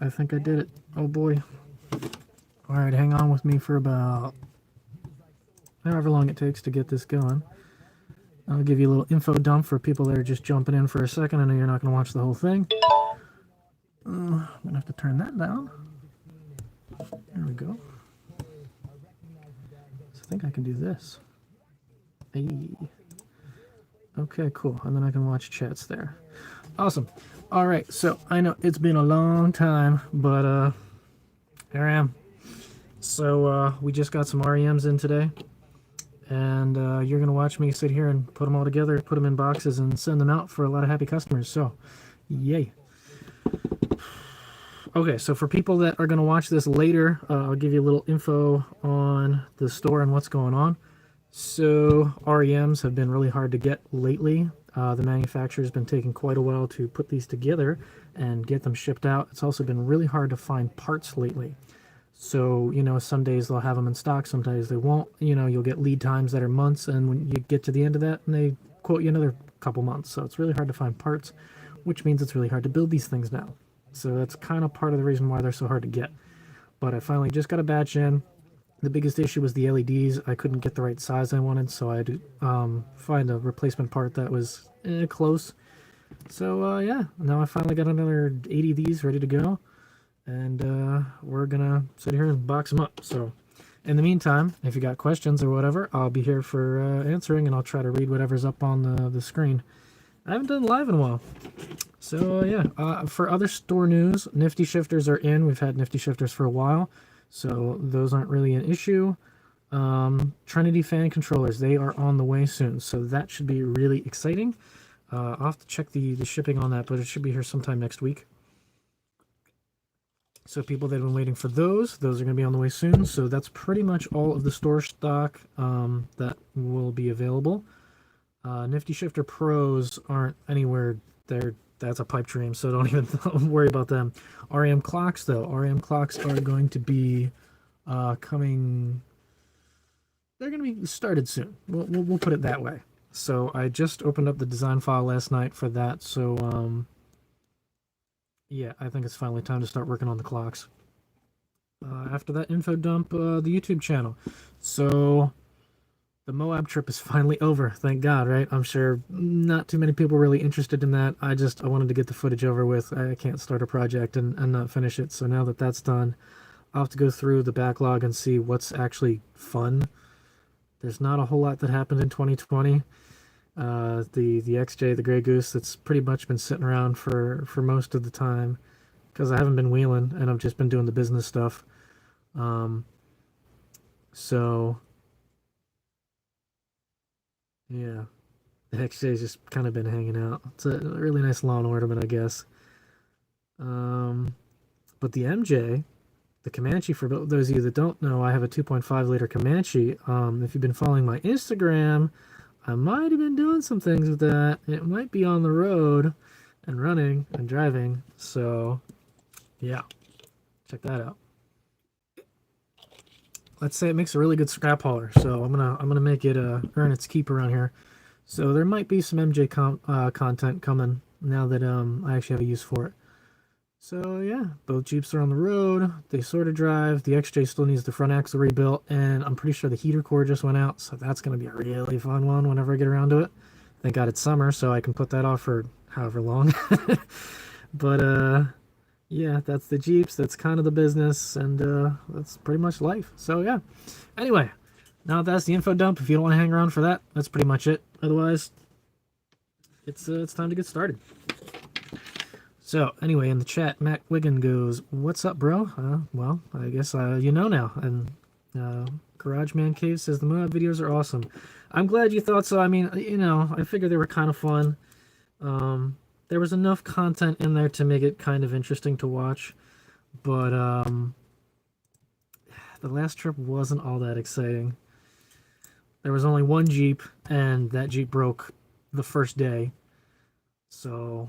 I think I did it. Oh boy. Alright, hang on with me for about however long it takes to get this going. I'll give you a little info dump for people that are just jumping in for a second. I know you're not going to watch the whole thing. I'm going to have to turn that down. There we go. So I think I can do this. Hey. Okay, cool. And then I can watch chats there. Awesome. All right, so I know it's been a long time, but here I am. So we just got some REMs in today, and you're going to watch me sit here and put them all together, put them in boxes, and send them out for a lot of happy customers. So, yay. Okay, so for people that are going to watch this later, I'll give you a little info on the store and what's going on. So REMs have been really hard to get lately. The manufacturer's been taking quite a while to put these together and get them shipped out. It's also been really hard to find parts lately. So, you know, some days they'll have them in stock, some days they won't. You know, you'll get lead times that are months, and when you get to the end of that, and they quote you another couple months. So it's really hard to find parts, which means it's really hard to build these things now. So that's kind of part of the reason why they're so hard to get. But I finally just got a batch in. The biggest issue was the LEDs. I couldn't get the right size I wanted, so I had to find a replacement part that was close. So yeah, now I finally got another 80 of these ready to go, and we're gonna sit here and box them up. So in the meantime, if you got questions or whatever, I'll be here for answering, and I'll try to read whatever's up on the screen. I haven't done live in a while. So yeah, for other store news, Nifty shifters are in. We've had Nifty shifters for a while, so those aren't really an issue. Trinity fan controllers, they are on the way soon, so that should be really exciting. I'll have to check the shipping on that, but it should be here sometime next week. So people that have been waiting for those are going to be on the way soon. So that's pretty much all of the store stock that will be available. Nifty Shifter Pros aren't anywhere there. That's a pipe dream, so don't even worry about them. REM clocks, though. REM clocks are going to be coming. They're going to be started soon. We'll put it that way. So I just opened up the design file last night for that. So yeah, I think it's finally time to start working on the clocks. After that info dump, the YouTube channel. So the Moab trip is finally over, thank God, right? I'm sure not too many people really interested in that. I wanted to get the footage over with. I can't start a project and not finish it. So now that that's done, I'll have to go through the backlog and see what's actually fun. There's not a whole lot that happened in 2020. The XJ, the Grey Goose, that's pretty much been sitting around for most of the time because I haven't been wheeling and I've just been doing the business stuff. So yeah, the XJ's just kind of been hanging out. It's a really nice lawn ornament, I guess. But the MJ, the Comanche, for those of you that don't know, I have a 2.5 liter Comanche. If you've been following my Instagram, I might have been doing some things with that. It might be on the road and running and driving. So yeah, check that out. Let's say it makes a really good scrap hauler, so I'm gonna make it earn its keep around here. So there might be some MJ content coming now that I actually have a use for it. So yeah, both Jeeps are on the road. They sort of drive. The XJ still needs the front axle rebuilt, and I'm pretty sure the heater core just went out, so that's gonna be a really fun one whenever I get around to it. Thank God it's summer, so I can put that off for however long. But yeah, that's the Jeeps, that's kind of the business, and that's pretty much life. So yeah, anyway, now that's the info dump. If you don't want to hang around for that, that's pretty much it. Otherwise, it's time to get started. So anyway, in the chat, Matt Wiggin goes, "What's up, bro?" Well, I guess you know now. And Garage Man Cave says the Moab videos are awesome. I'm glad you thought so. I mean, you know, I figured they were kind of fun. There was enough content in there to make it kind of interesting to watch, but the last trip wasn't all that exciting. There was only one Jeep, and that Jeep broke the first day. So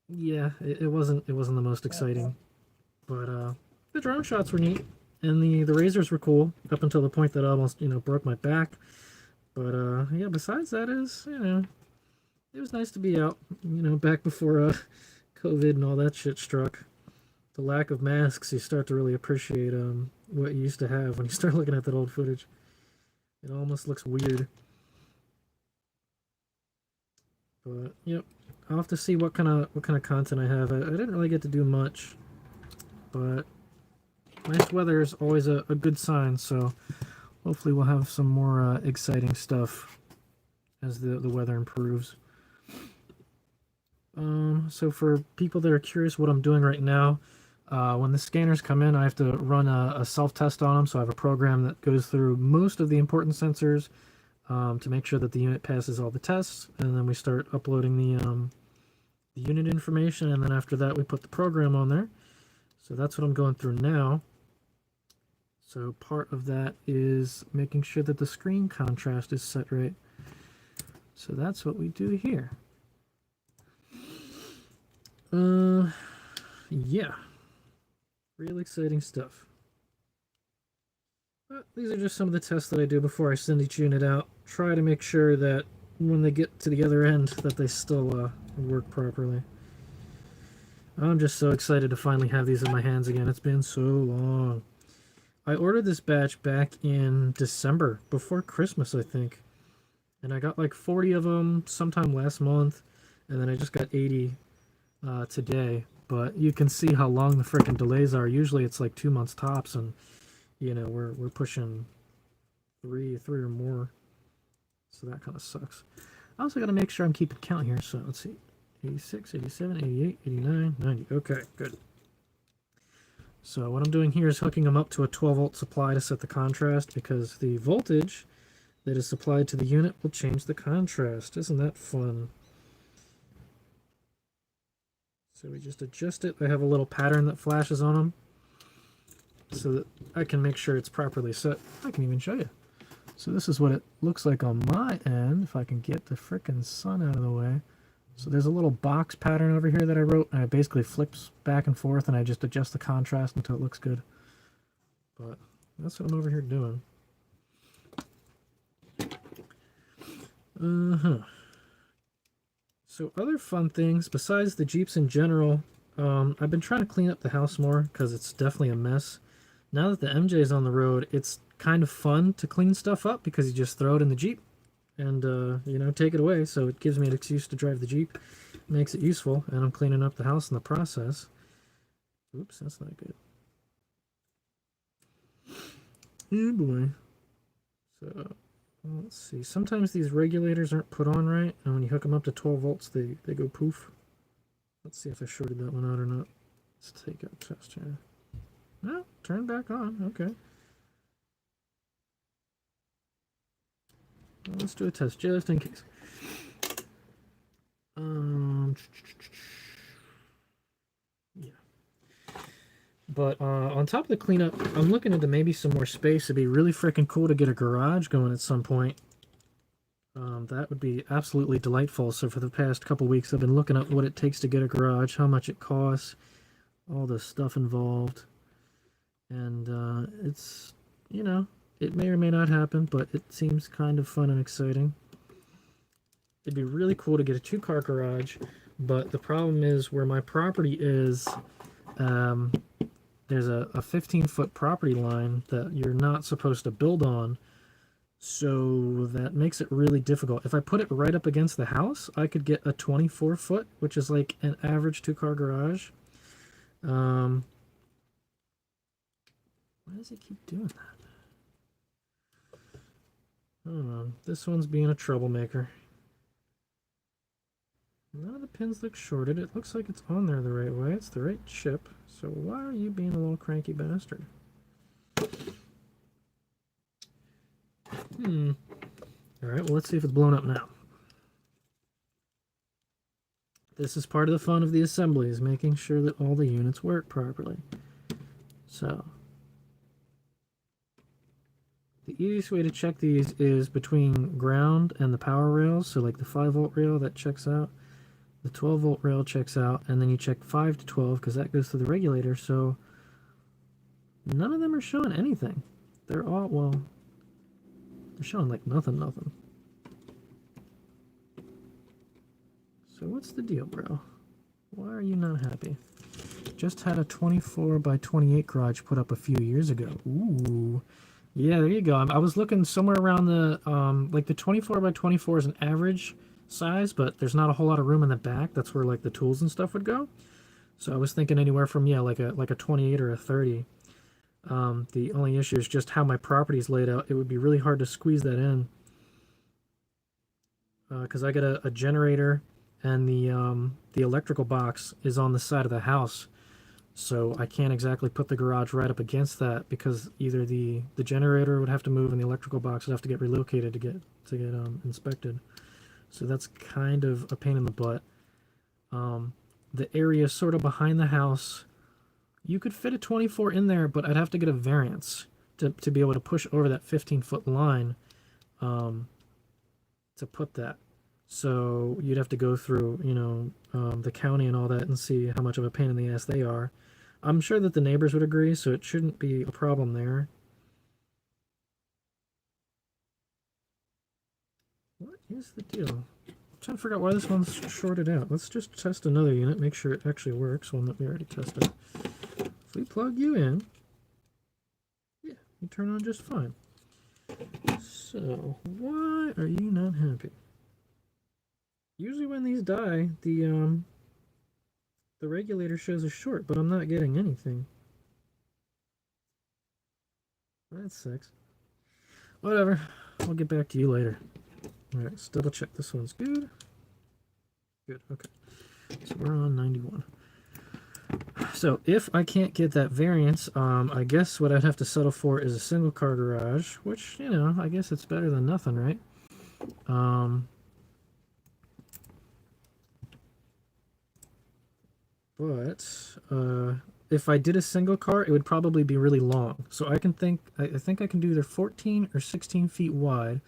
yeah, it wasn't the most exciting. But the drone shots were neat, and the razors were cool up until the point that I almost, you know, broke my back. But yeah, besides that, it was nice to be out, you know, back before COVID and all that shit struck. the lack of masks, you start to really appreciate what you used to have when you start looking at that old footage. It almost looks weird. But yep, I'll have to see what kind of content I have. I didn't really get to do much, but nice weather is always a good sign. So hopefully we'll have some more exciting stuff as the weather improves. So for people that are curious what I'm doing right now, when the scanners come in, I have to run a self-test on them. So I have a program that goes through most of the important sensors to make sure that the unit passes all the tests, and then we start uploading the unit information, and then after that we put the program on there. So that's what I'm going through now. So part of that is making sure that the screen contrast is set right. So that's what we do here. Yeah, real exciting stuff. But these are just some of the tests that I do before I send each unit out. Try to make sure that when they get to the other end that they still work properly. I'm just so excited to finally have these in my hands again. It's been so long. I ordered this batch back in December, before Christmas, I think. And I got like 40 of them sometime last month, and then I just got 80 today. But you can see how long the frickin' delays are. Usually it's like 2 months tops, and you know, we're pushing three or more. So that kind of sucks. I also got to make sure I'm keeping count here. So let's see. 86, 87, 88, 89, 90. Okay, good. So what I'm doing here is hooking them up to a 12-volt supply to set the contrast, because the voltage that is supplied to the unit will change the contrast. Isn't that fun? So we just adjust it. I have a little pattern that flashes on them so that I can make sure it's properly set. I can even show you. So this is what it looks like on my end, if I can get the frickin' sun out of the way. So there's a little box pattern over here that I wrote, and it basically flips back and forth, and I just adjust the contrast until it looks good. But that's what I'm over here doing. So other fun things, besides the Jeeps in general, I've been trying to clean up the house more, because it's definitely a mess. Now that the MJ is on the road, it's kind of fun to clean stuff up, because you just throw it in the Jeep and, you know, take it away. So it gives me an excuse to drive the Jeep, makes it useful, and I'm cleaning up the house in the process. Oops, that's not good. Oh boy. So let's see. Sometimes these regulators aren't put on right, and when you hook them up to 12 volts, they go poof. Let's see if I shorted that one out or not. Let's take a test here. No, turn back on. Okay. Well, let's do a test just in case. Yeah. But on top of the cleanup, I'm looking into maybe some more space. It'd be really freaking cool to get a garage going at some point. That would be absolutely delightful. So for the past couple weeks, I've been looking up what it takes to get a garage, how much it costs, all the stuff involved. And it's, you know, it may or may not happen, but it seems kind of fun and exciting. It'd be really cool to get a 2-car garage, but the problem is where my property is, there's a 15-foot property line that you're not supposed to build on, so that makes it really difficult. If I put it right up against the house, I could get a 24-foot, which is like an average 2-car garage. Why does it keep doing that? Hold on. This one's being a troublemaker. None of the pins look shorted. It looks like it's on there the right way. It's the right chip. So why are you being a little cranky bastard? Alright, well, let's see if it's blown up now. This is part of the fun of the assembly, is making sure that all the units work properly. So the easiest way to check these is between ground and the power rails. So like the 5-volt rail, that checks out. The 12-volt rail checks out. And then you check 5 to 12 because that goes to the regulator. So none of them are showing anything. They're all, well, they're showing like nothing. So what's the deal, bro? Why are you not happy? just had a 24 by 28 garage put up a few years ago. Ooh. Yeah, there you go. I was looking somewhere around the, like the 24 by 24 is an average size, but there's not a whole lot of room in the back. That's where like the tools and stuff would go. So I was thinking anywhere from, yeah, like a 28 or a 30. The only issue is just how my property is laid out. It would be really hard to squeeze that in. Because I got a generator and the electrical box is on the side of the house. So I can't exactly put the garage right up against that because either the generator would have to move and the electrical box would have to get relocated to get inspected. So that's kind of a pain in the butt. The area sort of behind the house, you could fit a 24 in there, but I'd have to get a variance to be able to push over that 15-foot line to put that. So you'd have to go through, you know, the county and all that and see how much of a pain in the ass they are. I'm sure that the neighbors would agree, so it shouldn't be a problem there. What is the deal? I'm trying to figure out why this one's shorted out. Let's just test another unit, make sure it actually works, one that we already tested. If we plug you in, yeah, you turn on just fine. So, why are you not happy? Usually when these die, the regulator shows a short, but I'm not getting anything. That sucks. Whatever. I'll get back to you later. Alright, let's double check this one's good. Good, okay. So we're on 91. So if I can't get that variance, I guess what I'd have to settle for is a single car garage, which, you know, I guess it's better than nothing, right? But if I did a single car, it would probably be really long. So I think I can do either 14 or 16 feet wide,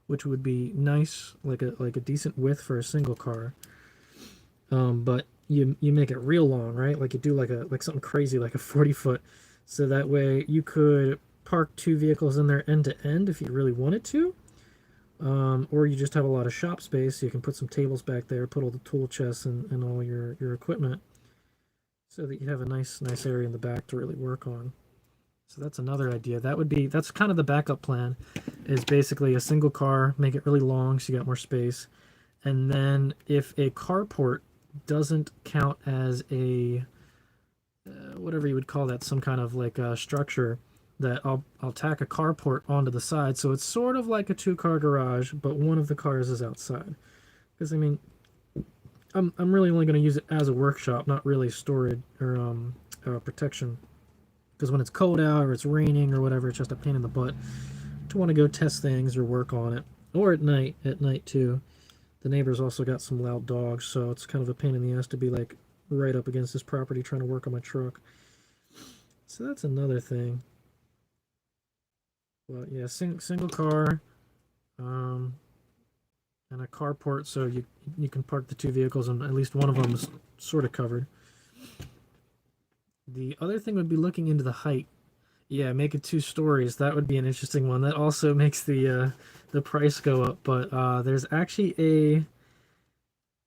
which would be nice, like a decent width for a single car. But you make it real long, right? Like you do like something crazy, like a 40-foot, so that way you could park two vehicles in there end to end if you really wanted to. Or you just have a lot of shop space, so you can put some tables back there, put all the tool chests and all your equipment, so that you have a nice area in the back to really work on. So that's another idea. That's kind of the backup plan, is basically a single car, make it really long so you got more space. And then if a carport doesn't count as a, whatever you would call that, some kind of like a structure, that I'll tack a carport onto the side. So it's sort of like a two-car garage, but one of the cars is outside. Because, I mean, I'm really only going to use it as a workshop, not really storage or protection. Because when it's cold out or it's raining or whatever, it's just a pain in the butt to want to go test things or work on it. Or at night too. The neighbors also got some loud dogs, so it's kind of a pain in the ass to be like right up against this property trying to work on my truck. So that's another thing. But yeah, single car, and a carport, so you can park the two vehicles and at least one of them is sort of covered. The other thing would be looking into the height. Yeah, make it 2 stories. That would be an interesting one. That also makes the price go up. But there's actually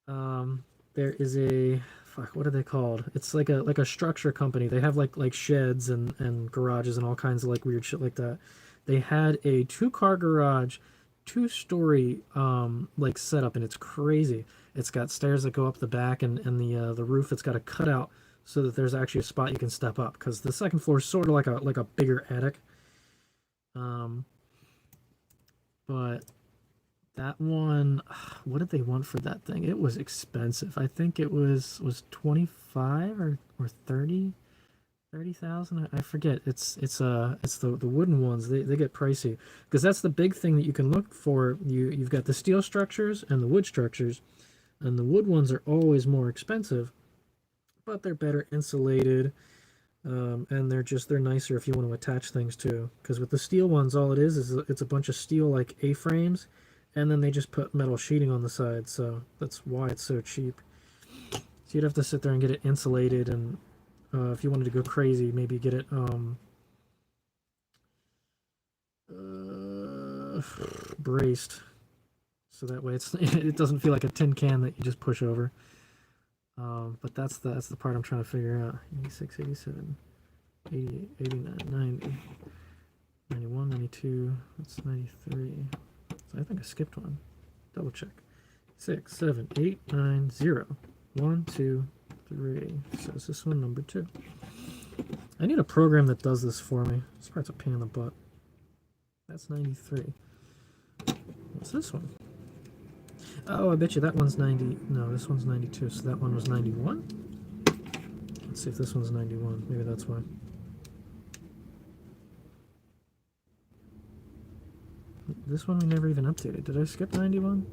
there is a, fuck, what are they called? It's like a structure company. They have like sheds and garages and all kinds of like weird shit like that. They had a 2-car garage, 2-story like setup, and it's crazy. It's got stairs that go up the back and the roof. It's got a cutout so that there's actually a spot you can step up, because the second floor is sort of like a bigger attic. But that one, what did they want for that thing? It was expensive. I think it was 25 or 30,000. I forget. It's the wooden ones. They get pricey, because that's the big thing that you can look for. You've got the steel structures and the wood structures, and the wood ones are always more expensive, but they're better insulated, and they're nicer if you want to attach things to. Because with the steel ones, all it is it's a bunch of steel like A-frames, and then they just put metal sheeting on the side. So that's why it's so cheap. So you'd have to sit there and get it insulated, and if you wanted to go crazy, maybe get it braced, so that way it doesn't feel like a tin can that you just push over. But that's the part I'm trying to figure out. 86, 87, 88, 89, 90, 91, 92. That's 93. So I think I skipped one. Double check. 6, 7, 8, 9, 0. 1, 2, 3. So is this one number 2? I need a program that does this for me. This part's a pain in the butt. That's 93. What's this one? Oh, I bet you that one's 90. No, this one's 92, so that one was 91? Let's see if this one's 91. Maybe that's why. This one we never even updated. Did I skip 91?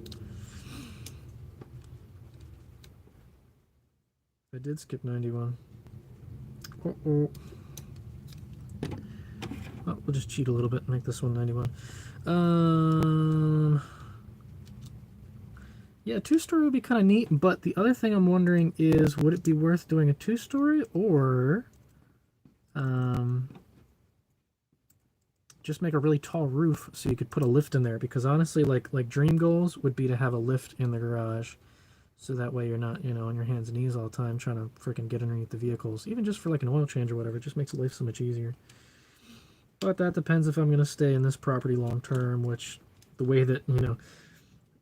I did skip 91. Uh-oh. Oh, we'll just cheat a little bit and make this one 91. Yeah, a 2-story would be kind of neat, but the other thing I'm wondering is, would it be worth doing a 2-story or just make a really tall roof so you could put a lift in there? Because honestly, like dream goals would be to have a lift in the garage, so that way you're not, on your hands and knees all the time trying to freaking get underneath the vehicles. Even just for like an oil change or whatever, it just makes life so much easier. But that depends if I'm going to stay in this property long term, which the way that,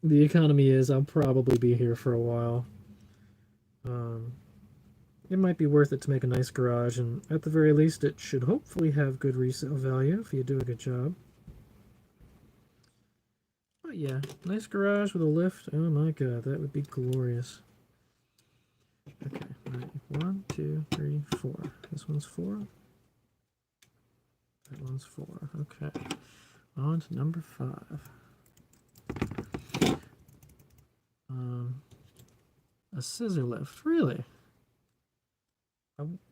the economy is, I'll probably be here for a while. It might be worth it to make a nice garage, and at the very least it should hopefully have good resale value if you do a good job. But yeah, nice garage with a lift. Oh my god, that would be glorious. Okay, right. 1, 2, 3, 4. This one's 4. That one's 4. Okay. On to number 5. A scissor lift, really?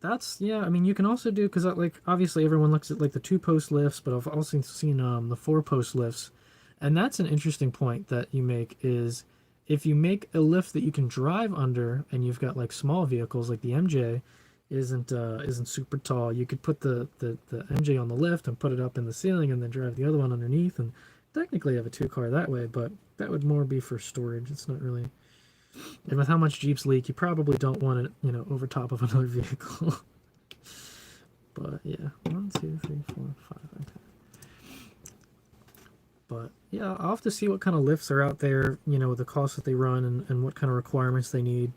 That's, yeah, I mean, you can also do, because like obviously everyone looks at like the 2-post lifts, but I've also seen the 4-post lifts, and that's an interesting point that you make, is if you make a lift that you can drive under, and you've got like small vehicles, like the MJ isn't super tall, you could put the MJ on the lift and put it up in the ceiling and then drive the other one underneath, and technically have a 2-car that way, but that would more be for storage. It's not really. And with how much Jeeps leak, you probably don't want it, over top of another vehicle. But yeah, 1, 2, 3, 4, 5. Okay. But yeah, I'll have to see what kind of lifts are out there, the cost that they run, and what kind of requirements they need,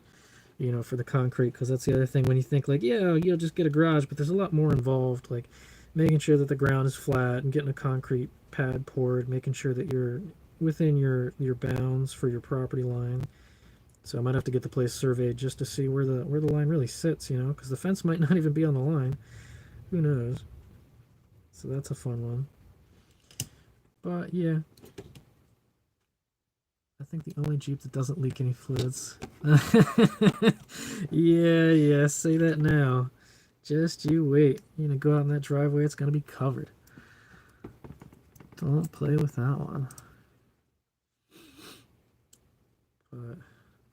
for the concrete. Because that's the other thing when you think like, yeah, you'll just get a garage, but there's a lot more involved, like making sure that the ground is flat and getting a concrete pad poured, making sure that you're within your bounds for your property line. So I might have to get the place surveyed just to see where the line really sits, because the fence might not even be on the line. Who knows? So that's a fun one. But yeah, I think the only Jeep that doesn't leak any fluids. Yeah, say that now. Just you wait. Go out in that driveway, it's gonna be covered. Don't play with that one. But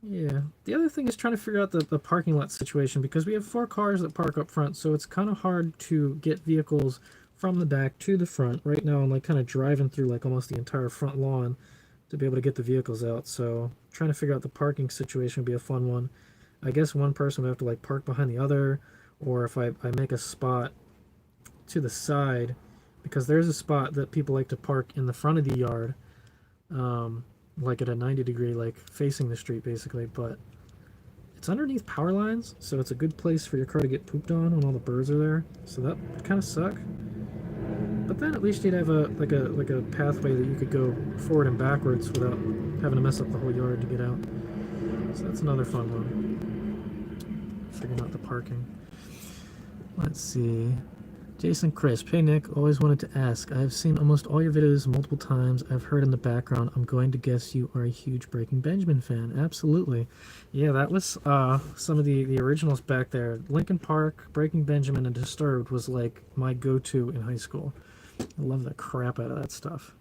yeah, the other thing is trying to figure out the parking lot situation, because we have 4 cars that park up front, so it's kind of hard to get vehicles from the back to the front. Right now I'm like kind of driving through like almost the entire front lawn to be able to get the vehicles out, so trying to figure out the parking situation would be a fun one. I guess one person would have to like park behind the other, or if I make a spot to the side, because there's a spot that people like to park in the front of the yard, like at a 90-degree, like facing the street basically, but it's underneath power lines, so it's a good place for your car to get pooped on when all the birds are there, so that would kind of suck. But then at least you'd have a pathway that you could go forward and backwards without having to mess up the whole yard to get out. So that's another fun one, figuring out the parking. Let's see. Jason Crisp, hey Nick, always wanted to ask. I have seen almost all your videos multiple times. I've heard in the background. I'm going to guess you are a huge Breaking Benjamin fan. Absolutely. Yeah, that was some of the originals back there. Linkin Park, Breaking Benjamin, and Disturbed was like my go-to in high school. I love the crap out of that stuff.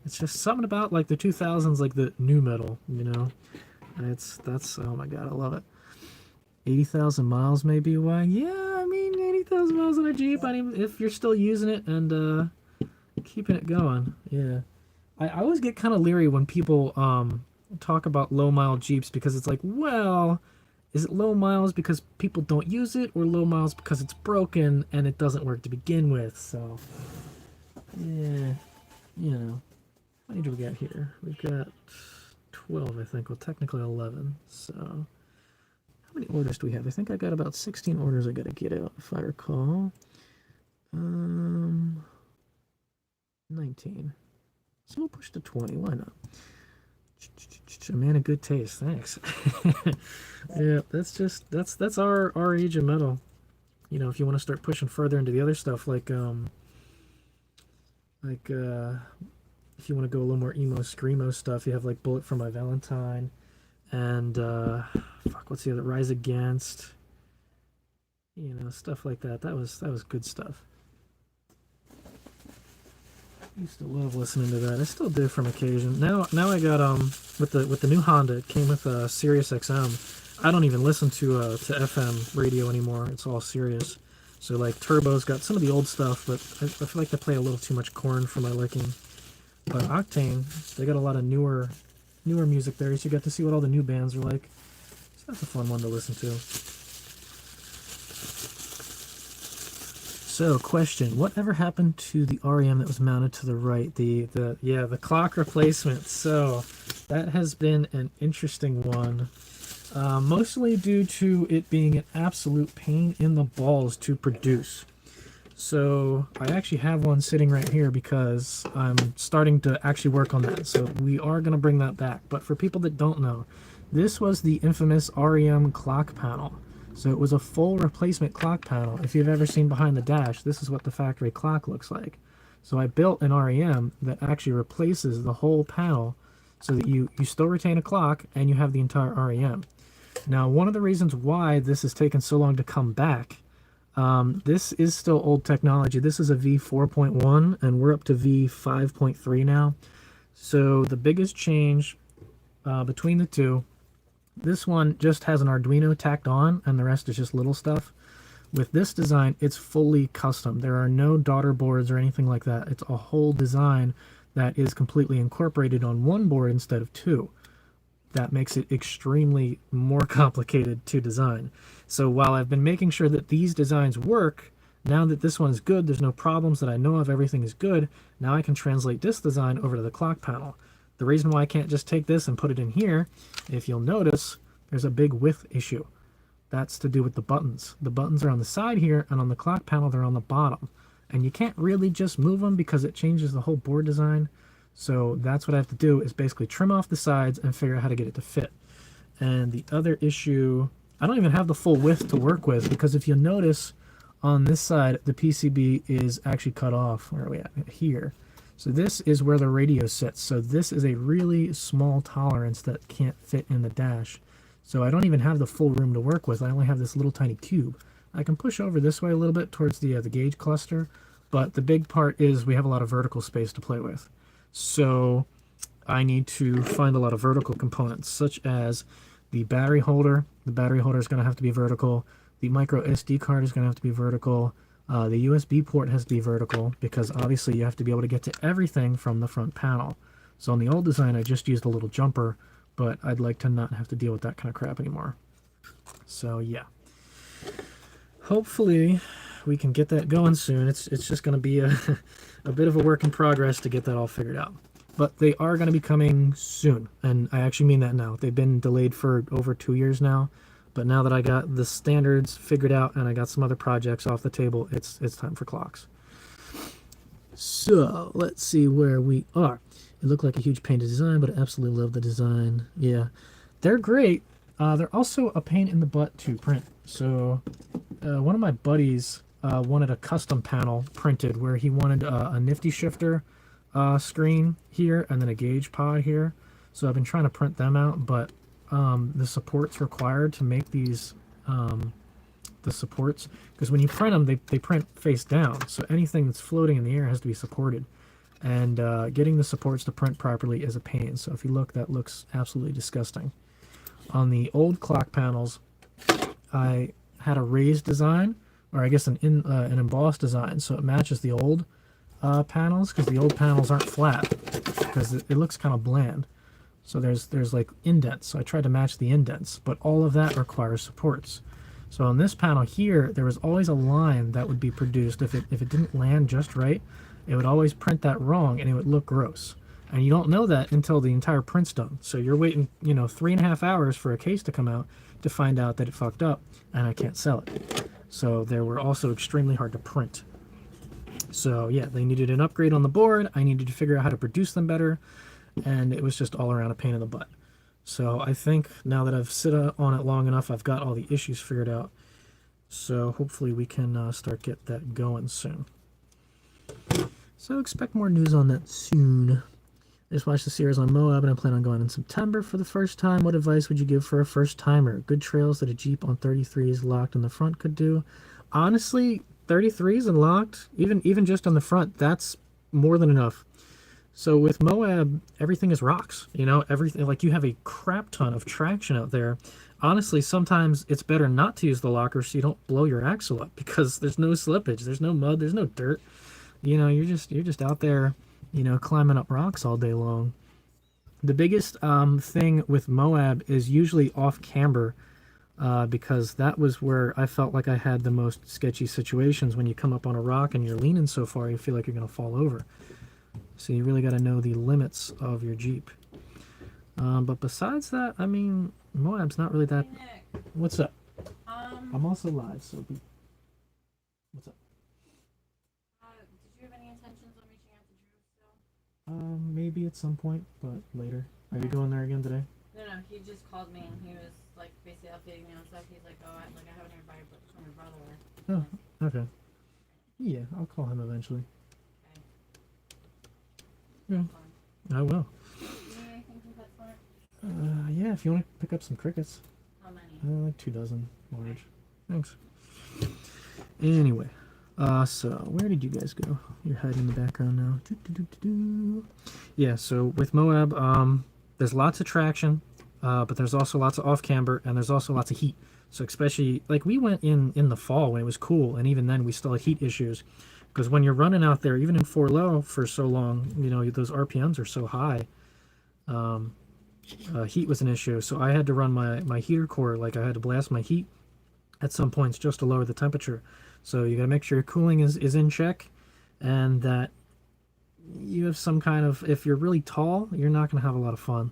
It's just something about like the 2000s, like the new metal, That's oh my god, I love it. 80,000 miles maybe why? Yeah, I mean 80,000 miles on a Jeep. I mean, if you're still using it and keeping it going, yeah. I always get kind of leery when people talk about low mile Jeeps, because it's like, well, Is it low miles because people don't use it, or low miles because it's broken and it doesn't work to begin with? So, yeah, you know. How many do we got here? We've got 12, I think. Well, technically 11. So, how many orders do we have? I think I got about 16 orders I got to get out, if I recall. 19. So we'll push to 20. Why not? A man of good taste. Thanks. Yeah, that's our age of metal. You know, if you want to start pushing further into the other stuff, like if you want to go a little more emo screamo stuff, you have like Bullet for My Valentine, and what's the other? Rise Against. You know, stuff like that. That was good stuff. I used to love listening to that. I still do from occasion. Now I got with the new Honda, it came with a Sirius XM. I don't even listen to FM radio anymore. It's all Sirius. So like Turbo's got some of the old stuff, but I feel like they play a little too much Korn for my liking. But Octane, they got a lot of newer music there, so you got to see what all the new bands are like. So that's a fun one to listen to. So, question: whatever happened to the REM that was mounted to the right? The clock replacement. So that has been an interesting one, mostly due to it being an absolute pain in the balls to produce. So I actually have one sitting right here because I'm starting to actually work on that. So we are going to bring that back. But for people that don't know, this was the infamous REM clock panel. So it was a full replacement clock panel. If you've ever seen behind the dash, this is what the factory clock looks like. So I built an REM that actually replaces the whole panel so that you still retain a clock and you have the entire REM. Now, one of the reasons why this has taken so long to come back, this is still old technology. This is a V4.1 and we're up to V5.3 now. So the biggest change between the two, this one just has an Arduino tacked on and the rest is just little stuff. With this design, it's fully custom. There are no daughter boards or anything like that. It's a whole design that is completely incorporated on one board instead of two. That makes it extremely more complicated to design. So while I've been making sure that these designs work, now that this one is good, there's no problems that I know of, everything is good, now I can translate this design over to the clock panel. The reason why I can't just take this and put it in here, if you'll notice, there's a big width issue. That's to do with the buttons. The buttons are on the side here, and on the clock panel, they're on the bottom. And you can't really just move them because it changes the whole board design. So that's what I have to do, is basically trim off the sides and figure out how to get it to fit. And the other issue, I don't even have the full width to work with, because if you notice on this side, the PCB is actually cut off. Where are we at? Here. So this is where the radio sits. So this is a really small tolerance that can't fit in the dash. So I don't even have the full room to work with. I only have this little tiny cube. I can push over this way a little bit towards the gauge cluster, but the big part is we have a lot of vertical space to play with. So I need to find a lot of vertical components, such as the battery holder. The battery holder is going to have to be vertical. The micro SD card is going to have to be vertical. The USB port has to be vertical because obviously you have to be able to get to everything from the front panel. So on the old design, I just used a little jumper, but I'd like to not have to deal with that kind of crap anymore. So yeah, hopefully we can get that going soon. It's just going to be a bit of a work in progress to get that all figured out. But they are going to be coming soon, and I actually mean that now. They've been delayed for over 2 years now. But now that I got the standards figured out and I got some other projects off the table, it's time for clocks. So let's see where we are. It looked like a huge pain to design, but I absolutely love the design. Yeah, they're great. They're also a pain in the butt to print. So one of my buddies wanted a custom panel printed where he wanted a nifty shifter screen here and then a gauge pod here. So I've been trying to print them out, but the supports required to make these the supports, because when you print them, they print face down, so anything that's floating in the air has to be supported, and getting the supports to print properly is a pain. So if you look, that looks absolutely disgusting. On the old clock panels, I had a raised design, or I guess an embossed design, so it matches the old panels, because the old panels aren't flat, because it looks kind of bland. So there's like indents. So I tried to match the indents, but all of that requires supports. So on this panel here, there was always a line that would be produced. If it didn't land just right, it would always print that wrong and it would look gross. And you don't know that until the entire print's done. So you're waiting, 3.5 hours for a case to come out to find out that it fucked up and I can't sell it. So they were also extremely hard to print. So yeah, they needed an upgrade on the board. I needed to figure out how to produce them better. And it was just all around a pain in the butt. So I think now that I've sit on it long enough, I've got all the issues figured out. So hopefully we can start get that going soon. So expect more news on that soon. I just watched the series on Moab and I plan on going in September for the first time. What advice would you give for a first timer? Good trails that a Jeep on 33s locked in the front could do. Honestly, 33s and locked, even just on the front, that's more than enough. So with Moab, everything is rocks, everything, like you have a crap ton of traction out there. Honestly, sometimes it's better not to use the locker so you don't blow your axle up because there's no slippage, there's no mud, there's no dirt. You're just out there, climbing up rocks all day long. The biggest thing with Moab is usually off camber because that was where I felt like I had the most sketchy situations. When you come up on a rock and you're leaning so far, you feel like you're going to fall over. So you really got to know the limits of your Jeep. But besides that, I mean, Moab's not really that... Hey, Nick. What's up? I'm also live, so... What's up? Did you have any intentions on reaching out to Drew still? Maybe at some point, but later. Are you going there again today? No, he just called me and he was like basically updating me on stuff. He's like, oh, I haven't heard back from your brother. Oh, okay. Yeah, I'll call him eventually. Okay. Yeah, I will. Do you need anything from PetSmart? Yeah, if you want to pick up some crickets. How many? Like 2 dozen large. Thanks. Anyway, so where did you guys go? You're hiding in the background now. Yeah, so with Moab, there's lots of traction, but there's also lots of off camber, and there's also lots of heat. So especially, like we went in the fall when it was cool, and even then we still had heat issues. Because when you're running out there, even in 4 low for so long, those RPMs are so high. Heat was an issue, so I had to run my heater core, like I had to blast my heat at some points just to lower the temperature. So you got to make sure your cooling is in check, and that you have some kind of, if you're really tall, you're not going to have a lot of fun.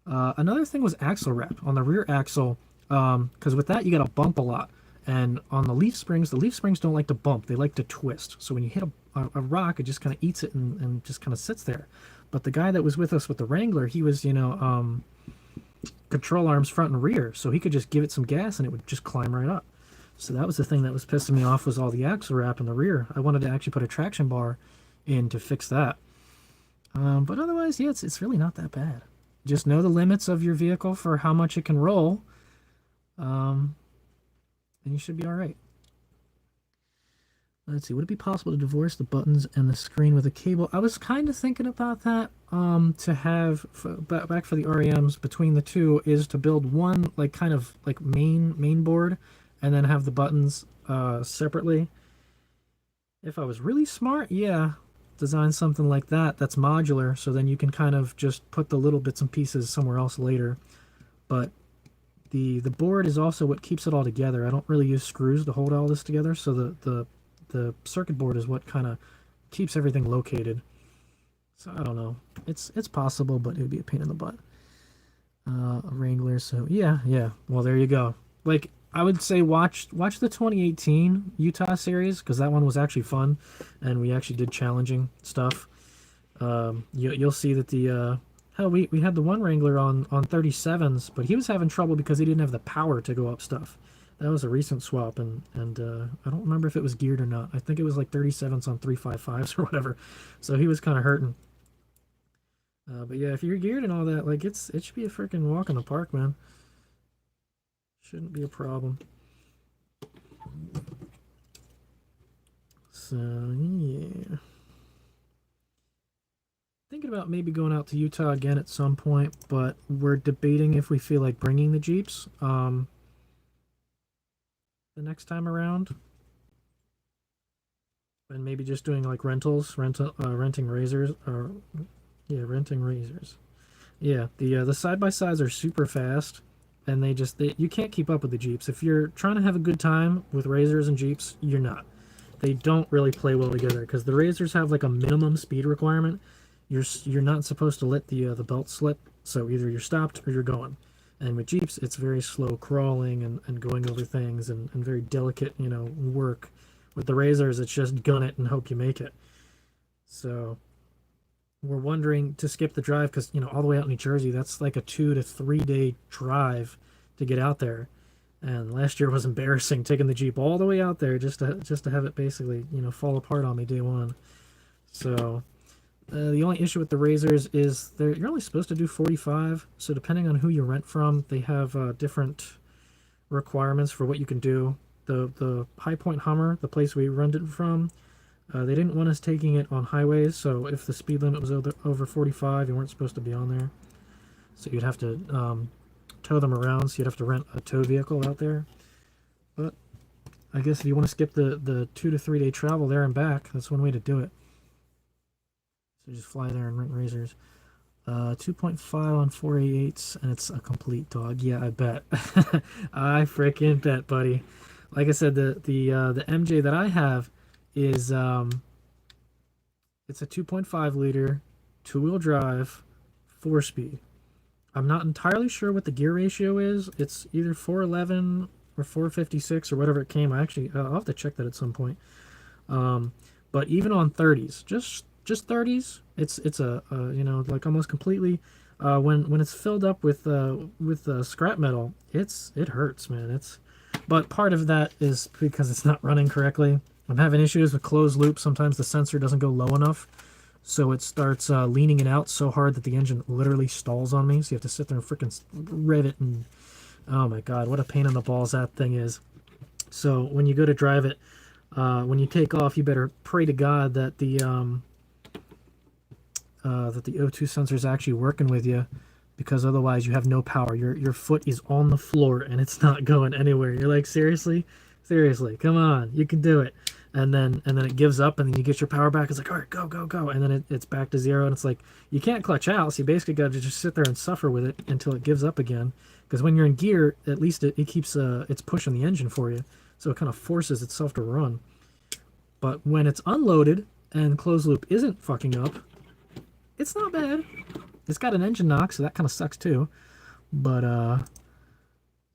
Another thing was axle wrap on the rear axle, because with that you got to bump a lot. And on the leaf springs don't like to bump, they like to twist. So when you hit a rock, it just kind of eats it and just kind of sits there. But the guy that was with us with the Wrangler, he was, control arms front and rear, so he could just give it some gas and it would just climb right up. So that was the thing that was pissing me off, was all the axle wrap in the rear. I wanted to actually put a traction bar in to fix that. But otherwise, yeah, it's really not that bad. Just know the limits of your vehicle for how much it can roll. And you should be all right. Let's see, would it be possible to divorce the buttons and the screen with a cable? I was kind of thinking about that, to have, back for the REMs, between the two, is to build one, like, kind of, like, main board, and then have the buttons, separately. If I was really smart, yeah, design something like that, that's modular, so then you can kind of just put the little bits and pieces somewhere else later. But the board is also what keeps it all together. I don't really use screws to hold all this together, so the circuit board is what kind of keeps everything located. So I don't know. It's possible, but it would be a pain in the butt. A Wrangler, so yeah. Well, there you go. Like, I would say watch the 2018 Utah series, because that one was actually fun, and we actually did challenging stuff. You'll see that the hell, we had the one Wrangler on 37s, but he was having trouble because he didn't have the power to go up stuff. That was a recent swap, and I don't remember if it was geared or not. I think it was like 37s on 355s or whatever. So he was kind of hurting. But yeah, if you're geared and all that, like, it should be a freaking walk in the park, man. Shouldn't be a problem. So yeah, thinking about maybe going out to Utah again at some point, but we're debating if we feel like bringing the Jeeps the next time around, and maybe just doing like renting razors, or yeah, renting razors. Yeah, the side-by-sides are super fast, and you can't keep up with the Jeeps. If you're trying to have a good time with Razors and Jeeps, you're not. They don't really play well together because the Razors have like a minimum speed requirement. You're not supposed to let the belt slip, so either you're stopped or you're going. And with Jeeps, it's very slow crawling and going over things and very delicate, work. With the Razors, it's just gun it and hope you make it. So we're wondering to skip the drive because all the way out in New Jersey, that's like a 2 to 3 day drive to get out there. And last year was embarrassing taking the Jeep all the way out there just to have it basically fall apart on me day one. So the only issue with the Razors is you're only supposed to do 45. So depending on who you rent from, they have different requirements for what you can do. The High Point Hummer, the place we rented from, they didn't want us taking it on highways, so if the speed limit was over 45, you weren't supposed to be on there. So you'd have to tow them around, so you'd have to rent a tow vehicle out there. But I guess if you want to skip the 2 to 3 day travel there and back, that's one way to do it. So just fly there and rent Razors. 2.5 on 488s, and it's a complete dog. Yeah, I bet. I freaking bet, buddy. Like I said, the MJ that I have is it's a 2.5 liter, 2-wheel drive, 4-speed. I'm not entirely sure what the gear ratio is. It's either 411 or 456 or whatever it came. I'll have to check that at some point. But even on 30s, just 30s, it's a like almost completely when it's filled up with scrap metal, it hurts, man. But part of that is because it's not running correctly. I'm having issues with closed loop. Sometimes the sensor doesn't go low enough, so it starts leaning it out so hard that the engine literally stalls on me. So you have to sit there and freaking rev it, and oh my god, what a pain in the balls that thing is. So when you go to drive it, when you take off, you better pray to God that the O2 sensor is actually working with you, because otherwise you have no power. Your foot is on the floor and it's not going anywhere. You're like, seriously, come on, you can do it. And then it gives up, and then you get your power back. It's like, all right, go, and then it's back to zero, and it's like you can't clutch out, so you basically got to just sit there and suffer with it until it gives up again. Because when you're in gear, at least it keeps it's pushing the engine for you, so it kind of forces itself to run. But when it's unloaded and closed loop isn't fucking up, it's not bad. It's got an engine knock, so that kind of sucks too. But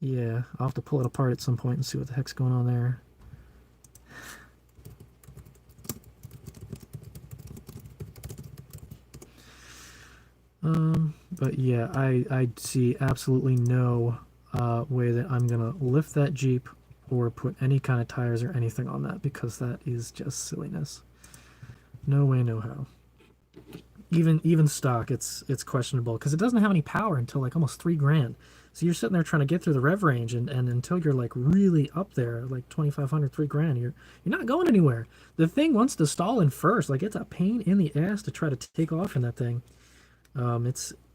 yeah, I'll have to pull it apart at some point and see what the heck's going on there. But yeah, I see absolutely no way that I'm gonna lift that Jeep or put any kind of tires or anything on that, because that is just silliness. No way, no how. Even stock, it's questionable, because it doesn't have any power until like almost $3,000. So you're sitting there trying to get through the rev range, and until you're like really up there, like 2,500, $3,000, you're not going anywhere. The thing wants to stall in first. Like, it's a pain in the ass to try to take off in that thing.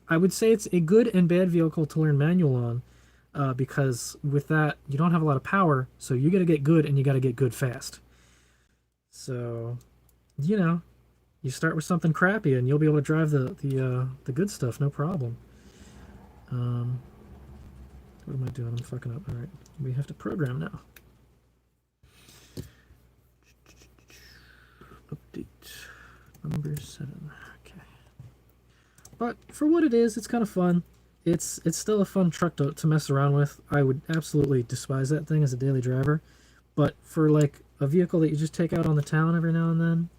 I would say it's a good and bad vehicle to learn manual on, because with that you don't have a lot of power, so you got to get good, and you got to get good fast. So, you start with something crappy, and you'll be able to drive the good stuff, no problem. What am I doing? I'm fucking up. All right, we have to program now. Update number 7. Okay. But for what it is, it's kind of fun. It's still a fun truck to mess around with. I would absolutely despise that thing as a daily driver, but for like a vehicle that you just take out on the town every now and then,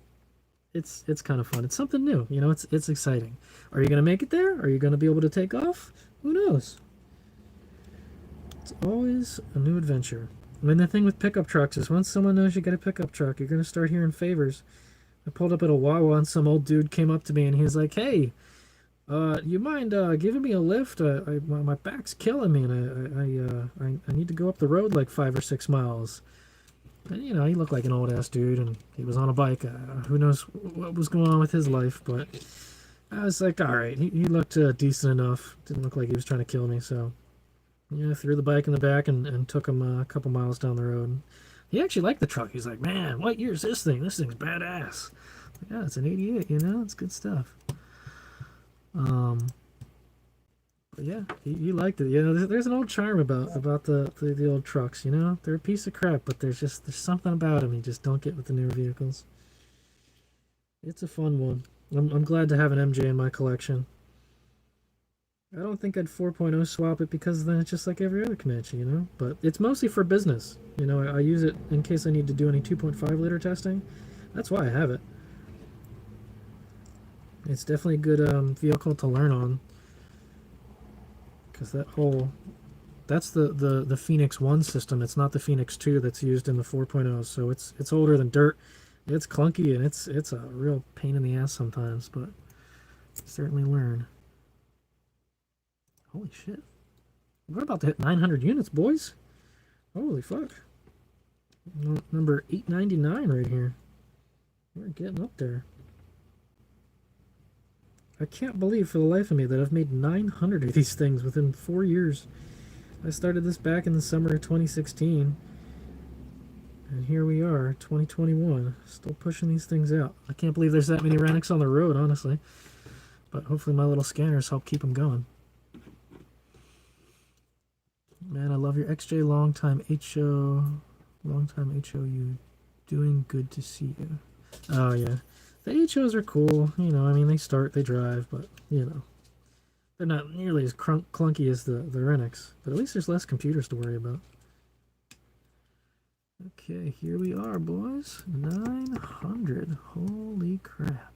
it's kind of fun. It's something new, it's exciting. Are you gonna make it there? Are you gonna be able to take off? Who knows? It's always a new adventure. I mean, the thing with pickup trucks is once someone knows you got a pickup truck, you're gonna start hearing favors. I pulled up at a Wawa, and some old dude came up to me, and he was like, "Hey, you mind giving me a lift? My back's killing me, and I need to go up the road like 5 or 6 miles." And he looked like an old ass dude, and he was on a bike. Who knows what was going on with his life? But I was like, all right, he looked decent enough. Didn't look like he was trying to kill me. So I threw the bike in the back and took him a couple miles down the road. He actually liked the truck. He's like, "Man, what year is this thing? This thing's badass." Yeah, it's an '88. It's good stuff. But yeah, he liked it. You know, there's an old charm about the old trucks. You know, they're a piece of crap, but there's something about them you just don't get with the newer vehicles. It's a fun one. I'm glad to have an MJ in my collection. I don't think I'd 4.0 swap it because then it's just like every other Comanche, you know? But it's mostly for business. You know, I use it in case I need to do any 2.5 liter testing. That's why I have it. It's definitely a good vehicle to learn on. Because that's the Phoenix 1 system. It's not the Phoenix 2 that's used in the 4.0. So it's older than dirt. It's clunky and it's a real pain in the ass sometimes, but certainly learn. Holy shit. We're about to hit 900 units, boys. Holy fuck. Number 899 right here. We're getting up there. I can't believe for the life of me that I've made 900 of these things within 4 years. I started this back in the summer of 2016. And here we are, 2021, still pushing these things out. I can't believe there's that many Renix on the road, honestly. But hopefully my little scanners help keep them going. Man, I love your XJ Longtime HO. Longtime HO, you doing good to see you. Oh, yeah. The HOs are cool. You know, I mean, they start, they drive, but, you know. They're not nearly as clunky as the Renix. But at least there's less computers to worry about. Okay, here we are, boys. 900. Holy crap.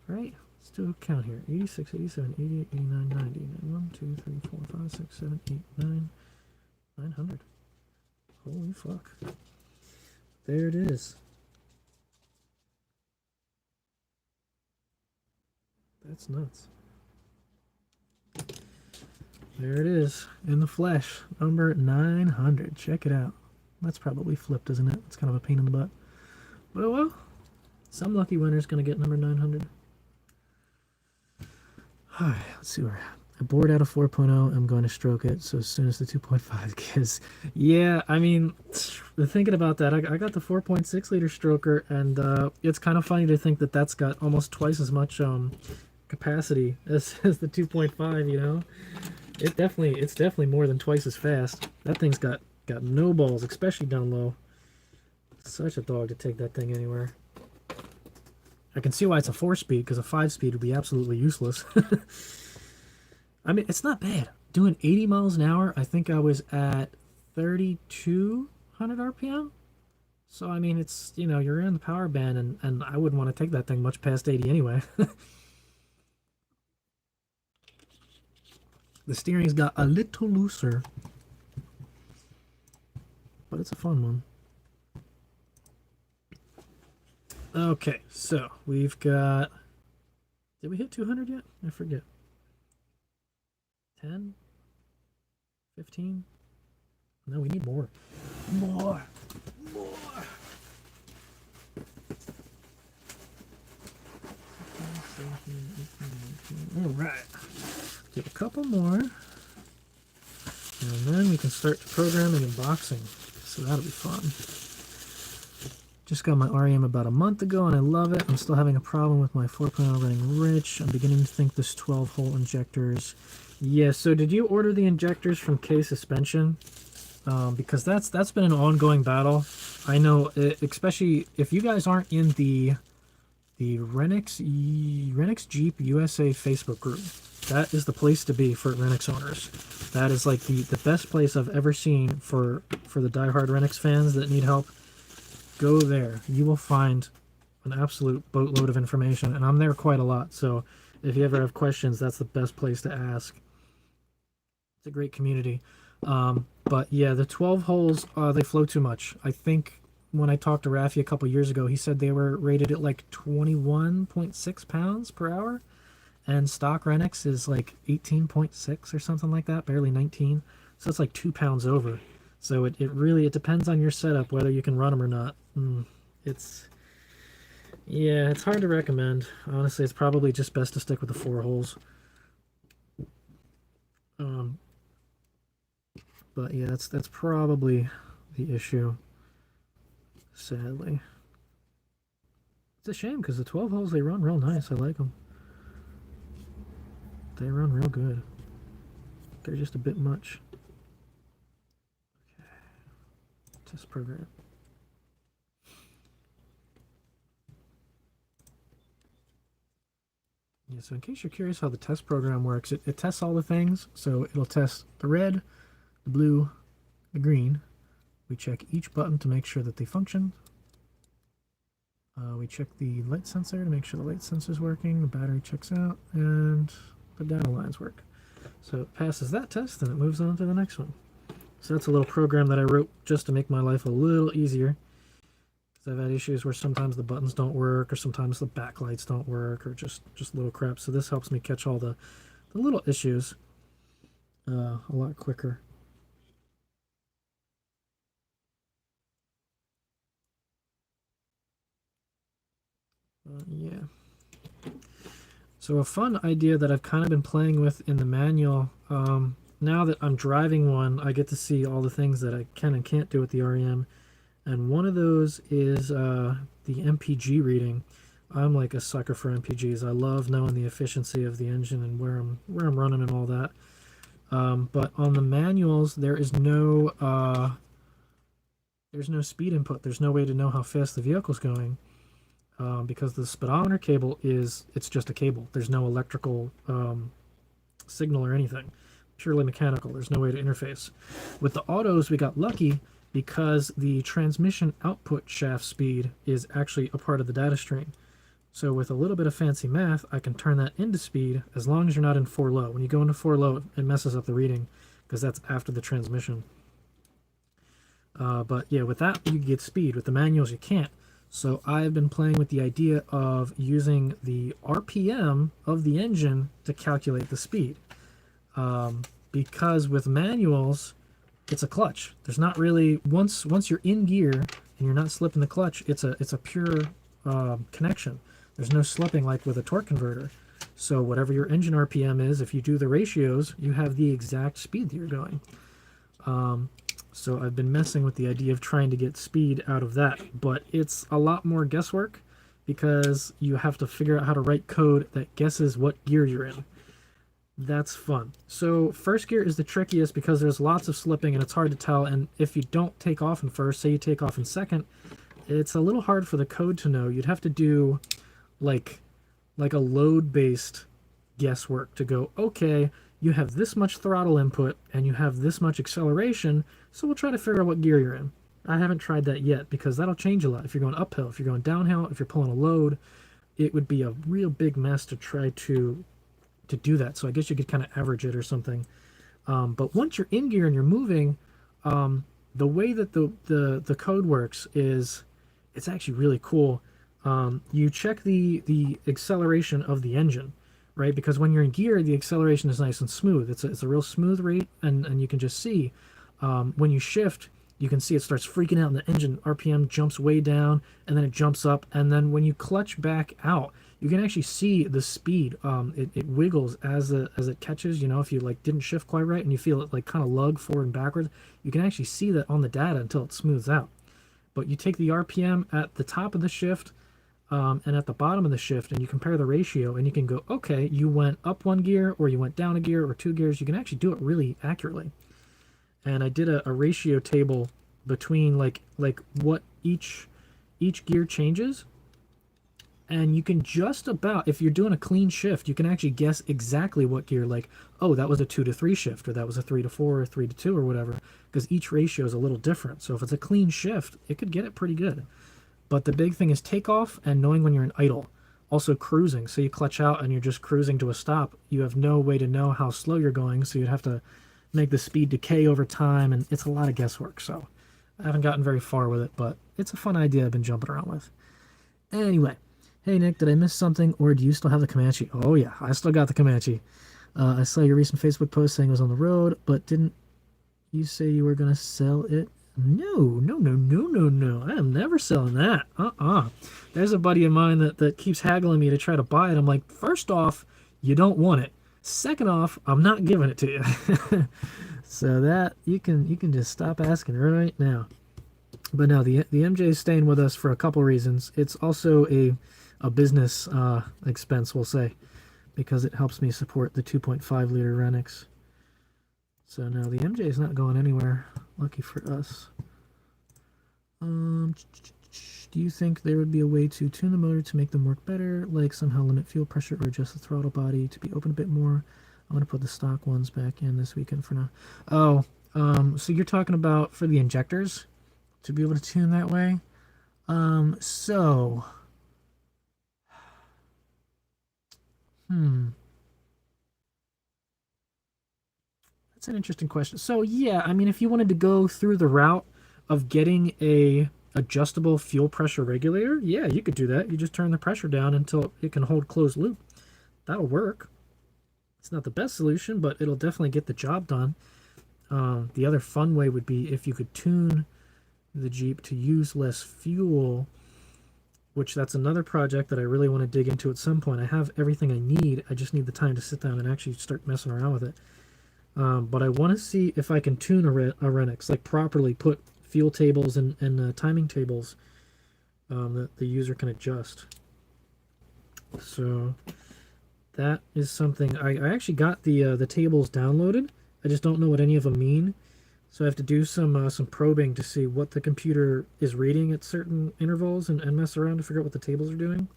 Right? Let's do a count here. 86, 87, 88, 89, 90. 1, 2, 3, 4, 5, 6, 7, 8, 9. 900. Holy fuck. There it is. That's nuts. There it is. In the flesh. Number 900. Check it out. That's probably flipped, isn't it? It's kind of a pain in the butt. But well, some lucky winner's going to get number 900. Alright, let's see where we're at. I bored out of 4.0. I'm going to stroke it. So as soon as the 2.5 gives. Yeah, I mean, thinking about that, I got the 4.6 liter stroker, and it's kind of funny to think that that's got almost twice as much capacity as the 2.5, you know? It's definitely more than twice as fast. That thing's got no balls, especially down low. Such a dog to take that thing anywhere. I can see why it's a 4-speed, because a 5-speed would be absolutely useless. I mean, it's not bad. Doing 80 miles an hour, I think I was at 3,200 RPM. So, I mean, it's, you know, you're in the power band, and I wouldn't want to take that thing much past 80 anyway. The steering's got a little looser. But it's a fun one. Okay, so we've got... Did we hit 200 yet? I forget. 10? 15? No, we need more. More! Alright. Do a couple more. And then we can start programming and boxing. So that'll be fun. Just got my REM about a month ago and I love it. I'm still having a problem with my 4.0 running rich. I'm beginning to think this 12-hole injectors. Yeah, so did you order the injectors from K Suspension? Because that's been an ongoing battle. I know, especially if you guys aren't in the Renix Jeep USA Facebook group. That is the place to be for Renix owners. That is like the best place I've ever seen for the diehard Renix fans that need help. Go there. You will find an absolute boatload of information, and I'm there quite a lot. So if you ever have questions, that's the best place to ask. It's a great community. But yeah, the 12 holes, they flow too much. I think when I talked to Rafi a couple years ago, he said they were rated at like 21.6 pounds per hour. And stock Renix is like 18.6 or something like that, barely 19. So it's like 2 pounds over. So it really depends on your setup whether you can run them or not. It's hard to recommend. Honestly, it's probably just best to stick with the 4 holes. But yeah, that's probably the issue. Sadly, it's a shame because the 12 holes, they run real nice. I like them. They run real good. they're just a bit much. Okay. Test program. Yeah, so in case you're curious how the test program works, it tests all the things. So it'll test the red, the blue, the green. We check each button to make sure that they function. We check the light sensor to make sure the light sensor is working, the battery checks out, and the data lines work. So it passes that test, and it moves on to the next one. So that's a little program that I wrote just to make my life a little easier. I've had issues where sometimes the buttons don't work, or sometimes the backlights don't work, or just little crap. So this helps me catch all the little issues a lot quicker. Yeah. So a fun idea that I've kind of been playing with in the manual, now that I'm driving one, I get to see all the things that I can and can't do with the REM. And one of those is the MPG reading. I'm like a sucker for MPGs. I love knowing the efficiency of the engine and where I'm running and all that. But on the manuals, there's no speed input. There's no way to know how fast the vehicle's going, because the speedometer cable it's just a cable. There's no electrical signal or anything. Purely mechanical. There's no way to interface. With the autos, we got lucky, because the transmission output shaft speed is actually a part of the data stream. So with a little bit of fancy math, I can turn that into speed as long as you're not in 4 low. When you go into 4 low, it messes up the reading because that's after the transmission. But yeah, with that, you get speed. With the manuals, you can't. So I've been playing with the idea of using the RPM of the engine to calculate the speed. Because with manuals, it's a clutch. There's not really, once you're in gear and you're not slipping the clutch, it's a pure connection. There's no slipping like with a torque converter. So whatever your engine RPM is, if you do the ratios, you have the exact speed that you're going. So I've been messing with the idea of trying to get speed out of that, but it's a lot more guesswork because you have to figure out how to write code that guesses what gear you're in. That's fun. So first gear is the trickiest because there's lots of slipping and it's hard to tell, and if you don't take off in first, say you take off in second, it's a little hard for the code to know. You'd have to do like a load-based guesswork to go, okay, you have this much throttle input and you have this much acceleration, so we'll try to figure out what gear you're in. I haven't tried that yet because that'll change a lot. If you're going uphill, if you're going downhill, if you're pulling a load, it would be a real big mess to try to do that. So I guess you could kind of average it or something. But once you're in gear and you're moving, the way that the code works is it's actually really cool. You check the acceleration of the engine, right? Because when you're in gear, the acceleration is nice and smooth. It's a real smooth rate, and you can just see when you shift, you can see it starts freaking out and the engine RPM jumps way down and then it jumps up, and then when you clutch back out, you can actually see the speed. It wiggles as it catches. You know, if you like didn't shift quite right and you feel it like kind of lug forward and backwards, you can actually see that on the data until it smooths out. But you take the RPM at the top of the shift and at the bottom of the shift, and you compare the ratio, and you can go, okay, you went up 1 gear or you went down a gear or 2 gears. You can actually do it really accurately. And I did a ratio table between like what each gear changes. And you can just about, if you're doing a clean shift, you can actually guess exactly what gear, like, oh, that was a 2 to 3 shift, or that was a 3 to 4, or 3 to 2, or whatever, because each ratio is a little different. So if it's a clean shift, it could get it pretty good. But the big thing is takeoff and knowing when you're in idle. Also cruising. So you clutch out and you're just cruising to a stop. You have no way to know how slow you're going, so you'd have to make the speed decay over time, and it's a lot of guesswork. So I haven't gotten very far with it, but it's a fun idea I've been jumping around with. Anyway. Hey Nick, did I miss something, or do you still have the Comanche? Oh yeah, I still got the Comanche. I saw your recent Facebook post saying it was on the road, but didn't you say you were going to sell it? No. I am never selling that. There's a buddy of mine that keeps haggling me to try to buy it. I'm like, first off, you don't want it. Second off, I'm not giving it to you. So that, you can just stop asking right now. But no, the MJ is staying with us for a couple reasons. It's also a business expense, we'll say, because it helps me support the 2.5 liter Renix. So now the MJ is not going anywhere. Lucky for us. Do you think there would be a way to tune the motor to make them work better, like somehow limit fuel pressure or adjust the throttle body to be open a bit more? I'm gonna put the stock ones back in this weekend for now. Oh, so you're talking about for the injectors to be able to tune that way? So, that's an interesting question. So yeah, I mean, if you wanted to go through the route of getting a adjustable fuel pressure regulator, yeah, you could do that. You just turn the pressure down until it can hold closed loop. That'll work. It's not the best solution, but it'll definitely get the job done. The other fun way would be if you could tune the Jeep to use less fuel, which that's another project that I really want to dig into at some point. I have everything I need. I just need the time to sit down and actually start messing around with it. But I want to see if I can tune a Renix, like properly put fuel tables and timing tables that the user can adjust. So that is something. I actually got the tables downloaded. I just don't know what any of them mean. So I have to do some probing to see what the computer is reading at certain intervals and mess around to figure out what the tables are doing.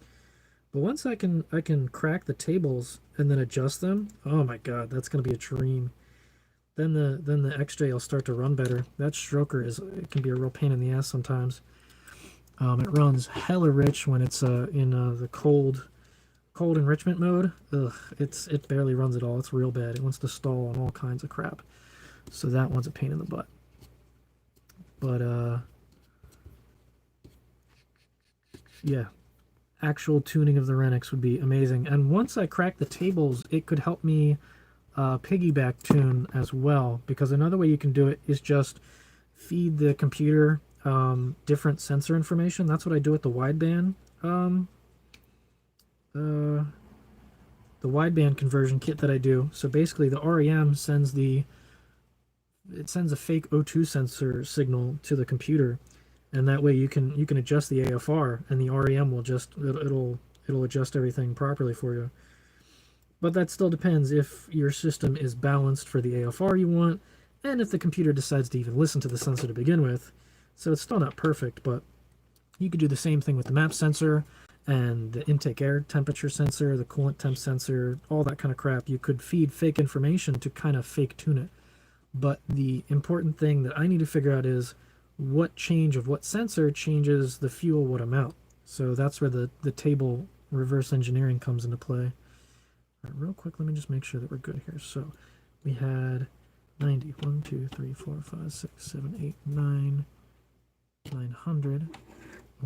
But once I can crack the tables and then adjust them, oh my god, that's gonna be a dream. Then the XJ will start to run better. That stroker it can be a real pain in the ass sometimes. It runs hella rich when it's in the cold enrichment mode. Ugh, it barely runs at all. It's real bad. It wants to stall on all kinds of crap. So that one's a pain in the butt. But yeah, actual tuning of the Renix would be amazing. And once I crack the tables, it could help me piggyback tune as well, because another way you can do it is just feed the computer different sensor information. That's what I do with the wideband conversion kit that I do. So basically the REM sends a fake O2 sensor signal to the computer, and that way you can adjust the AFR, and the REM will just it'll adjust everything properly for you. But that still depends if your system is balanced for the AFR you want, and if the computer decides to even listen to the sensor to begin with. So it's still not perfect, but you could do the same thing with the map sensor and the intake air temperature sensor, the coolant temp sensor, all that kind of crap. You could feed fake information to kind of fake tune it. But the important thing that I need to figure out is what change of what sensor changes the fuel what amount. So that's where the table reverse engineering comes into play. All right, real quick, let me just make sure that we're good here. So we had 90. 1, 2, 3, 4, 5, 6, 7, 8, 9. 900.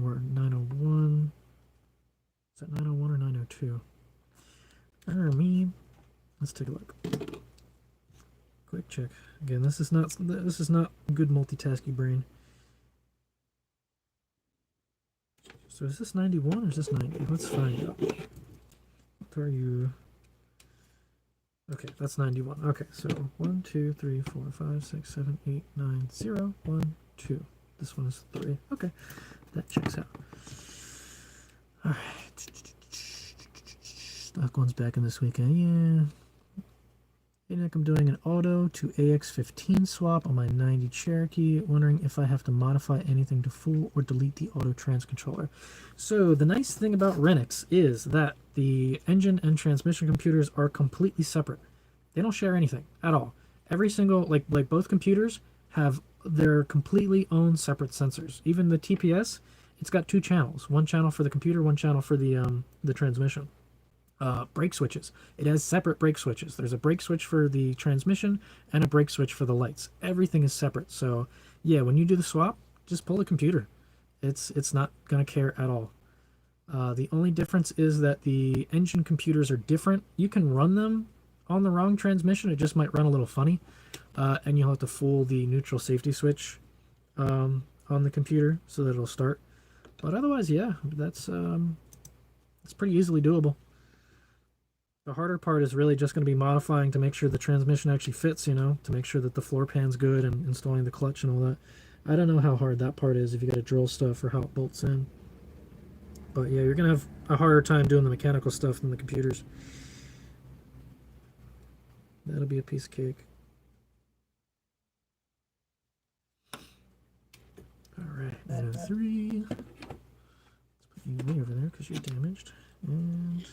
Or 901. Is that 901 or 902? Let's take a look. Quick check. Again, this is not good multitasking brain. So is this 91 or is this 90? Let's find out. What are you? Okay, that's 91. Okay, so 1, 2, 3, 4, 5, 6, 7, 8, 9, 0, 1, 2. This one is 3. Okay, that checks out. All right. Stock one's back in this weekend. Yeah. Hey Nick, I'm doing an auto to AX15 swap on my 90 Cherokee, wondering if I have to modify anything to fool or delete the auto trans controller. So the nice thing about Renix is that the engine and transmission computers are completely separate. They don't share anything at all. Every single, like both computers have their completely own separate sensors. Even the TPS, it's got 2 channels. One channel for the computer, one channel for the transmission. Brake switches. It has separate brake switches. There's a brake switch for the transmission and a brake switch for the lights. Everything is separate. So yeah, when you do the swap, just pull the computer. It's not gonna care at all. The only difference is that the engine computers are different. You can run them on the wrong transmission. It just might run a little funny, and you'll have to fool the neutral safety switch on the computer so that it'll start. But otherwise, yeah, that's pretty easily doable. The harder part is really just going to be modifying to make sure the transmission actually fits, to make sure that the floor pan's good and installing the clutch and all that. I don't know how hard that part is if you got to drill stuff or how it bolts in. But yeah, you're going to have a harder time doing the mechanical stuff than the computers. That'll be a piece of cake. 903. Let's put you way over there because you're damaged. And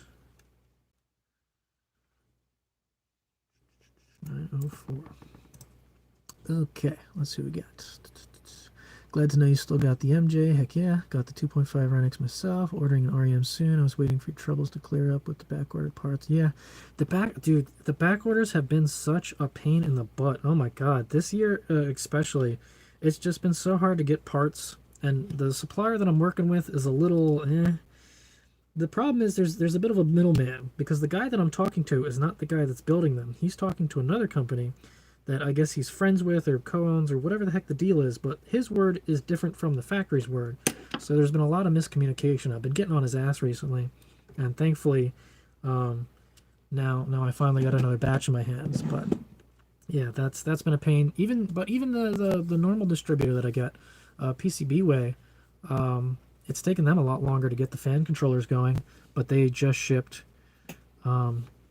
904. Okay, let's see what we got. Glad to know you still got the MJ. Heck yeah. Got the 2.5 Renix myself. Ordering an REM soon. I was waiting for your troubles to clear up with the backordered parts. Yeah. The back orders have been such a pain in the butt. Oh my god. This year especially, it's just been so hard to get parts. And the supplier that I'm working with is a little The problem is there's a bit of a middleman, because the guy that I'm talking to is not the guy that's building them. He's talking to another company that I guess he's friends with or co-owns or whatever the heck the deal is, but his word is different from the factory's word. So there's been a lot of miscommunication. I've been getting on his ass recently, and thankfully now I finally got another batch in my hands. But yeah, that's been a pain. Even the normal distributor that I get, PCBWay, it's taken them a lot longer to get the fan controllers going, but they just shipped.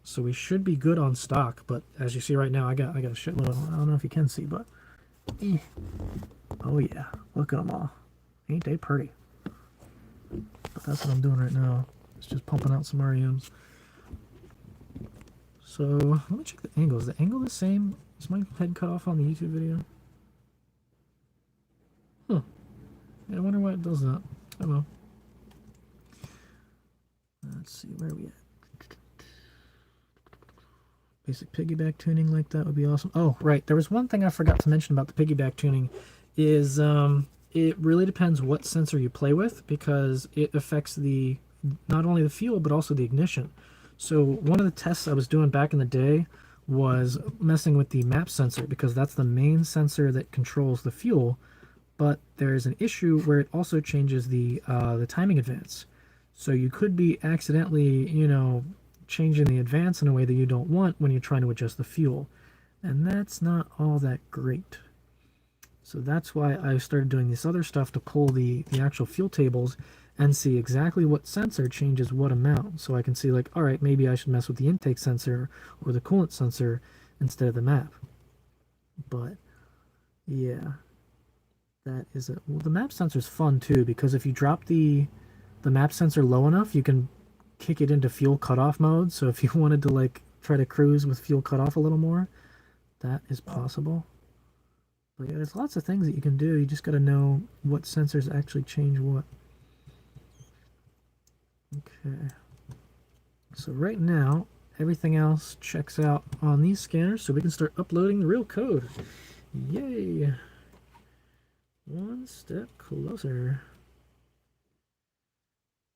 So we should be good on stock, but as you see right now, I got a shitload. I don't know if you can see, but oh yeah, look at them all. Ain't they pretty? But that's what I'm doing right now. It's just pumping out some REMs. So let me check the angle. Is the angle the same? Is my head cut off on the YouTube video? Huh. Yeah, I wonder why it does that. Oh well. Let's see, where are we at? Basic piggyback tuning like that would be awesome. Oh, right. There was one thing I forgot to mention about the piggyback tuning is it really depends what sensor you play with, because it affects not only the fuel but also the ignition. So one of the tests I was doing back in the day was messing with the map sensor, because that's the main sensor that controls the fuel, but there's an issue where it also changes the timing advance. So you could be accidentally, changing the advance in a way that you don't want when you're trying to adjust the fuel, and that's not all that great. So that's why I started doing this other stuff to pull the actual fuel tables and see exactly what sensor changes what amount, so I can see, like, all right, maybe I should mess with the intake sensor or the coolant sensor instead of the map. But yeah, that is it. Well, the map sensor is fun too, because if you drop the map sensor low enough, you can kick it into fuel cutoff mode. So if you wanted to, like, try to cruise with fuel cutoff a little more, that is possible. But yeah, there's lots of things that you can do. You just got to know what sensors actually change what. Okay. So right now, everything else checks out on these scanners, so we can start uploading the real code. Yay! One step closer.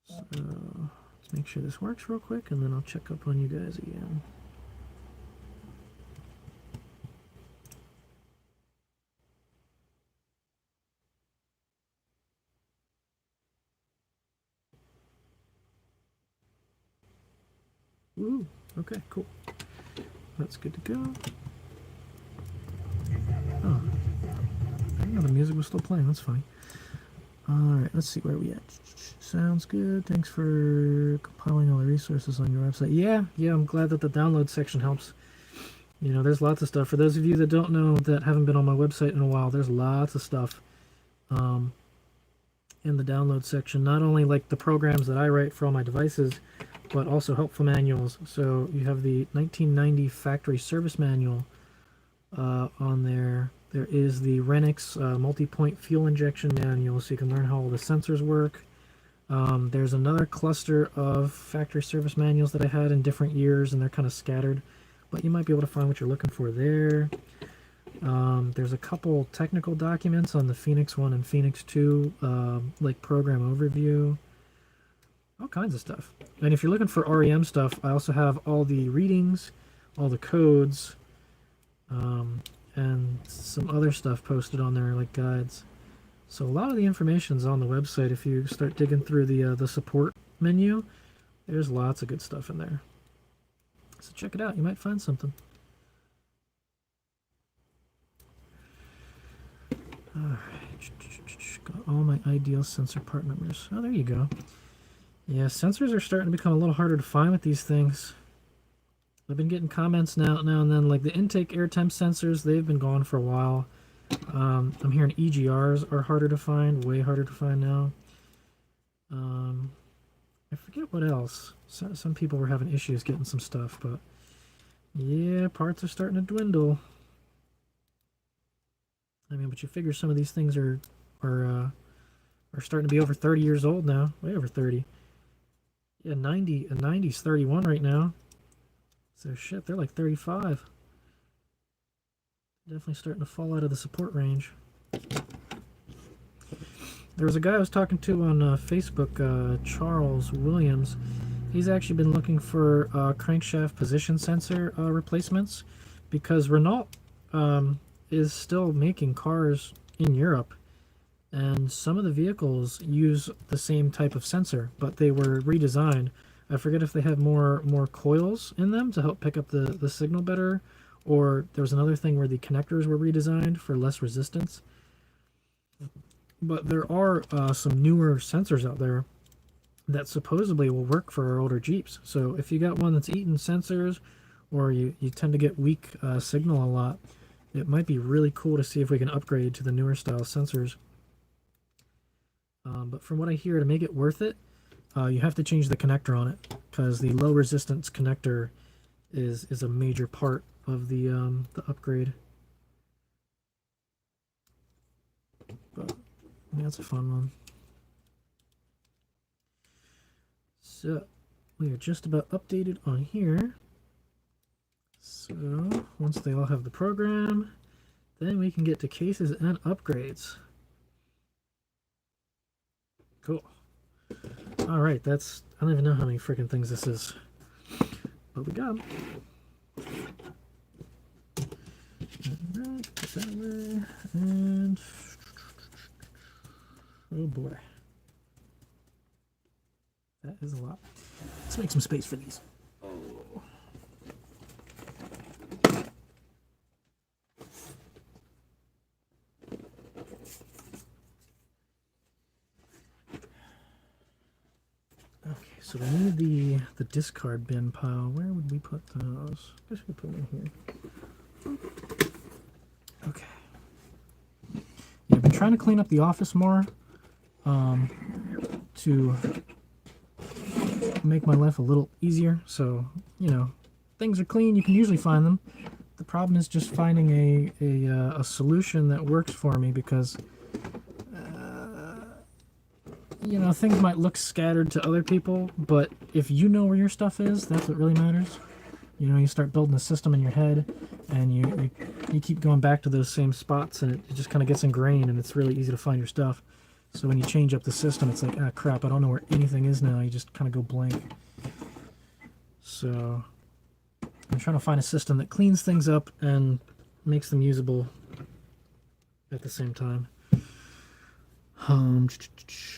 So let's make sure this works real quick, and then I'll check up on you guys again. Ooh, okay, cool. That's good to go. Oh, I didn't know the music was still playing. That's funny. Alright, let's see where we at. Sounds good. Thanks for compiling all the resources on your website. Yeah, I'm glad that the download section helps. There's lots of stuff. For those of you that don't know, that haven't been on my website in a while, there's lots of stuff in the download section. Not only like the programs that I write for all my devices, but also helpful manuals. So you have the 1990 factory service manual on there. There is the Renix multi-point fuel injection manual, so you can learn how all the sensors work. There's another cluster of factory service manuals that I had in different years, and they're kind of scattered, but you might be able to find what you're looking for there. There's a couple technical documents on the Phoenix 1 and Phoenix 2, like program overview, all kinds of stuff. And if you're looking for REM stuff, I also have all the readings, all the codes, and some other stuff posted on there, like guides. So a lot of the information's on the website. If you start digging through the support menu, there's lots of good stuff in there. So check it out. You might find something. Alright. Got all my ideal sensor part numbers. Oh, there you go. Yeah, sensors are starting to become a little harder to find with these things. I've been getting comments now and then, like the intake air temp sensors, they've been gone for a while. I'm hearing EGRs are harder to find, way harder to find now. I forget what else. Some people were having issues getting some stuff, but yeah, parts are starting to dwindle. I mean, but you figure some of these things are starting to be over 30 years old now, way over 30. Yeah, 90, a 90's 31 right now. So shit, they're like 35. Definitely starting to fall out of the support range. There was a guy I was talking to on Facebook, Charles Williams. He's actually been looking for crankshaft position sensor replacements because Renault is still making cars in Europe, and some of the vehicles use the same type of sensor, but they were redesigned. I forget if they have more coils in them to help pick up the signal better, or there was another thing where the connectors were redesigned for less resistance. But there are some newer sensors out there that supposedly will work for our older Jeeps. So if you got one that's eating sensors, or you tend to get weak signal a lot, it might be really cool to see if we can upgrade to the newer style sensors. But from what I hear, to make it worth it, you have to change the connector on it, because the low resistance connector is a major part of the upgrade. But yeah, that's a fun one. So we are just about updated on here. So once they all have the program, then we can get to cases and upgrades. Cool. All right, I don't even know how many freaking things this is, but we got them. All right, put that away, and oh boy, that is a lot. Let's make some space for these. Oh. Okay, so we need the discard bin pile. Where would we put those? I guess we put them in here. Okay. Yeah, I've been trying to clean up the office more to make my life a little easier. So, you know, things are clean. You can usually find them. The problem is just finding a solution that works for me, because you know, things might look scattered to other people, but if you know where your stuff is, that's what really matters. You know, you start building a system in your head, and you keep going back to those same spots, and it just kind of gets ingrained, and it's really easy to find your stuff. So when you change up the system, it's like, ah, crap, I don't know where anything is now. You just kind of go blank. So I'm trying to find a system that cleans things up and makes them usable at the same time.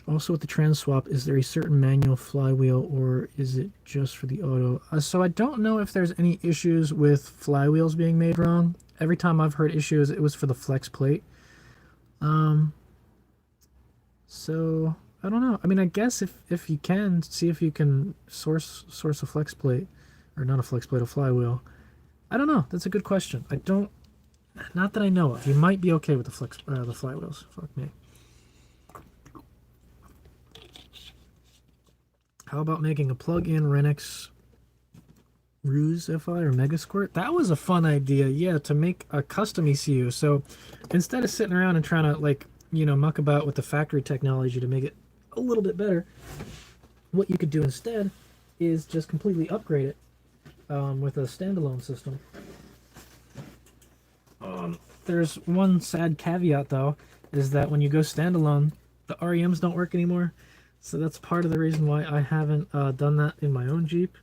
Also with the trans swap, is there a certain manual flywheel, or is it just for the auto? So I don't know if there's any issues with flywheels being made wrong. Every time I've heard issues, it was for the flex plate. So I don't know. I mean, I guess if you can, see if you can source a flex plate, or not a flex plate, a flywheel. I don't know. That's a good question. Not that I know of. You might be okay with the flywheels. Fuck me. How about making a plug-in Renix Ruse FI or Mega Squirt? That was a fun idea, yeah, to make a custom ECU. So instead of sitting around and trying to, like, you know, muck about with the factory technology to make it a little bit better, what you could do instead is just completely upgrade it with a standalone system. There's one sad caveat, though, is that when you go standalone, the REMs don't work anymore. So that's part of the reason why I haven't done that in my own Jeep,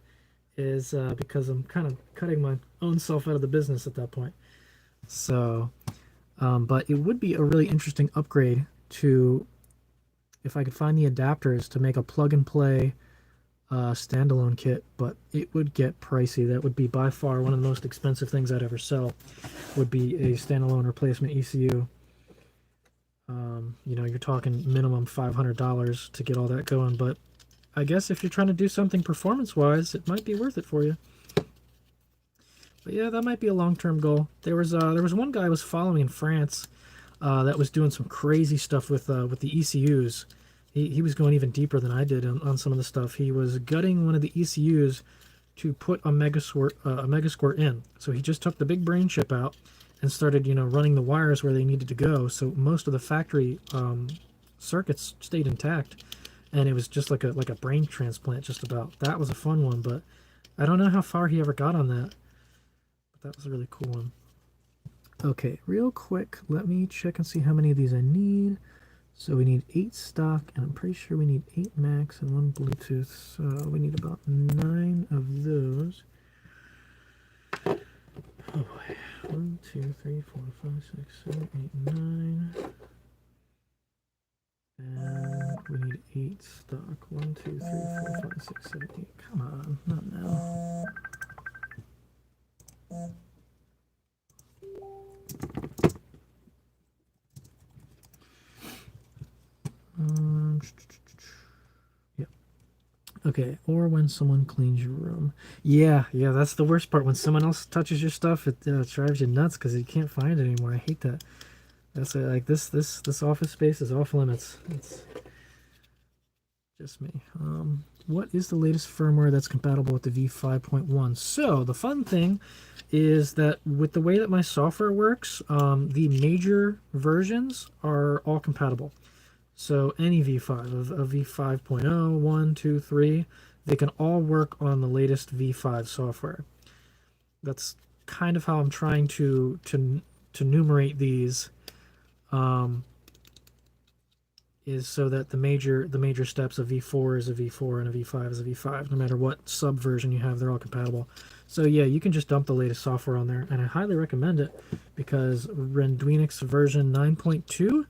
is because I'm kind of cutting my own self out of the business at that point. So, but it would be a really interesting upgrade to, if I could find the adapters to make a plug-and-play standalone kit, but it would get pricey. That would be by far one of the most expensive things I'd ever sell, would be a standalone replacement ECU. You know, you're talking minimum $500 to get all that going, but I guess if you're trying to do something performance-wise, it might be worth it for you. But yeah, that might be a long-term goal. There was one guy I was following in France. that was doing some crazy stuff with the ECUs. He was going even deeper than I did on some of the stuff. He was gutting one of the ECUs to put a Megasquirt in. So he just took the big brain chip out and started, running the wires where they needed to go. So most of the factory circuits stayed intact, and it was just like a brain transplant, just about. That was a fun one, but I don't know how far he ever got on that. But that was a really cool one. Okay, real quick, let me check and see how many of these I need. So we need 8 stock, and I'm pretty sure we need 8 max and 1 Bluetooth. So we need about 9 of those. Oh boy. 1, 2, 3, 4, 5, 6, 7, 8, 9. And we need 8 stock. 1, 2, 3, 4, 5, 6, 7, 8. Come on, not now. Yep. Okay, or when someone cleans your room. Yeah, that's the worst part. When someone else touches your stuff, it drives you nuts because you can't find it anymore. I hate that. That's like this office space is off limits. It's just me. What is the latest firmware that's compatible with the v5.1? So the fun thing is that with the way that my software works, the major versions are all compatible. So any v5 of v5.0, 1, 2, 3, they can all work on the latest v5 software. That's kind of how I'm trying to numerate these. Is so that the major steps of V4 is a V4 and a V5 is a V5. No matter what subversion you have, they're all compatible. So yeah, you can just dump the latest software on there, and I highly recommend it because Renduinix version 9.2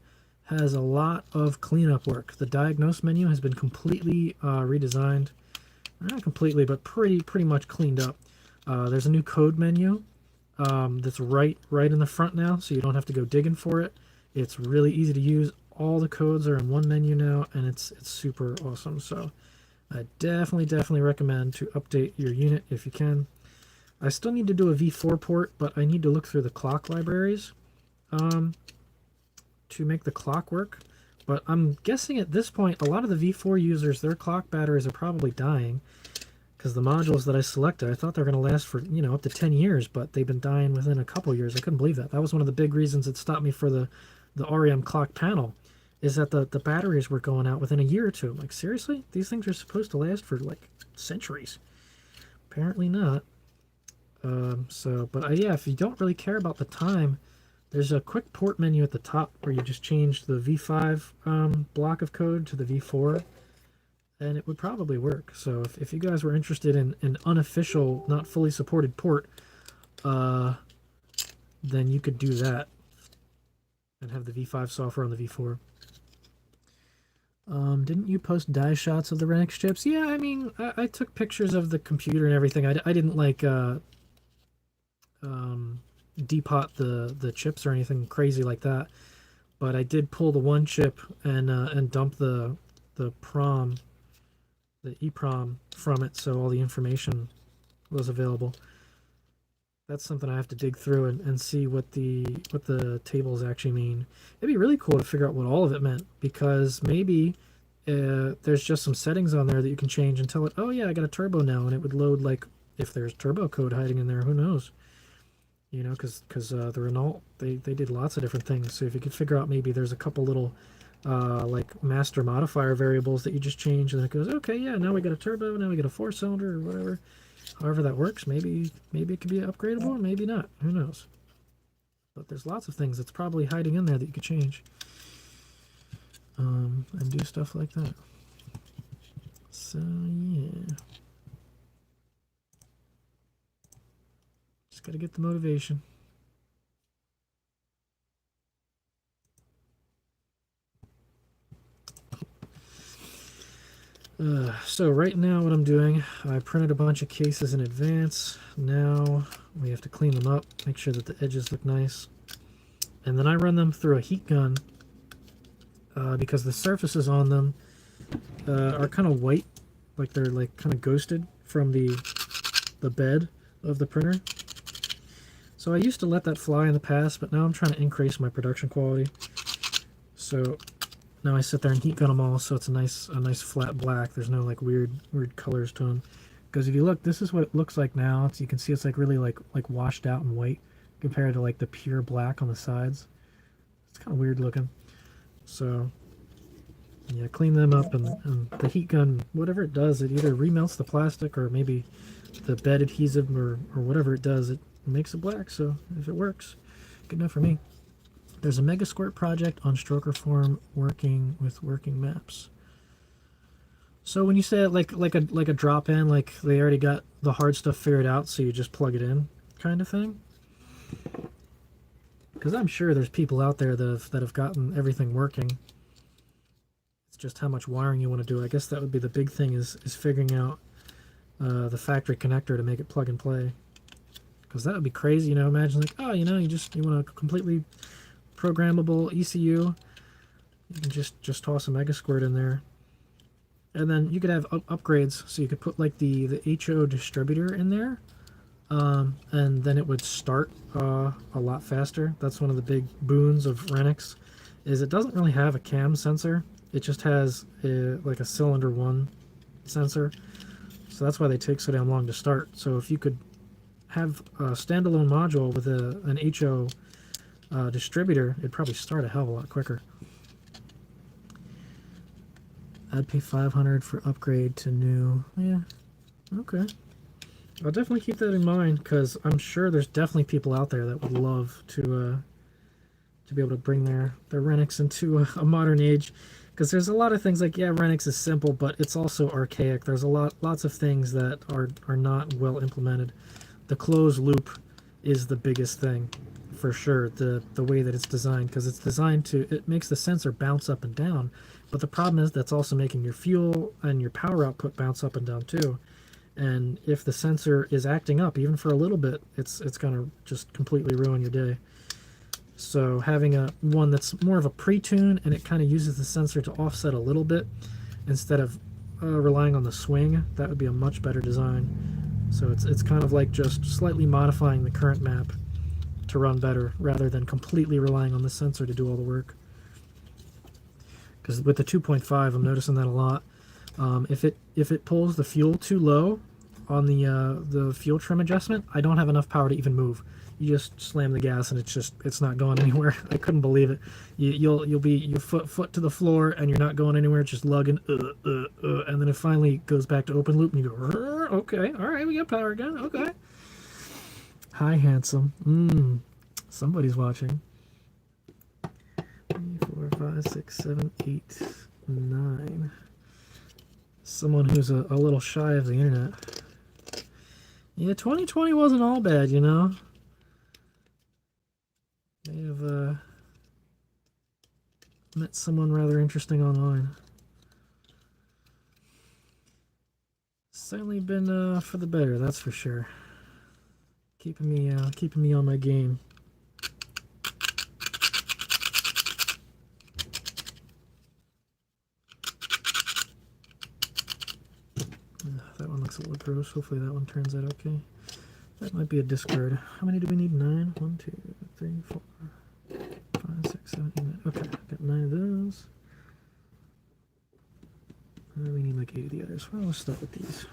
has a lot of cleanup work. The diagnose menu has been completely redesigned. Not completely, but pretty much cleaned up. There's a new code menu that's right in the front now, so you don't have to go digging for it. It's really easy to use. All the codes are in one menu now, and it's super awesome. So I definitely recommend to update your unit if you can. I still need to do a V4 port, but I need to look through the clock libraries to make the clock work. But I'm guessing at this point, a lot of the V4 users, their clock batteries are probably dying because the modules that I selected, I thought they were going to last for, up to 10 years, but they've been dying within a couple years. I couldn't believe that. That was one of the big reasons that stopped me for the REM clock panel, is that the batteries were going out within a year or two. I'm like, seriously? These things are supposed to last for like centuries. Apparently not. But yeah, if you don't really care about the time, there's a quick port menu at the top where you just change the V5 block of code to the V4, and it would probably work. So if you guys were interested in an unofficial, not fully supported port, then you could do that and have the V5 software on the V4. Didn't you post die shots of the Renix chips? Yeah, I mean, I took pictures of the computer and everything. I didn't like depot the chips or anything crazy like that, but I did pull the one chip and dump the EEPROM from it, so all the information was available. That's something I have to dig through and see what the tables actually mean. It'd be really cool to figure out what all of it meant, because maybe there's just some settings on there that you can change and tell it, oh yeah, I got a turbo now, and it would load, like, if there's turbo code hiding in there, who knows? Because the Renault, they did lots of different things. So if you could figure out, maybe there's a couple little like master modifier variables that you just change, and it goes, okay, yeah, now we got a turbo, now we got a 4-cylinder or whatever. However that works, maybe it could be upgradable, and maybe not. Who knows? But there's lots of things that's probably hiding in there that you could change and do stuff like that. So yeah, just got to get the motivation. So right now what I'm doing, I printed a bunch of cases in advance. Now we have to clean them up, make sure that the edges look nice. And then I run them through a heat gun because the surfaces on them are kind of white, like they're like kind of ghosted from the bed of the printer. So I used to let that fly in the past, but now I'm trying to increase my production quality. So now I sit there and heat gun them all, so it's a nice flat black. There's no like weird colors to them. Because if you look, this is what it looks like now. You can see it's like really like washed out and white compared to like the pure black on the sides. It's kind of weird looking. So yeah, clean them up, and the heat gun, whatever it does, it either remelts the plastic or maybe the bed adhesive or whatever it does, it makes it black. So if it works, good enough for me. There's a Mega Squirt project on stroker form working with working maps. So when you say like a drop in, like they already got the hard stuff figured out, so you just plug it in, kind of thing. Because I'm sure there's people out there that have gotten everything working. It's just how much wiring you want to do. I guess that would be the big thing is figuring out the factory connector to make it plug and play. Because that would be crazy, you know. Imagine like, oh, you know, you want a completely programmable ECU. You can just toss a Mega Squirt in there. And then you could have upgrades, so you could put like the HO distributor in there, and then it would start a lot faster. That's one of the big boons of Renix, is it doesn't really have a cam sensor. It just has like a cylinder 1 sensor. So that's why they take so damn long to start. So if you could have a standalone module with an HO distributor, it'd probably start a hell of a lot quicker. I'd pay $500 for upgrade to new. Yeah, okay. I'll definitely keep that in mind, because I'm sure there's definitely people out there that would love to be able to bring their Renix into a modern age. Because there's a lot of things like, yeah, Renix is simple, but it's also archaic. There's lots of things that are not well implemented. The closed loop is the biggest thing, for sure. The way that it's designed, because it's designed to, it makes the sensor bounce up and down. But the problem is that's also making your fuel and your power output bounce up and down too. And if the sensor is acting up, even for a little bit, it's going to just completely ruin your day. So having one that's more of a pre-tune, and it kind of uses the sensor to offset a little bit instead of relying on the swing, that would be a much better design. So it's kind of like just slightly modifying the current map to run better, rather than completely relying on the sensor to do all the work. Because with the 2.5, I'm noticing that a lot. If it pulls the fuel too low on the fuel trim adjustment, I don't have enough power to even move. You just slam the gas and it's not going anywhere. I couldn't believe it. You'll be your foot to the floor and you're not going anywhere. It's just lugging, and then it finally goes back to open loop and you go, okay, all right, we got power again. Okay. Hi, handsome. Somebody's watching. 3, 4, 5, 6, 7, 8, 9. Someone who's a little shy of the internet. Yeah, 2020 wasn't all bad, you know. May have met someone rather interesting online. Certainly been for the better, that's for sure. Keeping me on my game. That one looks a little gross. Hopefully that one turns out okay. That might be a discard. How many do we need? 9? 1, 2, 3, 4, 5, 6, 7, 8, 9. Okay, got 9 of those. We need like 8 of the others. Well, let's start with these.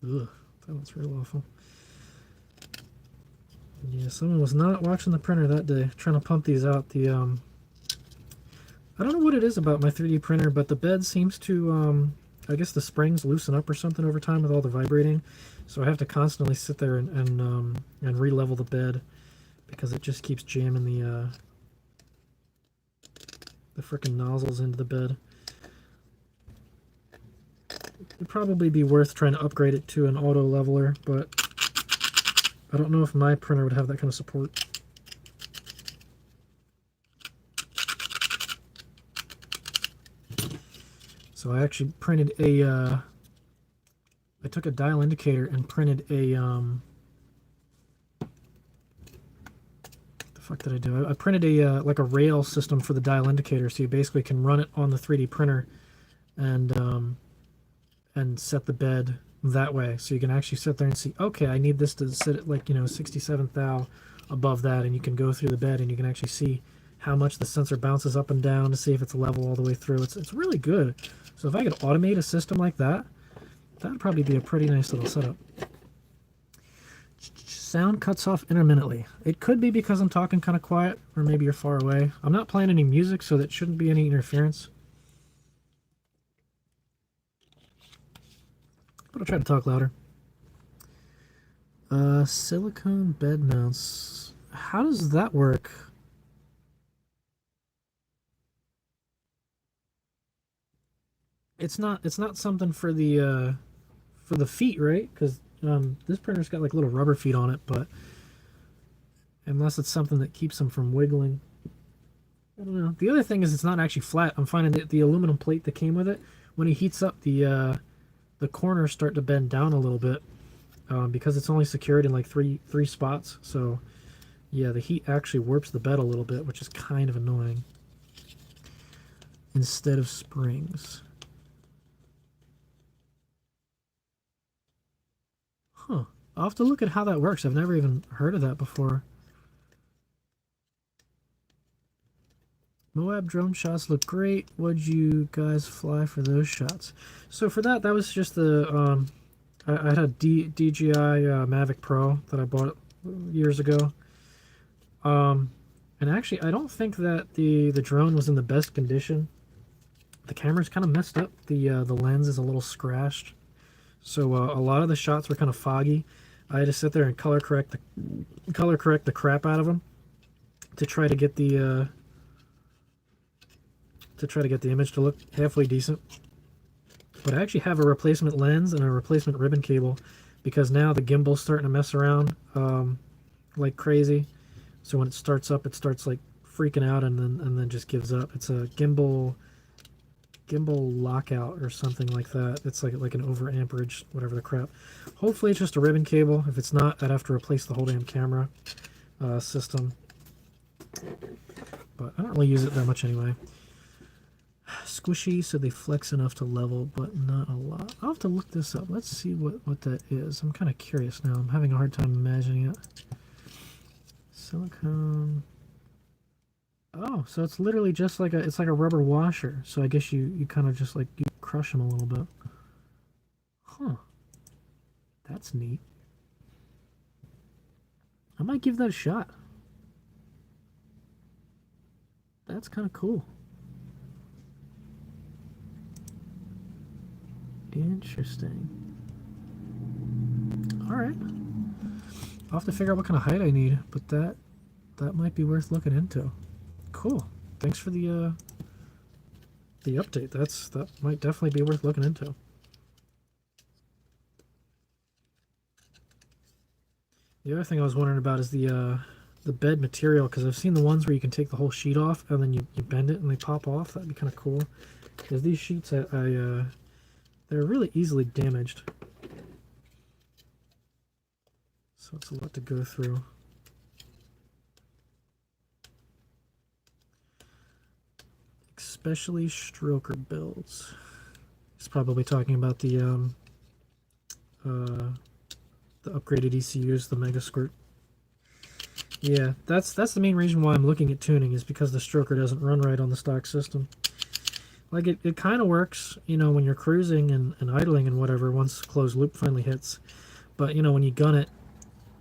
Ugh, that one's real awful. Yeah, someone was not watching the printer that day, trying to pump these out. I don't know what it is about my 3D printer, but the bed seems to, I guess the springs loosen up or something over time with all the vibrating. So I have to constantly sit there and re-level the bed, because it just keeps jamming the frickin' nozzles into the bed. It'd probably be worth trying to upgrade it to an auto leveler, but I don't know if my printer would have that kind of support. So I actually printed I took a dial indicator and printed the fuck did I do? I printed like a rail system for the dial indicator, so you basically can run it on the 3D printer and set the bed that way. So you can actually sit there and see, okay, I need this to sit at like, 67 thou above that, and you can go through the bed and you can actually see how much the sensor bounces up and down to see if it's level all the way through. It's really good. So if I could automate a system like that, that would probably be a pretty nice little setup. Sound cuts off intermittently. It could be because I'm talking kind of quiet, or maybe you're far away. I'm not playing any music, so that shouldn't be any interference. But I'll try to talk louder. Silicone bed mounts. How does that work? It's not something for the feet, right? Because this printer's got like little rubber feet on it, but unless it's something that keeps them from wiggling. I don't know. The other thing is it's not actually flat. I'm finding that the aluminum plate that came with it, when it heats up, the corners start to bend down a little bit because it's only secured in like three spots. So yeah, the heat actually warps the bed a little bit, which is kind of annoying. Instead of springs. Huh. I'll have to look at how that works. I've never even heard of that before. Moab drone shots look great. What'd you guys fly for those shots? So for that was just the I had a DJI Mavic Pro that I bought years ago. And actually, I don't think that the drone was in the best condition. The camera's kind of messed up. The lens is a little scratched. So a lot of the shots were kind of foggy. I had to sit there and color correct the crap out of them to try to get the image to look halfway decent. But I actually have a replacement lens and a replacement ribbon cable because now the gimbal's starting to mess around like crazy. So when it starts up, it starts like freaking out and then just gives up. It's a gimbal lockout or something like that. It's like an over amperage, whatever the crap. Hopefully it's just a ribbon cable. If it's not, I'd have to replace the whole damn camera system. But I don't really use it that much anyway. Squishy, so they flex enough to level, but not a lot. I'll have to look this up. Let's see what that is. I'm kind of curious now. I'm having a hard time imagining it. Silicone. Oh, so it's literally just like it's like a rubber washer. So I guess you kind of just like you crush them a little bit. Huh. That's neat. I might give that a shot. That's kind of cool. Interesting. Alright. I'll have to figure out what kind of height I need, but that might be worth looking into. Cool. Thanks for the update. That might definitely be worth looking into. The other thing I was wondering about is the bed material, because I've seen the ones where you can take the whole sheet off and then you bend it and they pop off. That'd be kind of cool. Because these sheets, they're really easily damaged. So it's a lot to go through. Especially stroker builds. He's probably talking about the upgraded ECUs, the Mega Squirt. Yeah, that's the main reason why I'm looking at tuning, is because the stroker doesn't run right on the stock system. Like it kind of works, when you're cruising and idling and whatever, once closed loop finally hits. But when you gun it,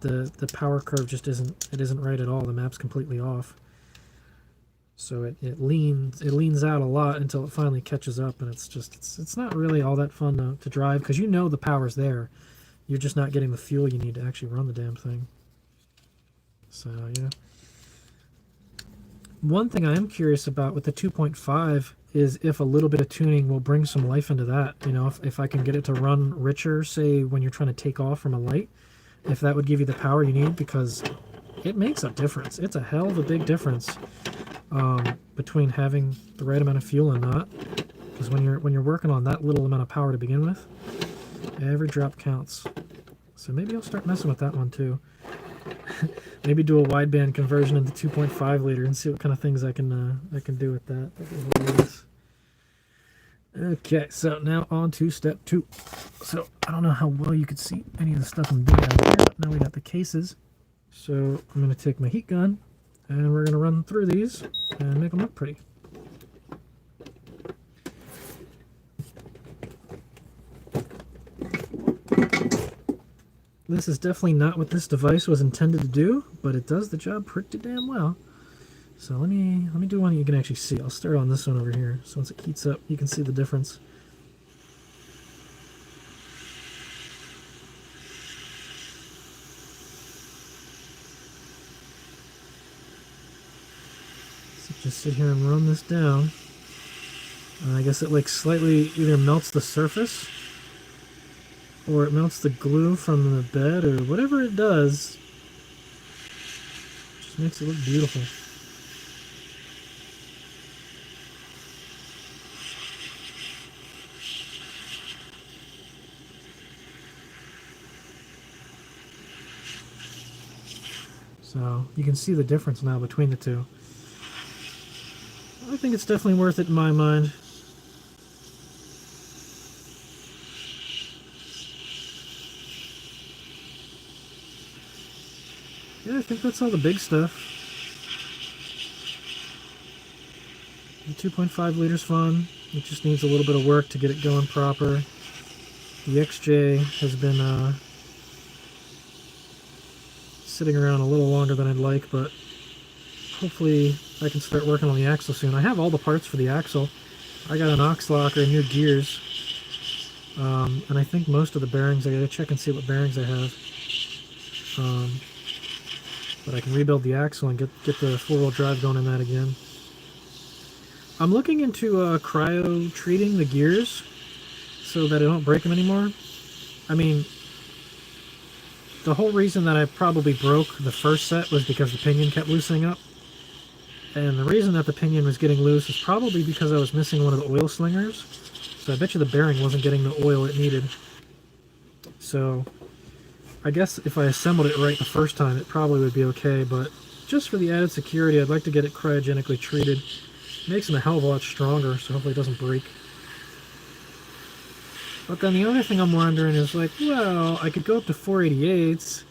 the power curve just isn't right at all. The map's completely off. So it leans out a lot until it finally catches up, and it's not really all that fun to drive, because the power's there. You're just not getting the fuel you need to actually run the damn thing. So yeah. One thing I am curious about with the 2.5 is if a little bit of tuning will bring some life into that. If I can get it to run richer, say when you're trying to take off from a light, if that would give you the power you need, because it makes a difference. It's a hell of a big difference between having the right amount of fuel and not. Because when you're working on that little amount of power to begin with, every drop counts. So maybe I'll start messing with that one too. Maybe do a wideband conversion into 2.5 later and see what kind of things I can do with that. Okay, so now on to step 2. So I don't know how well you could see any of the stuff I'm doing out here, but now we got the cases. So I'm going to take my heat gun and we're going to run through these and make them look pretty. This is definitely not what this device was intended to do, but it does the job pretty damn well. So let me do one you can actually see. I'll start on this one over here. So once it heats up, you can see the difference. So just sit here and run this down. I guess it like slightly either melts the surface or it melts the glue from the bed or whatever it does. Just makes it look beautiful. So you can see the difference now between the two. I think it's definitely worth it in my mind. Yeah, I think that's all the big stuff. The 2.5 liters fun. It just needs a little bit of work to get it going proper. The XJ has been sitting around a little longer than I'd like, but hopefully I can start working on the axle soon. I have all the parts for the axle. I got an ox locker, new gears, and I think most of the bearings. I gotta check and see what bearings I have. But I can rebuild the axle and get the four-wheel drive going in that again. I'm looking into cryo treating the gears so that I don't break them anymore. I mean, the whole reason that I probably broke the first set was because the pinion kept loosening up. And the reason that the pinion was getting loose is probably because I was missing one of the oil slingers. So I bet you the bearing wasn't getting the oil it needed. So I guess if I assembled it right the first time, it probably would be okay, but just for the added security, I'd like to get it cryogenically treated. It makes them a hell of a lot stronger, so hopefully it doesn't break. But then the other thing I'm wondering is like, well, I could go up to 488s,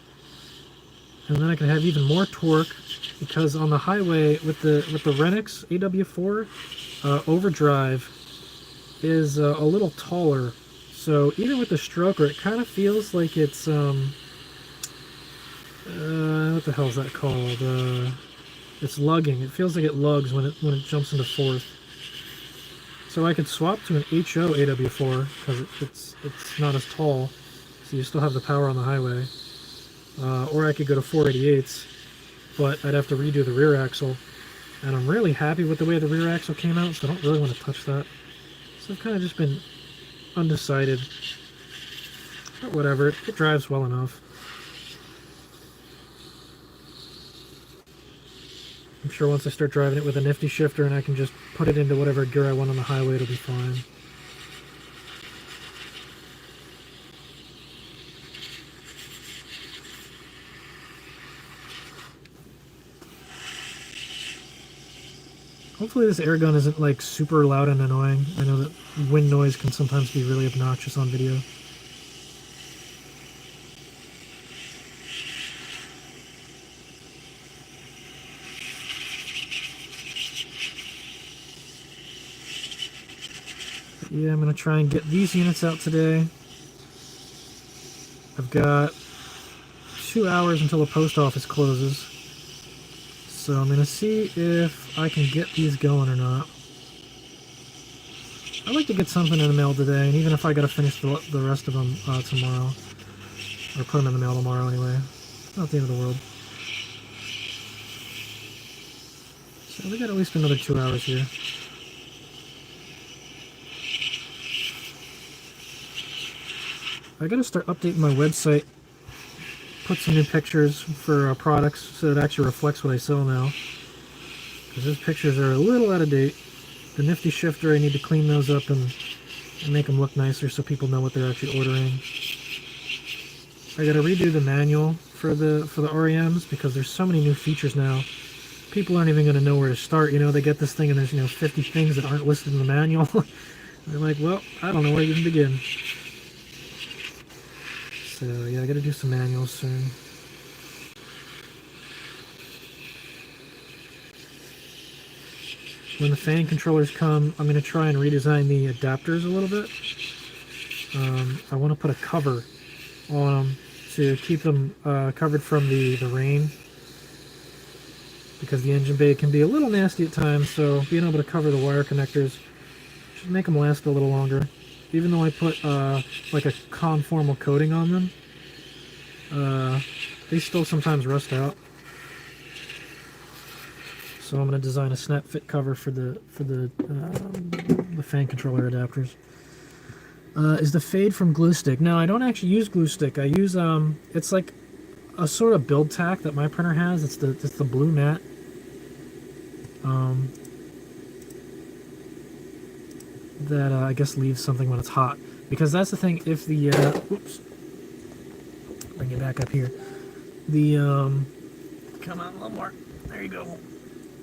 and then I could have even more torque, because on the highway with the Renix AW4, overdrive is a little taller. So even with the stroker, it kind of feels like it's what the hell is that called? It's lugging. It feels like it lugs when it jumps into fourth. So I could swap to an HO AW4 because it's not as tall, so you still have the power on the highway. Or I could go to 488s, but I'd have to redo the rear axle. And I'm really happy with the way the rear axle came out, so I don't really want to touch that. So I've kind of just been undecided. But whatever, it drives well enough. I'm sure once I start driving it with a nifty shifter and I can just put it into whatever gear I want on the highway, it'll be fine. Hopefully this air gun isn't like super loud and annoying. I know that wind noise can sometimes be really obnoxious on video. But yeah, I'm going to try and get these units out today. I've got 2 hours until the post office closes. So I'm going to see if I can get these going or not. I'd like to get something in the mail today, and even if I got to finish the rest of them tomorrow. Or put them in the mail tomorrow anyway. Not the end of the world. So we got at least another 2 hours here. I gotta start updating my website. Put some new pictures for products so it actually reflects what I sell now. Because those pictures are a little out of date. The nifty shifter, I need to clean those up and make them look nicer so people know what they're actually ordering. I gotta redo the manual for the REMs because there's so many new features now. People aren't even gonna know where to start. You know, they get this thing and there's 50 things that aren't listed in the manual. I'm like, well, I don't know where to even begin. So yeah, I gotta do some manuals soon. When the fan controllers come, I'm gonna try and redesign the adapters a little bit. I want to put a cover on them to keep them covered from the rain, because the engine bay can be a little nasty at times, so being able to cover the wire connectors should make them last a little longer. Even though I put like a conformal coating on them, they still sometimes rust out. So I'm going to design a snap fit cover for the fan controller adapters. Is the fade from glue stick? No, I don't actually use glue stick. I use it's like a sort of build tack that my printer has. It's the blue matte. That I guess leaves something when it's hot, because that's the thing. If the whoops, bring it back up here. The come on, a little more. There you go.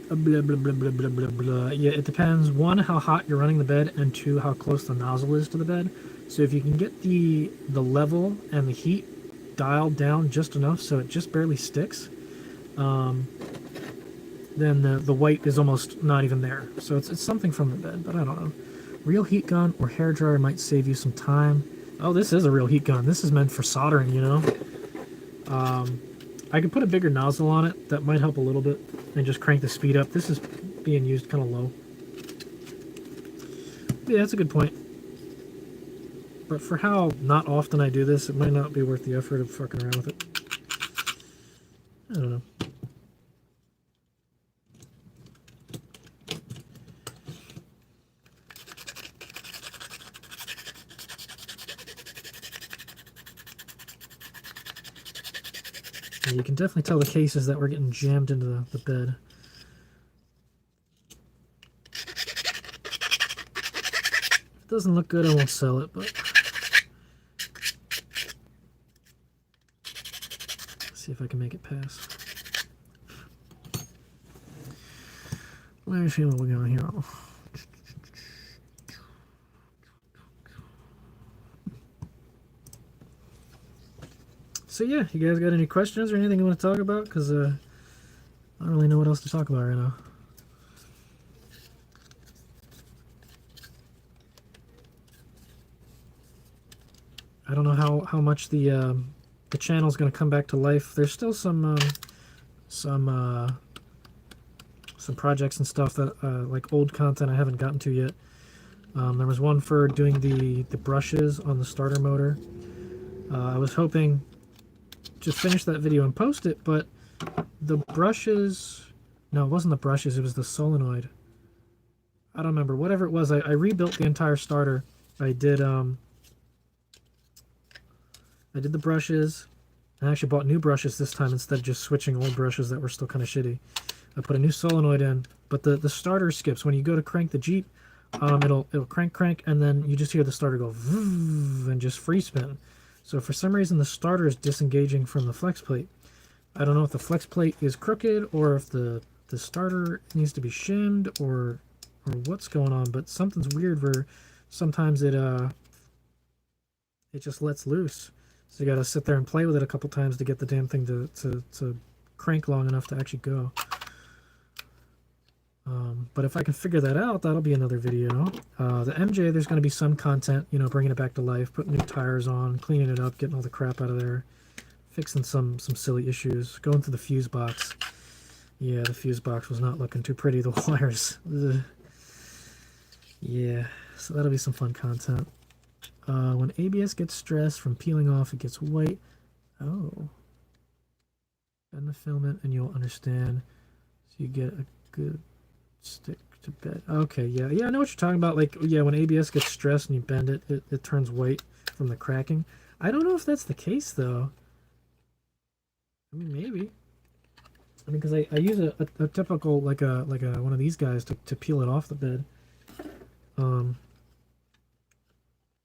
Blah, blah, blah, blah, blah, blah, blah. Yeah, it depends. One, how hot you're running the bed, and two, how close the nozzle is to the bed. So if you can get the level and the heat dialed down just enough so it just barely sticks, then the white is almost not even there. So it's something from the bed, but I don't know. Real heat gun or hair dryer might save you some time. Oh, this is a real heat gun. This is meant for soldering, you know. I could put a bigger nozzle on it. That might help a little bit, and just crank the speed up. This is being used kind of low. Yeah, that's a good point. But for how not often I do this, it might not be worth the effort of fucking around with it. I don't know. Yeah, you can definitely tell the cases that we're getting jammed into the bed. If it doesn't look good, I won't sell it, but let's see if I can make it pass. Let me see what we're going here. So yeah, you guys got any questions or anything you want to talk about? Because I don't really know what else to talk about right now. I don't know how much the channel's going to come back to life. There's still some projects and stuff that like old content I haven't gotten to yet. There was one for doing the brushes on the starter motor. I was hoping to finish that video and post it, but the brushes... No, it wasn't the brushes, it was the solenoid. I don't remember. Whatever it was, I rebuilt the entire starter. I did the brushes. I actually bought new brushes this time instead of just switching old brushes that were still kind of shitty. I put a new solenoid in, but the starter skips. When you go to crank the Jeep, it'll crank, and then you just hear the starter go and just free spin. So for some reason the starter is disengaging from the flex plate. I don't know if the flex plate is crooked or if the starter needs to be shimmed or what's going on, but something's weird where sometimes it just lets loose. So you gotta sit there and play with it a couple times to get the damn thing to crank long enough to actually go. But if I can figure that out, that'll be another video. The MJ, there's going to be some content, you know, bringing it back to life, putting new tires on, cleaning it up, getting all the crap out of there, fixing some silly issues, going through the fuse box. Yeah, the fuse box was not looking too pretty, the wires. Ugh. Yeah, so that'll be some fun content. When ABS gets stressed from peeling off, it gets white. Oh. Bend the filament and you'll understand. So you get a good stick to bed. Okay, yeah, I know what you're talking about. Like, yeah, when ABS gets stressed and you bend it, it turns white from the cracking. I don't know if that's the case though. I mean, maybe. I mean, because I use a typical like a one of these guys to peel it off the bed.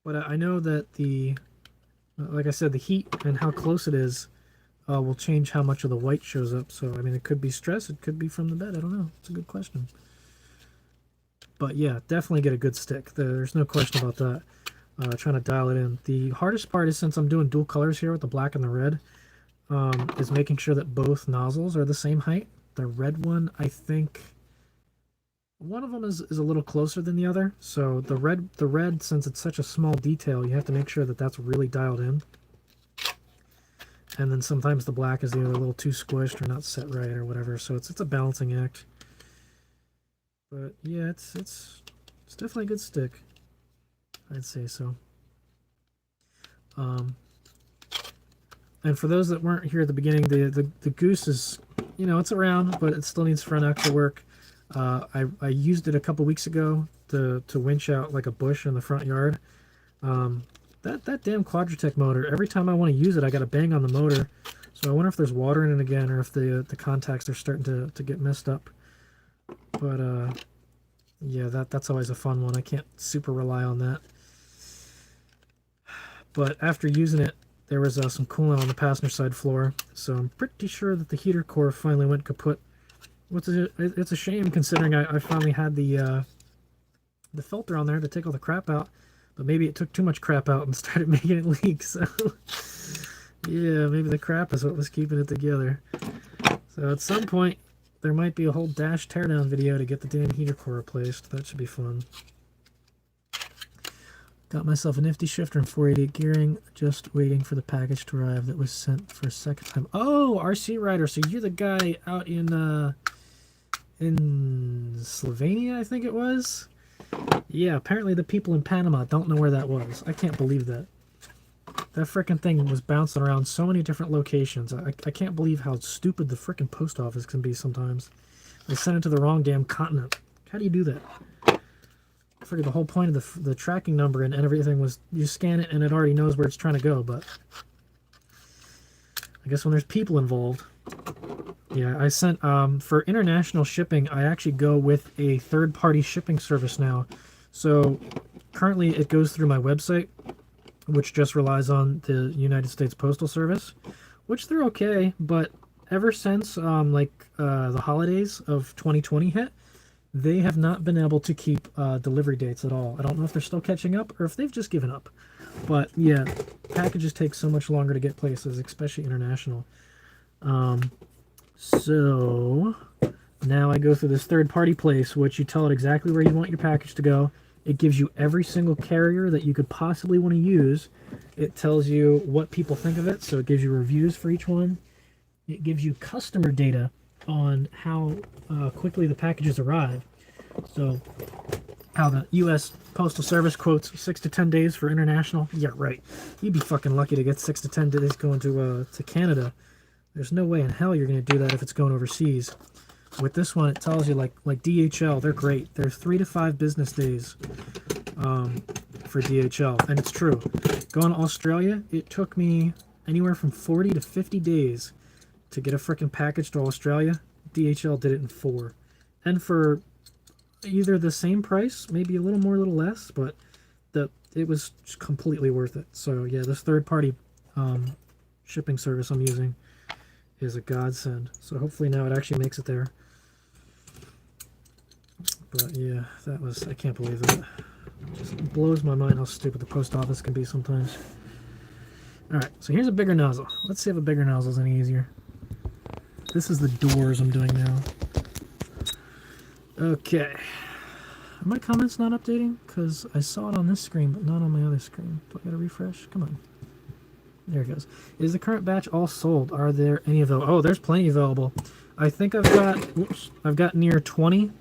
But I know that like I said, the heat and how close it is will change how much of the white shows up. So I mean, it could be stress, it could be from the bed. I don't know. It's a good question. But yeah, definitely get a good stick. There's no question about that. Trying to dial it in. The hardest part is, since I'm doing dual colors here with the black and the red, is making sure that both nozzles are the same height. The red one, I think one of them is a little closer than the other. So the red, since it's such a small detail, you have to make sure that that's really dialed in. And then sometimes the black is either a little too squished or not set right or whatever. So it's a balancing act. But yeah, it's definitely a good stick. I'd say so. And for those that weren't here at the beginning, the goose is, you know, it's around, but it still needs front axle work. I used it a couple weeks ago to winch out like a bush in the front yard. That damn Quadratec motor, every time I want to use it, I got to bang on the motor. So I wonder if there's water in it again, or if the contacts are starting to get messed up. But yeah, that's always a fun one. I can't super rely on that. But after using it, there was some coolant on the passenger side floor, so I'm pretty sure that the heater core finally went kaput. It's a shame, considering I finally had the filter on there to take all the crap out, but maybe it took too much crap out and started making it leak. So yeah, maybe the crap is what was keeping it together. So at some point there might be a whole dash teardown video to get the damn heater core replaced. That should be fun. Got myself a nifty shifter and 488 gearing, just waiting for the package to arrive that was sent for a second time. Oh, RC Rider, so you're the guy out in Slovenia, I think it was? Yeah, apparently the people in Panama don't know where that was. I can't believe that. That frickin' thing was bouncing around so many different locations. I can't believe how stupid the frickin' post office can be sometimes. They send it to the wrong damn continent. How do you do that? I figured the whole point of the tracking number and everything was you scan it and it already knows where it's trying to go, but I guess when there's people involved. Yeah, I sent, for international shipping, I actually go with a third-party shipping service now. So currently it goes through my website, which just relies on the United States Postal Service, which they're okay, but ever since the holidays of 2020 hit, they have not been able to keep delivery dates at all. I don't know if they're still catching up or if they've just given up. But yeah, packages take so much longer to get places, especially international. So now I go through this third-party place, which you tell it exactly where you want your package to go. It gives you every single carrier that you could possibly want to use. It tells you what people think of it, so it gives you reviews for each one. It gives you customer data on how quickly the packages arrive. So how the U.S. Postal Service quotes 6 to 10 days for international. Yeah, right. You'd be fucking lucky to get 6 to 10 days going to Canada. There's no way in hell you're going to do that if it's going overseas. With this one, it tells you, like DHL, they're great. They're 3 to 5 business days for DHL, and it's true. Going to Australia, it took me anywhere from 40 to 50 days to get a frickin' package to Australia. DHL did it in 4. And for either the same price, maybe a little more, a little less, but it was just completely worth it. So yeah, this third-party shipping service I'm using is a godsend. So hopefully now it actually makes it there. But yeah, I can't believe that. It just blows my mind how stupid the post office can be sometimes. Alright, so here's a bigger nozzle. Let's see if a bigger nozzle is any easier. This is the doors I'm doing now. Okay. Are my comments not updating? Because I saw it on this screen, but not on my other screen. Do I gotta refresh? Come on. There it goes. Is the current batch all sold? Are there any available? Oh, there's plenty available. I think I've got near 20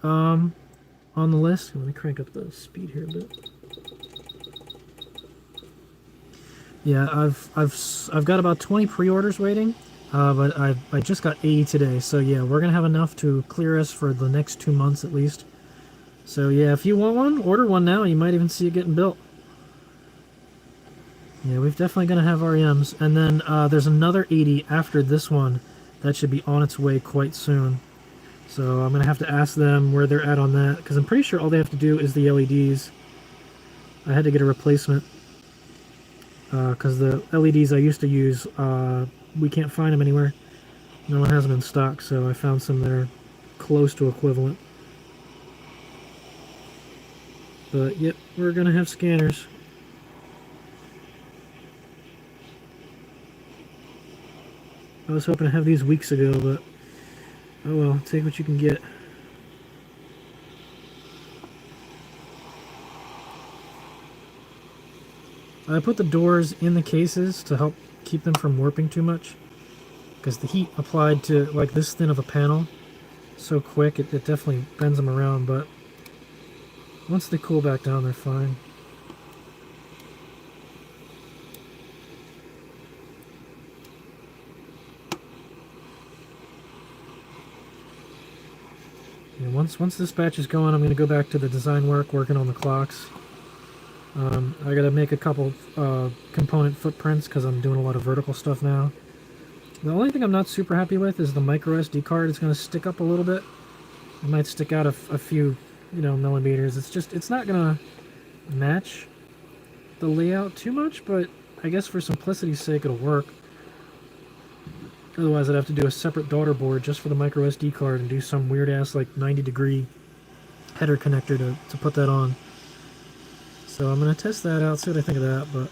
on the list. Let me crank up the speed here a bit. Yeah, I've got about 20 pre-orders waiting, but I just got 80 today. So yeah, we're gonna have enough to clear us for the next 2 months at least. So yeah, if you want one, order one now. You might even see it getting built. Yeah, we've definitely going to have REMs. And then there's another 80 after this one that should be on its way quite soon. So I'm going to have to ask them where they're at on that, because I'm pretty sure all they have to do is the LEDs. I had to get a replacement, because the LEDs I used to use, we can't find them anywhere. No one has them in stock, so I found some that are close to equivalent. But yep, we're gonna have scanners. I was hoping to have these weeks ago, but oh well, take what you can get. I put the doors in the cases to help keep them from warping too much, because the heat applied to like this thin of a panel so quick, it definitely bends them around, but once they cool back down, they're fine. And once this batch is going, I'm going to go back to the design work, working on the clocks. I got to make a couple component footprints because I'm doing a lot of vertical stuff now. The only thing I'm not super happy with is the micro SD card. It's going to stick up a little bit. It might stick out a few, millimeters. It's not going to match the layout too much, but I guess for simplicity's sake it'll work. Otherwise I'd have to do a separate daughter board just for the micro SD card and do some weird ass like 90-degree header connector to put that on. So I'm going to test that out, see what I think of that, but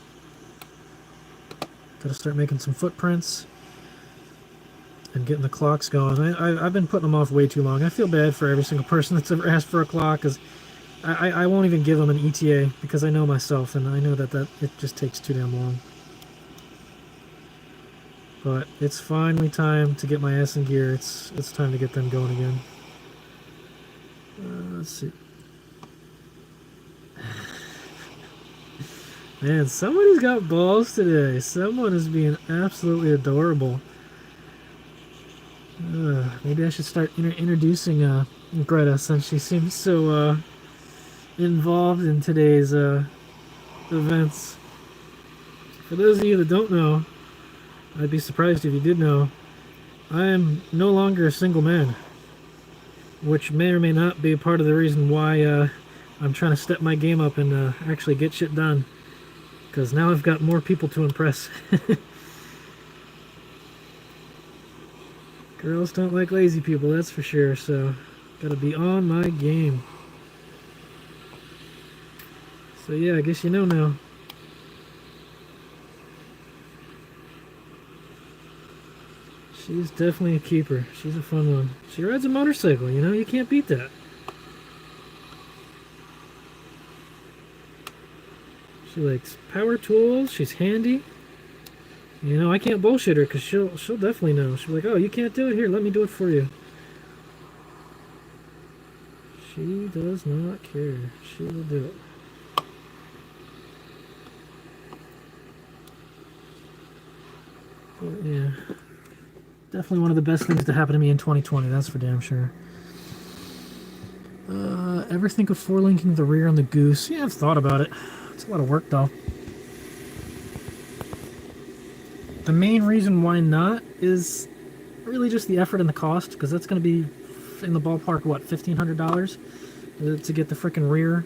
gotta start making some footprints and getting the clocks going. I've been putting them off way too long. I feel bad for every single person that's ever asked for a clock, because I won't even give them an ETA, because I know myself, and I know that it just takes too damn long. But it's finally time to get my ass in gear. It's time to get them going again. Let's see. Man, somebody's got balls today. Someone is being absolutely adorable. Maybe I should start introducing Greta, since she seems so involved in today's events. For those of you that don't know, I'd be surprised if you did know, I am no longer a single man, which may or may not be part of the reason why I'm trying to step my game up and actually get shit done, because now I've got more people to impress. Girls don't like lazy people, that's for sure, so gotta be on my game. So yeah, I guess you know now. She's definitely a keeper. She's a fun one. She rides a motorcycle, you can't beat that. She likes power tools, she's handy. I can't bullshit her, because she'll definitely know. She'll be like, oh, you can't do it? Here, let me do it for you. She does not care. She will do it. But yeah. Definitely one of the best things to happen to me in 2020, that's for damn sure. Ever think of four-linking the rear on the Goose? Yeah, I've thought about it. It's a lot of work, though. The main reason why not is really just the effort and the cost, because that's going to be in the ballpark, what, $1,500 to get the frickin' rear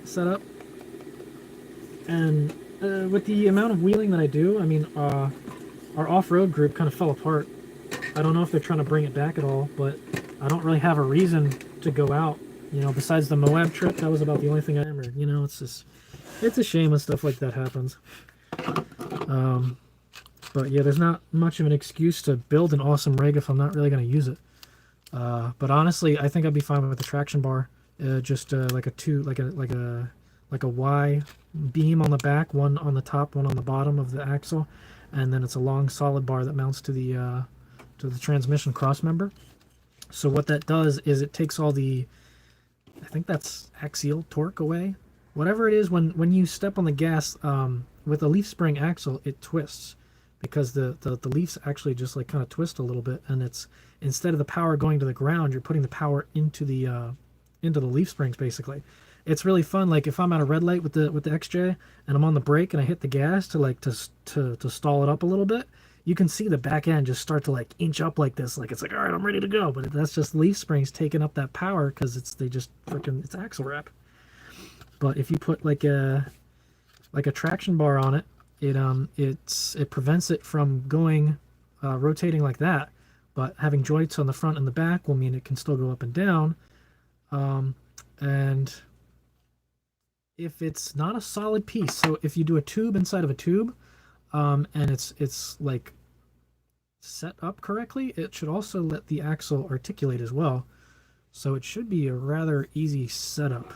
set up. And with the amount of wheeling that I do, I mean, our off-road group kind of fell apart. I don't know if they're trying to bring it back at all, but I don't really have a reason to go out. Besides the Moab trip, that was about the only thing I remembered. It's a shame when stuff like that happens. But yeah, there's not much of an excuse to build an awesome rig if I'm not really going to use it. But honestly, I think I'd be fine with the traction bar, just like a Y beam on the back, one on the top, one on the bottom of the axle, and then it's a long solid bar that mounts to the transmission cross member. So what that does is it takes all the, I think that's axial torque away. Whatever it is, when you step on the gas with a leaf spring axle, it twists, because the leaves actually just like kind of twist a little bit, and it's, instead of the power going to the ground, you're putting the power into the leaf springs basically. It's really fun. Like if I'm at a red light with the XJ and I'm on the brake and I hit the gas to stall it up a little bit, you can see the back end just start to like inch up like this, like it's like, all right, I'm ready to go. But that's just leaf springs taking up that power, because it's it's axle wrap. But if you put like a traction bar on it, it prevents it from going rotating like that. But having joints on the front and the back will mean it can still go up and down. And if it's not a solid piece, so if you do a tube inside of a tube, and it's like set up correctly, it should also let the axle articulate as well. So it should be a rather easy setup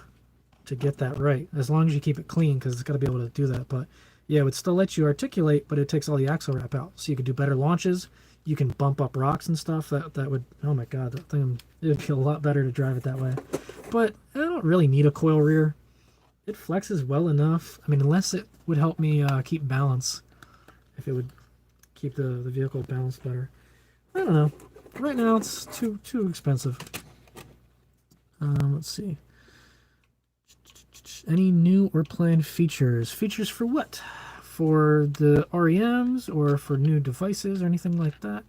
to get that right, as long as you keep it clean, because it's got to be able to do that. But yeah, it would still let you articulate, but it takes all the axle wrap out, so you could do better launches. You can bump up rocks and stuff. That would, oh my god, that thing, it would feel a lot better to drive it that way. But I don't really need a coil rear. It flexes well enough. I mean, unless it would help me keep balance, if it would keep the vehicle balanced better. I don't know. Right now it's too expensive. Let's see. Any new or planned features? Features for what? For the REMs or for new devices or anything like that?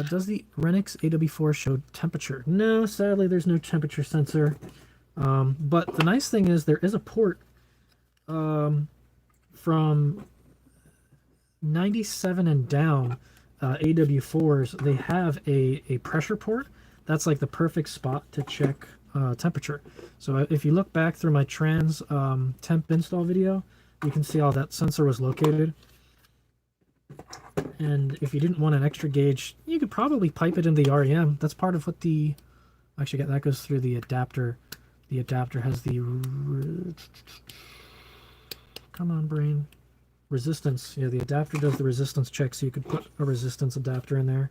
Does the Renix AW4 show temperature? No, sadly there's no temperature sensor. But the nice thing is there is a port from 97 and down AW4s. They have a pressure port. That's like the perfect spot to check temperature. So if you look back through my trans temp install video, you can see how that sensor was located. And if you didn't want an extra gauge, you could probably pipe it in the REM. That's part of what the, actually that goes through the adapter. The adapter has the, come on brain, resistance. Yeah, the adapter does the resistance check, so you could put a resistance adapter in there.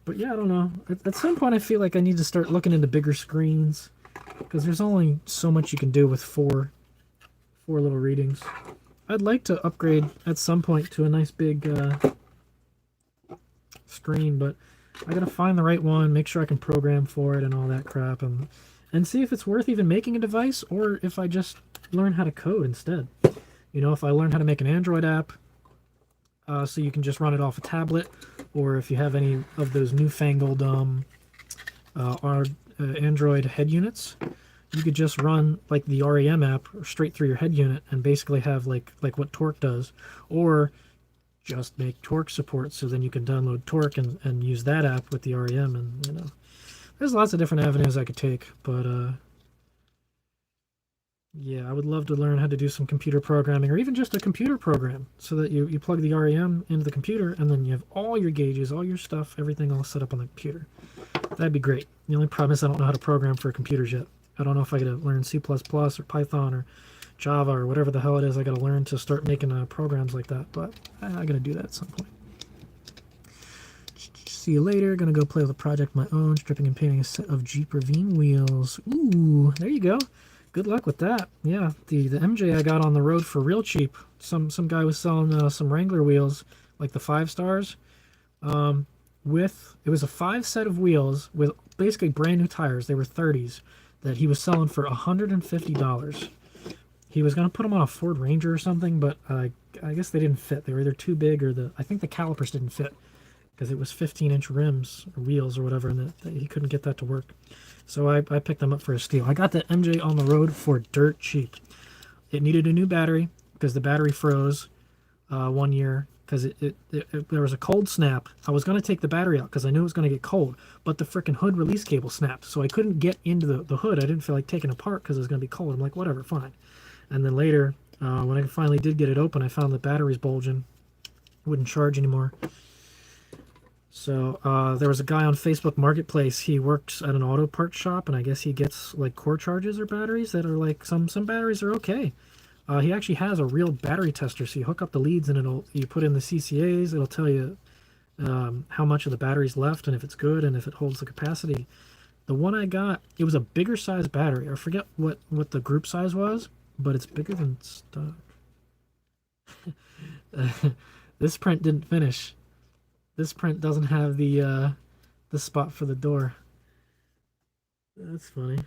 But yeah, I don't know. At some point I feel like I need to start looking into bigger screens, because there's only so much you can do with four little readings. I'd like to upgrade at some point to a nice big screen, but I gotta find the right one, make sure I can program for it and all that crap, and see if it's worth even making a device, or if I just learn how to code instead. You know, if I learn how to make an Android app, so you can just run it off a tablet, or if you have any of those newfangled Android head units, you could just run like the REM app straight through your head unit and basically have like what Torque does, or just make Torque support, so then you can download Torque and use that app with the REM. And you know, there's lots of different avenues I could take, but yeah, I would love to learn how to do some computer programming, or even just a computer program, so that you plug the REM into the computer and then you have all your gauges, all your stuff, everything all set up on the computer. That'd be great. The only problem is I don't know how to program for computers yet. I don't know if I gotta learn C++ or Python or Java or whatever the hell it is I gotta learn to start making programs like that, but I gotta do that at some point. See you later. Gonna go play with a project of my own, stripping and painting a set of Jeep Ravine wheels. Ooh, there you go. Good luck with that. Yeah, the MJ I got on the road for real cheap. Some guy was selling some Wrangler wheels, like the 5 stars. It was a 5 set of wheels with basically brand new tires. They were 30s that he was selling for $150. He was gonna put them on a Ford Ranger or something, but I guess they didn't fit. They were either too big, or I think the calipers didn't fit, because it was 15-inch rims or wheels or whatever, and he couldn't get that to work. So I picked them up for a steal. I got the MJ on the road for dirt cheap. It needed a new battery because the battery froze one year because there was a cold snap. I was going to take the battery out because I knew it was going to get cold, but the frickin' hood release cable snapped, so I couldn't get into the hood. I didn't feel like taking it apart because it was going to be cold. I'm like, whatever, fine. And then later, when I finally did get it open, I found the battery's bulging. It wouldn't charge anymore. So there was a guy on Facebook Marketplace. He works at an auto parts shop, and I guess he gets like core charges or batteries that are like, some batteries are okay. He actually has a real battery tester, so you hook up the leads and you put in the CCAs. It'll tell you how much of the battery's left and if it's good and if it holds the capacity. The one I got, it was a bigger size battery. I forget what the group size was, but it's bigger than stock. This print didn't finish. This print doesn't have the spot for the door. That's funny.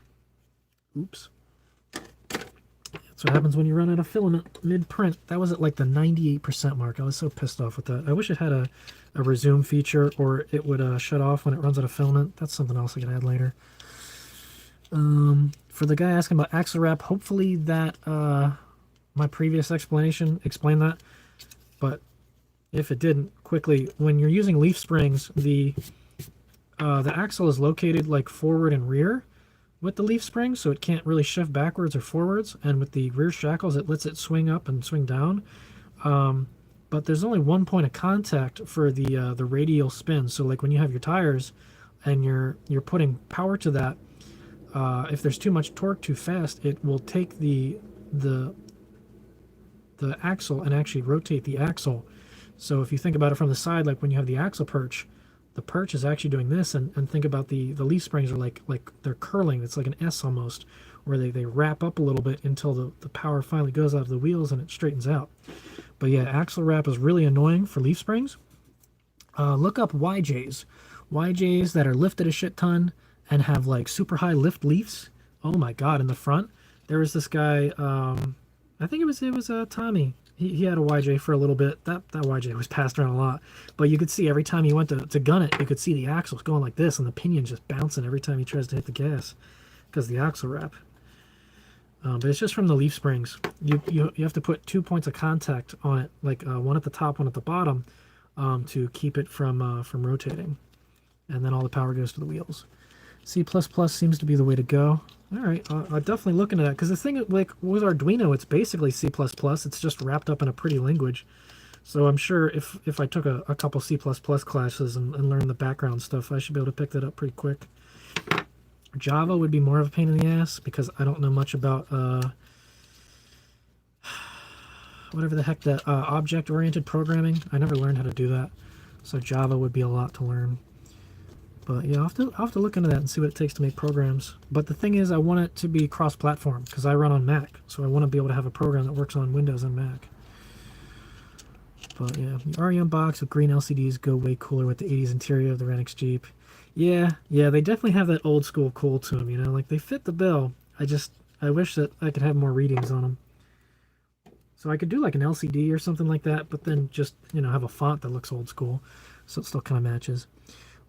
Oops. That's what happens when you run out of filament mid-print. That was at like the 98% mark. I was so pissed off with that. I wish it had a resume feature, or it would shut off when it runs out of filament. That's something else I can add later. For the guy asking about axle wrap, hopefully that my previous explanation explained that. But if it didn't, quickly, when you're using leaf springs, the the axle is located like forward and rear with the leaf spring, so it can't really shift backwards or forwards. And with the rear shackles, it lets it swing up and swing down. But there's only one point of contact for the radial spin. So like when you have your tires and you're putting power to that, if there's too much torque too fast, it will take the axle and actually rotate the axle. So if you think about it from the side, like when you have the axle perch, the perch is actually doing this, and think about the leaf springs are like they're curling. It's like an S almost, where they wrap up a little bit until the power finally goes out of the wheels and it straightens out. But yeah, axle wrap is really annoying for leaf springs. Look up YJs. YJs that are lifted a shit ton and have like super high lift leafs. Oh my god, in the front. There was this guy, I think it was Tommy. He had a YJ for a little bit. That YJ was passed around a lot. But you could see every time he went to gun it, you could see the axles going like this and the pinion just bouncing every time he tries to hit the gas because the axle wrap. But it's just from the leaf springs. You have to put 2 points of contact on it, like one at the top, one at the bottom, to keep it from rotating. And then all the power goes to the wheels. C++ seems to be the way to go. All right, I'll definitely look into that, because the thing, like with Arduino, it's basically C++. It's just wrapped up in a pretty language. So I'm sure if I took a couple C++ classes and learned the background stuff, I should be able to pick that up pretty quick. Java would be more of a pain in the ass, because I don't know much about whatever the heck that object-oriented programming. I never learned how to do that. So Java would be a lot to learn. But yeah, I'll have to look into that and see what it takes to make programs. But the thing is, I want it to be cross-platform, because I run on Mac. So I want to be able to have a program that works on Windows and Mac. But yeah, the REM box with green LCDs go way cooler with the 80s interior of the Renix Jeep. Yeah, they definitely have that old school cool to them, you know? Like, they fit the bill. I wish that I could have more readings on them. So I could do like an LCD or something like that, but then just, you know, have a font that looks old school. So it still kind of matches.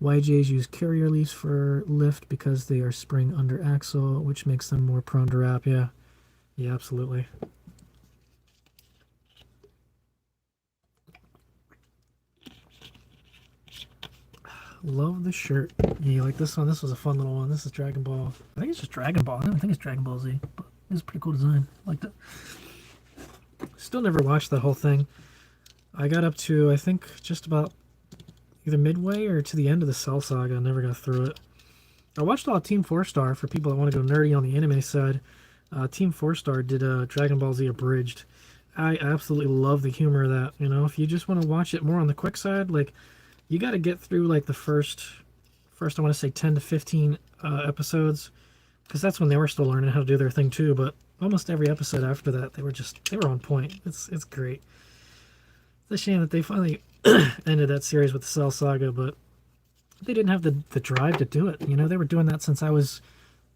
YJs use carrier leaves for lift because they are spring under axle, which makes them more prone to wrap. Yeah, absolutely. Love the shirt. Yeah, you like this one? This was a fun little one. This is Dragon Ball. I think it's just Dragon Ball. I don't think it's Dragon Ball Z, but it's a pretty cool design. I liked it. Still never watched that whole thing. I got up to, I think, just about either midway or to the end of the Cell Saga. I never got through it. I watched all of Team 4-Star for people that want to go nerdy on the anime side. Team 4-Star did Dragon Ball Z Abridged. I absolutely love the humor of that. You know, if you just want to watch it more on the quick side, like, you got to get through like the first I want to say 10 to 15 episodes, because that's when they were still learning how to do their thing too. But almost every episode after that, they were on point. It's great. It's a shame that they finally ended that series with the Cell Saga, but they didn't have the drive to do it. You know, they were doing that since I was,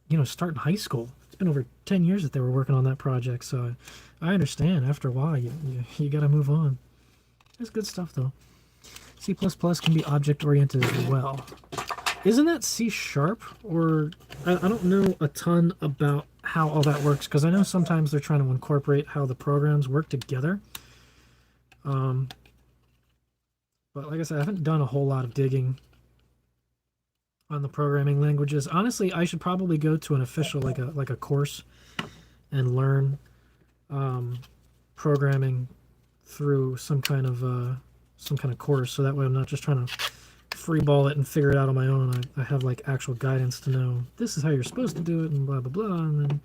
you know, starting high school. It's been over 10 years that they were working on that project, so I understand. After a while, you got to move on. It's good stuff though. C++ can be object-oriented as well. Isn't that C#? Or I don't know a ton about how all that works, because I know sometimes they're trying to incorporate how the programs work together. But like I said, I haven't done a whole lot of digging on the programming languages. Honestly, I should probably go to an official, like a course, and learn programming through some kind of course, so that way I'm not just trying to freeball it and figure it out on my own. I have like actual guidance to know this is how you're supposed to do it and blah blah blah, and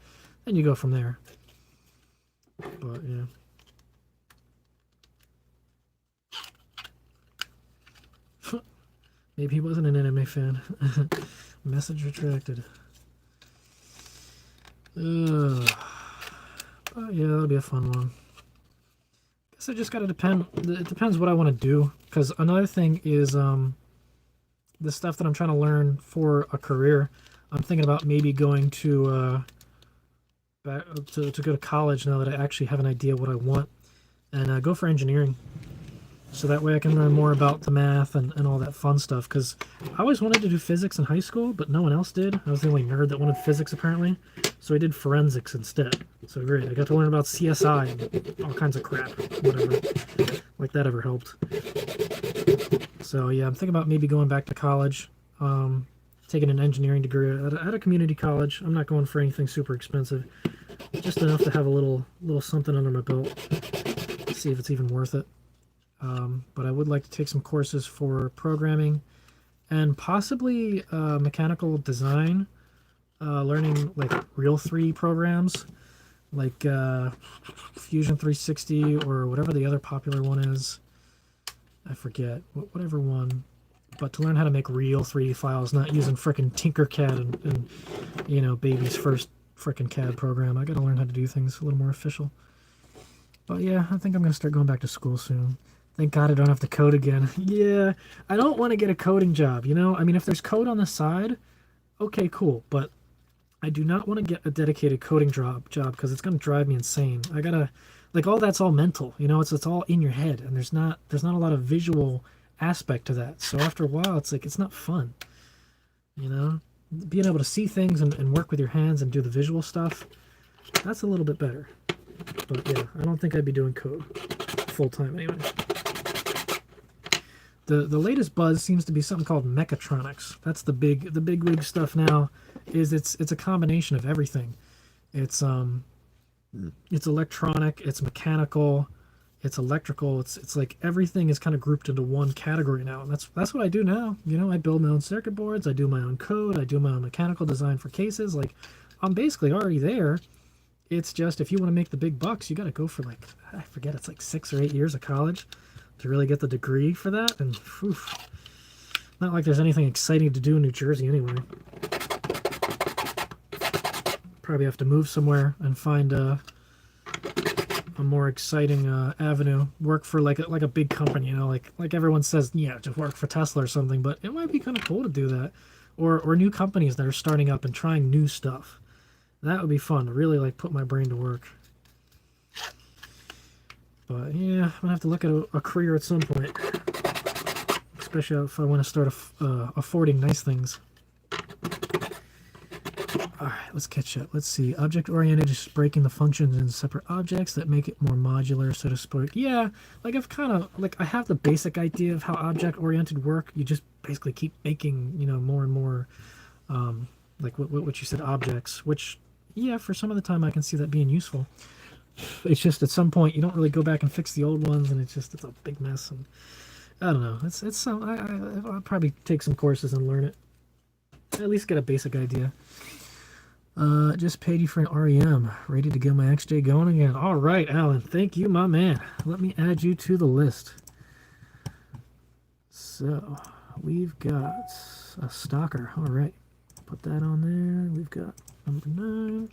then you go from there. But yeah. Maybe he wasn't an anime fan. Message retracted. But yeah, that'll be a fun one. Guess it just gotta depend. It depends what I want to do. Because another thing is the stuff that I'm trying to learn for a career. I'm thinking about maybe going to go to college now that I actually have an idea what I want, and go for engineering. So that way I can learn more about the math and all that fun stuff. Because I always wanted to do physics in high school, but no one else did. I was the only nerd that wanted physics, apparently. So I did forensics instead. So great. I got to learn about CSI and all kinds of crap. Whatever. Like that ever helped. So yeah, I'm thinking about maybe going back to college. taking an engineering degree at a community college. I'm not going for anything super expensive, just enough to have a little something under my belt. See if it's even worth it. But I would like to take some courses for programming and possibly mechanical design, learning like real 3D programs like Fusion 360 or whatever the other popular one is. I forget, whatever one. But to learn how to make real 3D files, not using frickin' Tinkercad and you know, baby's first frickin' CAD program. I gotta learn how to do things a little more official. But yeah, I think I'm gonna start going back to school soon. Thank God I don't have to code again. Yeah, I don't want to get a coding job, you know? I mean, if there's code on the side, okay, cool. But I do not want to get a dedicated coding job because it's going to drive me insane. I gotta, like, all that's all mental, you know? It's all in your head, and there's not a lot of visual aspect to that. So after a while, it's like, it's not fun, you know? Being able to see things and work with your hands and do the visual stuff, that's a little bit better. But yeah, I don't think I'd be doing code full time anyway. The latest buzz seems to be something called mechatronics. That's the big wig stuff now. Is it's a combination of everything. It's electronic, it's mechanical, it's electrical. It's like everything is kind of grouped into one category now, and that's what I do now. You know, I build my own circuit boards, I do my own code, I do my own mechanical design for cases. Like, I'm basically already there. It's just if you want to make the big bucks, you got to go for, like, I forget, it's like 6 or 8 years of college to really get the degree for that. And oof, not like there's anything exciting to do in New Jersey anyway. Probably have to move somewhere and find a more exciting avenue. Work for like a big company, you know, like everyone says, yeah, just work for Tesla or something. But it might be kind of cool to do that, or new companies that are starting up and trying new stuff. That would be fun to really like put my brain to work. But yeah, I'm gonna have to look at a career at some point, especially if I want to start affording nice things. All right, let's catch up. Let's see. Object-oriented is breaking the functions into separate objects that make it more modular, so to speak. Yeah, like I've kind of, like, I have the basic idea of how object-oriented work. You just basically keep making, you know, more and more, like what you said, objects, which, yeah, for some of the time I can see that being useful. It's just at some point you don't really go back and fix the old ones, and it's a big mess. And I don't know. It's some. I'll probably take some courses and learn it. At least get a basic idea. Just paid you for an REM. Ready to get my XJ going again. All right, Alan. Thank you, my man. Let me add you to the list. So we've got a stalker. All right, put that on there. We've got number 9.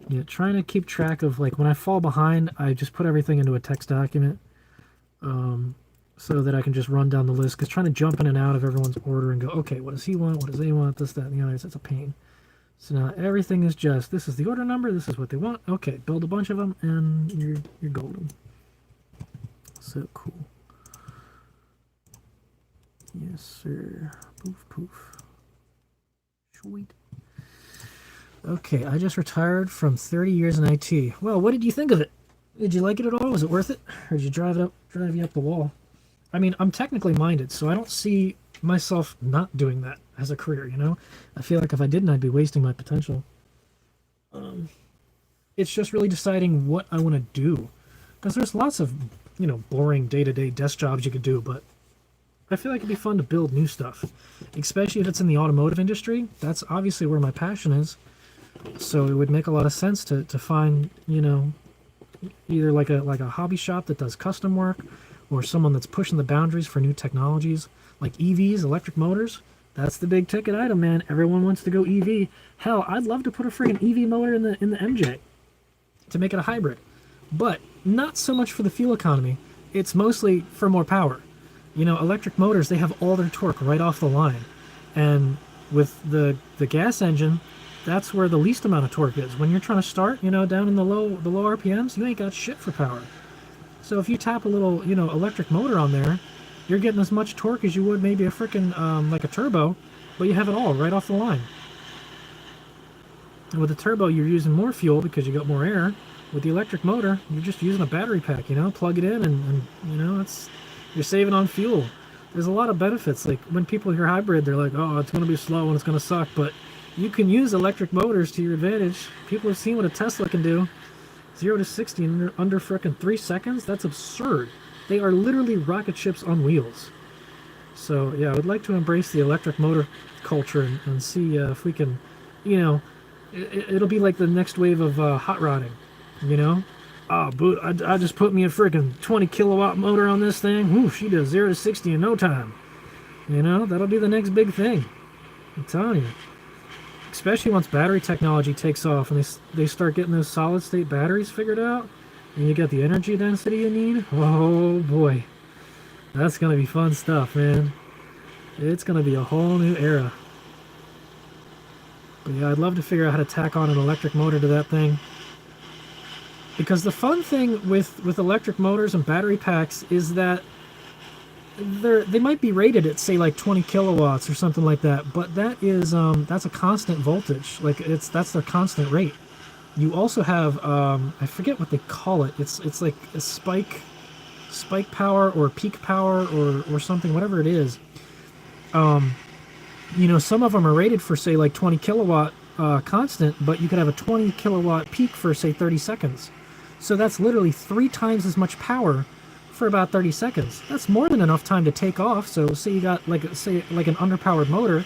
Yeah, trying to keep track of, like, when I fall behind, I just put everything into a text document, so that I can just run down the list. Because trying to jump in and out of everyone's order and go, okay, what does he want? What does they want? This, that, and the others. It's a pain. So now everything is just, this is the order number. This is what they want. Okay, build a bunch of them, and you're golden. So cool. Yes, sir. Poof, poof. Sweet. Okay, I just retired from 30 years in IT. Well, what did you think of it? Did you like it at all? Was it worth it? Or did you drive you up the wall? I mean, I'm technically minded, so I don't see myself not doing that as a career, you know? I feel like if I didn't, I'd be wasting my potential. It's just really deciding what I want to do. Because there's lots of, you know, boring day-to-day desk jobs you could do, but I feel like it'd be fun to build new stuff. Especially if it's in the automotive industry. That's obviously where my passion is. So it would make a lot of sense to find, you know, either like a hobby shop that does custom work, or someone that's pushing the boundaries for new technologies, like EVs, electric motors. That's the big ticket item, man. Everyone wants to go EV. Hell, I'd love to put a freaking EV motor in the MJ to make it a hybrid, but not so much for the fuel economy. It's mostly for more power. You know, electric motors, they have all their torque right off the line, and with the gas engine, that's where the least amount of torque is. When you're trying to start, you know, down in the low RPMs, you ain't got shit for power. So if you tap a little, you know, electric motor on there, you're getting as much torque as you would maybe a freaking like a turbo, but you have it all right off the line. And with the turbo, you're using more fuel because you got more air. With the electric motor, you're just using a battery pack, you know, plug it in, and you know, you're saving on fuel. there's a lot of benefits. Like when people hear hybrid, they're like, oh, it's going to be slow and it's going to suck. But you can use electric motors to your advantage. People have seen what a Tesla can do. 0 to 60 in under frickin' 3 seconds? That's absurd. They are literally rocket ships on wheels. So yeah, I would like to embrace the electric motor culture and see if we can, you know, it'll be like the next wave of hot rodding, you know? Oh, but I just put me a freaking 20 kilowatt motor on this thing. Whoo, she does 0 to 60 in no time. You know, that'll be the next big thing. I'm telling you. Especially once battery technology takes off and they start getting those solid state batteries figured out and you get the energy density you need. Oh boy. That's going to be fun stuff, man. It's going to be a whole new era. But yeah, I'd love to figure out how to tack on an electric motor to that thing. Because the fun thing with electric motors and battery packs is that they might be rated at, say, like 20 kilowatts or something like that, but that is that's a constant voltage. Like that's their constant rate. You also have I forget what they call it. It's like a spike power or peak power or something, whatever it is. You know, some of them are rated for, say, like 20 kilowatt constant, but you could have a 20 kilowatt peak for, say, 30 seconds. So that's literally 3 times as much power for about 30 seconds. That's more than enough time to take off. So say you got like an underpowered motor,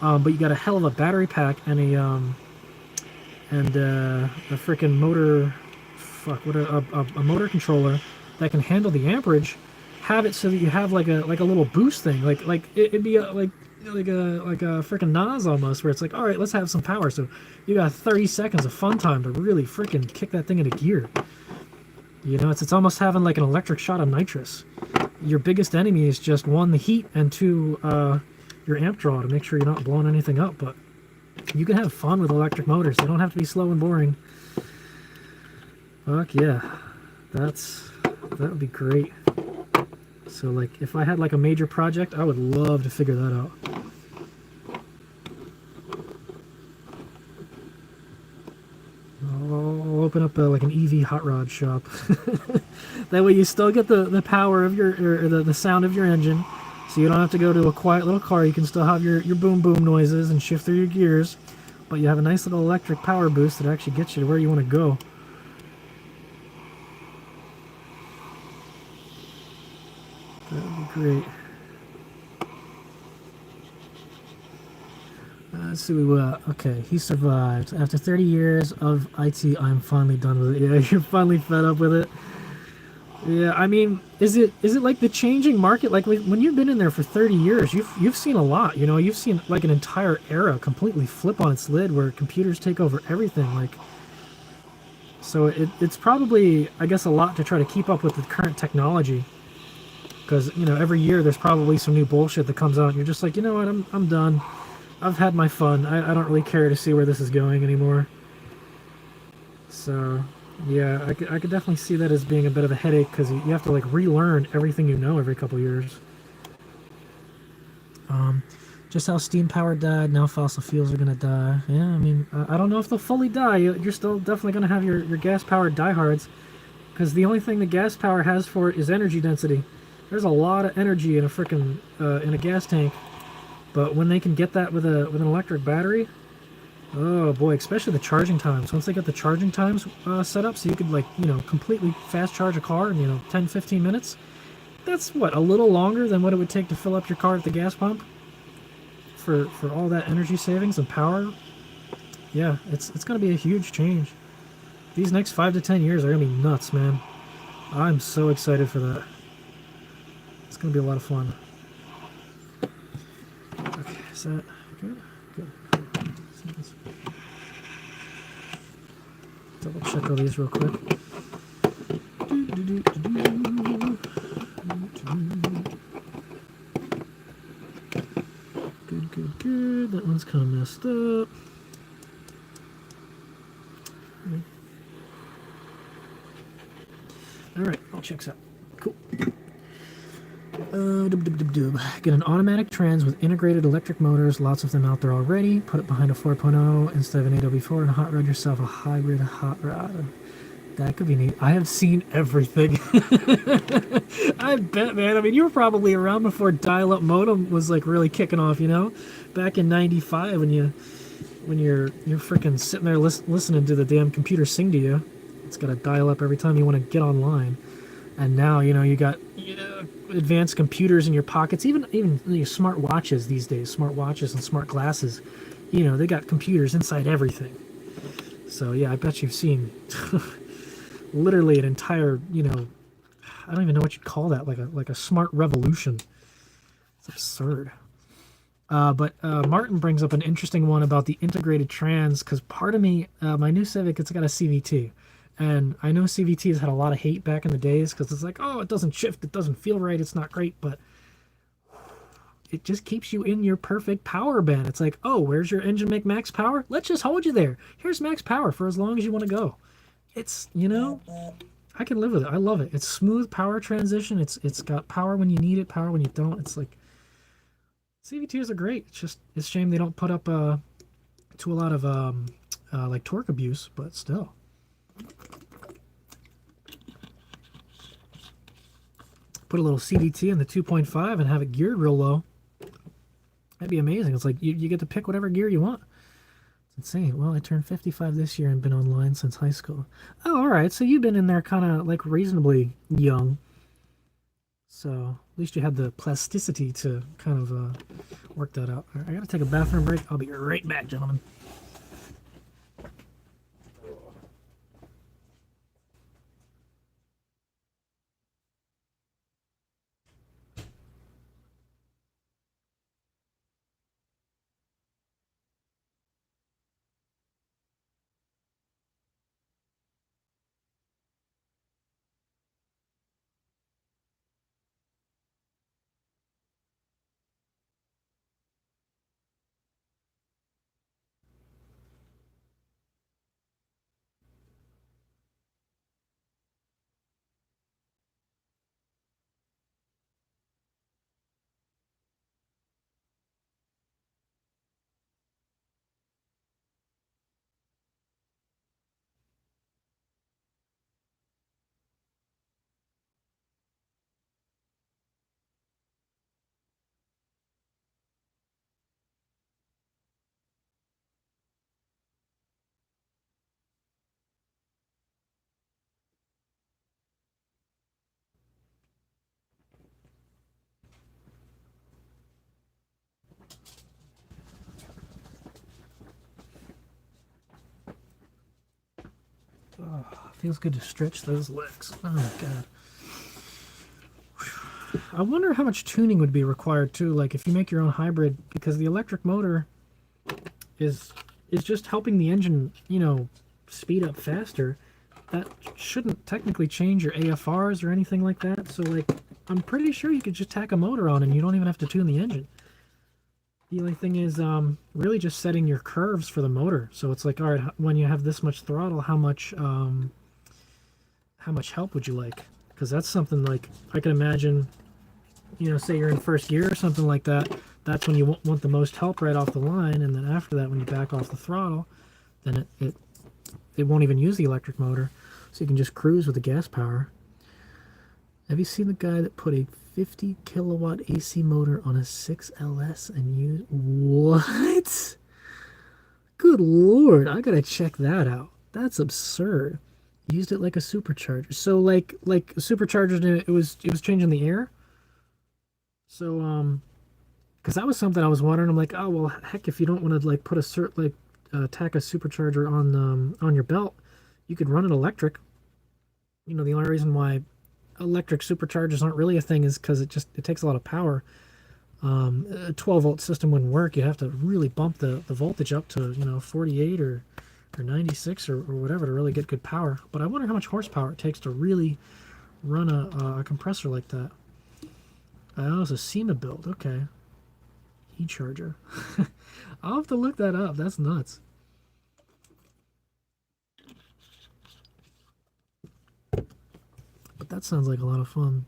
but you got a hell of a battery pack and a freaking motor, a motor controller that can handle the amperage. Have it so that you have like a little boost thing, like it'd be like a freaking NOS almost, where it's like, all right, let's have some power. So you got 30 seconds of fun time to really freaking kick that thing into gear. You know, it's almost having like an electric shot of nitrous. Your biggest enemy is just 1, the heat, and 2, your amp draw to make sure you're not blowing anything up. But you can have fun with electric motors. They don't have to be slow and boring. Fuck yeah. That would be great. So like if I had like a major project, I would love to figure that out. I'll open up like an EV hot rod shop. That way you still get the power of the sound of your engine, so you don't have to go to a quiet little car. You can still have your boom boom noises and shift through your gears, but you have a nice little electric power boost that actually gets you to where you want to go. That would be great. Let's see what. Okay, he survived. After 30 years of IT, I'm finally done with it. Yeah, you're finally fed up with it. Yeah, I mean, is it like the changing market? Like when you've been in there for 30 years, you've seen a lot. You know, you've seen like an entire era completely flip on its lid, where computers take over everything. Like, so it's probably, I guess, a lot to try to keep up with the current technology. Because, you know, every year there's probably some new bullshit that comes out, and you're just like, you know what, I'm done. I've had my fun. I don't really care to see where this is going anymore. So, yeah, I could definitely see that as being a bit of a headache, because you have to like relearn everything you know every couple years. Just how steam power died, now fossil fuels are gonna die. Yeah, I mean, I don't know if they'll fully die. You're still definitely gonna have your gas powered diehards, because the only thing the gas power has for it is energy density. There's a lot of energy in a freaking in a gas tank, but when they can get that with an electric battery, oh boy, especially the charging times. Once they get the charging times set up, so you could, like, you know, completely fast charge a car in, you know, 10-15 minutes. That's what, a little longer than what it would take to fill up your car at the gas pump for all that energy savings and power. Yeah, it's going to be a huge change. These next 5 to 10 years are going to be nuts, man. I'm so excited for that. It's going to be a lot of fun. Okay, is that good? Good. Double check all these real quick. Good. That one's kind of messed up. Alright, all checks out. Cool. Get an automatic trans with integrated electric motors, lots of them out there already. Put it behind a 4.0 instead of an AW4 and hot rod yourself a hybrid hot rod. That could be neat. I have seen everything. I bet, man. I mean, you were probably around before dial-up modem was like really kicking off, you know? Back in '95 when you're freaking sitting there listening to the damn computer sing to you. It's got to dial up every time you want to get online. And now, you know, you got advanced computers in your pockets, even smart watches these days, smart watches and smart glasses. You know, they got computers inside everything. So, yeah, I bet you've seen literally an entire, you know, I don't even know what you'd call that, like a smart revolution. It's absurd. But Martin brings up an interesting one about the integrated trans, because part of me, my new Civic, it's got a CVT. And I know CVT has had a lot of hate back in the days because it's like, oh, it doesn't shift, it doesn't feel right, it's not great, but it just keeps you in your perfect power band. It's like, oh, where's your engine make max power? Let's just hold you there. Here's max power for as long as you want to go. It's, you know, I can live with it. I love it. It's smooth power transition. It's got power when you need it, power when you don't. It's like CVTs are great. It's a shame they don't put up to a lot of like torque abuse, but still. Put a little CVT in the 2.5 and have it geared real low. That'd be amazing. It's like you get to pick whatever gear you want. It's insane. Well, I turned 55 this year and been online since high school. Oh, all right. So you've been in there kind of like reasonably young. So at least you had the plasticity to kind of work that out. All right, I gotta take a bathroom break. I'll be right back, gentlemen. Oh, feels good to stretch those legs. Oh my god. I wonder how much tuning would be required too, like if you make your own hybrid, because the electric motor is just helping the engine, you know, speed up faster. That shouldn't technically change your AFRs or anything like that. So like I'm pretty sure you could just tack a motor on and you don't even have to tune the engine. The only thing is really just setting your curves for the motor. So it's like, all right, when you have this much throttle, how much help would you like? Because that's something like I can imagine, you know, say you're in first gear or something like that. That's when you want the most help right off the line, and then after that, when you back off the throttle, then it won't even use the electric motor, so you can just cruise with the gas power. Have you seen the guy that put a 50 kilowatt AC motor on a 6LS and used what? Good lord, I gotta check that out. That's absurd. Used it like a supercharger. So like superchargers, it was changing the air. So because that was something I was wondering. I'm like, oh well, heck, if you don't want to like put a tack a supercharger on your belt, you could run it electric. You know, the only reason why electric superchargers aren't really a thing is because it takes a lot of power. A 12-volt system wouldn't work. You have to really bump the voltage up to, you know, 48 or 96 or whatever to really get good power. But I wonder how much horsepower it takes to really run a compressor like that. Oh, it's a SEMA build. Okay. E-charger. I'll have to look that up. That's nuts. But that sounds like a lot of fun.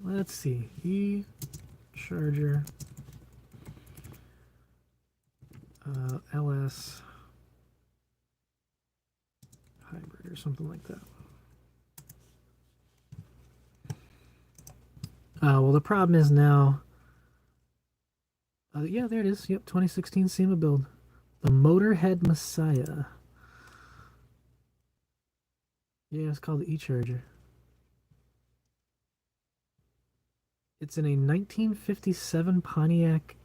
Let's see. E-charger. LS hybrid or something like that. Well, the problem is now. Yeah, there it is. Yep, 2016 SEMA build. The Motorhead Messiah. Yeah, it's called the E-Charger. It's in a 1957 Pontiac.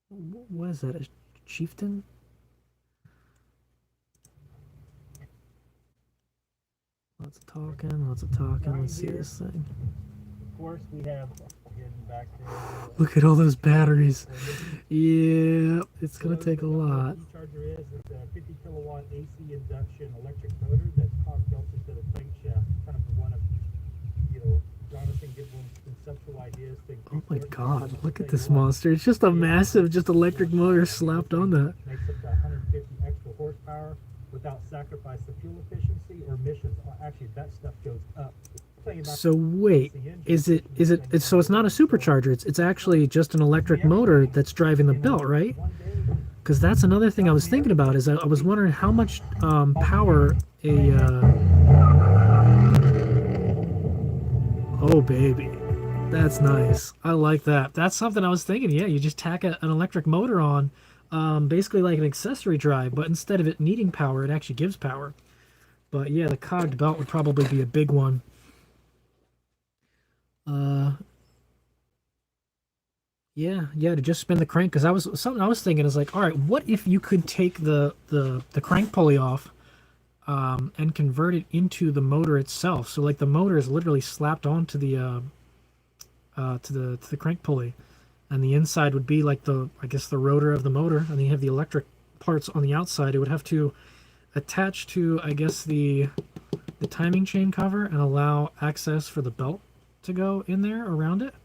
What is that? A Chieftain? Lots of talking, lots of talking. Let's see this thing. Of course, we have hidden back there. Look at all those batteries. Yeah, it's gonna take a lot. The charger is it's a 50 kilowatt AC induction electric motor that's cog built into the crankshaft. Kind of one of Jonathan Gibbons' conceptual ideas. Oh my God! Look at this monster. It's just a massive, just electric motor slapped on that. Makes up to 150 extra horsepower without sacrifice of fuel efficiency or emissions. Actually, that stuff goes up. So wait, so it's not a supercharger, it's actually just an electric motor that's driving the belt, right? Because that's another thing I was thinking about, is I was wondering how much power a oh baby, that's nice. I like that. That's something I was thinking. Yeah, you just tack an electric motor on, basically like an accessory drive, but instead of it needing power, it actually gives power. But yeah, the cogged belt would probably be a big one. Yeah, to just spin the crank, because I was thinking is like, all right, what if you could take the crank pulley off, and convert it into the motor itself? So like the motor is literally slapped onto the to the crank pulley, and the inside would be like I guess the rotor of the motor, and then you have the electric parts on the outside. It would have to attach to, I guess, the timing chain cover and allow access for the belt to go in there around it.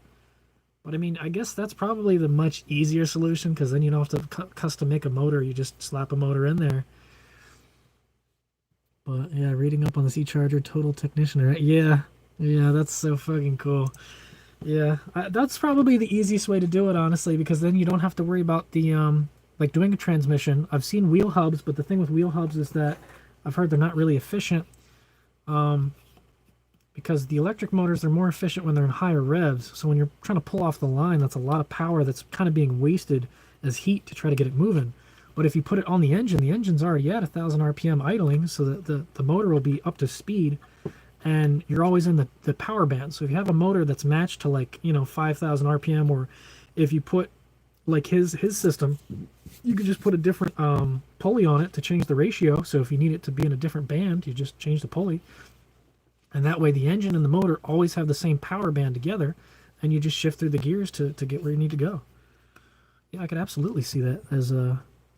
But I mean, I guess that's probably the much easier solution, because then you don't have to custom make a motor. You just slap a motor in there. But yeah, reading up on this E-Charger Total Technician, right? Yeah, that's so fucking cool. Yeah, that's probably the easiest way to do it, honestly, because then you don't have to worry about the like doing a transmission. I've seen wheel hubs, but the thing with wheel hubs is that I've heard they're not really efficient. Because the electric motors are more efficient when they're in higher revs. So when you're trying to pull off the line, that's a lot of power that's kind of being wasted as heat to try to get it moving. But if you put it on the engine's already at 1,000 RPM idling, so that the motor will be up to speed, and you're always in the power band. So if you have a motor that's matched to, like, 5,000 RPM, or if you put like his system, you could just put a different pulley on it to change the ratio. So if you need it to be in a different band, you just change the pulley. And that way the engine and the motor always have the same power band together, and you just shift through the gears to get where you need to go. Yeah, I could absolutely see that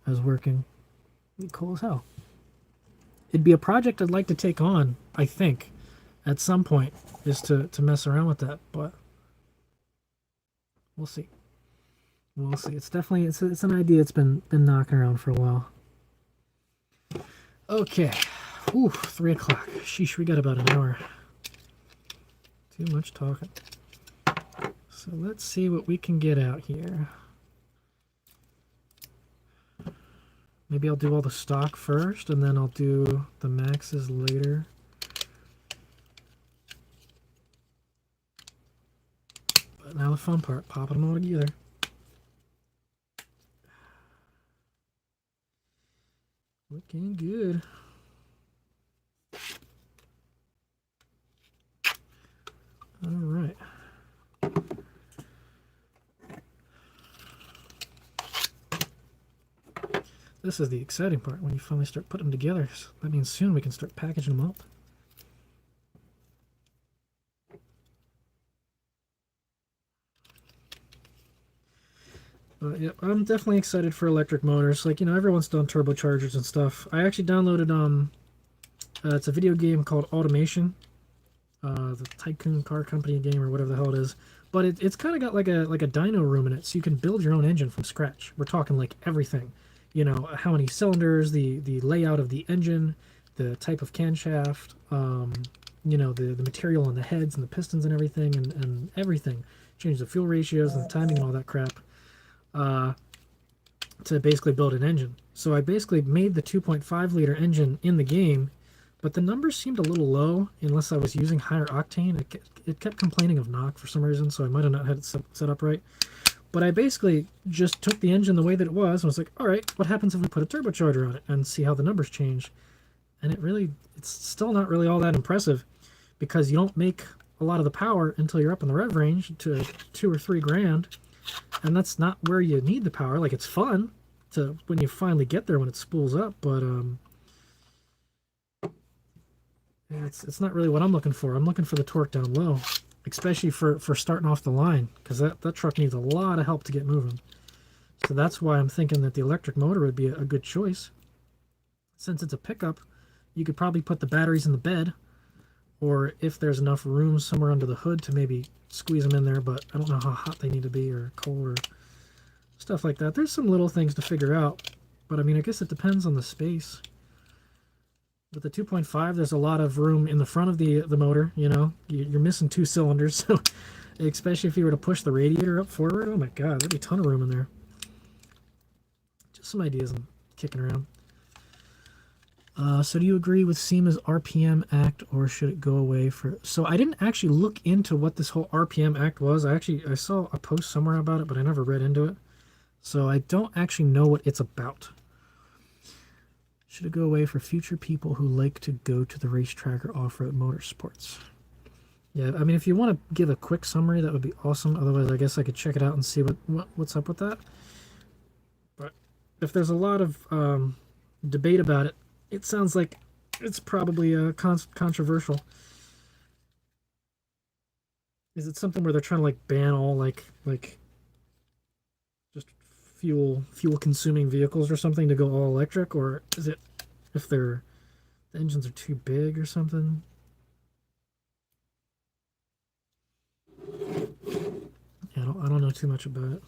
as working. It'd be cool as hell. It'd be a project I'd like to take on, I think, at some point, is to mess around with that, but we'll see. We'll see. It's definitely it's an idea it's been knocking around for a while. Okay. Ooh, 3 o'clock. Sheesh, we got about an hour. Too much talking. So let's see what we can get out here. Maybe I'll do all the stock first, and then I'll do the maxes later. But now the fun part, popping them all together. Looking good. All right. This is the exciting part, when you finally start putting them together. So that means soon we can start packaging them up. Yeah, I'm definitely excited for electric motors. Like, everyone's done turbochargers and stuff. I actually downloaded it's a video game called Automation. The Tycoon Car Company game, or whatever the hell it is. But it's kind of got like a dyno room in it, so you can build your own engine from scratch. We're talking like everything. How many cylinders, the layout of the engine, the type of camshaft, the material on the heads and the pistons and everything, and everything. Change the fuel ratios and the timing and all that crap. To basically build an engine. So I basically made the 2.5 liter engine in the game, but the numbers seemed a little low unless I was using higher octane. It kept complaining of knock for some reason, so I might have not had it set up right. But I basically just took the engine the way that it was and was like, all right, what happens if we put a turbocharger on it and see how the numbers change? And it's still not really all that impressive because you don't make a lot of the power until you're up in the rev range to 2 or 3 grand. And that's not where you need the power. Like, it's fun to when you finally get there when it spools up, but it's not really what I'm looking for. I'm looking for the torque down low, especially for starting off the line, because that truck needs a lot of help to get moving. So that's why I'm thinking that the electric motor would be a good choice. Since it's a pickup, you could probably put the batteries in the bed, or if there's enough room somewhere under the hood to maybe squeeze them in there, but I don't know how hot they need to be or cold or stuff like that. There's some little things to figure out, but I mean, I guess it depends on the space. With the 2.5, there's a lot of room in the front of the motor, you know. You're missing 2 cylinders, so especially if you were to push the radiator up forward, oh my god, there'd be a ton of room in there. Just some ideas I'm kicking around. So do you agree with SEMA's RPM Act, or should it go away for... So I didn't actually look into what this whole RPM Act was. I saw a post somewhere about it, but I never read into it. So I don't actually know what it's about. Should it go away for future people who like to go to the racetrack or off-road motorsports? Yeah, I mean, if you want to give a quick summary, that would be awesome. Otherwise, I guess I could check it out and see what's up with that. But if there's a lot of debate about it, it sounds like it's probably controversial. Is it something where they're trying to like ban all like just fuel consuming vehicles or something to go all electric, or is it if the engines are too big or something? Yeah, I don't know too much about it.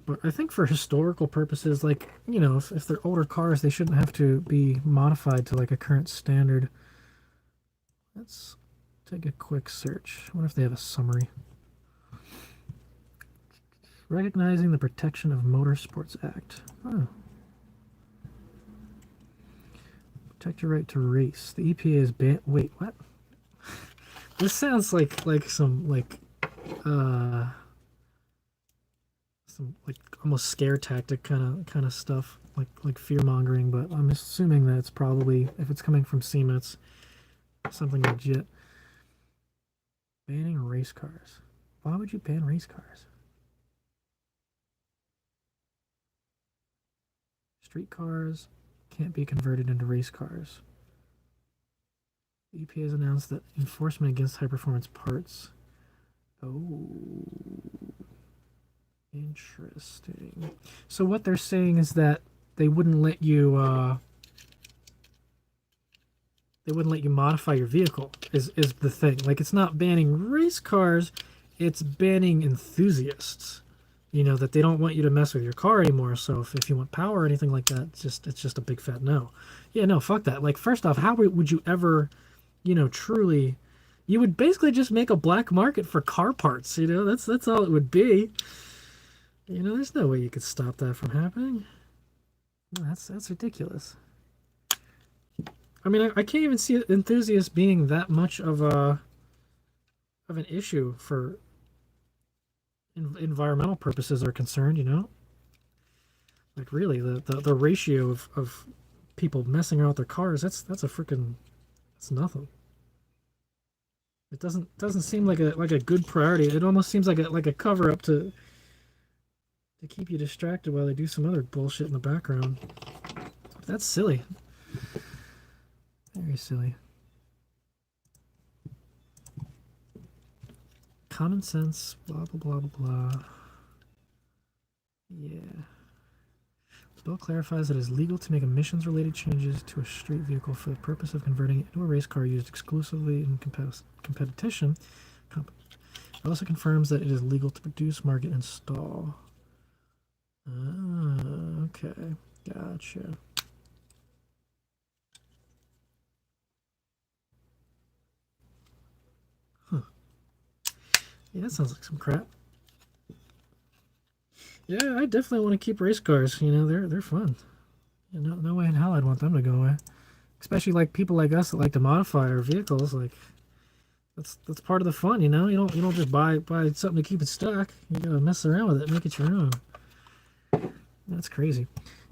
But I think for historical purposes, like, you know, if they're older cars, they shouldn't have to be modified to like a current standard. Let's take a quick search. I wonder if they have a summary. Recognizing the Protection of Motorsports Act. Oh. Protect your right to race. The EPA is ban... Wait, what? This sounds like some some like almost scare tactic kind of stuff, like fear mongering. But I'm assuming that it's probably, if it's coming from SEMA, it's something legit. Banning race cars. Why would you ban race cars? Street cars can't be converted into race cars. The EPA has announced that enforcement against high-performance parts. Oh, interesting. So what they're saying is that they wouldn't let you modify your vehicle is the thing. Like, it's not banning race cars, it's banning enthusiasts. You know, that they don't want you to mess with your car anymore. So if you want power or anything like that, it's just a big fat no. Yeah, no, fuck that. Like, first off, how would you ever, you know, truly, you would basically just make a black market for car parts, you know? That's all it would be. You know, there's no way you could stop that from happening. That's ridiculous. I mean, I can't even see enthusiasts being that much of an issue for environmental purposes are concerned, you know? Like, really, the ratio of people messing around with their cars, that's nothing. It doesn't seem like a good priority. It almost seems like a cover up to keep you distracted while they do some other bullshit in the background. That's silly. Very silly. Common sense, blah, blah, blah, blah, blah. Yeah. The bill clarifies that it is legal to make emissions-related changes to a street vehicle for the purpose of converting it into a race car used exclusively in competition. It also confirms that it is legal to produce, market, and install. Ah, okay. Gotcha. Huh. Yeah, that sounds like some crap. Yeah, I definitely want to keep race cars. You know, they're fun. You know, no way in hell I'd want them to go away. Especially like people like us that like to modify our vehicles. Like that's part of the fun. You know, you don't just buy something to keep it stuck. You gotta mess around with it, make it your own. That's crazy.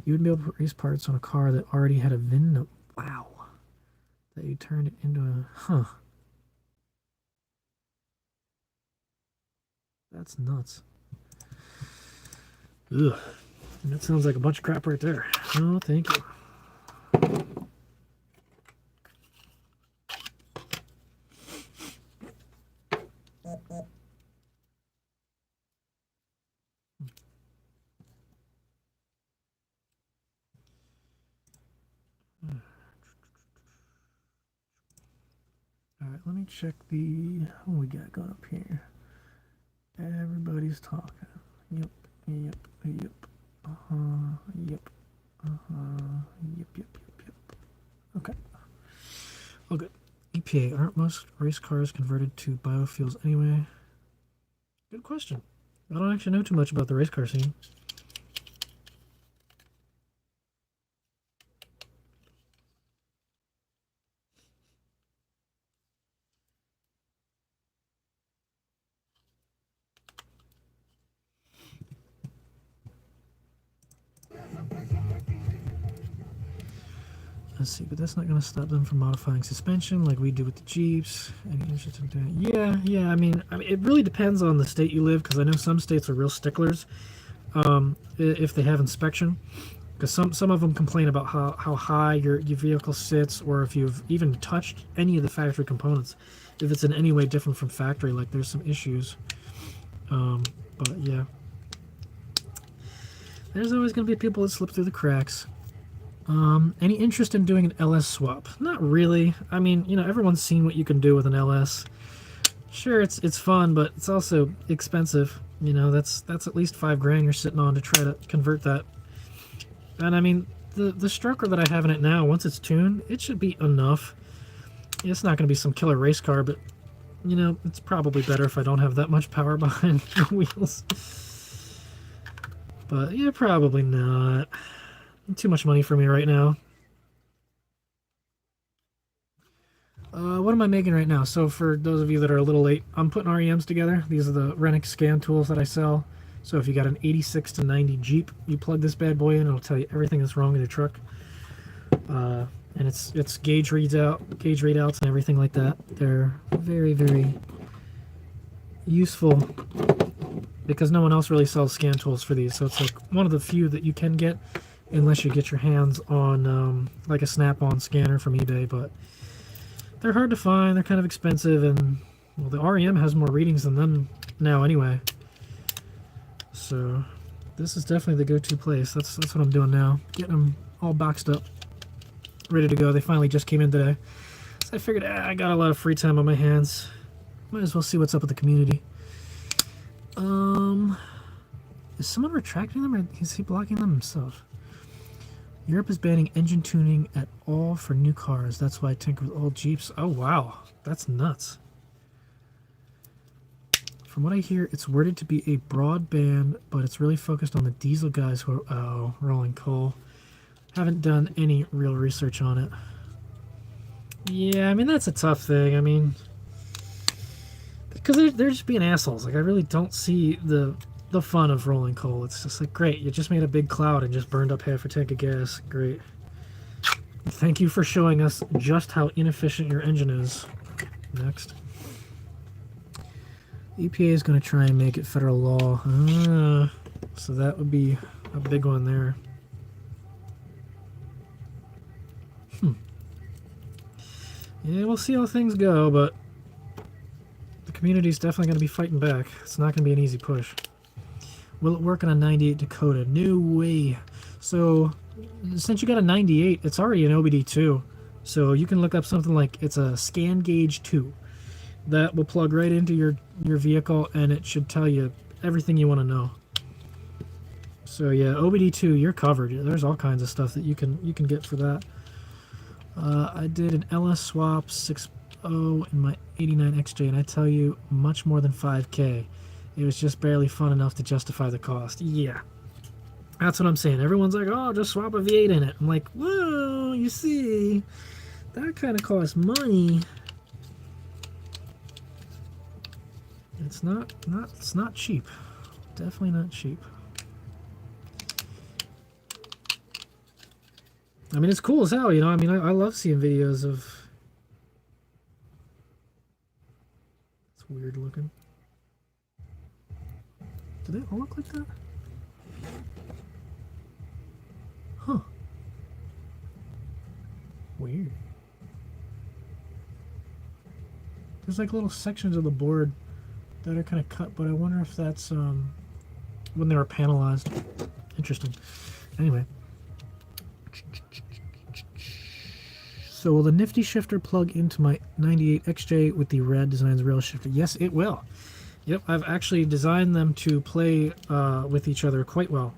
You wouldn't be able to put race parts on a car that already had a VIN number. Wow. That you turned it into a That's nuts. Ugh. That sounds like a bunch of crap right there. Oh, thank you. Alright, let me check what we got going up here. Everybody's talking. Yep, yep, yep. Yep. Yep, yep, yep, yep. Okay. Oh, good. EPA, aren't most race cars converted to biofuels anyway? Good question. I don't actually know too much about the race car scene. Let's see, but that's not going to stop them from modifying suspension like we do with the Jeeps. Any interest in doing? Yeah. I mean, it really depends on the state you live, because I know some states are real sticklers if they have inspection. Because some of them complain about how high your vehicle sits, or if you've even touched any of the factory components. If it's in any way different from factory, like there's some issues. But yeah. There's always going to be people that slip through the cracks. Any interest in doing an LS swap? Not really. I mean, you know, everyone's seen what you can do with an LS. Sure, it's fun, but it's also expensive. You know, that's at least $5,000 you're sitting on to try to convert that. And I mean, the stroker that I have in it now, once it's tuned, it should be enough. It's not going to be some killer race car, but you know, it's probably better if I don't have that much power behind the wheels. But yeah, probably not. Too much money for me right now. What am I making right now? So for those of you that are a little late, I'm putting REMs together. These are the Renix scan tools that I sell. So if you got an 86 to 90 Jeep, you plug this bad boy in, it'll tell you everything that's wrong with your truck. And it's gauge readouts and everything like that. They're very, very useful because no one else really sells scan tools for these. So it's like one of the few that you can get, unless you get your hands on like a snap-on scanner from eBay. But they're hard to find, they're kind of expensive, and well, the REM has more readings than them now anyway. So this is definitely the go-to place. That's what I'm doing now, getting them all boxed up, ready to go. They finally just came in today, so I figured I got a lot of free time on my hands, might as well see what's up with the community. Is someone retracting them, or is he blocking them himself? Europe is banning engine tuning at all for new cars. That's why I tinker with old Jeeps. Oh, wow. That's nuts. From what I hear, it's worded to be a broad ban, but it's really focused on the diesel guys who are... Oh, rolling coal. Haven't done any real research on it. Yeah, I mean, that's a tough thing. I mean... Because they're just being assholes. Like, I really don't see the fun of rolling coal. It's just like, great, you just made a big cloud and just burned up half a tank of gas. Great. Thank you for showing us just how inefficient your engine is. Next. EPA is going to try and make it federal law. So that would be a big one there. Yeah, we'll see how things go, but the community's definitely going to be fighting back. It's not going to be an easy push. Will it work on a 98 Dakota? No way. So, since you got a 98, it's already an OBD2. So you can look up something like, it's a Scan Gauge 2. That will plug right into your vehicle, and it should tell you everything you want to know. So yeah, OBD2, you're covered. There's all kinds of stuff that you can get for that. I did an LS swap 6.0 in my 89 XJ, and I tell you, much more than 5K. It was just barely fun enough to justify the cost. Yeah. That's what I'm saying. Everyone's like, oh, just swap a V8 in it. I'm like, whoa, you see, that kind of costs money. It's not cheap. Definitely not cheap. I mean, it's cool as hell, you know. I mean, I love seeing videos of... It's weird looking. Do they all look like that? Huh. Weird. There's like little sections of the board that are kind of cut, but I wonder if that's when they were panelized. Interesting. Anyway. So will the nifty shifter plug into my 98XJ with the Rad Designs rail shifter? Yes, it will. Yep, I've actually designed them to play with each other quite well.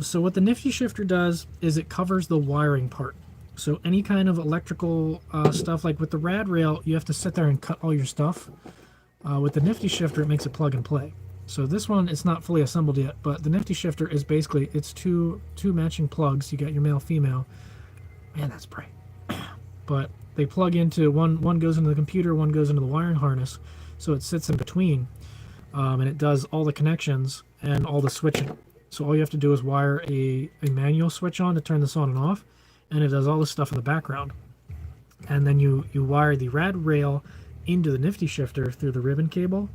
So what the nifty shifter does is it covers the wiring part. So any kind of electrical stuff, like with the rad rail, you have to sit there and cut all your stuff. With the nifty shifter, it makes it plug and play. So this one, it's not fully assembled yet, but the nifty shifter is basically, it's two matching plugs. You got your male, female. Man, that's bright. But they plug into, one goes into the computer, one goes into the wiring harness. So it sits in between, and it does all the connections and all the switching. So all you have to do is wire a manual switch on to turn this on and off, and it does all this stuff in the background. And then you wire the rad rail into the nifty shifter through the ribbon cable,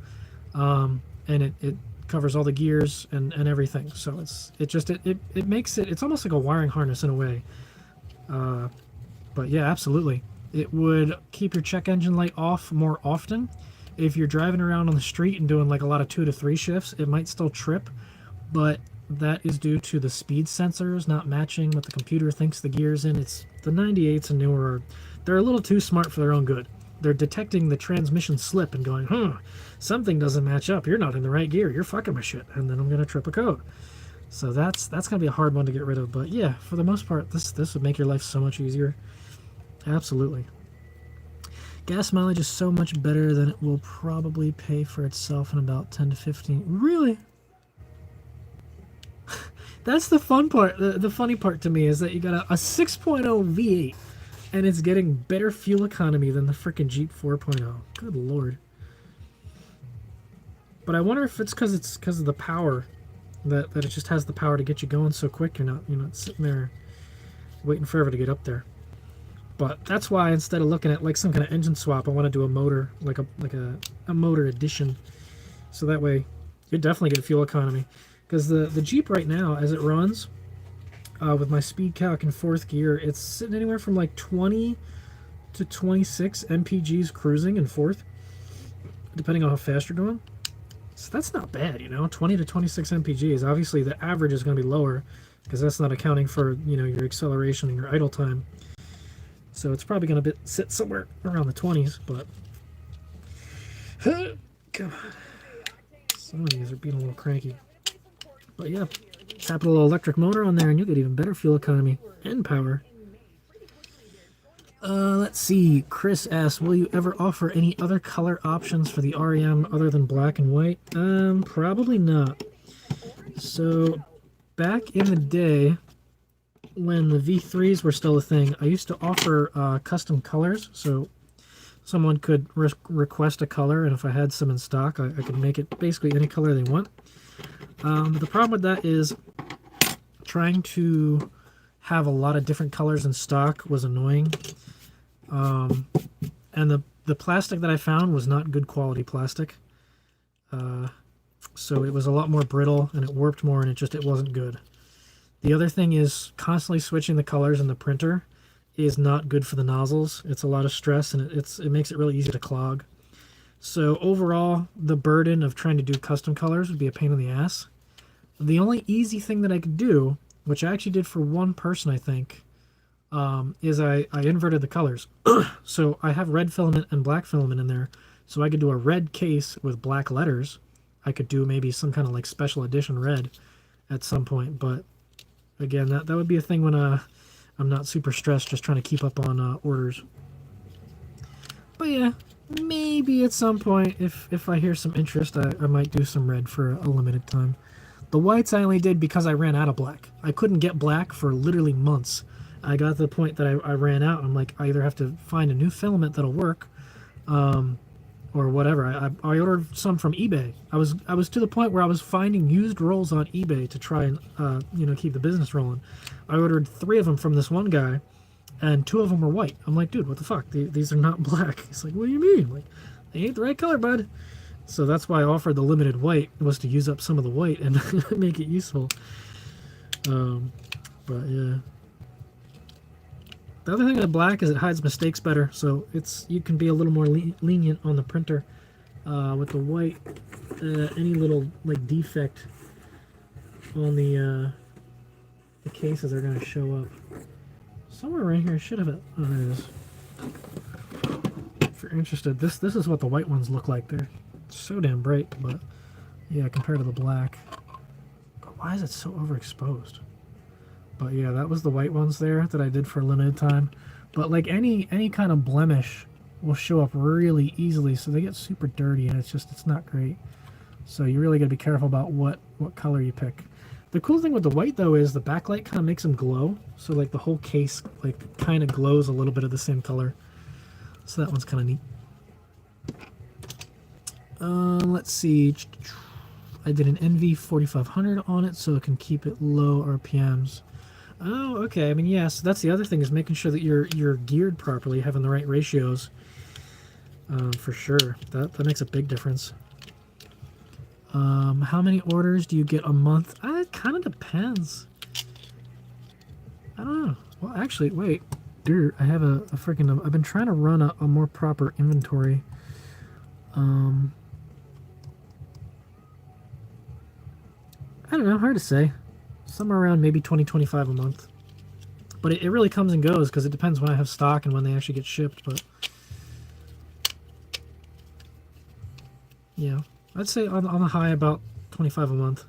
and it covers all the gears and everything. So it makes it, it's almost like a wiring harness in a way. But yeah, absolutely. It would keep your check engine light off more often. If you're driving around on the street and doing like a lot of 2 to 3 shifts, it might still trip, but that is due to the speed sensors not matching what the computer thinks the gear's in. It's the 98s and newer. They're a little too smart for their own good. They're detecting the transmission slip and going, something doesn't match up. You're not in the right gear. You're fucking my shit. And then I'm going to trip a code. So that's going to be a hard one to get rid of. But yeah, for the most part, this would make your life so much easier. Absolutely. Gas mileage is so much better than it will probably pay for itself in about 10 to 15. Really? That's the fun part. The funny part to me is that you got a 6.0 V8 and it's getting better fuel economy than the freaking Jeep 4.0. Good lord. But I wonder if it's because of the power that it just has the power to get you going so quick. You're not sitting there waiting forever to get up there. But that's why instead of looking at like some kind of engine swap, I want to do a motor, like a motor addition. So that way you definitely get fuel economy. Because the Jeep right now, as it runs, with my speed calc in 4th gear, it's sitting anywhere from like 20 to 26 mpgs cruising in 4th, depending on how fast you're going. So that's not bad, 20 to 26 mpgs. Obviously the average is going to be lower, because that's not accounting for, your acceleration and your idle time. So it's probably going to sit somewhere around the 20s, but... Come on. Some of these are being a little cranky. But yeah, tap a little electric motor on there and you'll get even better fuel economy and power. Let's see. Chris asks, will you ever offer any other color options for the REM other than black and white? Probably not. So, back in the day, when the V3s were still a thing, I used to offer custom colors. So someone could request a color, and if I had some in stock, I could make it basically any color they want. But the problem with that is trying to have a lot of different colors in stock was annoying. And the plastic that I found was not good quality plastic. So it was a lot more brittle, and it warped more, and it wasn't good. The other thing is constantly switching the colors in the printer is not good for the nozzles. It's a lot of stress, and it makes it really easy to clog. So overall, the burden of trying to do custom colors would be a pain in the ass. The only easy thing that I could do, which I actually did for one person, I think, is I inverted the colors. So I have red filament and black filament in there, so I could do a red case with black letters. I could do maybe some kind of like special edition red at some point, but again, that would be a thing when I'm not super stressed just trying to keep up on orders. But yeah, maybe at some point, if I hear some interest, I might do some red for a limited time. The whites I only did because I ran out of black. I couldn't get black for literally months. I got to the point that I ran out. I'm like, I either have to find a new filament that'll work, or whatever. I ordered some from eBay. I was to the point where I was finding used rolls on eBay to try and keep the business rolling. I ordered 3 of them from this one guy, and 2 of them were white. I'm like, dude, what the fuck? These are not black. He's like, what do you mean? I'm like, they ain't the right color, bud. So that's why I offered the limited white, was to use up some of the white and make it useful. But yeah. The other thing with black is it hides mistakes better, so you can be a little more lenient on the printer. With the white, any little like defect on the cases are going to show up. Somewhere around here I should have it. Oh, there it is. If you're interested, this is what the white ones look like. They're so damn bright, but yeah, compared to the black. But why is it so overexposed? But yeah, that was the white ones there that I did for a limited time. But like any kind of blemish will show up really easily, so they get super dirty, and it's not great. So you really got to be careful about what color you pick. The cool thing with the white though is the backlight kind of makes them glow. So like the whole case like kind of glows a little bit of the same color. So that one's kind of neat. Let's see. I did an NV4500 on it so it can keep it low RPMs. Oh, okay. I mean, yeah, so that's the other thing, is making sure that you're geared properly, having the right ratios. For sure. That makes a big difference. How many orders do you get a month? It kind of depends. I don't know. Well, actually, wait. Dude, I have a freaking... I've been trying to run a more proper inventory. I don't know. Hard to say. Somewhere around maybe 20-25 a month. But it really comes and goes because it depends when I have stock and when they actually get shipped. But yeah, I'd say on the high about 25 a month,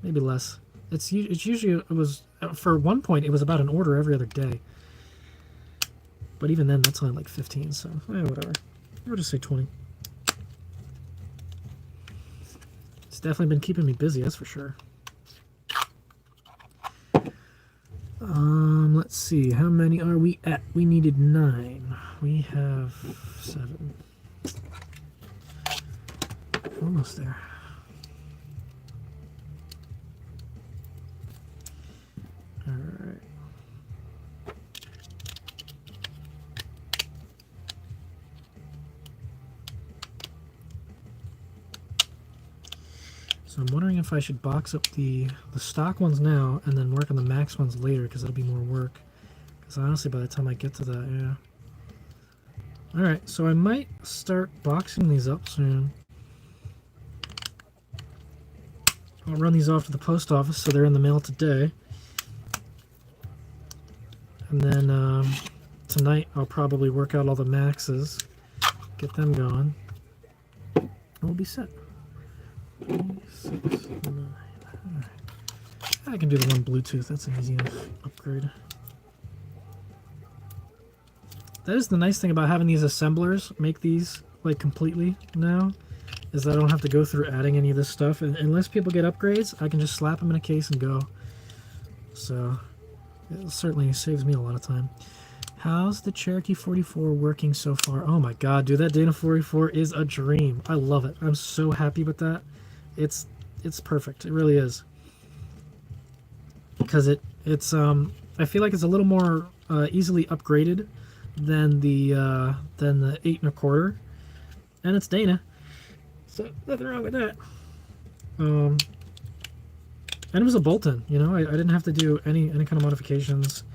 maybe less. It's usually, it was for one point it was about an order every other day. But even then, that's only like 15. So whatever. We'll just say 20. It's definitely been keeping me busy, that's for sure. Let's see, how many are we at? We needed 9. We have 7. Almost there. Alright. So I'm wondering if I should box up the stock ones now and then work on the max ones later, because it'll be more work. Because honestly, by the time I get to that, yeah. Alright, so I might start boxing these up soon. I'll run these off to the post office so they're in the mail today. And then tonight I'll probably work out all the maxes, get them going, and we'll be set. 3, 6, 9. Right. I can do the one Bluetooth. That's an easy enough upgrade. That is the nice thing about having these assemblers make these like completely now, is that I don't have to go through adding any of this stuff. And unless people get upgrades, I can just slap them in a case and go. So it certainly saves me a lot of time. How's the Cherokee 44 working so far? Oh my god, dude, that Dana 44 is a dream. I love it. I'm so happy with that. It's perfect. It really is. Because it's I feel like it's a little more easily upgraded than the 8 1/4, and it's Dana, so nothing wrong with that. And it was a bolt-in. You know, I didn't have to do any kind of modifications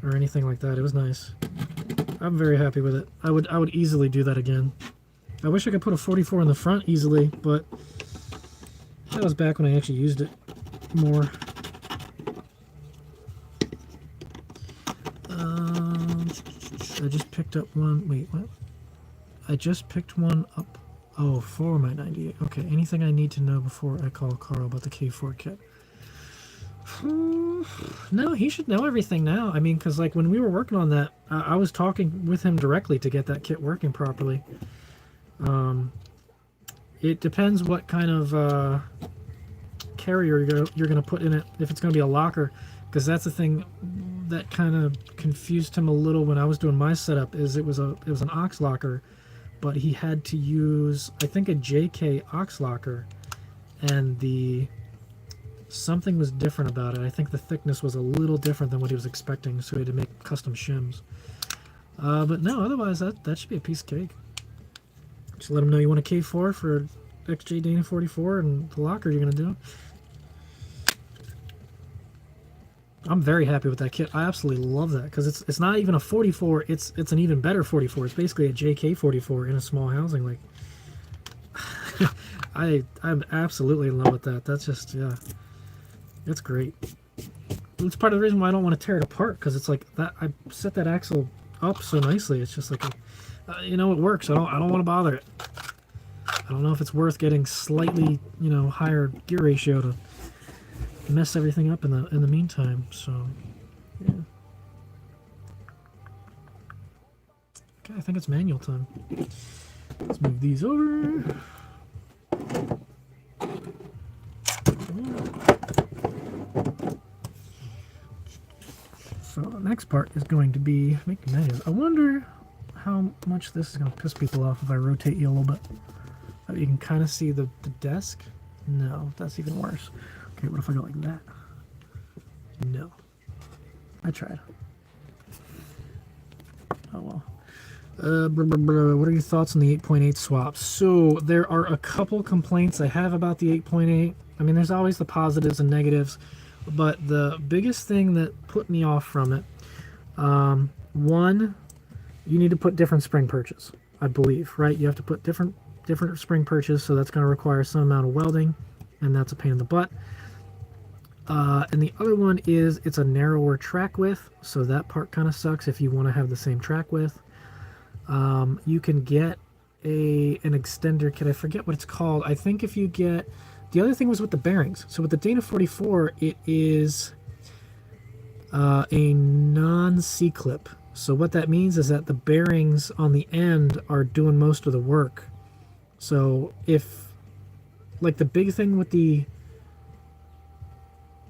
or anything like that. It was nice. I'm very happy with it. I would easily do that again. I wish I could put a 44 in the front easily, but that was back when I actually used it more. I just picked up one. Wait, what? I just picked one up. Oh, for my 98. Okay, anything I need to know before I call Carl about the K4 kit? No, he should know everything now. I mean, because like when we were working on that, I was talking with him directly to get that kit working properly. It depends what kind of carrier you're gonna put in it. If it's gonna be a locker, because that's the thing that kind of confused him a little when I was doing my setup. Is it was an aux locker, but he had to use, I think, a JK aux locker, and something was different about it. I think the thickness was a little different than what he was expecting, so he had to make custom shims. But no, otherwise that should be a piece of cake. Just let him know you want a K4 for XJ Dana 44 and the locker you're gonna do. I'm very happy with that kit. I absolutely love that because it's not even a 44. It's an even better 44. It's basically a JK 44 in a small housing. Like I'm absolutely in love with that. That's just, yeah, it's great. It's part of the reason why I don't want to tear it apart, because it's like that. I set that axle up so nicely. It's just like, you know, it works. I don't want to bother it. I don't know if it's worth getting slightly, you know, higher gear ratio to mess everything up in the meantime. So yeah. Okay, I think it's manual time. Let's move these over. So the next part is going to be making manuals. I wonder how much this is going to piss people off if I rotate you a little bit. You can kind of see the desk. No, that's even worse. Okay, what if I go like that? No. I tried. Oh well. What are your thoughts on the 8.8 swaps? So there are a couple complaints I have about the 8.8. I mean, there's always the positives and negatives, but the biggest thing that put me off from it, one, you need to put different spring perches, I believe, right? You have to put different spring perches, so that's going to require some amount of welding, and that's a pain in the butt. And the other one is it's a narrower track width, so that part kind of sucks if you want to have the same track width. You can get an extender kit. I forget what it's called. I think if you get... The other thing was with the bearings. So with the Dana 44, it is a non-C-clip. So what that means is that the bearings on the end are doing most of the work. So if... Like the big thing with the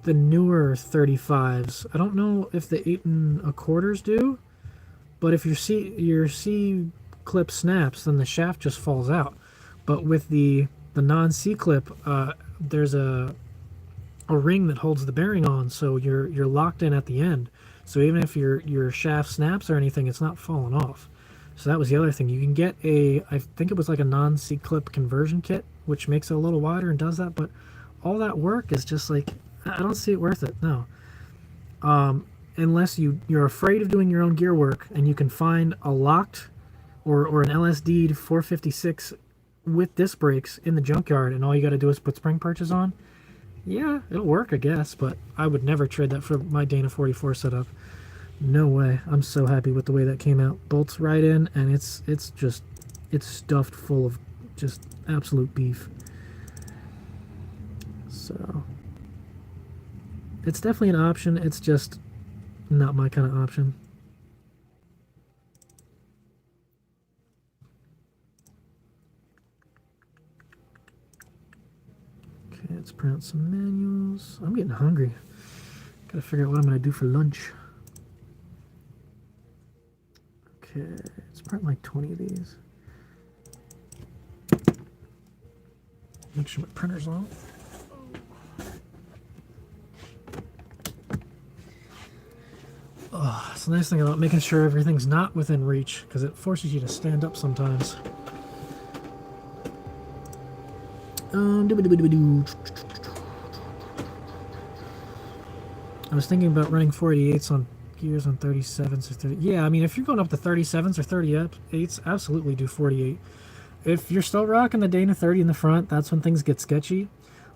newer 35s, I don't know if the 8 1/4s do, but if your C clip snaps, then the shaft just falls out. But with the non-C clip, there's a ring that holds the bearing on, so you're locked in at the end. So even if your shaft snaps or anything, it's not falling off. So that was the other thing. You can get I think it was like a non-C clip conversion kit, which makes it a little wider and does that, but all that work is just like, I don't see it worth it, no. Unless you're afraid of doing your own gear work and you can find a locked or an LSD 456 with disc brakes in the junkyard and all you got to do is put spring perches on, yeah, it'll work, I guess, but I would never trade that for my Dana 44 setup. No way. I'm so happy with the way that came out. Bolts right in, and it's stuffed full of just absolute beef. So it's definitely an option. It's just not my kind of option. Okay, let's print out some manuals. I'm getting hungry. Gotta figure out what I'm gonna do for lunch. Okay, let's print like 20 of these. Make sure my printer's on. Oh, it's the nice thing about making sure everything's not within reach, because it forces you to stand up sometimes. I was thinking about running 488s on gears on 37s or 30. Yeah, I mean, if you're going up to 37s or 38s, absolutely do 48. If you're still rocking the Dana 30 in the front, that's when things get sketchy.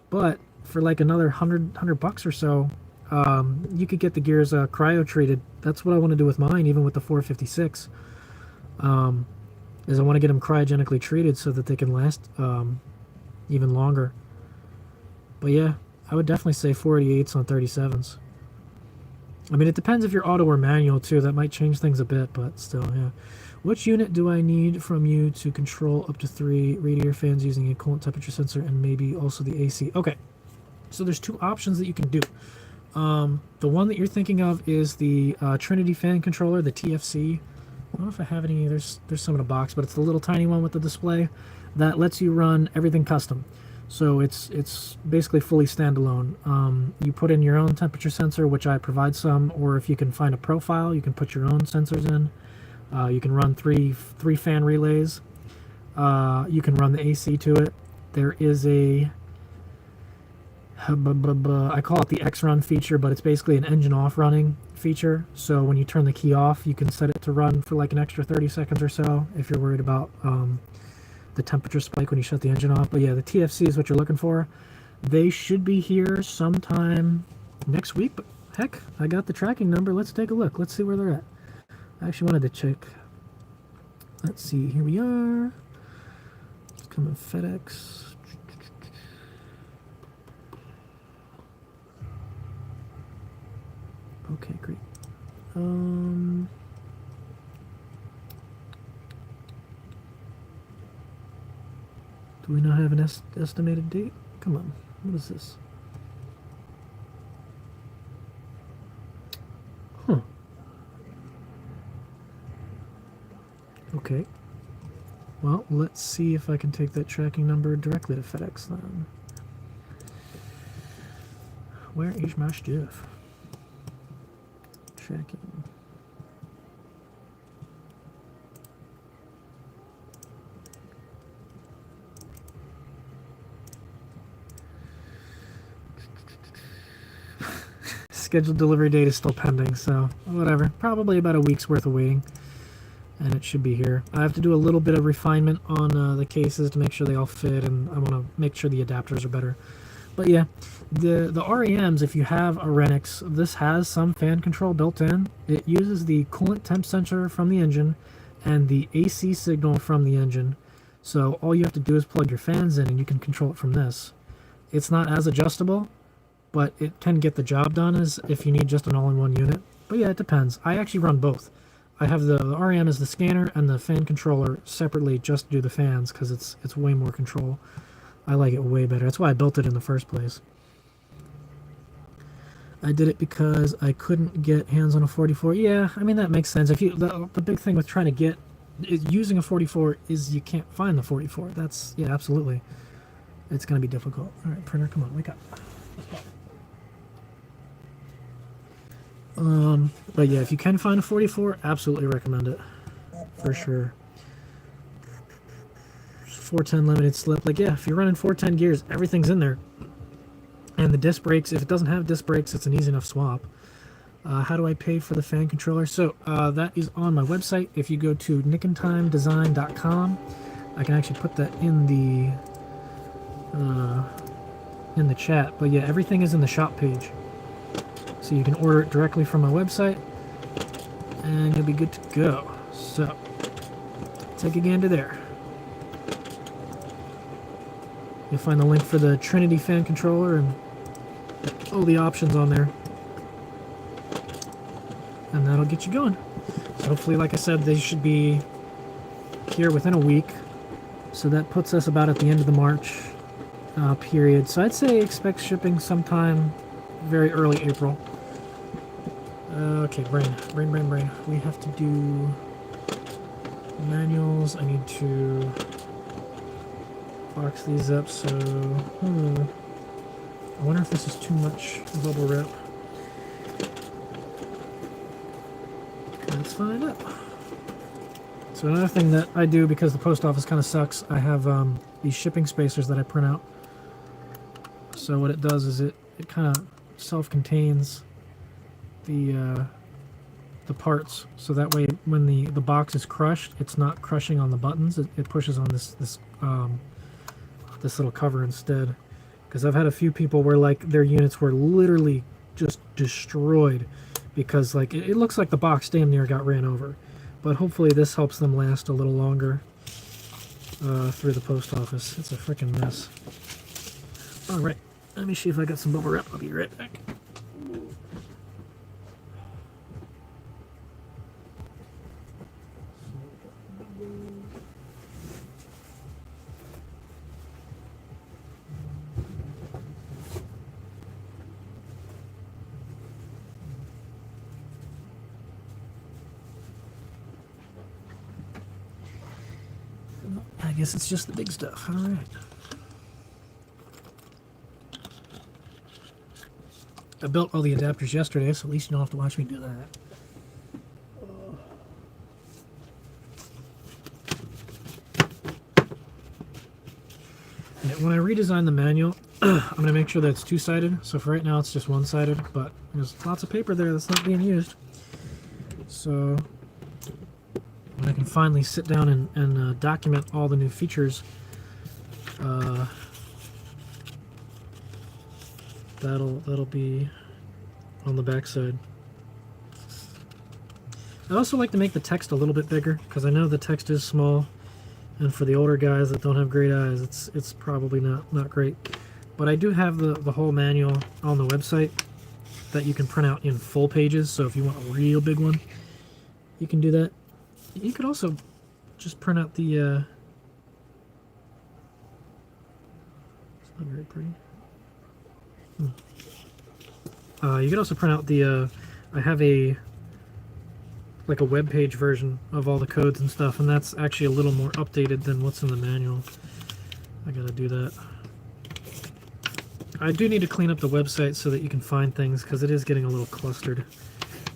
But for like another $100 or so, you could get the gears cryo treated. That's what I want to do with mine, even with the 456. Is I want to get them cryogenically treated so that they can last even longer. But yeah, I would definitely say 488s on 37s. I mean, it depends if you're auto or manual too. That might change things a bit, but still, yeah. Which unit do I need from you to control up to 3 radiator fans using a coolant temperature sensor and maybe also the AC? Okay, so there's 2 options that you can do. The one that you're thinking of is the Trinity fan controller, the TFC. I don't know if I have any. There's some in a box, but it's the little tiny one with the display that lets you run everything custom. So it's basically fully standalone. You put in your own temperature sensor, which I provide some, or if you can find a profile, you can put your own sensors in. You can run three fan relays. You can run the AC to it. There is a I call it the X-Run feature, but it's basically an engine off running feature. So when you turn the key off, you can set it to run for like an extra 30 seconds or so if you're worried about the temperature spike when you shut the engine off. But yeah, the TFC is what you're looking for. They should be here sometime next week. But heck, I got the tracking number. Let's take a look. Let's see where they're at. I actually wanted to check. Let's see. Here we are. It's coming FedEx. Okay, great. Do we not have an estimated date? Come on, what is this? Huh. Okay. Well, let's see if I can take that tracking number directly to FedEx then. Where is my stuff? Tracking. Scheduled delivery date is still pending, so whatever. Probably about a week's worth of waiting, and it should be here. I have to do a little bit of refinement on the cases to make sure they all fit, and I want to make sure the adapters are better. But yeah, the REMs, if you have a Renix, this has some fan control built in. It uses the coolant temp sensor from the engine and the AC signal from the engine. So all you have to do is plug your fans in and you can control it from this. It's not as adjustable, but it can get the job done as if you need just an all-in-one unit. But yeah, it depends. I actually run both. I have the REM as the scanner and the fan controller separately just to do the fans because it's way more control. I like it way better. That's why I built it in the first place. I did it because I couldn't get hands on a 44. Yeah, I mean, that makes sense. If you the big thing with trying to get using a 44 is you can't find the 44. That's, yeah, absolutely. It's going to be difficult. All right, printer, come on, wake up. But yeah, if you can find a 44, absolutely recommend it. For sure. 410 limited slip. Like, yeah, if you're running 410 gears, everything's in there. And the disc brakes, if it doesn't have disc brakes, it's an easy enough swap. How do I pay for the fan controller? So that is on my website. If you go to nickontimedesign.com, I can actually put that in the chat. But yeah, everything is in the shop page. So you can order it directly from my website, and you'll be good to go. So, take a gander there. You'll find the link for the Trinity fan controller and all the options on there. And that'll get you going. So hopefully, like I said, they should be here within a week. So that puts us about at the end of the March period. So I'd say expect shipping sometime very early April. Okay, brain. We have to do manuals. I need to box these up, so I wonder if this is too much bubble wrap. Let's find out. So another thing that I do, because the post office kind of sucks, I have these shipping spacers that I print out. So what it does is it kind of self-contains the parts, so that way when the box is crushed, it's not crushing on the buttons. It pushes on this little cover instead. Because I've had a few people where like their units were literally just destroyed because like it looks like the box damn near got ran over. But hopefully this helps them last a little longer through the post office. It's a freaking mess. All right. Let me see if I got some bubble wrap. I'll be right back. I guess it's just the big stuff. All right. I built all the adapters yesterday, so at least you don't have to watch me do that. And when I redesign the manual, I'm going to make sure that it's two-sided. So for right now, it's just one-sided, but there's lots of paper there that's not being used. So when I can finally sit down and document all the new features, that'll be on the back side. I also like to make the text a little bit bigger because I know the text is small, and for the older guys that don't have great eyes, it's probably not great. But I do have the whole manual on the website that you can print out in full pages. So if you want a real big one, you can do that. You could also just print out the. It's not very pretty. You could also print out the. I have a web page version of all the codes and stuff, and that's actually a little more updated than what's in the manual. I gotta do that. I do need to clean up the website so that you can find things because it is getting a little clustered.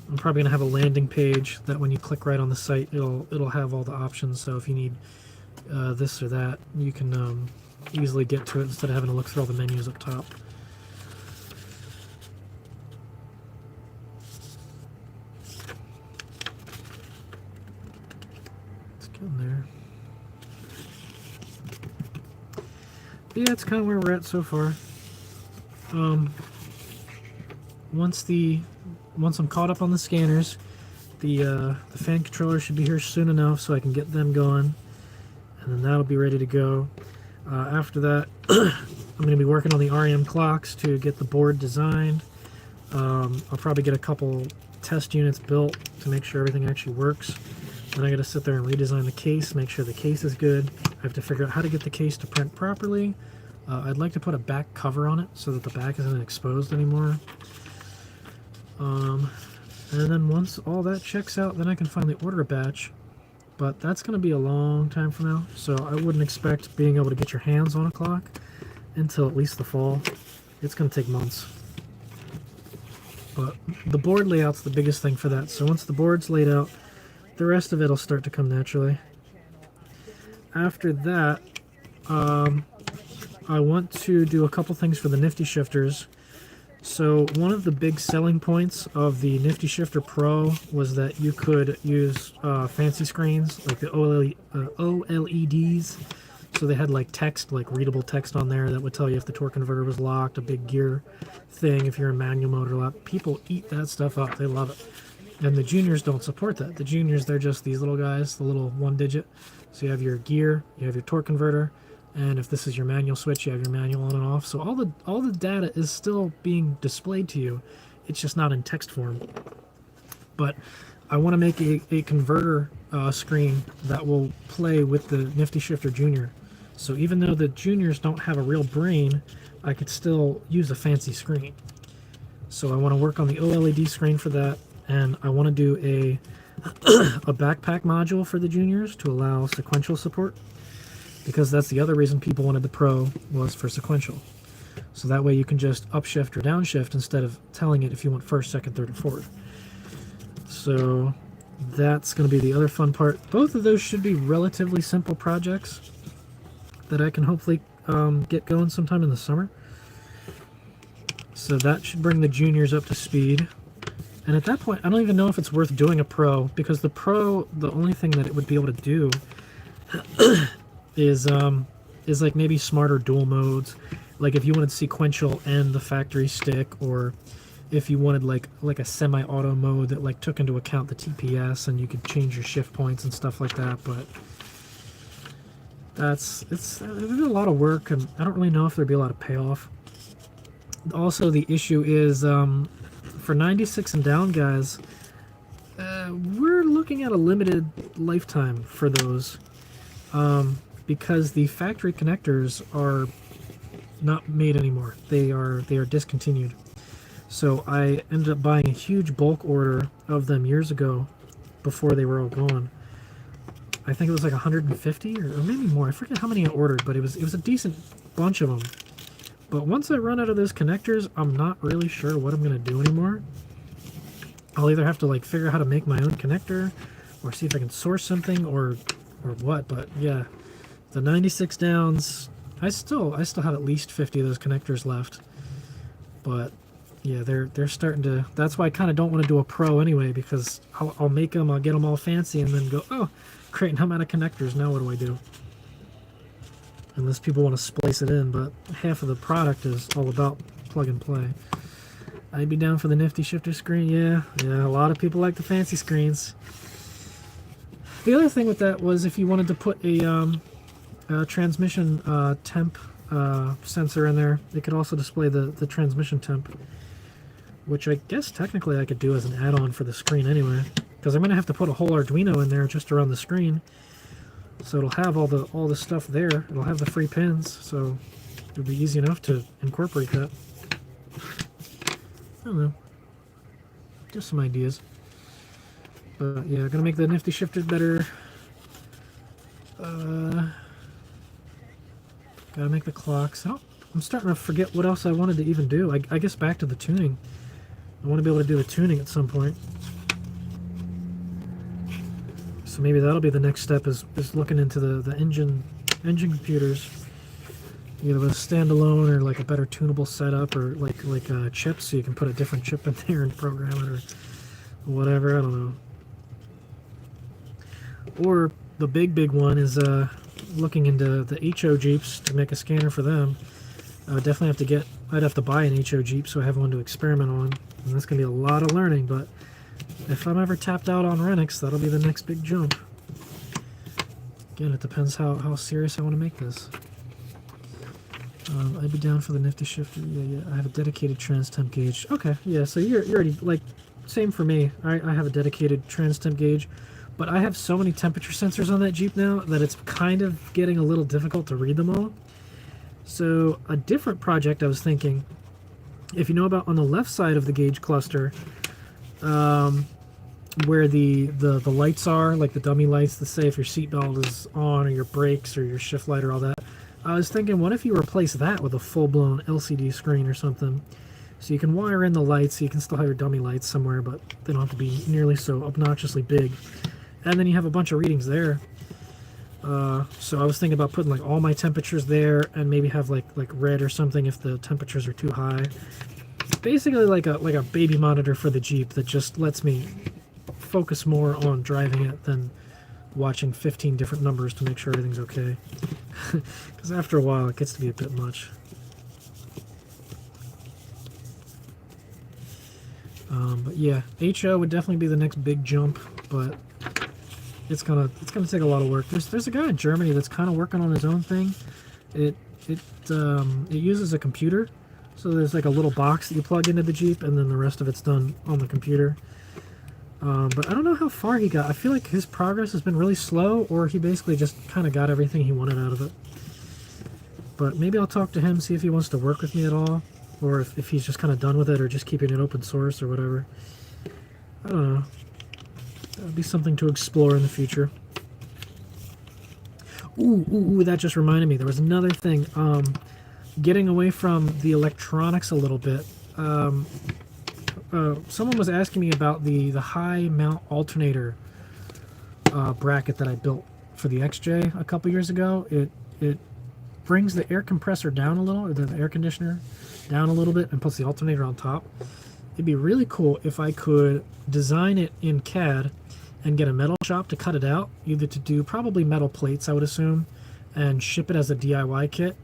I'm probably gonna have a landing page that when you click right on the site, it'll have all the options. So if you need this or that, you can easily get to it instead of having to look through all the menus up top. It's getting there. But yeah, it's kind of where we're at so far. Once I'm caught up on the scanners, the fan controller should be here soon enough so I can get them going, and then that'll be ready to go. After that, I'm going to be working on the REM clocks to get the board designed. I'll probably get a couple test units built to make sure everything actually works. Then I got to sit there and redesign the case, make sure the case is good. I have to figure out how to get the case to print properly. I'd like to put a back cover on it so that the back isn't exposed anymore. And then once all that checks out, then I can finally order a batch. But that's going to be a long time from now, so I wouldn't expect being able to get your hands on a clock until at least the fall. It's going to take months. But the board layout's the biggest thing for that, so once the board's laid out, the rest of it will start to come naturally. After that, I want to do a couple things for the Nifty Shifters. So one of the big selling points of the Nifty Shifter Pro was that you could use fancy screens like the OLEDs. So they had like text, like readable text on there that would tell you if the torque converter was locked, a big gear thing if you're in manual mode or not. People eat that stuff up. They love it. And the juniors don't support that. The juniors, they're just these little guys, the little one digit. So you have your gear, you have your torque converter, and if this is your manual switch, you have your manual on and off. So all the data is still being displayed to you. It's just not in text form. But I want to make a converter screen that will play with the Nifty Shifter Junior. So even though the juniors don't have a real brain, I could still use a fancy screen. So I want to work on the OLED screen for that, and I want to do a backpack module for the juniors to allow sequential support. Because that's the other reason people wanted the Pro, was for sequential. So that way you can just upshift or downshift instead of telling it if you want first, second, third, and fourth. So that's going to be the other fun part. Both of those should be relatively simple projects that I can hopefully get going sometime in the summer. So that should bring the juniors up to speed. And at that point, I don't even know if it's worth doing a Pro, because the Pro, the only thing that it would be able to do is like maybe smarter dual modes, like if you wanted sequential and the factory stick, or if you wanted like a semi-auto mode that like took into account the TPS and you could change your shift points and stuff like that. But it's a lot of work, and I don't really know if there'd be a lot of payoff. also the issue is for 96 and down guys, we're looking at a limited lifetime for those, because the factory connectors are not made anymore. They are discontinued. So I ended up buying a huge bulk order of them years ago before they were all gone. I think it was like 150 or maybe more. I forget how many I ordered, but it was a decent bunch of them. But once I run out of those connectors, I'm not really sure what I'm going to do anymore. I'll either have to like figure out how to make my own connector or see if I can source something or what. But yeah, the 96 downs, I still have at least 50 of those connectors left. But yeah, they're starting to. That's why I kind of don't want to do a pro anyway, because I'll make them, I'll get them all fancy, and then go, oh, great, now I'm out of connectors. Now what do I do? Unless people want to splice it in, but half of the product is all about plug and play. I'd be down for the nifty shifter screen. Yeah, a lot of people like the fancy screens. The other thing with that was if you wanted to put a transmission temp sensor in there, it could also display the transmission temp, which I guess technically I could do as an add-on for the screen anyway, because I'm going to have to put a whole Arduino in there just to run the screen. So it'll have all the stuff there. It'll have the free pins, so it'll be easy enough to incorporate that. I don't know. Just some ideas. But yeah, gonna make the nifty shifter better. Gotta make the clocks. I'm starting to forget what else I wanted to even do. I guess back to the tuning. I want to be able to do the tuning at some point. So maybe that'll be the next step, is looking into the engine computers. Either with a standalone or like a better tunable setup, or like chips, so you can put a different chip in there and program it or whatever. I don't know. Or the big one is looking into the HO Jeeps to make a scanner for them. I would definitely I'd have to buy an HO Jeep so I have one to experiment on. And that's going to be a lot of learning, but if I'm ever tapped out on Renix, that'll be the next big jump. Again, it depends how serious I want to make this. I'd be down for the nifty shifter. Yeah, I have a dedicated trans temp gauge. Okay, yeah, so you're already, like, same for me. I have a dedicated trans temp gauge, but I have so many temperature sensors on that Jeep now that it's kind of getting a little difficult to read them all. So a different project I was thinking, if you know about on the left side of the gauge cluster, where the lights are, like the dummy lights that say if your seatbelt is on, or your brakes, or your shift light, or all that. I was thinking, what if you replace that with a full-blown LCD screen or something? So you can wire in the lights, so you can still have your dummy lights somewhere, but they don't have to be nearly so obnoxiously big. And then you have a bunch of readings there. So I was thinking about putting like all my temperatures there, and maybe have like red or something if the temperatures are too high. Basically like a baby monitor for the Jeep that just lets me focus more on driving it than watching 15 different numbers to make sure everything's okay. Because after a while it gets to be a bit much. But yeah, HO would definitely be the next big jump, but it's gonna take a lot of work. There's a guy in Germany that's kind of working on his own thing. It uses a computer, so there's like a little box that you plug into the Jeep, and then the rest of it's done on the computer. But I don't know how far he got. I feel like his progress has been really slow, or he basically just kind of got everything he wanted out of it. But maybe I'll talk to him, see if he wants to work with me at all, or if he's just kind of done with it, or just keeping it open source or whatever. I don't know. That would be something to explore in the future. Ooh, that just reminded me. There was another thing. Getting away from the electronics a little bit. Someone was asking me about the high mount alternator bracket that I built for the XJ a couple years ago. It brings the air compressor down a little, or the air conditioner down a little bit, and puts the alternator on top. It'd be really cool if I could design it in CAD and get a metal shop to cut it out, either to do probably metal plates, I would assume, and ship it as a DIY kit.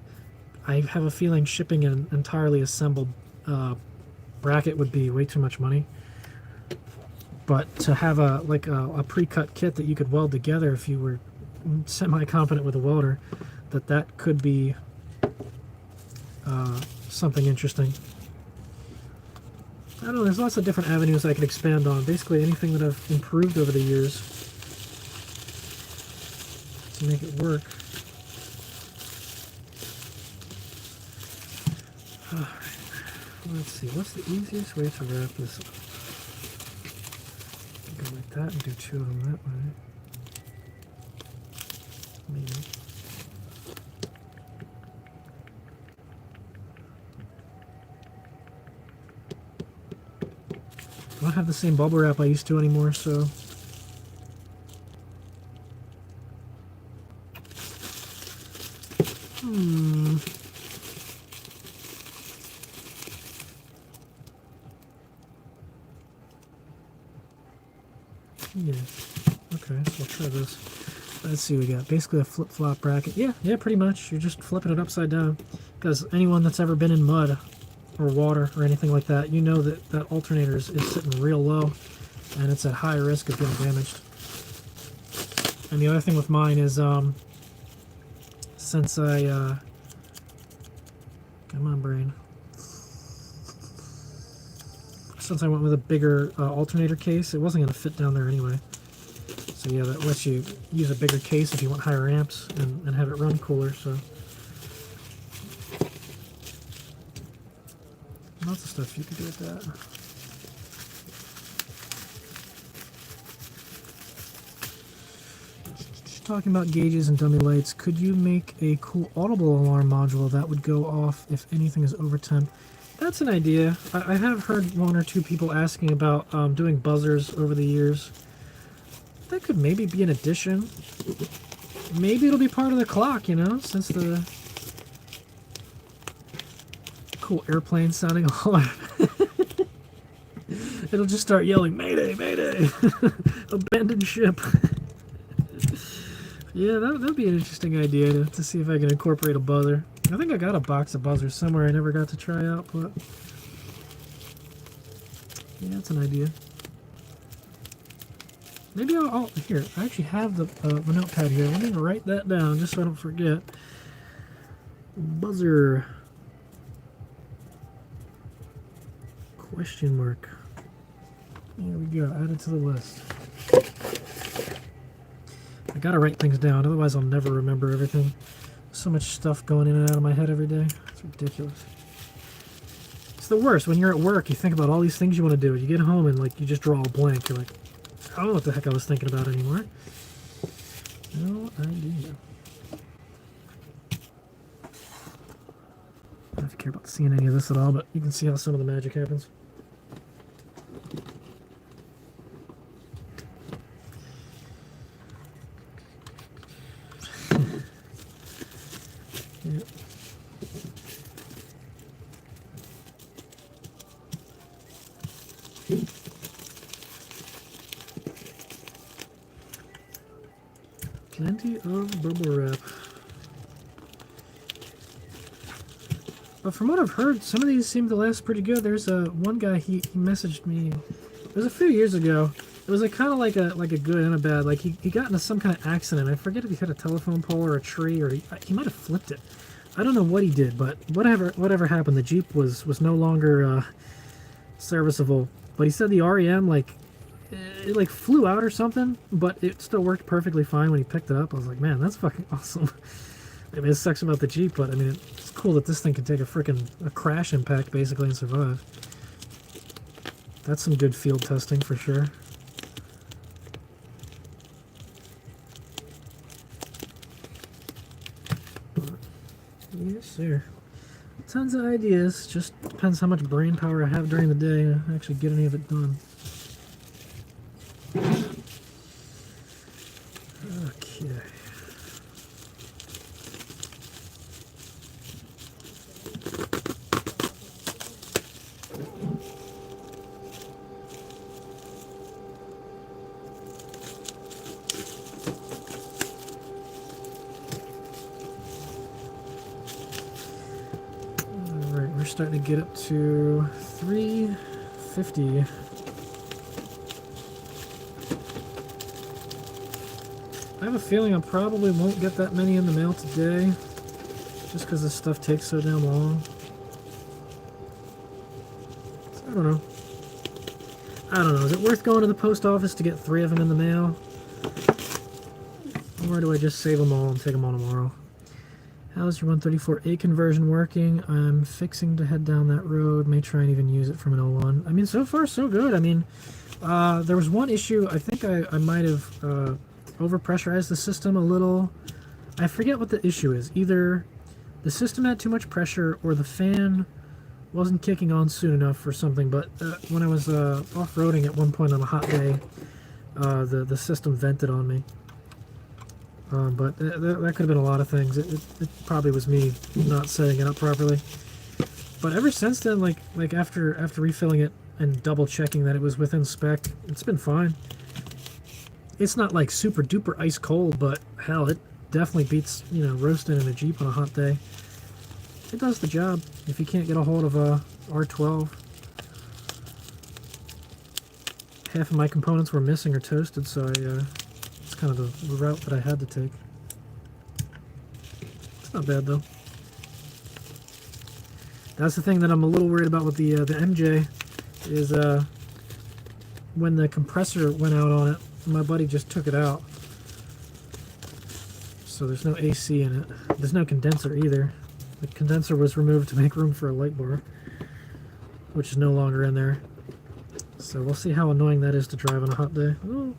I have a feeling shipping an entirely assembled bracket would be way too much money. But to have a pre-cut kit that you could weld together if you were semi-competent with a welder, that could be something interesting. I don't know, there's lots of different avenues I could expand on. Basically anything that I've improved over the years to make it work. Alright, let's see, what's the easiest way to wrap this up? Go like that and do 2 of them that way. Maybe. I don't have the same bubble wrap I used to anymore, so yeah. Okay, so I'll try this. Let's see what we got. Basically a flip-flop bracket. Yeah, pretty much. You're just flipping it upside down. Because anyone that's ever been in mud or water or anything like that, you know that that alternator is sitting real low and it's at high risk of getting damaged. And the other thing with mine is since I come on brain, since I went with a bigger alternator case, it wasn't going to fit down there anyway. So yeah, that lets you use a bigger case if you want higher amps and have it run cooler. So lots of stuff you can do with that. Just talking about gauges and dummy lights, could you make a cool audible alarm module that would go off if anything is over 10? That's an idea. I have heard 1 or 2 people asking about doing buzzers over the years. That could maybe be an addition. Maybe it'll be part of the clock, you know, since the cool airplane sounding alarm. It'll just start yelling, "Mayday, Mayday!" Abandoned ship. Yeah, that'd be an interesting idea to see if I can incorporate a buzzer. I think I got a box of buzzers somewhere I never got to try out, but yeah, that's an idea. Maybe I'll here, I actually have the notepad here. Let me write that down just so I don't forget. Buzzer. Question mark. There we go, add it to the list. I gotta write things down, otherwise I'll never remember everything. So much stuff going in and out of my head every day. It's ridiculous. It's the worst. When you're at work, you think about all these things you want to do. You get home and like you just draw a blank. You're like, I don't know what the heck I was thinking about anymore. No idea. I don't have to care about seeing any of this at all, but you can see how some of the magic happens. Yep. Plenty of bubble wrap. But from what I've heard, some of these seem to last pretty good. There's one guy, he messaged me. It was a few years ago. It was kind of like a good and a bad. Like he got into some kind of accident. I forget if he hit a telephone pole or a tree, or he might have flipped it. I don't know what he did, but whatever happened, the Jeep was no longer serviceable. But he said the REM it like flew out or something, but it still worked perfectly fine when he picked it up. I was like, man, that's fucking awesome. I mean, it sucks about the Jeep, but I mean, it's cool that this thing can take a crash impact basically and survive. That's some good field testing for sure. But, yes, sir. Tons of ideas. Just depends how much brain power I have during the day to actually get any of it done. Okay. Alright, we're starting to get up to 350. I have a feeling I probably won't get that many in the mail today, just because this stuff takes so damn long. So, I don't know. I don't know. Is it worth going to the post office to get 3 of them in the mail? Or do I just save them all and take them all tomorrow? How's your 134A conversion working? I'm fixing to head down that road. May try and even use it from an 01. I mean, so far so good. I mean, there was one issue. I think I might have overpressurized the system a little. I forget what the issue is. Either the system had too much pressure or the fan wasn't kicking on soon enough or something. But when I was off-roading at one point on a hot day, the system vented on me. But that could have been a lot of things. It probably was me not setting it up properly. But ever since then, like after refilling it and double checking that it was within spec, it's been fine. It's not like super duper ice cold, but hell, it definitely beats, you know, roasting in a Jeep on a hot day. It does the job if you can't get a hold of a R12. Half of my components were missing or toasted, so it's kind of the route that I had to take. It's not bad though. That's the thing that I'm a little worried about with the MJ is when the compressor went out on it, my buddy just took it out. So there's no AC in it. There's no condenser either. The condenser was removed to make room for a light bar, which is no longer in there. So we'll see how annoying that is to drive on a hot day. Oh.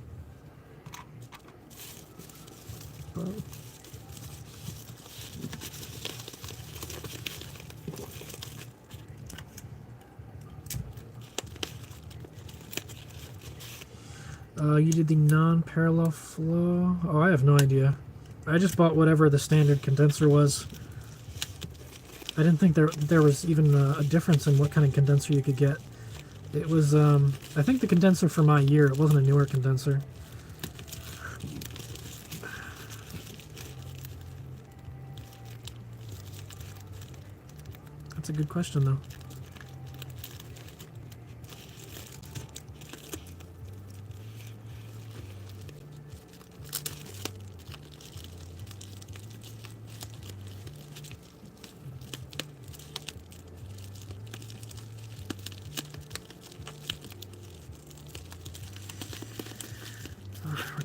You did the non-parallel flow? Oh, I have no idea. I just bought whatever the standard condenser was. I didn't think there was even a difference in what kind of condenser you could get. It was, I think the condenser for my year, it wasn't a newer condenser. That's a good question, though.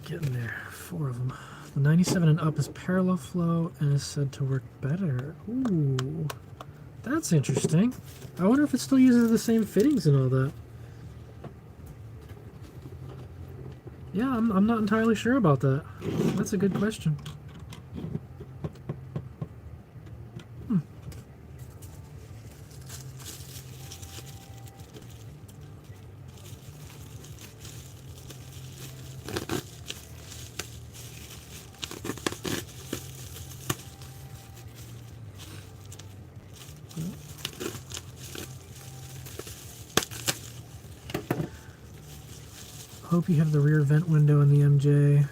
Getting there. 4 of them. The 97 and up is parallel flow and is said to work better. Ooh, that's interesting. I wonder if it still uses the same fittings and all that. Yeah, I'm not entirely sure about that. That's a good question. Hope you have the rear vent window in the MJ.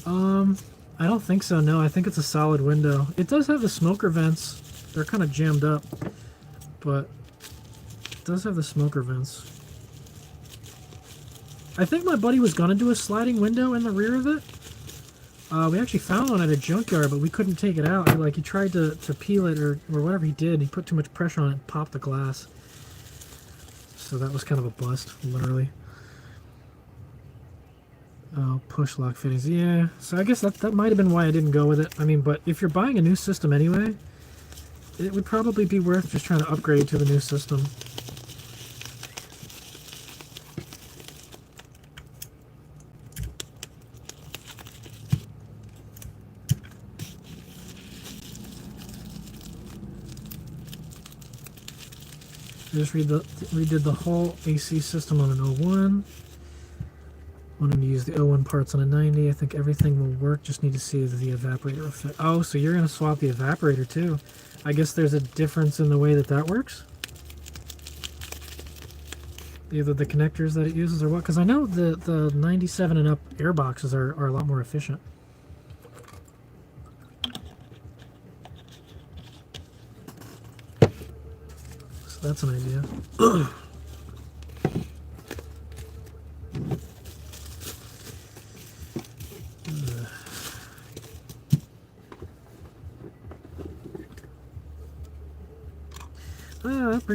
I don't think so, no. I think it's a solid window. It does have the smoker vents. They're kind of jammed up, but it does have the smoker vents. I think my buddy was gonna do a sliding window in the rear of it. We actually found one at a junkyard, but we couldn't take it out. He tried to peel it or whatever he did. He put too much pressure on it and popped the glass. So that was kind of a bust, literally. Oh, push lock fittings. Yeah, so I guess that might have been why I didn't go with it. I mean, but if you're buying a new system anyway, it would probably be worth just trying to upgrade to the new system. I just redid the whole AC system on an 01. Wanted to use the 01 parts on a 90. I think everything will work. Just need to see if the evaporator will fit. Oh, so you're going to swap the evaporator too. I guess there's a difference in the way that works. Either the connectors that it uses or what. Because I know the 97 and up air boxes are a lot more efficient. So that's an idea.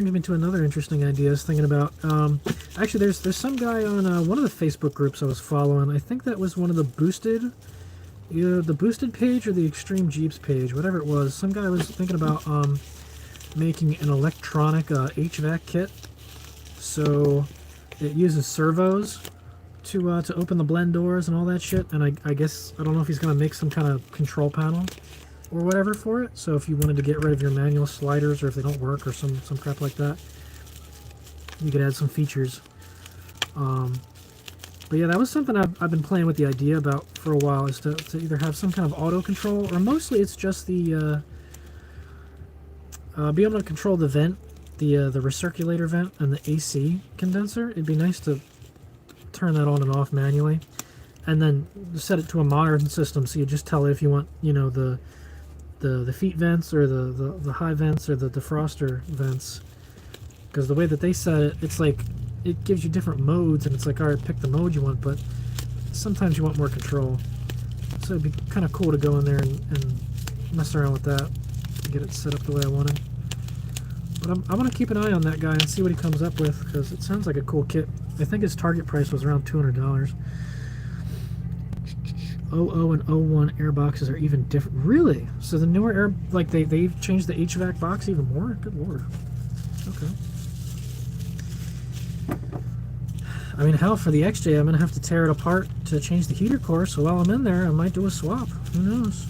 brings me to another interesting idea I was thinking about. Actually, there's some guy on one of the Facebook groups I was following. I think that was one of the boosted, either the boosted page or the Extreme Jeeps page, whatever it was. Some guy was thinking about making an electronic HVAC kit. So it uses servos to open the blend doors and all that shit. And I guess, I don't know if he's going to make some kind of control panel or whatever for it. So if you wanted to get rid of your manual sliders, or if they don't work, or some crap like that, you could add some features. But yeah, that was something I've been playing with the idea about for a while, is to either have some kind of auto control, or mostly it's just the be able to control the vent, the recirculator vent and the AC condenser. It'd be nice to turn that on and off manually, and then set it to a modern system, so you just tell it if you want, you know, the feet vents, or the high vents, or the defroster vents. Because the way that they set it, it's like it gives you different modes, and it's like, all right, pick the mode you want, but sometimes you want more control. So it'd be kind of cool to go in there and mess around with that and get it set up the way I wanted. But I'm going to keep an eye on that guy and see what he comes up with, because it sounds like a cool kit. I think his target price was around $200. 00 and 01 air boxes are even different. Really? So the newer air, like they've changed the HVAC box even more? Good lord. Okay. I mean, hell, for the XJ, I'm going to have to tear it apart to change the heater core, so while I'm in there, I might do a swap. Who knows?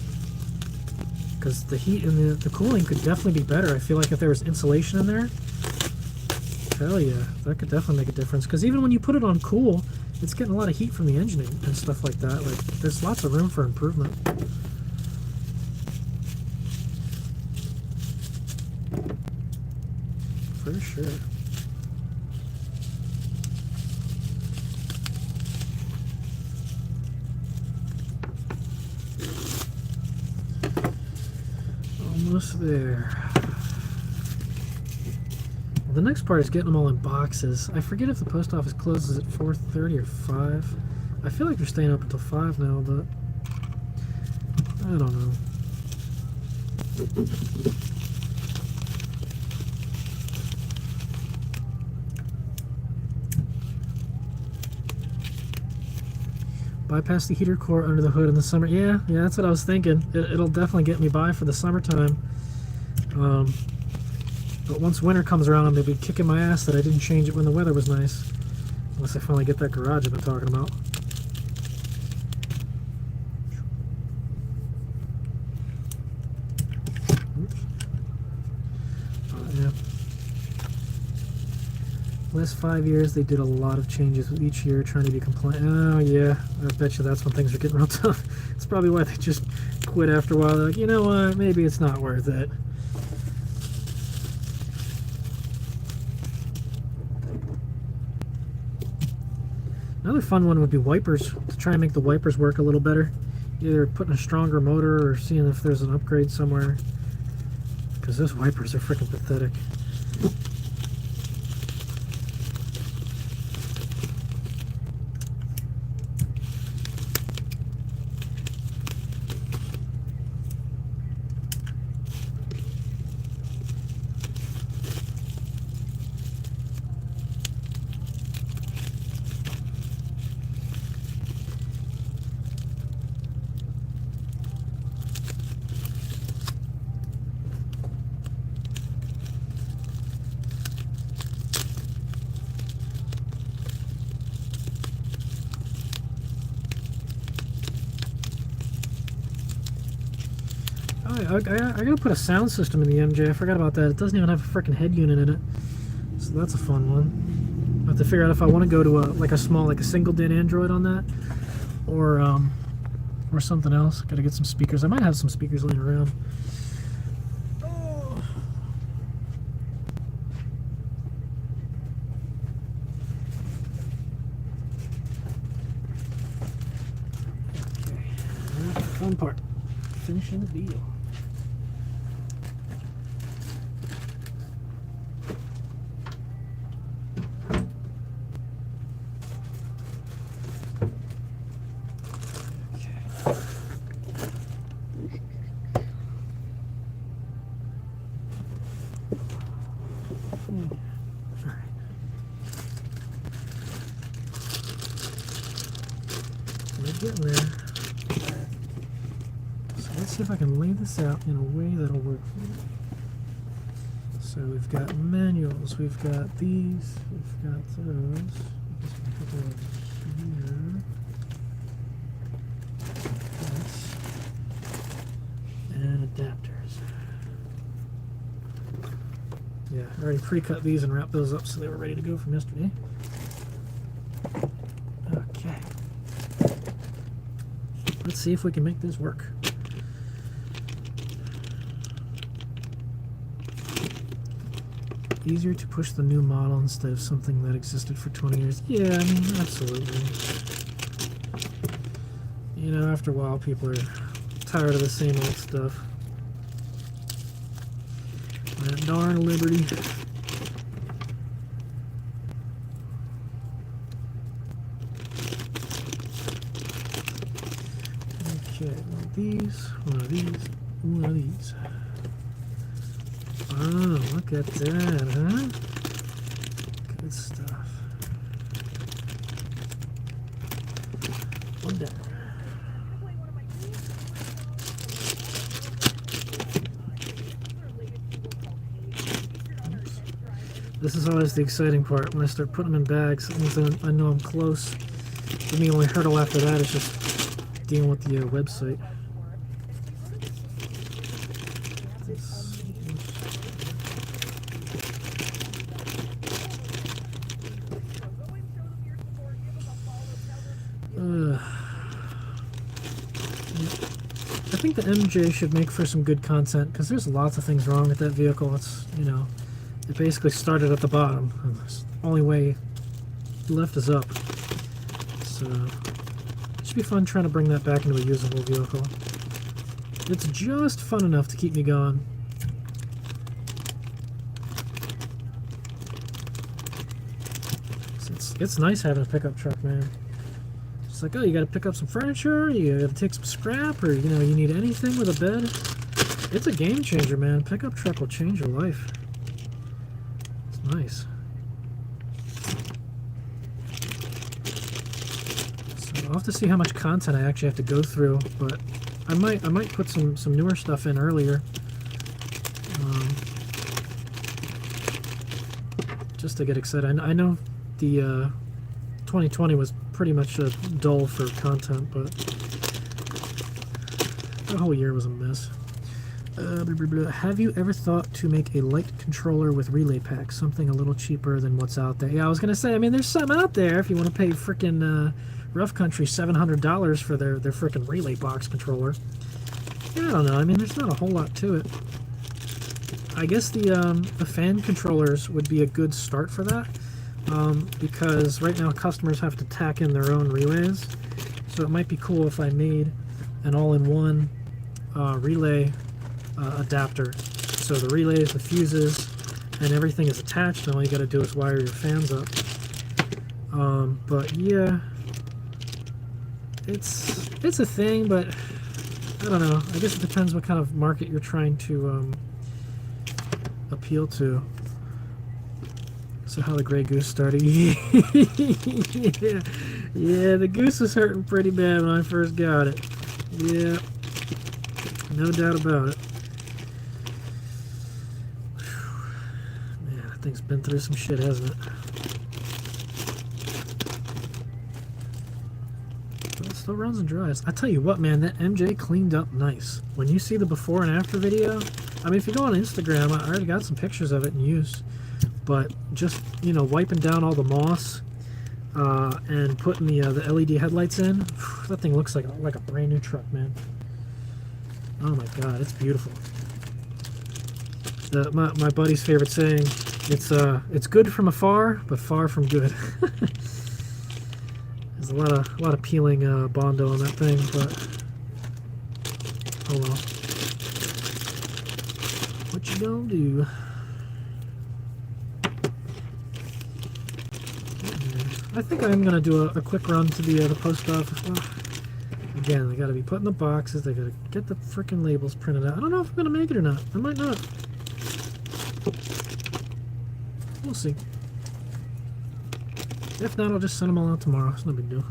Because the heat and the cooling could definitely be better. I feel like if there was insulation in there, hell yeah, that could definitely make a difference. Because even when you put it on cool, it's getting a lot of heat from the engine and stuff like that. Like, there's lots of room for improvement. For sure. Almost there. Well, the next part is getting them all in boxes. I forget if the post office closes at 4:30 or 5. I feel like they're staying up until 5 now, but I don't know. Bypass the heater core under the hood in the summer. Yeah, that's what I was thinking. It'll definitely get me by for the summertime. But once winter comes around, they'll be kicking my ass that I didn't change it when the weather was nice. Unless I finally get that garage I've been talking about. Oops. Yeah. Last 5 years, they did a lot of changes with each year, trying to be compliant. Oh yeah, I bet you that's when things are getting real tough. It's probably why they just quit after a while. They're like, you know what, maybe it's not worth it. Another fun one would be wipers, to try and make the wipers work a little better. Either putting a stronger motor or seeing if there's an upgrade somewhere. Because those wipers are freaking pathetic. I gotta put a sound system in the MJ. I forgot about that. It doesn't even have a freaking head unit in it, so that's a fun one. I have to figure out if I want to go to a small, like a single DIN Android on that, or something else. Gotta get some speakers. I might have some speakers laying around. Oh. Okay, that's the fun part. Finishing the deal. getting there. So let's see if I can lay this out in a way that'll work for you. So we've got manuals, we've got these, we've got those. Just a couple of here. This. And adapters. Yeah, I already pre-cut these and wrapped those up so they were ready to go from yesterday. Okay. Let's see if we can make this work. Easier to push the new model instead of something that existed for 20 years. Yeah, I mean, absolutely. You know, after a while, people are tired of the same old stuff. That darn Liberty. Okay, one of these, one of these, one of these. Oh, look at that, huh? Good stuff. One down. This is always the exciting part. When I start putting them in bags, that means I know I'm close. For me, only hurdle after that is just dealing with the website. I think the MJ should make for some good content because there's lots of things wrong with that vehicle. It's, you know, it basically started at the bottom. And the only way left is up. So it should be fun trying to bring that back into a usable vehicle. It's just fun enough to keep me going. It's nice having a pickup truck, man. It's like, oh, you got to pick up some furniture, you got to take some scrap, or, you know, you need anything with a bed. It's a game changer, man. Pickup truck will change your life. It's nice. So I'll have to see how much content I actually have to go through, but I might put some newer stuff in earlier. Just to get excited. I know the 2020 was pretty much dull for content, but the whole year was a mess. Blah, blah, blah. Have you ever thought to make a light controller with relay pack, something a little cheaper than what's out there? Yeah, I was gonna say, I mean, there's some out there if you want to pay frickin' Rough Country $700 for their frickin' relay box controller. Yeah, I don't know. I mean, there's not a whole lot to it. I guess the fan controllers would be a good start for that. Because right now customers have to tack in their own relays, so it might be cool if I made an all-in-one relay adapter. So the relays, the fuses, and everything is attached, and all you got to do is wire your fans up. But yeah, it's a thing, but I don't know. I guess it depends what kind of market you're trying to appeal to. So how the Grey Goose started. Yeah, the goose was hurting pretty bad when I first got it. Yeah, no doubt about it. Man, that thing's been through some shit, hasn't it? But it still runs and dries. I tell you what, man, that MJ cleaned up nice. When you see the before and after video, I mean, if you go on Instagram, I already got some pictures of it in use. But just, you know, wiping down all the moss and putting the LED headlights in, that thing looks like a brand new truck, man. Oh my God, it's beautiful. My buddy's favorite saying, it's good from afar, but far from good. There's a lot of peeling Bondo on that thing, but oh well. What you gonna do? I think I'm going to do a quick run to the post office. Well, again, they got to be put in the boxes. They got to get the freaking labels printed out. I don't know if I'm going to make it or not. I might not. We'll see. If not, I'll just send them all out tomorrow. It's no big deal.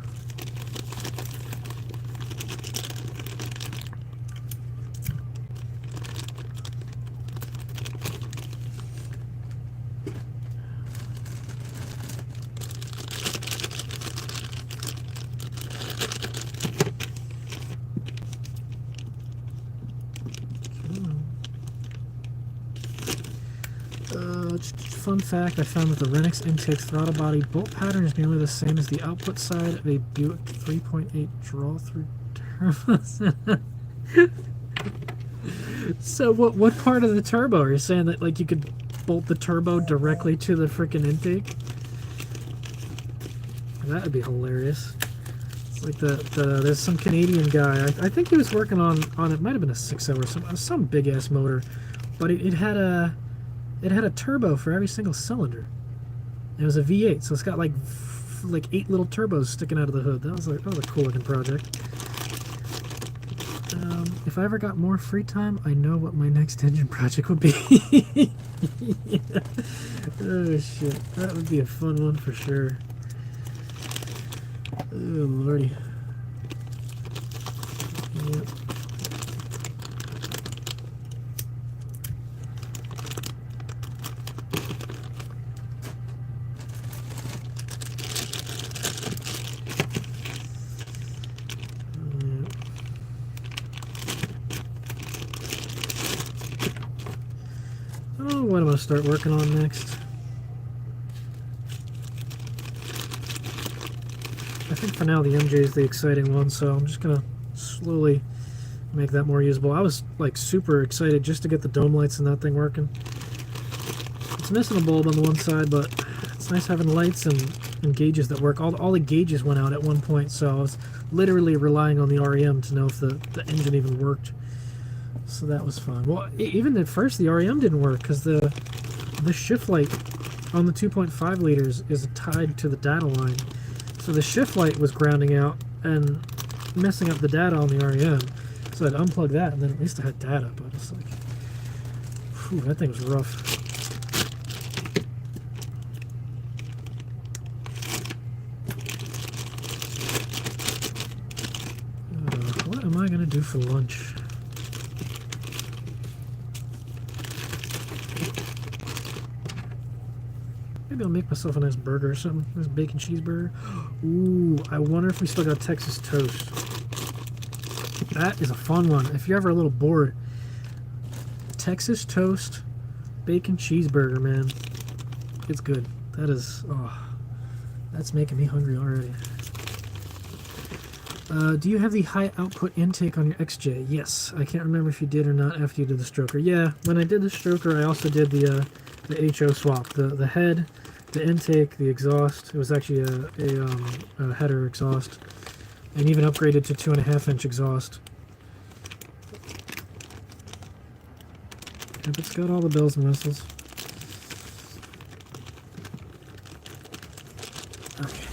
fun fact, I found that the Renix intake throttle body bolt pattern is nearly the same as the output side of a Buick 3.8 draw-through turbo. So what part of the turbo? Are you saying that like you could bolt the turbo directly to the freaking intake? That would be hilarious. It's like there's some Canadian guy. I think he was working on it. Might have been a 6.0 or some big ass motor, but it had a turbo for every single cylinder. It was a V8, so it's got like 8 little turbos sticking out of the hood. That was a cool looking project. If I ever got more free time, I know what my next engine project would be. Yeah. Oh shit, that would be a fun one for sure. Oh lordy. Yep. Oh, what am I going to start working on next? I think for now the MJ is the exciting one, so I'm just going to slowly make that more usable. I was like super excited just to get the dome lights and that thing working. It's missing a bulb on the one side, but it's nice having lights and gauges that work. All the gauges went out at one point, so I was literally relying on the REM to know if the engine even worked. So that was fun. Well, even at first the REM didn't work because the shift light on the 2.5 liters is tied to the data line. So the shift light was grounding out and messing up the data on the REM. So I'd unplug that and then at least I had data, but it's like, whew, that thing was rough. What am I going to do for lunch? Maybe I'll make myself a nice burger or something. Nice bacon cheeseburger. Ooh, I wonder if we still got Texas toast. That is a fun one. If you're ever a little bored, Texas toast, bacon cheeseburger, man. It's good. That is, oh, that's making me hungry already. Do you have the high output intake on your XJ? Yes. I can't remember if you did or not after you did the stroker. Yeah, when I did the stroker, I also did the HO swap. The head, the intake, the exhaust. It was actually a header exhaust. And even upgraded to 2.5-inch exhaust. Yep, it's got all the bells and whistles. Okay.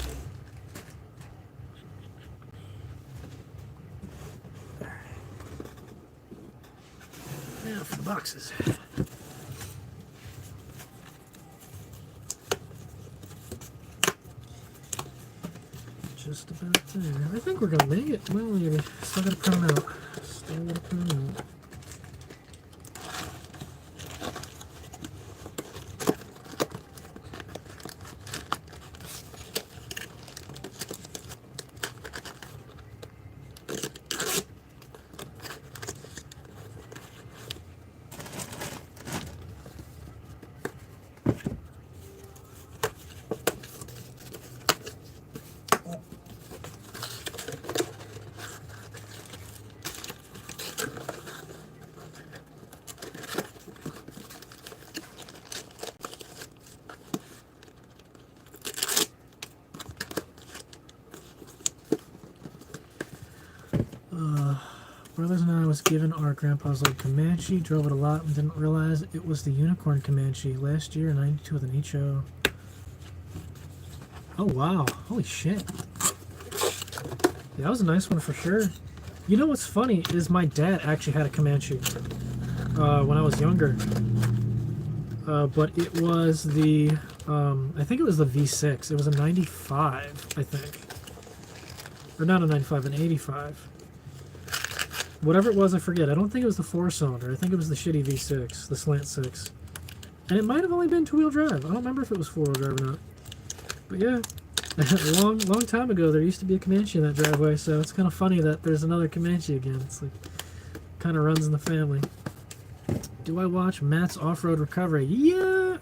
Now for the boxes. Just about there. I think we're gonna make it. Well, maybe. Still gotta prune out. Still gotta prune out. Brothers and I was given our grandpa's old Comanche, drove it a lot and didn't realize it was the Unicorn Comanche last year, 92 with an HO. Oh wow, holy shit. Yeah, that was a nice one for sure. You know what's funny is my dad actually had a Comanche when I was younger. But it was the, I think it was the V6. It was a 95, I think. Or not a 95, an 85. Whatever it was, I forget. I don't think it was the 4-cylinder. I think it was the shitty V6, the slant 6. And it might have only been 2-wheel drive. I don't remember if it was 4-wheel drive or not. But yeah, a long time ago, there used to be a Comanche in that driveway, so it's kind of funny that there's another Comanche again. It's like, kind of runs in the family. Do I watch Matt's Off-Road Recovery? Yeah,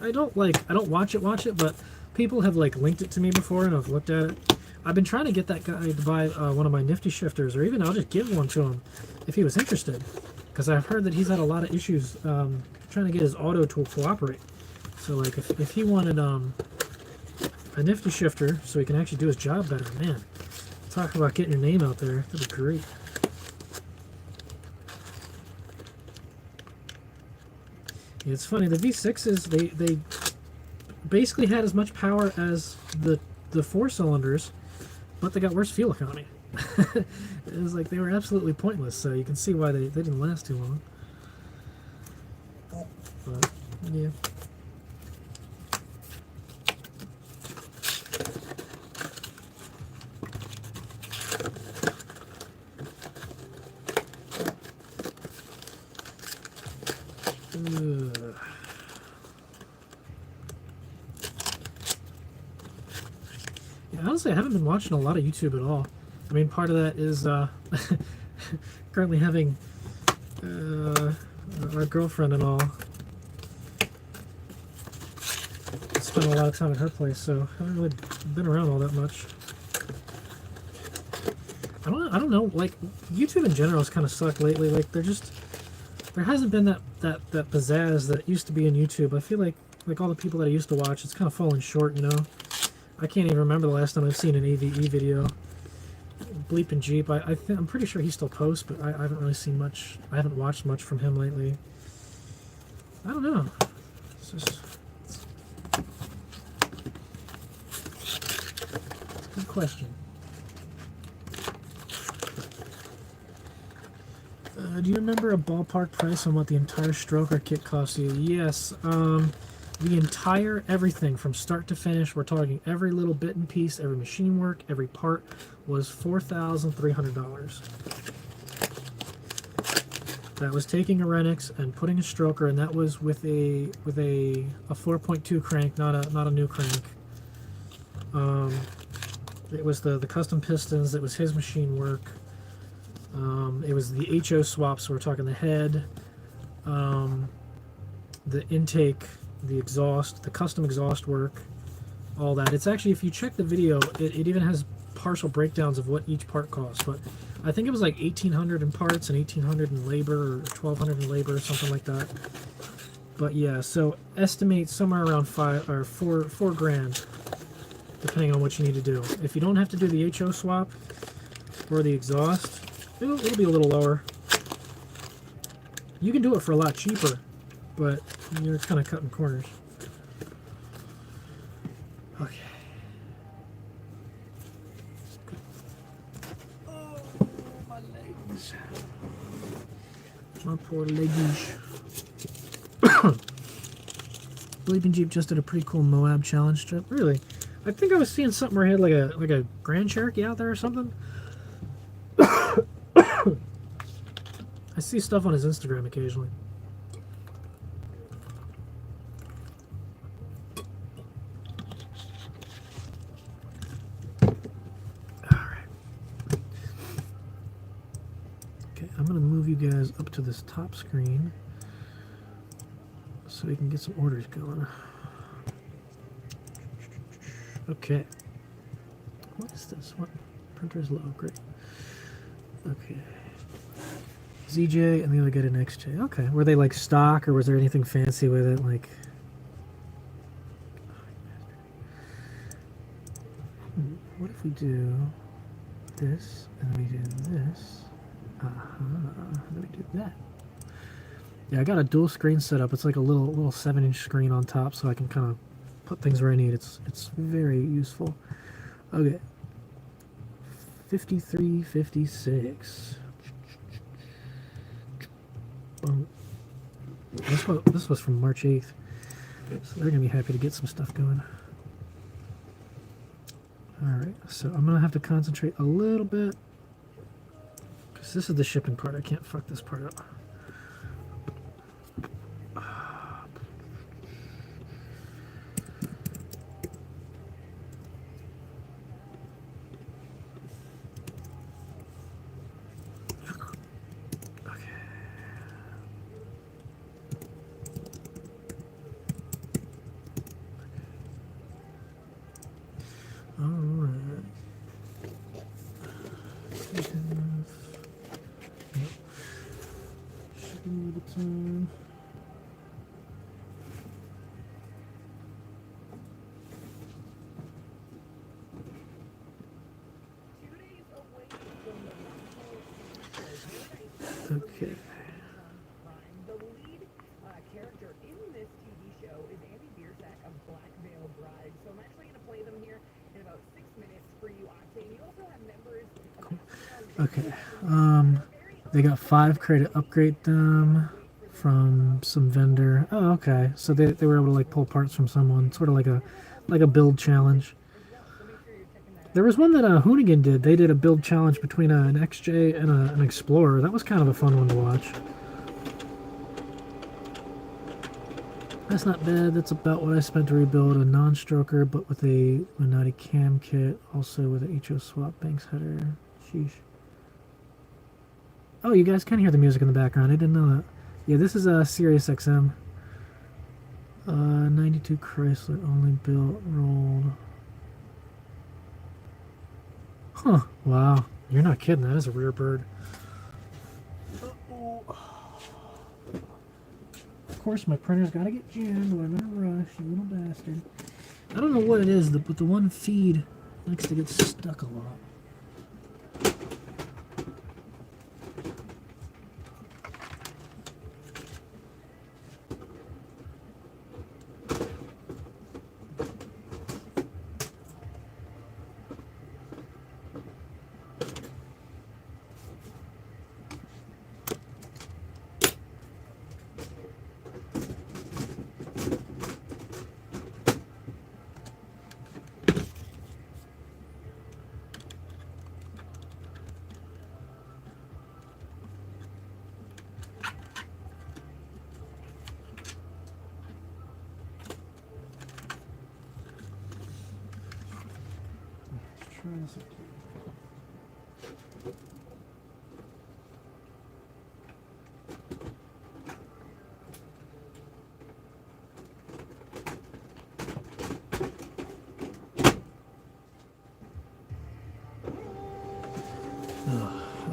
I don't watch it, but people have like linked it to me before, and I've looked at it. I've been trying to get that guy to buy one of my nifty shifters, or even I'll just give one to him if he was interested, because I've heard that he's had a lot of issues trying to get his auto to cooperate. So like if he wanted a nifty shifter so he can actually do his job better, man, talk about getting your name out there, that'd be great. It's funny, the V6s, they basically had as much power as the 4 cylinders, but they got worse fuel economy. It was like they were absolutely pointless, so you can see why they didn't last too long. But, yeah. Yeah, honestly, I haven't been watching a lot of YouTube at all. I mean, part of that is currently having our girlfriend and all spend a lot of time at her place, so I haven't really been around all that much. I don't know. Like, YouTube in general has kind of sucked lately. Like, there hasn't been that pizzazz that used to be in YouTube. I feel like all the people that I used to watch, it's kind of fallen short, you know. I can't even remember the last time I've seen an AVE video. Bleep and Jeep, I'm pretty sure he still posts, but I haven't really seen much. I haven't watched much from him lately. I don't know. It's just... It's a good question. Do you remember a ballpark price on what the entire stroker kit cost you? Yes. The entire everything from start to finish, we're talking every little bit and piece, every machine work, every part, was $4,300. That was taking a Renix and putting a stroker, and that was with a 4.2 crank, not a new crank. It was the custom pistons. It was his machine work. It was the HO swaps. So we're talking the head, the intake, the exhaust, the custom exhaust work, all that. It's actually, if you check the video, it even has partial breakdowns of what each part costs. But I think it was like $1,800 in parts and $1,800 in labor, or $1,200 in labor, or something like that. But yeah, so estimate somewhere around four grand, depending on what you need to do. If you don't have to do the HO swap or the exhaust, it'll be a little lower. You can do it for a lot cheaper, but you're kind of cutting corners. Okay. Oh, my legs. My poor leggies. Bleeping Jeep just did a pretty cool Moab challenge trip. Really? I think I was seeing something where he had like a Grand Cherokee out there or something. I see stuff on his Instagram occasionally. Alright. Okay, I'm going to move you guys up to this top screen so we can get some orders going. Okay. What is this? What? Printer's low. Great. Okay. ZJ and the other guy an XJ. Okay. Were they like stock, or was there anything fancy with it? Like, what if we do this and then we do this? Then we do that. Yeah, I got a dual screen setup. It's like a little 7-inch screen on top, so I can kind of put things where I need. It's very useful. Okay. 5356. Boom. This was from March 8th, so they're gonna be happy to get some stuff going. Alright, so I'm gonna have to concentrate a little bit, because this is the shipping part. I can't fuck this part up. Alright. Shipping at a time. Okay. The lead character in this TV show is Andy Biersack of Black Veil Bride. So I'm actually going to play them here in about 6 minutes for you, Octane. You also have members of Okay. They got 5 credit to upgrade them from some vendor. Oh, okay. So they were able to like pull parts from someone, sort of like a build challenge. There was one that Hoonigan did. They did a build challenge between an XJ and an Explorer. That was kind of a fun one to watch. That's not bad. That's about what I spent to rebuild a non-stroker, but with a Minati cam kit, also with an HO swap Banks header. Sheesh. Oh, you guys can hear the music in the background. I didn't know that. Yeah, this is a Sirius XM. 92 Chrysler, only built, rolled. Huh. Wow. You're not kidding. That is a rare bird. Of course, my printer's got to get jammed or I'm in a rush, you little bastard. I don't know what it is, but the one feed likes to get stuck a lot.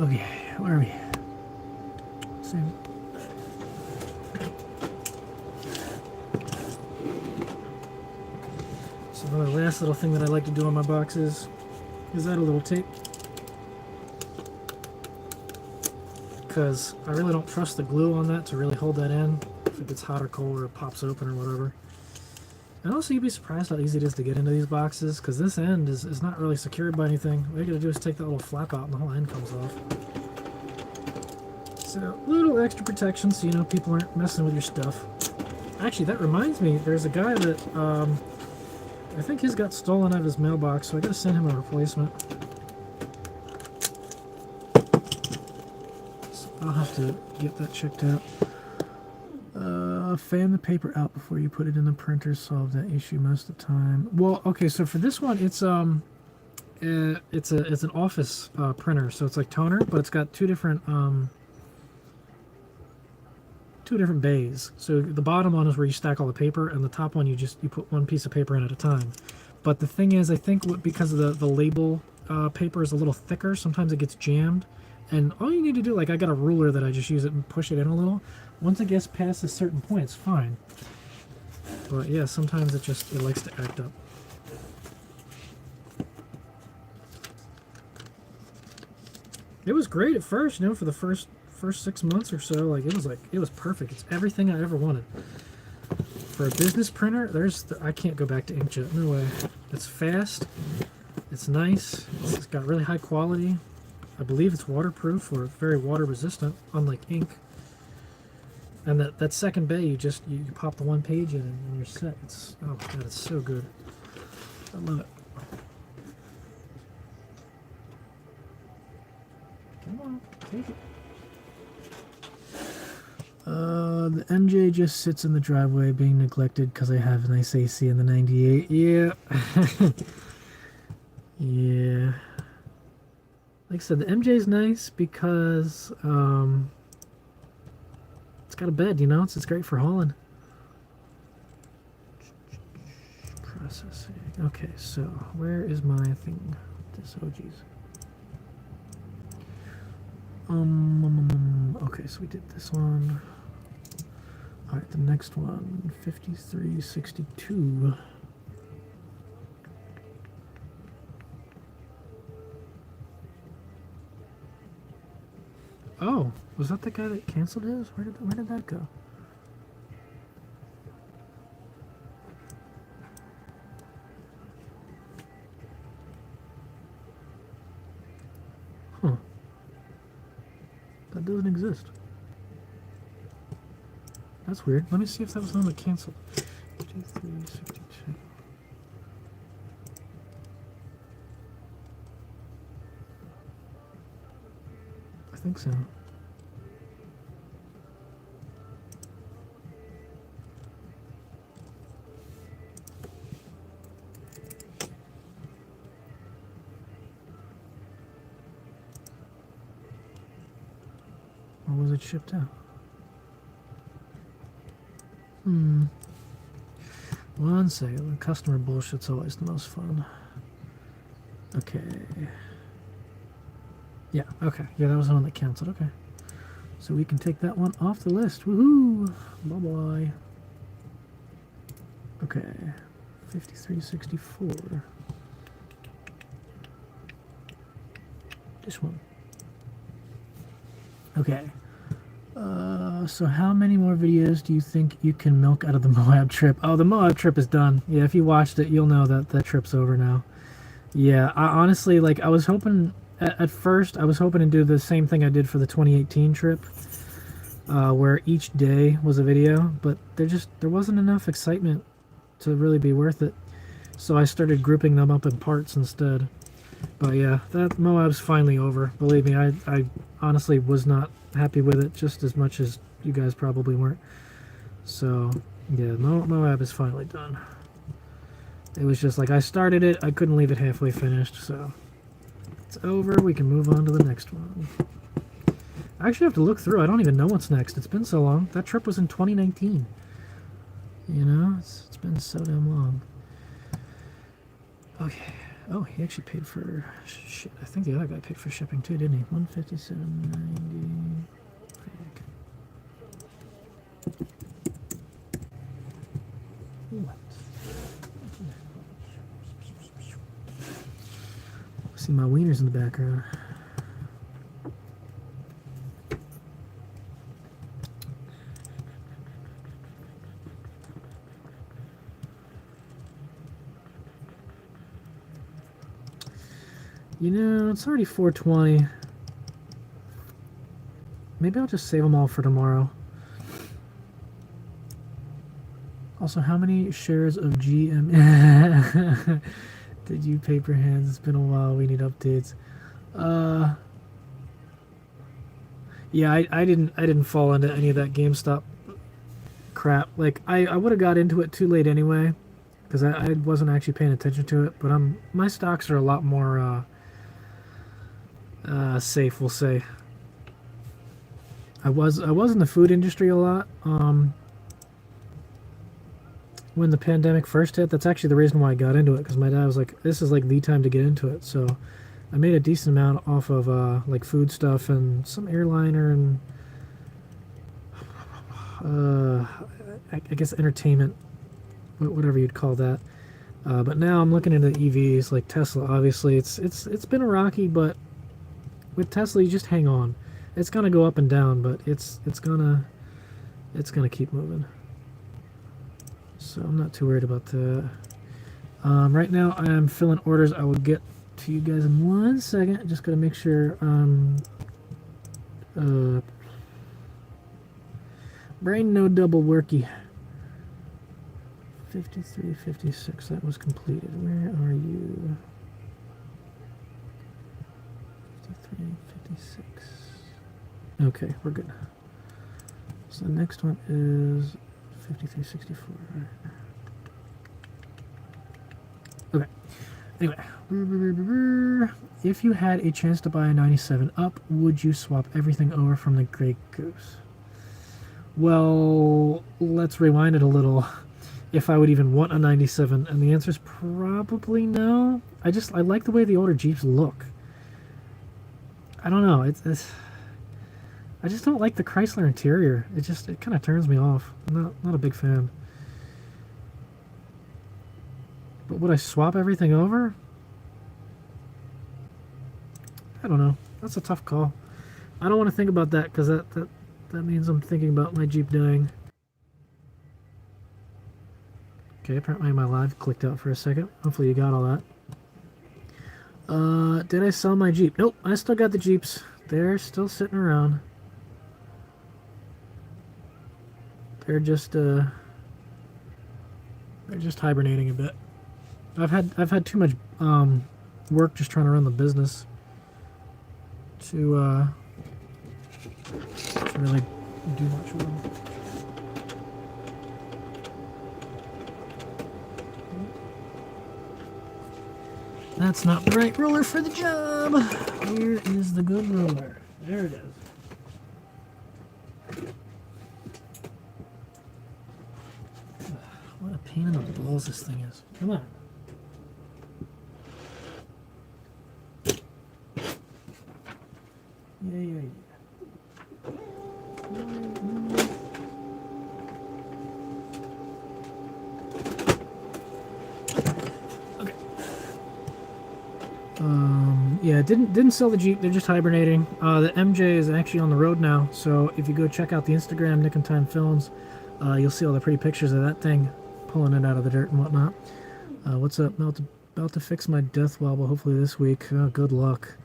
Okay, where are we? Same. So the last little thing that I like to do on my boxes is add a little tape. Because I really don't trust the glue on that to really hold that in. If it gets hot or cold or it pops open or whatever. And also you'd be surprised how easy it is to get into these boxes, because this end is not really secured by anything. All you gotta do is take that little flap out and the whole end comes off. So, little extra protection so you know people aren't messing with your stuff. Actually, that reminds me, there's a guy that, I think his got stolen out of his mailbox, so I gotta send him a replacement. So I'll have to get that checked out. Fan the paper out before you put it in the printer. Solve that issue most of the time. Well, okay, so for this one, it's an office printer, so it's like toner, but it's got two different bays. So the bottom one is where you stack all the paper, and the top one you put one piece of paper in at a time. But the thing is, I think because of the label paper is a little thicker, sometimes it gets jammed. And all you need to do, like I got a ruler that I just use it and push it in a little. Once it gets past a certain point, it's fine. But yeah, sometimes it likes to act up. It was great at first, you know, for the first 6 months or so. Like it was perfect. It's everything I ever wanted. For a business printer, I can't go back to inkjet. No way. It's fast. It's nice. It's got really high quality. I believe it's waterproof or very water resistant, unlike ink. And that second bay, you pop the one page in and you're set. Oh god, it's so good. I love it. Come on, take it. The MJ just sits in the driveway being neglected because I have a nice AC in the 98. Yeah. Yeah. Like I said, the MJ's nice because it's got a bed, you know, it's great for hauling. Processing. Okay, so where is my thing? This, oh geez. Okay, so we did this one. Alright, the next one, 5362. Oh, was that the guy that canceled his? Where did that go? Huh. That doesn't exist. That's weird. Let me see if that was the one that canceled. 5362. I think so. Or was it shipped out? One second. The customer bullshit's always the most fun. Okay. Yeah, okay. Yeah, that was the one that canceled. Okay. So we can take that one off the list. Woohoo! Bye-bye. Okay. 5364. This one. Okay. So how many more videos do you think you can milk out of the Moab trip? Oh, the Moab trip is done. Yeah, if you watched it, you'll know that that trip's over now. Yeah, I honestly, like, I was hoping, at first, I was hoping to do the same thing I did for the 2018 trip, where each day was a video, but there wasn't enough excitement to really be worth it. So I started grouping them up in parts instead. But yeah, that Moab's finally over. Believe me, I honestly was not happy with it just as much as you guys probably weren't. So yeah, Moab is finally done. It was just like I started it, I couldn't leave it halfway finished, so it's over. We can move on to the next one. I actually have to look through. I don't even know what's next. It's been so long. That trip was in 2019. You know, it's been so damn long. Okay. Oh, he actually paid for shit. I think the other guy paid for shipping too, didn't he? $157.90. What? See my wieners in the background. You know, it's already 4:20. Maybe I'll just save them all for tomorrow. Also, how many shares of GM did you paper hands? It's been a while. We need updates. Yeah, I didn't fall into any of that GameStop crap. Like I would have got into it too late anyway, because I wasn't actually paying attention to it. But my stocks are a lot more safe, we'll say. I was in the food industry a lot when the pandemic first hit. That's actually the reason why I got into it, because my dad was like, this is like the time to get into it. So I made a decent amount off of like food stuff and some airliner and I guess entertainment, whatever you'd call that. But now I'm looking into EVs like Tesla. Obviously it's been a rocky, but with Tesla, you just hang on. It's gonna go up and down, but it's gonna keep moving. So I'm not too worried about that. Right now, I am filling orders. I will get to you guys in 1 second. Just gotta make sure. Brain no double worky. 53, 56. That was completed. Where are you? 56. Okay, we're good. So the next one is 5364. Okay. Anyway, if you had a chance to buy a 97 up, would you swap everything over from the Grey Goose? Well, let's rewind it a little. if I would even want a 97, and the answer is probably no. I like the way the older Jeeps look. I don't know, I just don't like the Chrysler interior. It kind of turns me off. I'm not a big fan. But would I swap everything over? I don't know. That's a tough call. I don't want to think about that because that means I'm thinking about my Jeep dying. Okay, apparently my live clicked out for a second. Hopefully you got all that. Did I sell my Jeep? Nope, I still got the Jeeps. They're still sitting around. They're just hibernating a bit. I've had too much work just trying to run the business to really do much with them. That's not the right roller for the job. Where is the good roller? There it is. What a pain in the balls this thing is. Come on. Yeah. Okay. Yeah, didn't sell the Jeep. They're just hibernating. The MJ is actually on the road now, so if you go check out the Instagram Nick and Time Films, you'll see all the pretty pictures of that thing pulling it out of the dirt and whatnot. What's up? About to fix my death wobble hopefully this week. Oh, good luck.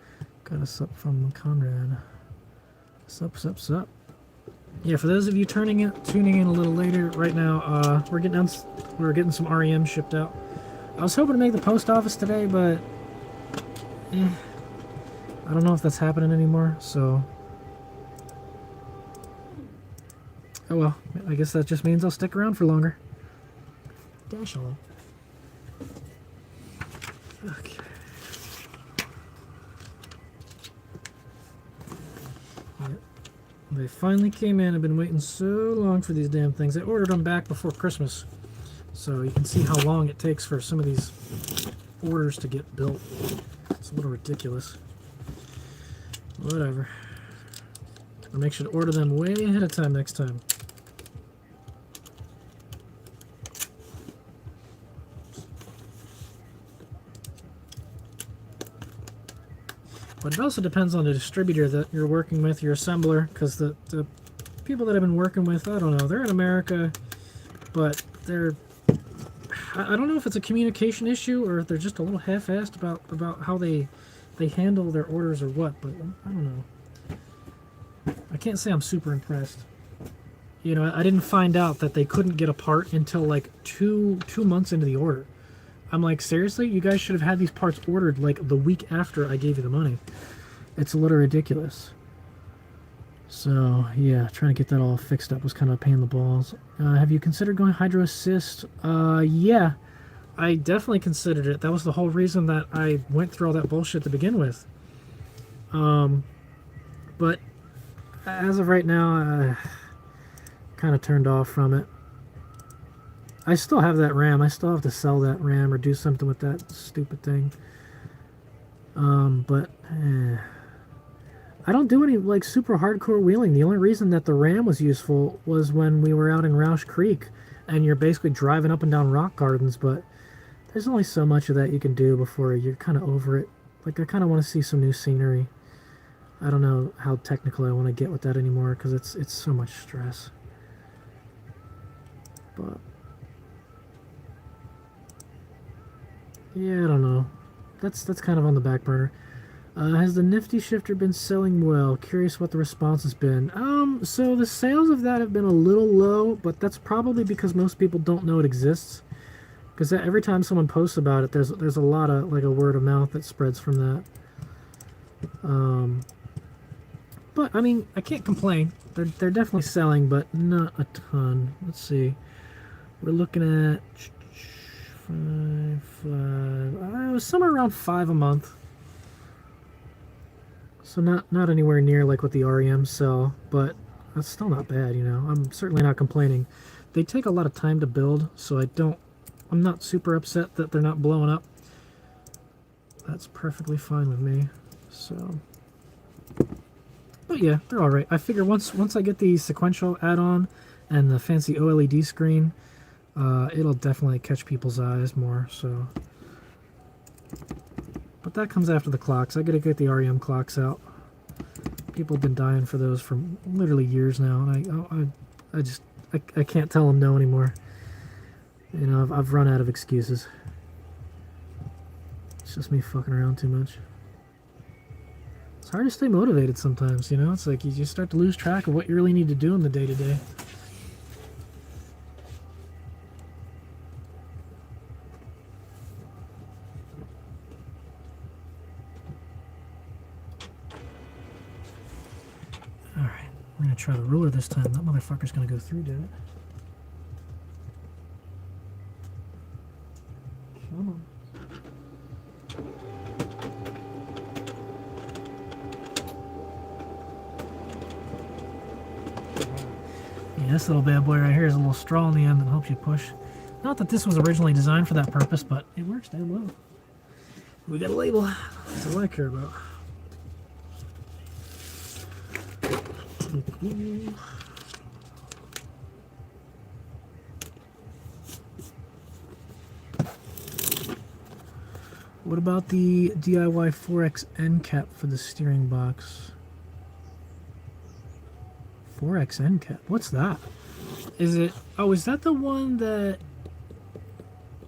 Got a sup from Conrad. Sup. Yeah, for those of you tuning in a little later right now, we're getting some REM shipped out. I was hoping to make the post office today, but I don't know if that's happening anymore, so oh well, I guess that just means I'll stick around for longer. Dash on. Okay. Yep. They finally came in. I've been waiting so long for these damn things. I ordered them back before Christmas, so you can see how long it takes for some of these orders to get built. It's a little ridiculous. Whatever. I'll make sure to order them way ahead of time next time. But it also depends on the distributor that you're working with, your assembler, because the people that I've been working with, I don't know, they're in America, but I don't know if it's a communication issue or if they're just a little half-assed about how they handle their orders or what, but I don't know. I can't say I'm super impressed. You know, I didn't find out that they couldn't get a part until like two months into the order. I'm like, seriously? You guys should have had these parts ordered like the week after I gave you the money. It's a little ridiculous. So, yeah, trying to get that all fixed up was kind of a pain in the balls. Have you considered going hydro assist? Yeah, I definitely considered it. That was the whole reason that I went through all that bullshit to begin with. But as of right now, I kind of turned off from it. I still have that RAM. I still have to sell that RAM or do something with that stupid thing. But I don't do any like super hardcore wheeling. The only reason that the RAM was useful was when we were out in Roush Creek and you're basically driving up and down rock gardens, but there's only so much of that you can do before you're kind of over it. Like, I kind of want to see some new scenery. I don't know how technical I want to get with that anymore because it's so much stress. But yeah, I don't know. That's kind of on the back burner. Has the Nifty Shifter been selling well? Curious what the response has been. So the sales of that have been a little low, but that's probably because most people don't know it exists. Because every time someone posts about it, there's a lot of like a word of mouth that spreads from that. But I mean, I can't complain. They're definitely selling, but not a ton. Let's see. We're looking at it was somewhere around 5 a month. So not anywhere near like what the REMs sell, but that's still not bad, you know. I'm certainly not complaining. they take a lot of time to build, so I'm not super upset that they're not blowing up. That's perfectly fine with me. So, but yeah, they're all right. I figure once I get the sequential add-on and the fancy OLED screen, it'll definitely catch people's eyes more. So, but that comes after the clocks. I gotta get the REM clocks out. People have been dying for those for literally years now, and I can't tell them no anymore. You know, I've run out of excuses. It's just me fucking around too much. It's hard to stay motivated sometimes, you know? It's like you just start to lose track of what you really need to do in the day-to-day. Alright, we're gonna try the ruler this time. That motherfucker's gonna go through, dude. Come on. Yeah, this little bad boy right here is a little straw in the end that helps you push. Not that this was originally designed for that purpose, but it works damn well. We got a label. That's all I care about. What about the DIY 4X end cap for the steering box? 4X end cap? What's that? Is it... Oh, is that the one that...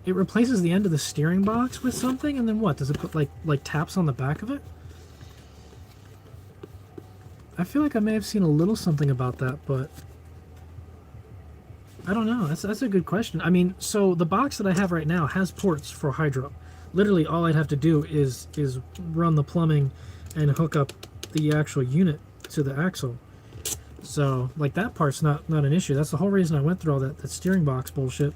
It replaces the end of the steering box with something? And then what? Does it put, like taps on the back of it? I feel like I may have seen a little something about that, but... I don't know. That's a good question. I mean, so the box that I have right now has ports for hydro. Literally, all I'd have to do is run the plumbing and hook up the actual unit to the axle. So, like, that part's not an issue. That's the whole reason I went through all that steering box bullshit.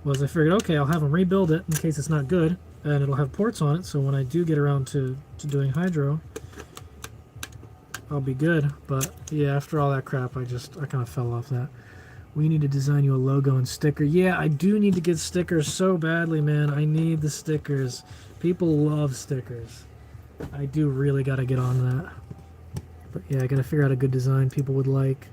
Was I figured, okay, I'll have them rebuild it in case it's not good, and it'll have ports on it, so when I do get around to doing hydro, I'll be good. But, yeah, after all that crap, I kind of fell off that. We need to design you a logo and sticker. Yeah, I do need to get stickers so badly, man. I need the stickers. People love stickers. I do really got to get on that. But yeah, I got to figure out a good design people would like.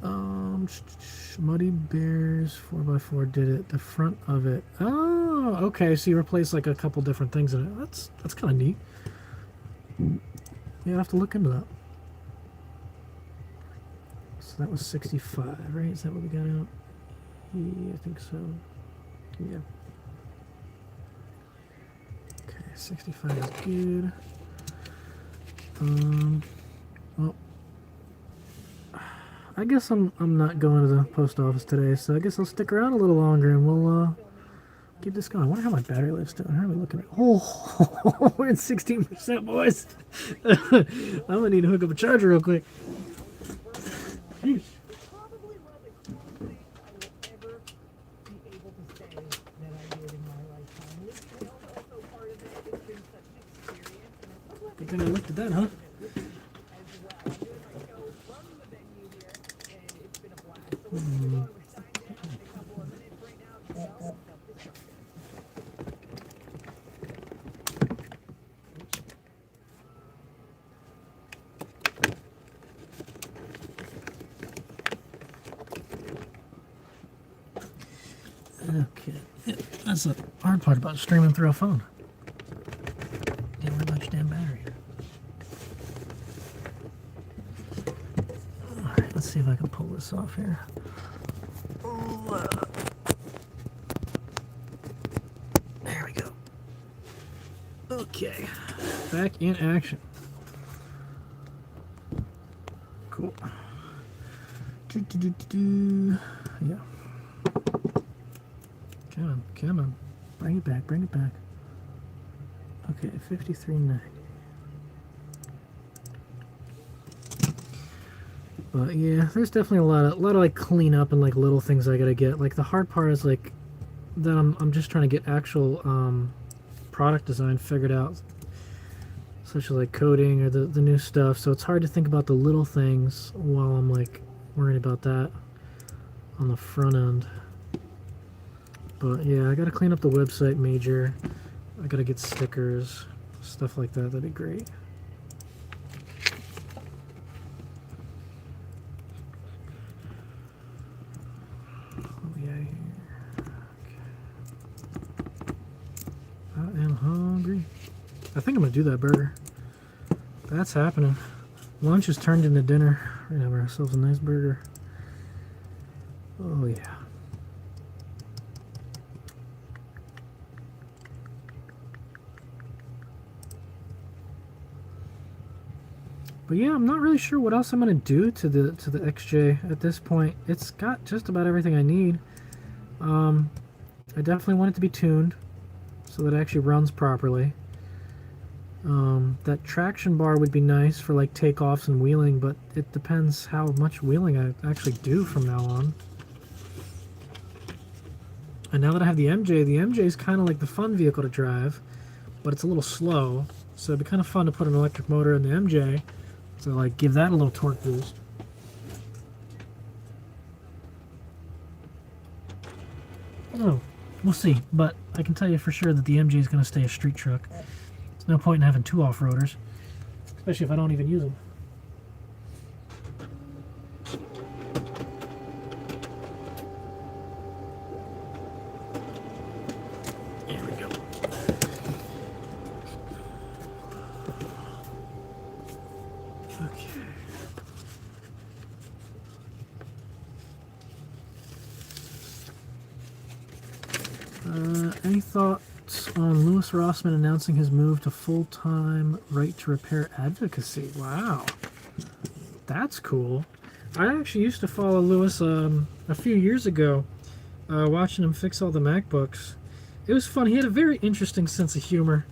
Muddy Bears 4x4 did it. The front of it. Oh, okay. So you replace like a couple different things in it. That's kind of neat. Yeah, I have to look into that. So that was 65, right? Is that what we got out? Yeah, I think so. Yeah. Okay, 65 is good. Well, I guess I'm not going to the post office today, so I guess I'll stick around a little longer and we'll keep this going. I wonder how my battery life's doing. How are we looking at? Oh, we're at 16%, boys. I'm gonna need to hook up a charger real quick. Jeez. Probably one of the coolest things I will ever be able to say that I did in my lifetime. Living is also part of it. It's been such an experience, and I'm so glad Good thing I looked at that, huh? as well. I'm doing my show from the venue here, and it's been a blast. So we're going to go with sign in a couple of minutes right now to sell some stuff this Sunday. Okay. Yeah, that's the hard part about streaming through a phone. Get rid of your damn battery. Alright, let's see if I can pull this off here. There we go. Okay. Back in action. Cool. Yeah. Come on. Bring it back, bring it back. Okay, 53.90. But yeah, there's definitely a lot of like cleanup and like little things I gotta get. Like the hard part is like that I'm just trying to get actual product design figured out, such as like coding or the new stuff. So it's hard to think about the little things while I'm like worried about that. on the front end. But yeah, I gotta clean up the website major. I gotta get stickers, stuff like that. That'd be great. Oh yeah, here. Okay. I am hungry. I think I'm gonna do that burger. That's happening. Lunch is turned into dinner. We're gonna have ourselves a nice burger. Oh yeah. But yeah, I'm not really sure what else I'm gonna do to the XJ at this point. It's got just about everything I need. I definitely want it to be tuned so that it actually runs properly. That traction bar would be nice for like takeoffs and wheeling, but it depends how much wheeling I actually do from now on. And now that I have the MJ is kind of like the fun vehicle to drive, but it's a little slow. So it'd be kind of fun to put an electric motor in the MJ to like give that a little torque boost. Oh, we'll see. But I can tell you for sure that the MJ is going to stay a street truck. There's no point in having two off-roaders, especially if I don't even use them. There we go. Okay. Any thoughts on Louis Rossman announcing his move to full-time right to repair advocacy? Wow, that's cool. I actually used to follow Louis a few years ago, watching him fix all the MacBooks. It was fun. He had a very interesting sense of humor.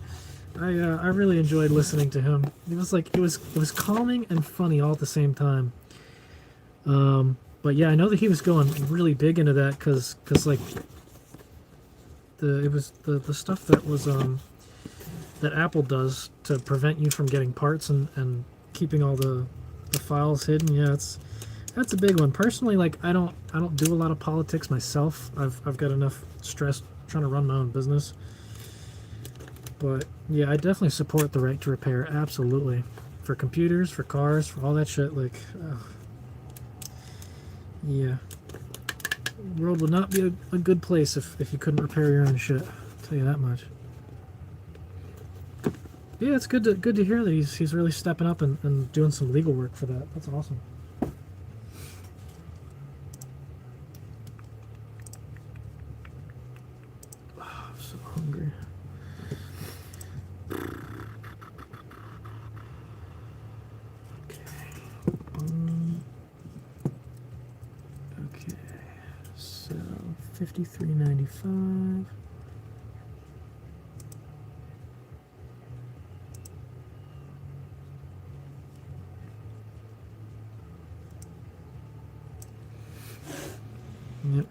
I really enjoyed listening to him. It was like it was calming and funny all at the same time. But yeah, I know that he was going really big into that because like the stuff that was that Apple does to prevent you from getting parts and keeping all the files hidden. Yeah, that's a big one. Personally, like I don't do a lot of politics myself. I've got enough stress trying to run my own business. But yeah, I definitely support the right to repair. Absolutely, for computers, for cars, for all that shit. Like, yeah. The world would not be a good place if you couldn't repair your own shit. I'll tell you that much. Yeah, it's good to hear that he's really stepping up and doing some legal work for that. That's awesome. Oh, I'm so hungry. Okay, so $53.95. Yep.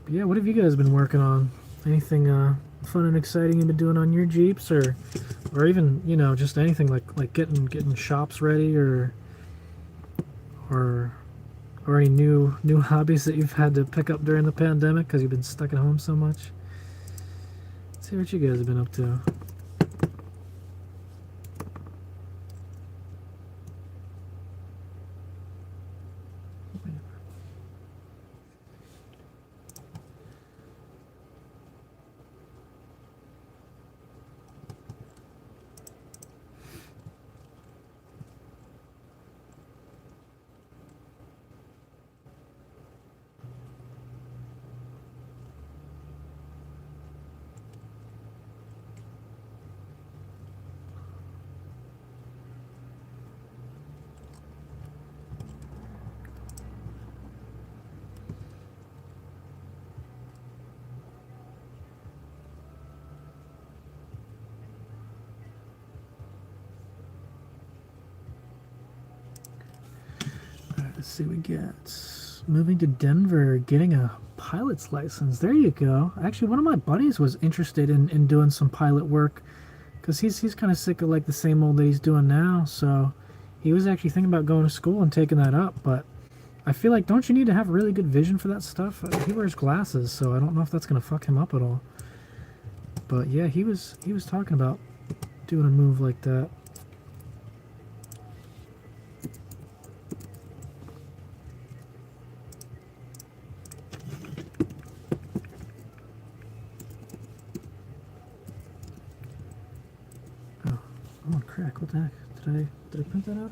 But yeah, what have you guys been working on? Anything fun and exciting you've been doing on your Jeeps, or even, you know, just anything like getting shops ready, or any new hobbies that you've had to pick up during the pandemic because you've been stuck at home so much? Let's see what you guys have been up to. Let's see, we get moving to Denver, getting a pilot's license. There you go. Actually, one of my buddies was interested in doing some pilot work because he's kind of sick of like the same old that he's doing now. So he was actually thinking about going to school and taking that up, but I feel like, don't you need to have really good vision for that stuff? He wears glasses, so I don't know if that's going to fuck him up at all. But yeah, he was talking about doing a move like that. Oh, I'm on crack. What the heck? Did I print that out?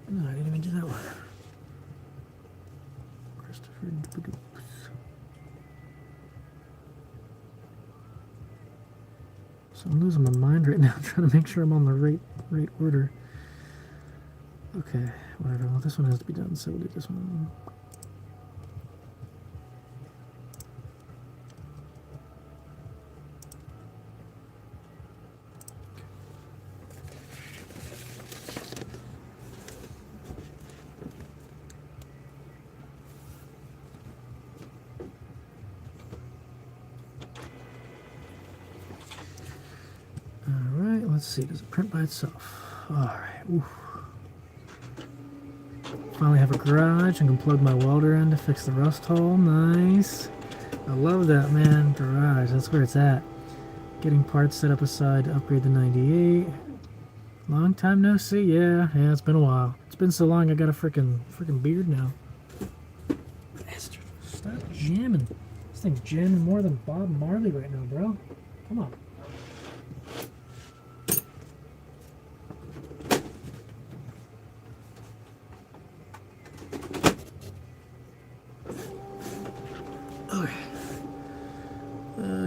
No, I didn't even do that one. Christopher. So I'm losing my mind right now, trying to make sure I'm on the right order. Okay, whatever. Well, this one has to be done, so we'll do this one. Alright, let's see. Does it print by itself? Alright. Finally have a garage and can plug my welder in to fix the rust hole. Nice. I love that, man. Garage, that's where it's at. Getting parts set up aside to upgrade the 98. Long time no see. Yeah, it's been a while. It's been so long I got a freaking beard now. Bastard. Stop jamming. This thing's jamming more than Bob Marley right now, bro. Come on.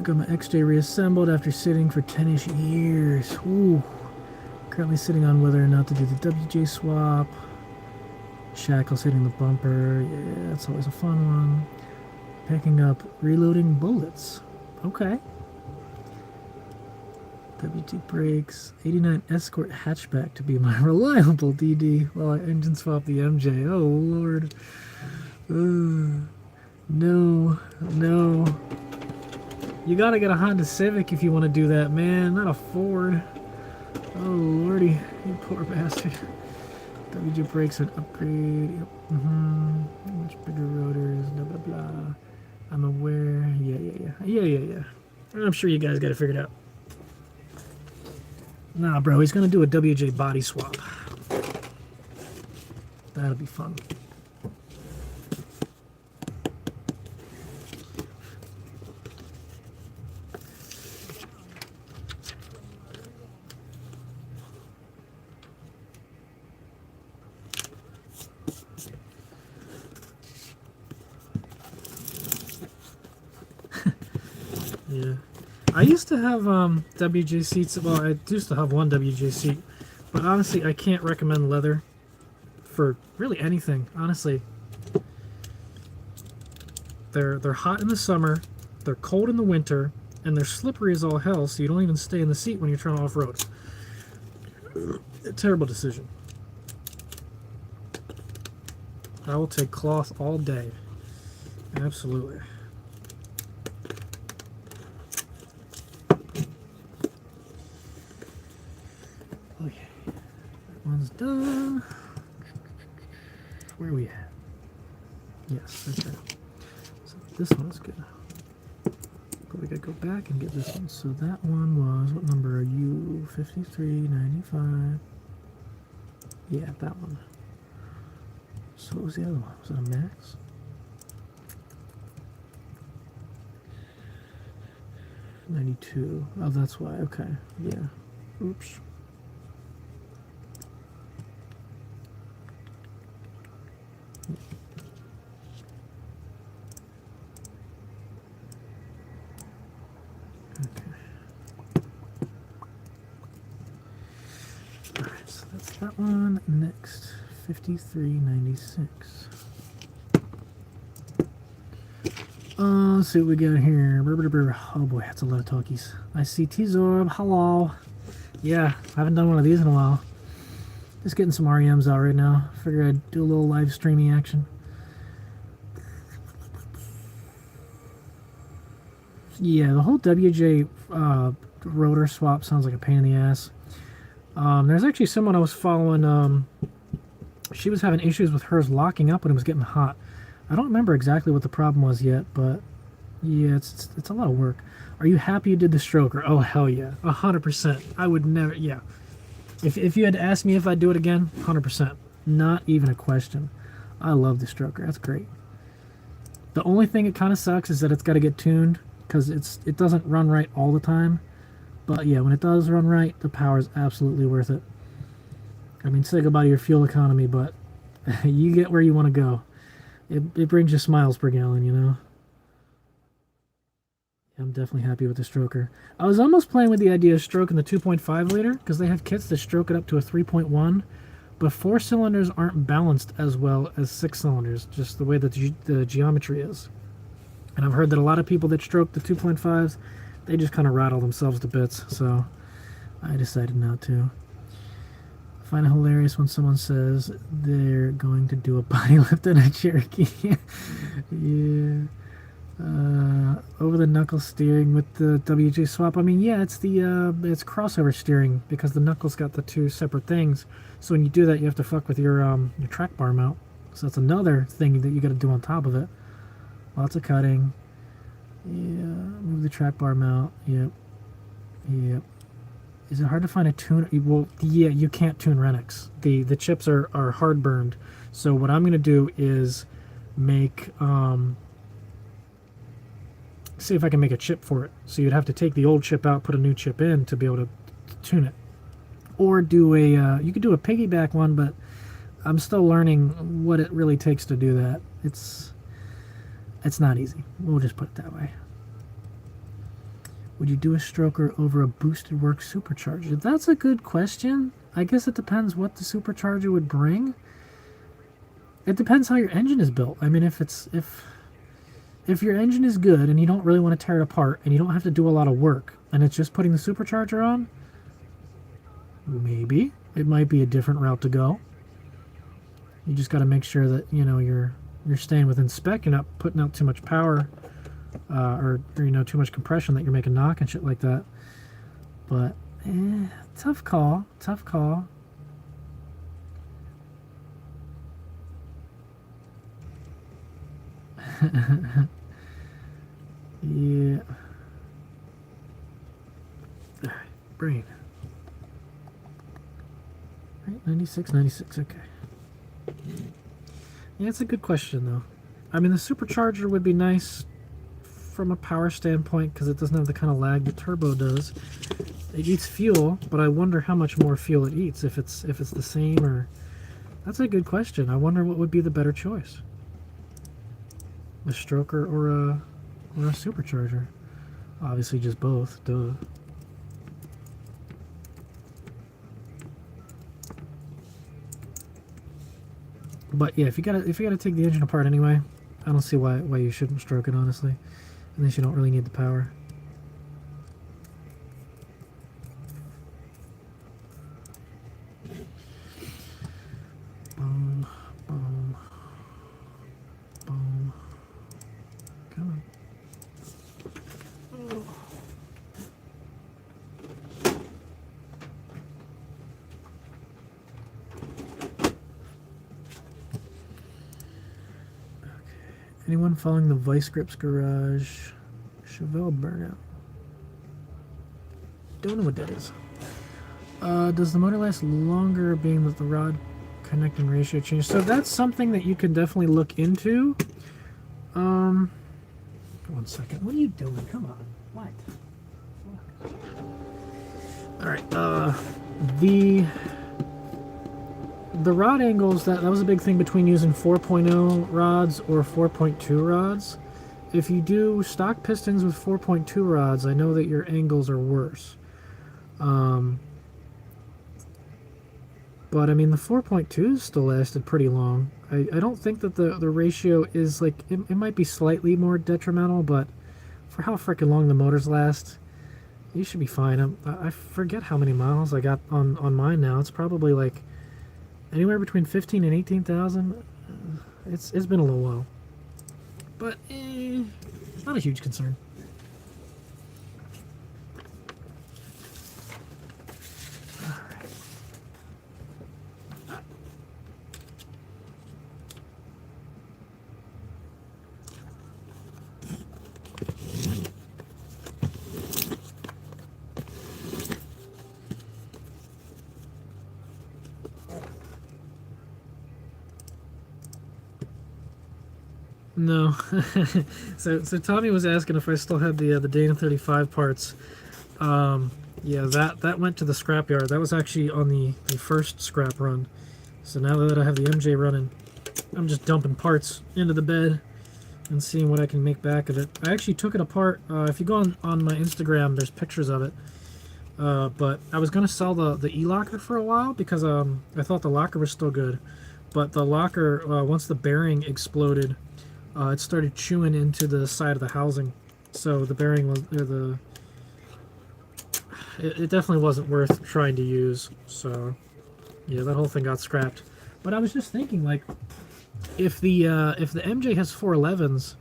Got my XJ reassembled after sitting for 10-ish years. Ooh. Currently sitting on whether or not to do the WJ swap. Shackles hitting the bumper. Yeah, that's always a fun one. Picking up reloading bullets. Okay. WT brakes. 89 Escort hatchback to be my reliable DD while I engine swap the MJ. Oh, Lord. No. You gotta get a Honda Civic if you want to do that, man. Not a Ford. Oh, lordy. You poor bastard. WJ brakes an upgrade. Yep. Much bigger rotors. Blah, blah, blah. I'm aware. Yeah. I'm sure you guys got it figured out. Nah, bro. He's gonna do a WJ body swap. That'll be fun. Yeah, I used to have WJ seats. Well, I used to have one WJ seat, but honestly, I can't recommend leather for really anything. Honestly, they're hot in the summer, they're cold in the winter, and they're slippery as all hell. So you don't even stay in the seat when you're trying to off-road. A terrible decision. I will take cloth all day. Absolutely. Okay, that one's done. Where are we at? Yes, that's right. So this one's good. But we gotta go back and get this one. So that one was, what number are you? 5395. Yeah, that one. So what was the other one? Was it a Max? $92. Oh, that's why. Okay. Yeah. Oops. Alright, so that's that one. Next, 5396. Let's see what we got here. Oh boy, that's a lot of talkies. I see T-Zorb. Hello. Yeah, I haven't done one of these in a while. Just getting some REMs out right now. Figured I'd do a little live streaming action. Yeah, the whole WJ rotor swap sounds like a pain in the ass. There's actually someone I was following. She was having issues with hers locking up when it was getting hot. I don't remember exactly what the problem was yet, but yeah, it's a lot of work. Are you happy you did the stroker? Oh, hell yeah. 100%. I would never, yeah. If you had to ask me if I'd do it again, 100%. Not even a question. I love the stroker. That's great. The only thing it kind of sucks is that it's got to get tuned because it doesn't run right all the time. But yeah, when it does run right, the power is absolutely worth it. I mean, say goodbye to your fuel economy, but you get where you want to go. It brings you smiles per gallon, you know? I'm definitely happy with the stroker. I was almost playing with the idea of stroking the 2.5 liter, because they have kits that stroke it up to a 3.1, but 4 cylinders aren't balanced as well as 6 cylinders, just the way that the geometry is. And I've heard that a lot of people that stroke the 2.5s, they just kind of rattle themselves to bits, so I decided not to. I find it hilarious when someone says they're going to do a body lift in a Cherokee. Yeah. Over the knuckle steering with the WG swap. I mean, yeah, it's it's crossover steering because the knuckles got the two separate things. So when you do that, you have to fuck with your track bar mount. So that's another thing that you got to do on top of it. Lots of cutting. Yeah, move the track bar mount. Yep. Yep. Is it hard to find a tune? Well, yeah, you can't tune Renix. The chips are hard burned. So what I'm gonna do is make see if I can make a chip for it. So you'd have to take the old chip out, put a new chip in to be able to tune it. Or do a, you could do a piggyback one, but I'm still learning what it really takes to do that. It's not easy. We'll just put it that way. Would you do a stroker over a boosted work supercharger? That's a good question. I guess it depends what the supercharger would bring. It depends how your engine is built. I mean, if your engine is good and you don't really want to tear it apart and you don't have to do a lot of work and it's just putting the supercharger on, maybe it might be a different route to go. You just got to make sure that, you know, you're staying within spec, you're not putting out too much power or you know, too much compression that you're making knock and shit like that. But tough call. Yeah. All right, brain. Right, 96, okay. Yeah, it's a good question, though. I mean, the supercharger would be nice from a power standpoint because it doesn't have the kind of lag the turbo does. It eats fuel, but I wonder how much more fuel it eats, if it's the same or... That's a good question. I wonder what would be the better choice. A stroker or a supercharger. Obviously just both, duh. But yeah, if you gotta take the engine apart anyway, I don't see why you shouldn't stroke it, honestly. Unless you don't really need the power. Boom, boom, boom. Come on. Anyone following the Vice Grips Garage Chevelle burnout? Don't know what that is. Does the motor last longer being with the rod connecting ratio change? So that's something that you can definitely look into. 1 second. What are you doing? Come on. What? Alright, the rod angles, that was a big thing between using 4.0 rods or 4.2 rods. If you do stock pistons with 4.2 rods, I know that your angles are worse. But I mean, the 4.2s still lasted pretty long. I don't think that the ratio is like, it might be slightly more detrimental, but for how freaking long the motors last, you should be fine. I forget how many miles I got on mine now. It's probably like anywhere between 15 and 18,000. It's been a little while, but not a huge concern. All right. No. So Tommy was asking if I still had the Dana 35 parts. Yeah, that went to the scrapyard. That was actually on the first scrap run. So now that I have the MJ running, I'm just dumping parts into the bed and seeing what I can make back of it. I actually took it apart. If you go on my Instagram, there's pictures of it. But I was going to sell the e-locker for a while because I thought the locker was still good. But the locker, once the bearing exploded, it started chewing into the side of the housing. So the bearing was, it definitely wasn't worth trying to use. So yeah, that whole thing got scrapped. But I was just thinking, like, if the MJ has 411s,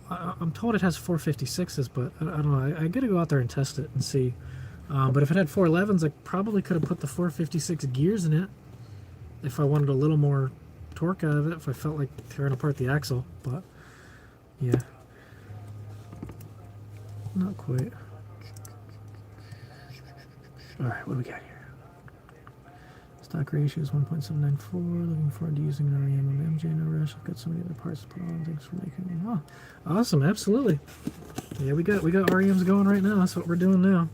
I'm told it has 456s, but I don't know. I gotta go out there and test it and see. But if it had 411s, I probably could have put the 456 gears in it if I wanted a little more torque out of it, if I felt like tearing apart the axle. But yeah, not quite. Alright, what do we got here? Stock ratio is 1.794. Looking forward to using an REM on MJ. No rush. I've got so many other parts to put on. Thanks for making them. Oh, awesome! Absolutely. Yeah, we got REMs going right now. That's what we're doing now.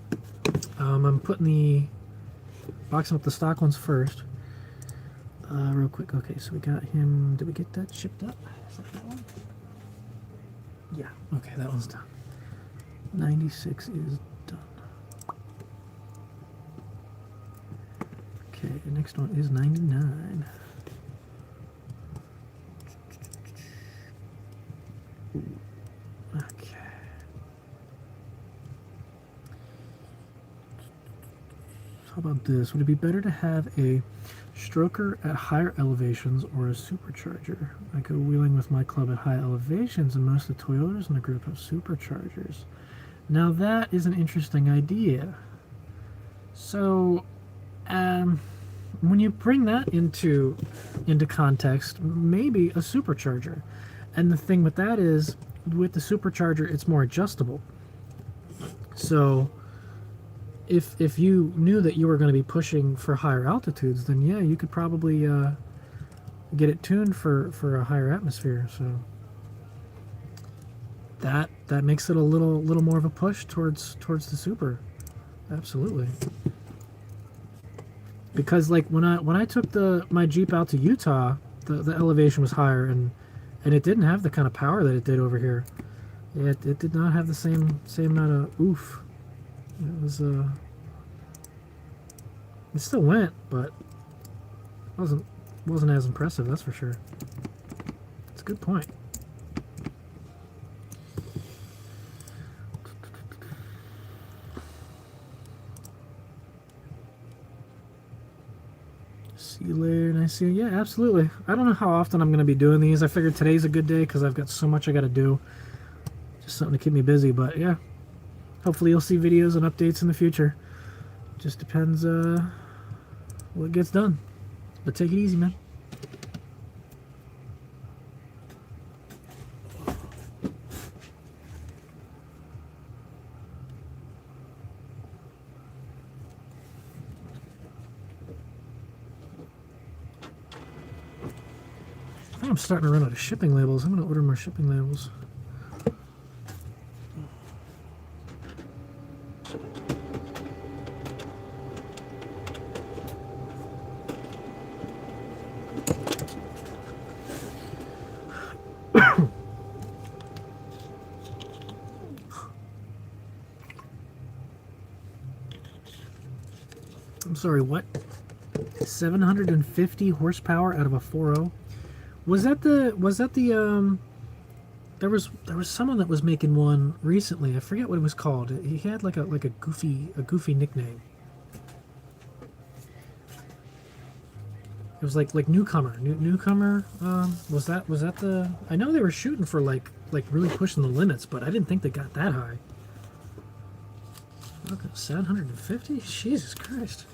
I'm boxing up the stock ones first. Real quick. Okay, so we got him. Did we get that shipped up? Is that one? Yeah. Okay, that one's done. 96 is done. Okay, the next one is 99. Okay. How about this? Would it be better to have a stroker at higher elevations or a supercharger? I go wheeling with my club at high elevations, and most of the Toyotas in the group have superchargers. Now that is an interesting idea. So, when you bring that into context, maybe a supercharger. And the thing with that is, with the supercharger, it's more adjustable. So if you knew that you were going to be pushing for higher altitudes, then yeah, you could probably get it tuned for a higher atmosphere. So that makes it a little more of a push towards the super. Absolutely. Because like when I took my Jeep out to Utah, the elevation was higher and it didn't have the kind of power that it did over here. It did not have the same amount of oof. It was it still went, but wasn't as impressive, that's for sure. It's a good point. See you later, nice to see you. Yeah, absolutely. I don't know how often I'm going to be doing these. I figured today's a good day because I've got so much I got to do. Just something to keep me busy, but yeah. Hopefully you'll see videos and updates in the future. Just depends what gets done. But take it easy, man. I think I'm starting to run out of shipping labels. I'm going to order more shipping labels. I'm sorry, what? 750 horsepower out of a 4.0? Was that the there was someone that was making one recently. I forget what it was called. He had like a goofy nickname. It was like newcomer. Newcomer. Was that the? I know they were shooting for like really pushing the limits, but I didn't think they got that high. Okay, 750. Jesus Christ.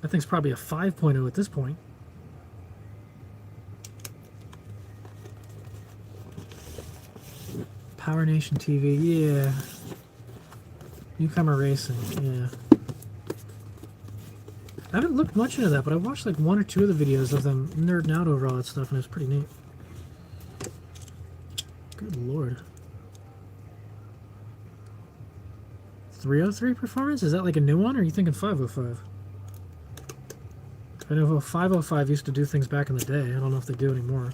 That thing's probably a 5.0 at this point. Power Nation TV, yeah. Newcomer Racing, yeah. I haven't looked much into that, but I watched like one or two of the videos of them nerding out over all that stuff, and it's pretty neat. lord. 303 performance? Is that like a new one, or are you thinking 505? I know 505 used to do things back in the day. I don't know if they do anymore.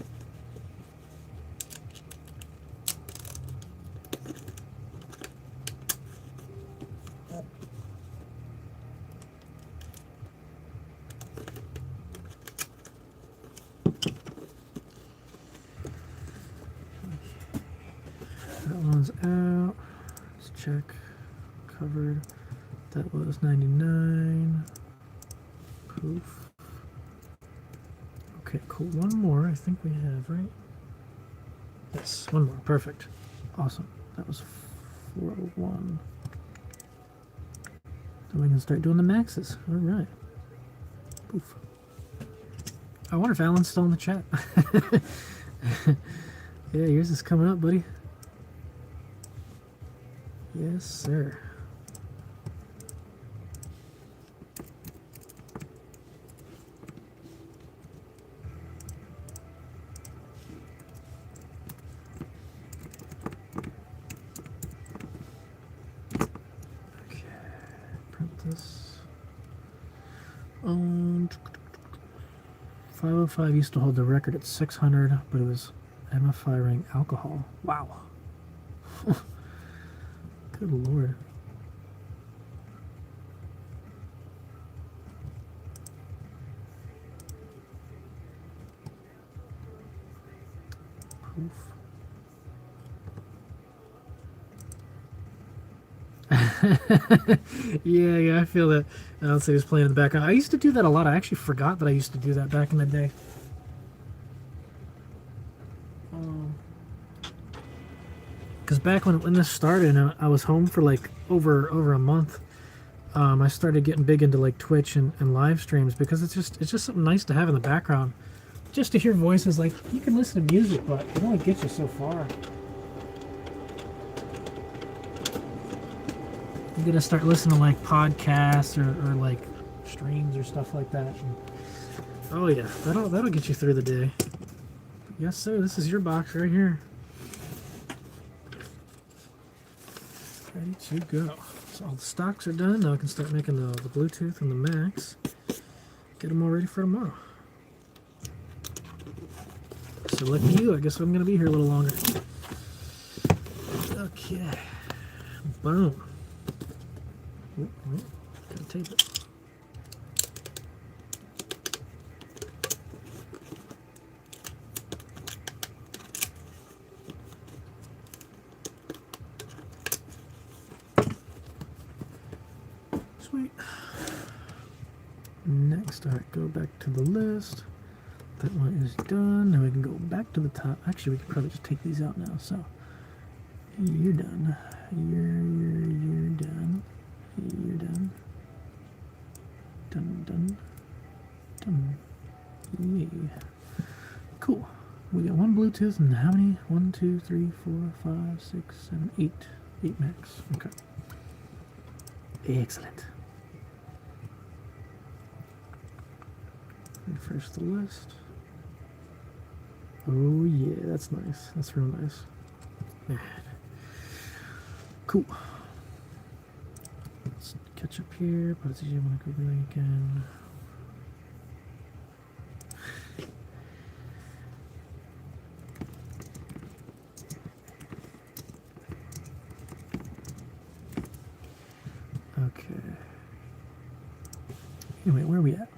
That one's out. Let's check. Covered. That was 99. Poof. Okay, cool. One more I think we have, right? Yes, one more. Perfect. Awesome. That was 401. Then we can start doing the maxes. All right. Poof. I wonder if Alan's still in the chat. Yeah, yours is coming up, buddy. Yes, sir. Okay, print this. 505 used to hold the record at 600, but it was MFI ring alcohol. Wow. Good lord. Poof. Yeah, I feel that. I'll say he's playing in the background. I used to do that a lot. I actually forgot that I used to do that back in the day. Because back when this started, and I was home for like over a month. I started getting big into like Twitch and live streams because it's just something nice to have in the background, just to hear voices. Like, you can listen to music, but it only gets you so far. You gotta start listening to like podcasts or like streams or stuff like that. And, oh yeah, that'll get you through the day. Yes, sir. This is your box right here. Ready to go. So all the stocks are done. Now I can start making the Bluetooth and the Max. Get them all ready for tomorrow. So lucky you, I guess I'm going to be here a little longer. Okay. Boom. Gotta tape it. Sweet. Next, alright, go back to the list. That one is done. Now we can go back to the top. Actually, we could probably just take these out now. So, you're done. You're done. You're done. Done. Yeah. Cool. We got one Bluetooth and how many? 1, 2, 3, 4, 5, 6, 7, 8. 8 Max. Okay. Excellent. Refresh the list. Oh yeah, that's nice. That's real nice. Man. Cool. Let's catch up here. But it's easy when I go really again. Okay. Anyway, where are we at?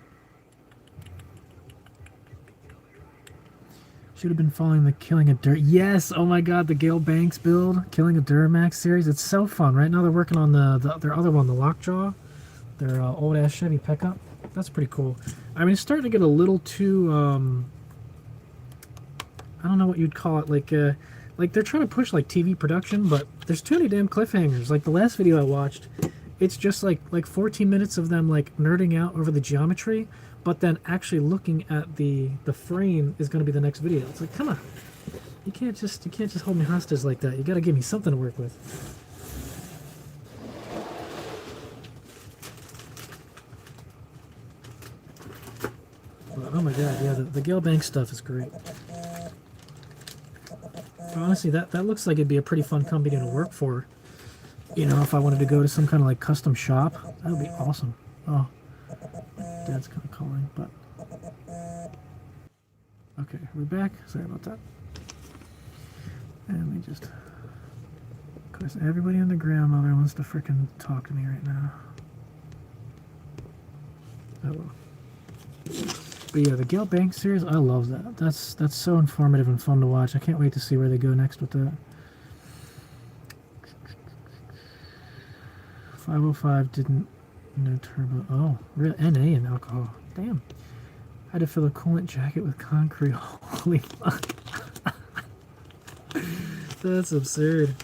Should have been following the Killing a Dur. Yes! Oh my god, the Gale Banks build. Killing a Duramax series. It's so fun. Right now they're working on their other one, the Lockjaw. Their old-ass Chevy pickup. That's pretty cool. I mean, it's starting to get a little too, I don't know what you'd call it. Like they're trying to push, like, TV production, but there's too many damn cliffhangers. Like, the last video I watched, it's just, like 14 minutes of them, like, nerding out over the geometry, but then actually looking at the frame is going to be the next video. It's like, come on, you can't just hold me hostage like that. You got to give me something to work with. But, oh my god, yeah, the Gale Banks stuff is great. honestly, that looks like it'd be a pretty fun company to work for. You know, if I wanted to go to some kind of like custom shop, that would be awesome. Oh, Dad's kind of calling, but okay, we're back. Sorry about that. And we just, of course, everybody and their grandmother wants to frickin' talk to me right now. Oh well. But yeah, the Gale Bank series, I love that. That's so informative and fun to watch. I can't wait to see where they go next with that. 505 didn't, no turbo. Oh, real NA and alcohol. Damn. I had to fill a coolant jacket with concrete. Holy fuck. That's absurd.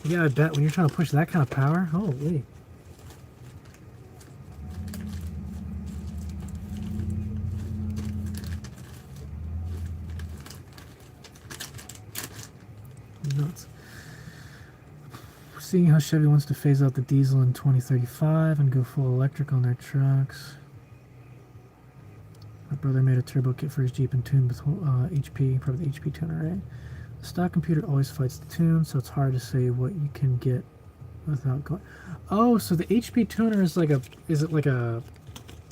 Yeah, I bet when you're trying to push that kind of power, holy. Nuts. Seeing how Chevy wants to phase out the diesel in 2035 and go full electric on their trucks. My brother made a turbo kit for his Jeep and tuned with HP, probably the HP tuner, right? The stock computer always fights the tune, so it's hard to say what you can get without going. Oh, so the HP tuner is like a, is it like a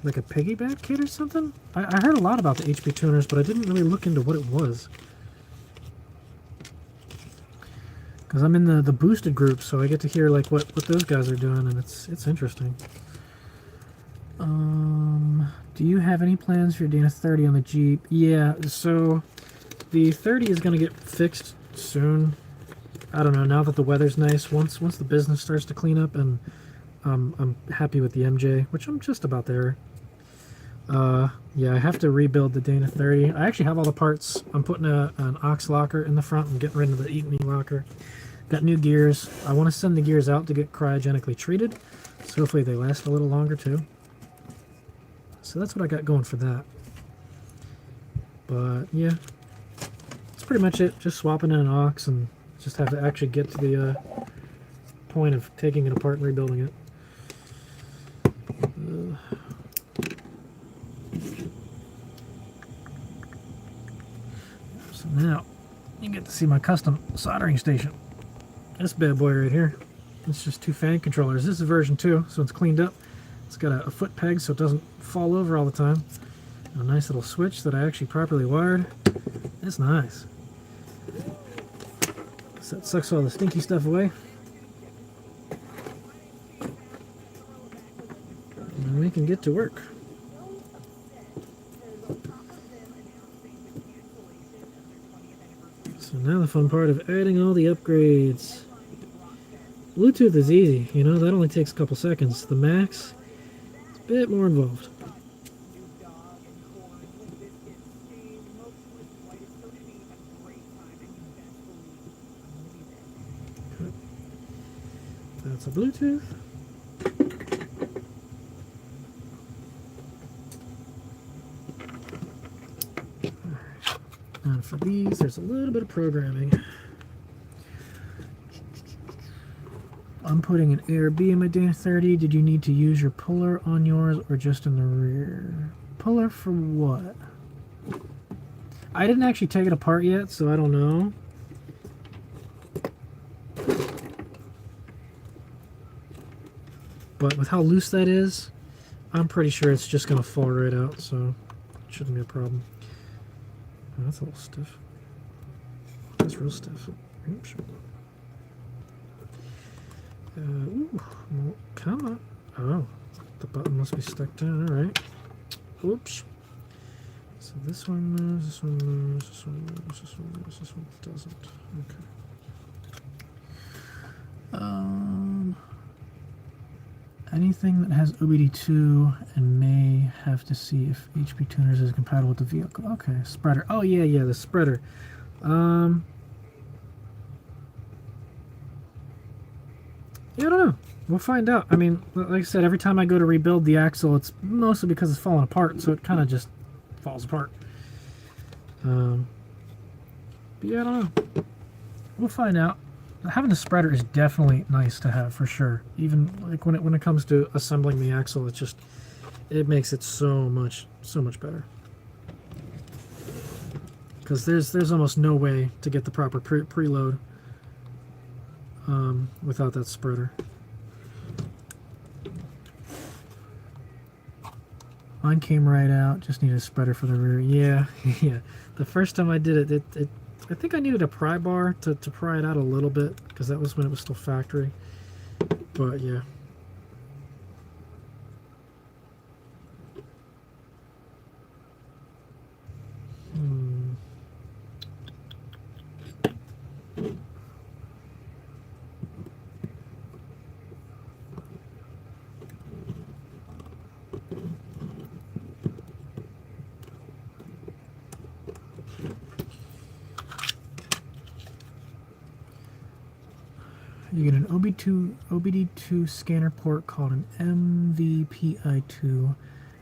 piggyback kit or something? I heard a lot about the HP tuners, but I didn't really look into what it was. Because I'm in the boosted group, so I get to hear like what those guys are doing, and it's interesting. Do you have any plans for your Dana 30 on the Jeep? Yeah, so the 30 is going to get fixed soon. I don't know, now that the weather's nice, once the business starts to clean up, and I'm happy with the MJ, which I'm just about there. Yeah, I have to rebuild the Dana 30. I actually have all the parts. I'm putting an aux locker in the front and getting rid of the Eat Me locker. Got new gears. I want to send the gears out to get cryogenically treated, so hopefully they last a little longer too. So that's what I got going for that. But yeah, that's pretty much it. Just swapping in an aux and just have to actually get to the point of taking it apart and rebuilding it. So now you get to see my custom soldering station. This bad boy right here. It's just 2 fan controllers. This is version 2, so it's cleaned up. It's got a foot peg so it doesn't fall over all the time. A nice little switch that I actually properly wired. It's nice. So that sucks all the stinky stuff away. And we can get to work. So now the fun part of adding all the upgrades. Bluetooth is easy, you know, that only takes a couple seconds. The Max, it's a bit more involved. Okay. That's a Bluetooth. And for these, there's a little bit of programming. I'm putting an ARB in my Dana 30. Did you need to use your puller on yours or just in the rear? Puller for what? I didn't actually take it apart yet, so I don't know. But with how loose that is, I'm pretty sure it's just going to fall right out, so it shouldn't be a problem. Oh, that's a little stiff. That's real stiff. Oops. Ooh, well, come on. Oh, the button must be stuck down. All right. Oops. So this one moves, this one moves, this one moves, this one moves, this one doesn't. Okay. Anything that has OBD2 and may have to see if HP Tuners is compatible with the vehicle. Okay, spreader. Oh yeah, the spreader. Yeah, I don't know. We'll find out. I mean, like I said, every time I go to rebuild the axle, it's mostly because it's falling apart, so it kind of just falls apart. But yeah, I don't know. We'll find out. Having a spreader is definitely nice to have, for sure. Even like when it comes to assembling the axle, it makes it so much better. because there's almost no way to get the proper preload without that spreader. Mine came right out. Just need a spreader for the rear. Yeah, yeah. The first time I did it, I think I needed a pry bar to pry it out a little bit, because that was when it was still factory. But yeah. You get an OBD2 scanner port called an MVPI2,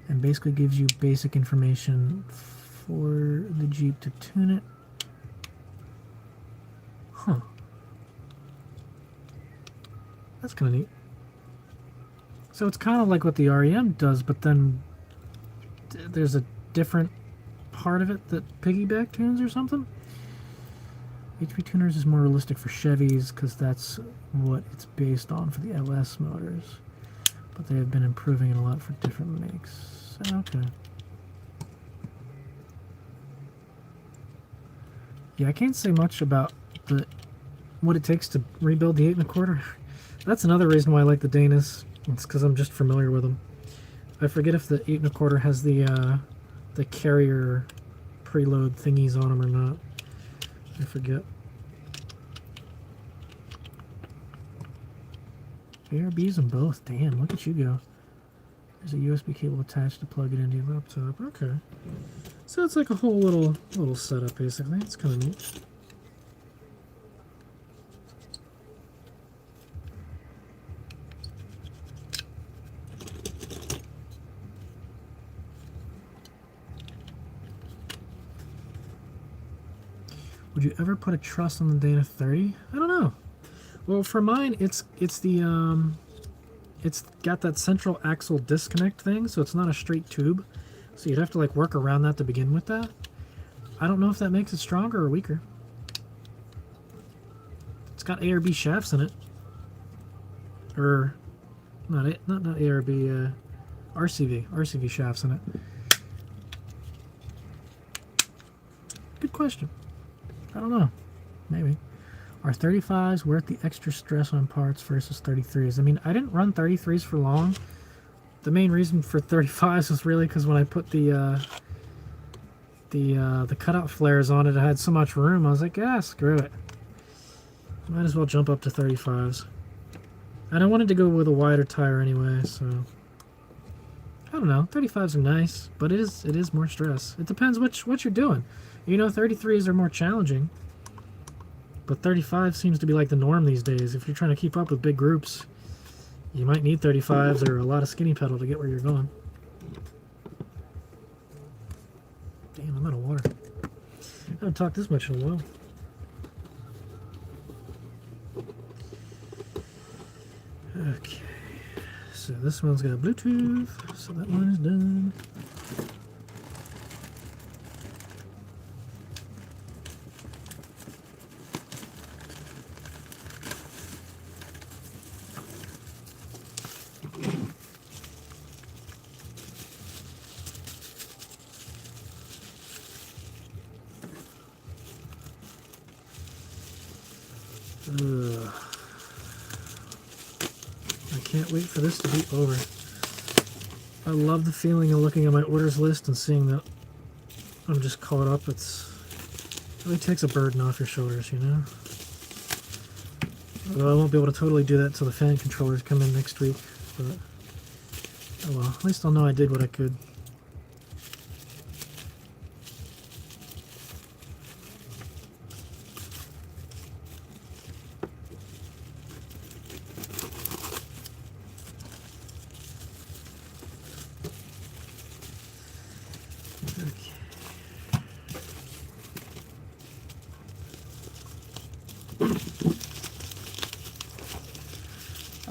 and basically gives you basic information for the Jeep to tune it. Huh. That's kind of neat. So it's kind of like what the REM does, but then there's a different part of it that piggyback tunes or something. HP Tuners is more realistic for Chevys because that's what it's based on for the LS motors. But they have been improving it a lot for different makes. Okay. Yeah, I can't say much about what it takes to rebuild the 8 1/4. That's another reason why I like the Danas. It's because I'm just familiar with them. I forget if the 8 1/4 has the carrier preload thingies on them or not. I forget. ARBs in both. Damn, look at you go. There's a USB cable attached to plug it into your laptop. Okay. So it's like a whole little setup basically. It's kind of neat. Would you ever put a truss on the Dana 30? I don't know. Well, for mine, it's got that central axle disconnect thing, so it's not a straight tube. So you'd have to like work around that to begin with that. I don't know if that makes it stronger or weaker. It's got ARB shafts in it, or not ARB, RCV shafts in it. Good question. I don't know. Maybe. Are 35s worth the extra stress on parts versus 33s? I mean, I didn't run 33s for long. The main reason for 35s was really because when I put the cutout flares on it, I had so much room. I was like, ah, screw it. Might as well jump up to 35s. And I wanted to go with a wider tire anyway, so I don't know. 35s are nice, but it is more stress. It depends what you're doing. You know, 33s are more challenging, but 35 seems to be like the norm these days. If you're trying to keep up with big groups, you might need 35s or a lot of skinny pedal to get where you're going. Damn, I'm out of water. I haven't talked this much in a while. Okay, so this one's got Bluetooth, so that one is done. I can't wait for this to be over. I love the feeling of looking at my orders list and seeing that I'm just caught up. It really takes a burden off your shoulders, you know? Although I won't be able to totally do that until the fan controllers come in next week, but oh well, at least I'll know I did what I could.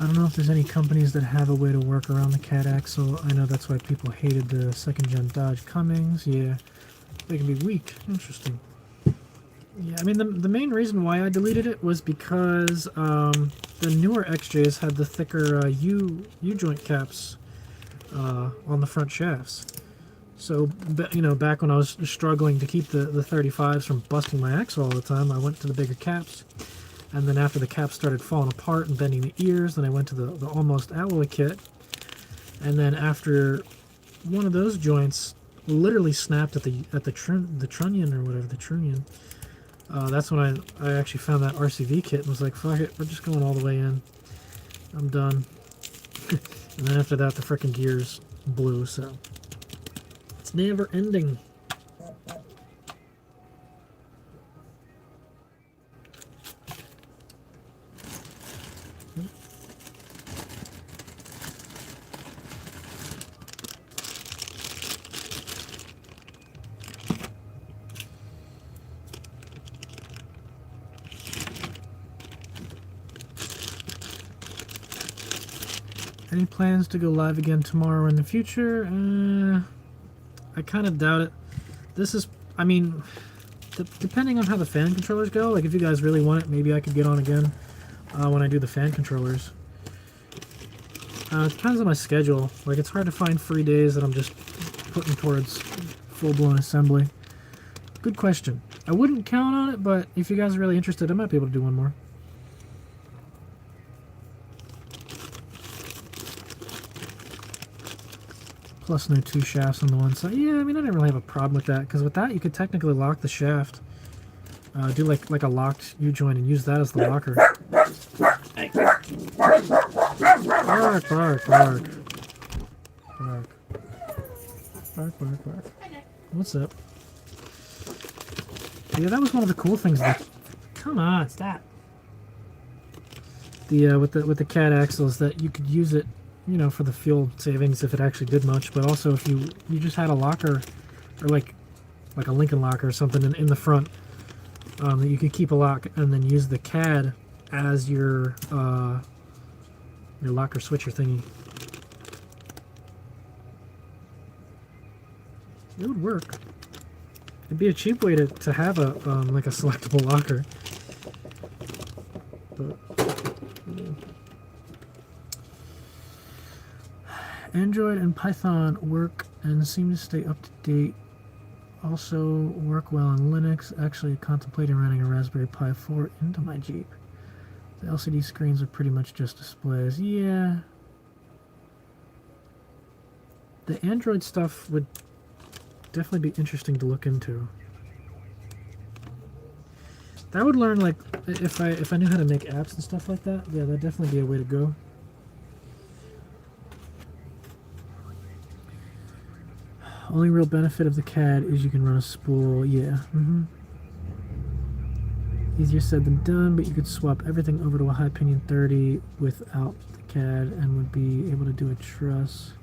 I don't know if there's any companies that have a way to work around the cat axle. I know that's why people hated the second gen Dodge Cummings. Yeah, they can be weak. Interesting. Yeah, I mean, the main reason why I deleted it was because the newer XJs had the thicker U-joint caps on the front shafts. So, you know, back when I was struggling to keep the 35s from busting my axle all the time, I went to the bigger caps. And then after the caps started falling apart and bending the ears, then I went to the almost alloy kit. And then after one of those joints literally snapped at the trunnion or whatever, the trunnion, that's when I actually found that RCV kit and was like, fuck it, we're just going all the way in. I'm done. And then after that, the frickin' gears blew, so it's never ending. Any plans to go live again tomorrow or in the future? I kind of doubt it. This is, I mean, depending on how the fan controllers go, like if you guys really want it, maybe I could get on again when I do the fan controllers. It depends on my schedule. Like, it's hard to find free days that I'm just putting towards full-blown assembly. Good question. I wouldn't count on it, but if you guys are really interested, I might be able to do one more. Plus no two shafts on the one side. Yeah, I mean, I didn't really have a problem with that, because with that you could technically lock the shaft. Do like a locked U-joint and use that as the locker. Bark, bark, bark. Bark. Bark, bark, bark. What's up? Yeah, that was one of the cool things. Come on, stop. With the cat axles, that you could use it, you know, for the fuel savings if it actually did much, but also if you just had a locker, or like a Lincoln locker or something in the front, that you could keep a lock and then use the CAD as your locker switcher thingy. It would work. It'd be a cheap way to have a like a selectable locker. But, yeah. Android and Python work and seem to stay up to date. Also work well in Linux. Actually contemplating running a Raspberry Pi 4 into my Jeep. The LCD screens are pretty much just displays. Yeah. The Android stuff would definitely be interesting to look into. That would learn, like, if I knew how to make apps and stuff like that, yeah, that'd definitely be a way to go. Only real benefit of the CAD is you can run a spool. Yeah. Easier said than done, but you could swap everything over to a high pinion 30 without the CAD and would be able to do a truss.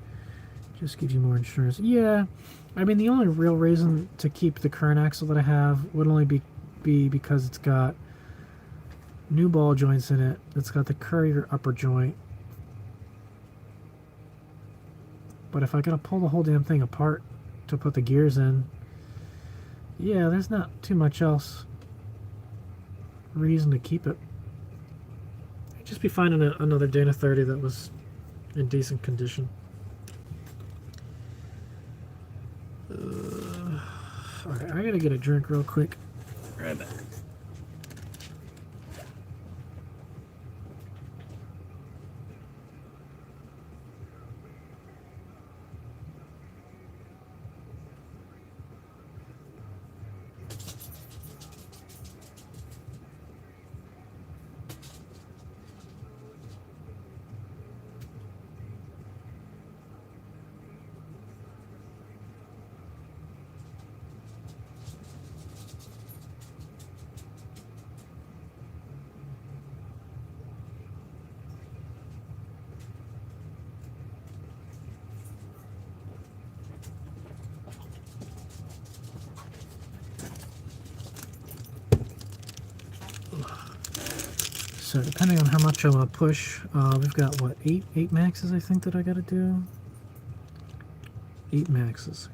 Just gives you more insurance. Yeah. I mean, the only real reason to keep the current axle that I have would only be because it's got new ball joints in it. It's got the courier upper joint. But if I gotta pull the whole damn thing apart to put the gears in, yeah, there's not too much else reason to keep it. I'd just be finding another Dana 30 that was in decent condition. Okay, I gotta get a drink real quick. Right back. So depending on how much I'm gonna push, we've got what, eight maxes I think that I gotta do. 8 maxes.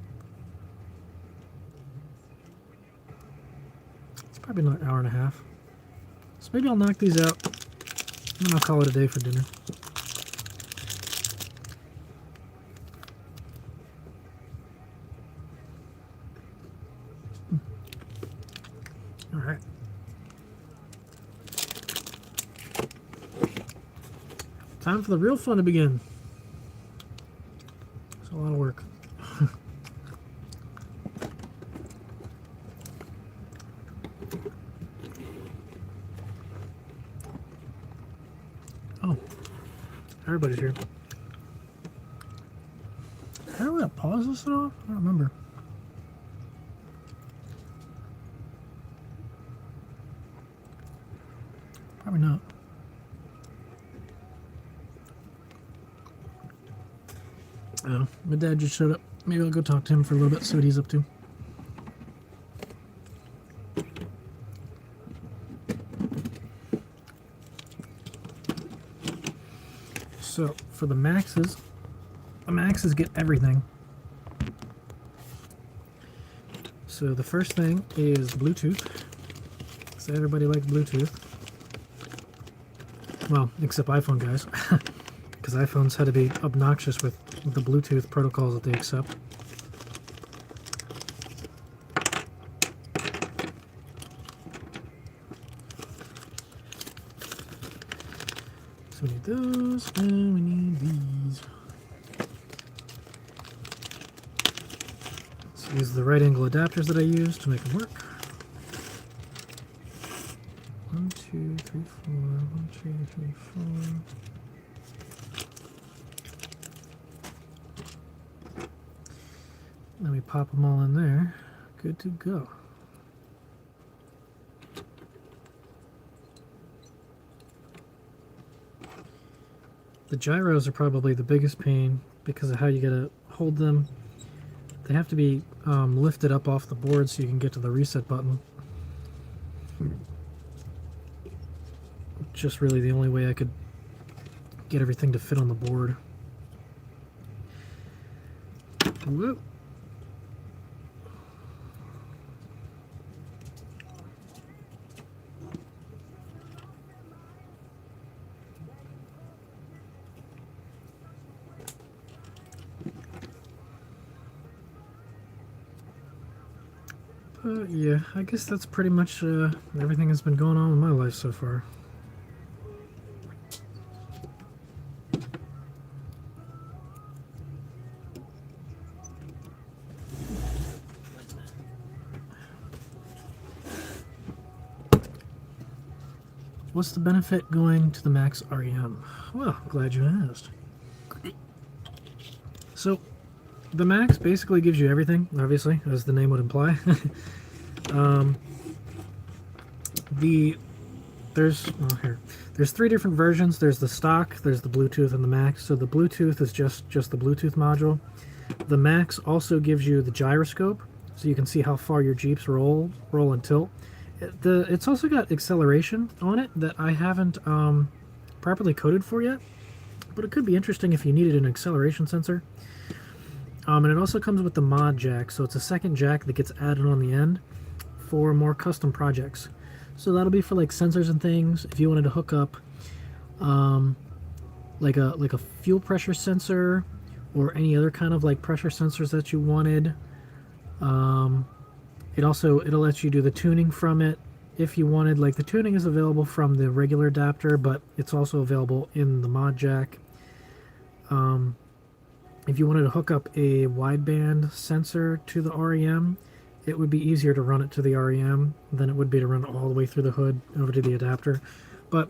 It's Probably another hour and a half. So maybe I'll knock these out, and then I'll call it a day for dinner. All right. Time for the real fun to begin. It's a lot of work. Oh, everybody's here. How do I pause this at all? I don't remember. Probably not. Oh, my dad just showed up. Maybe I'll go talk to him for a little bit, see what he's up to. So, for the Maxes get everything. So the first thing is Bluetooth. So everybody likes Bluetooth. Well, except iPhone guys. Because iPhones had to be obnoxious with the Bluetooth protocols that they accept. So we need those, and we need these. So these are the right angle adapters that I use to make them work. 1, 2, 3, 4, 1, 2, 3, 4. Then we pop them all in there. Good to go. The gyros are probably the biggest pain because of how you gotta hold them. They have to be lifted up off the board so you can get to the reset button. Just really the only way I could get everything to fit on the board. Whoop. Yeah, I guess that's pretty much everything that's been going on in my life so far. What's the benefit going to the Max REM? Well, glad you asked. So, the Max basically gives you everything, obviously, as the name would imply. There's 3 different versions. There's the stock, there's the Bluetooth, and the Max. So the Bluetooth is just the Bluetooth module. The Max also gives you the gyroscope, so you can see how far your Jeeps roll and tilt. It's also got acceleration on it that I haven't properly coded for yet, but it could be interesting if you needed an acceleration sensor. And it also comes with the mod jack, so it's a second jack that gets added on the end for more custom projects. So that'll be for like sensors and things. If you wanted to hook up like a fuel pressure sensor or any other kind of like pressure sensors that you wanted. It'll let you do the tuning from it if you wanted. Like the tuning is available from the regular adapter, but it's also available in the mod jack. If you wanted to hook up a wideband sensor to the REM, it would be easier to run it to the REM than it would be to run it all the way through the hood over to the adapter. But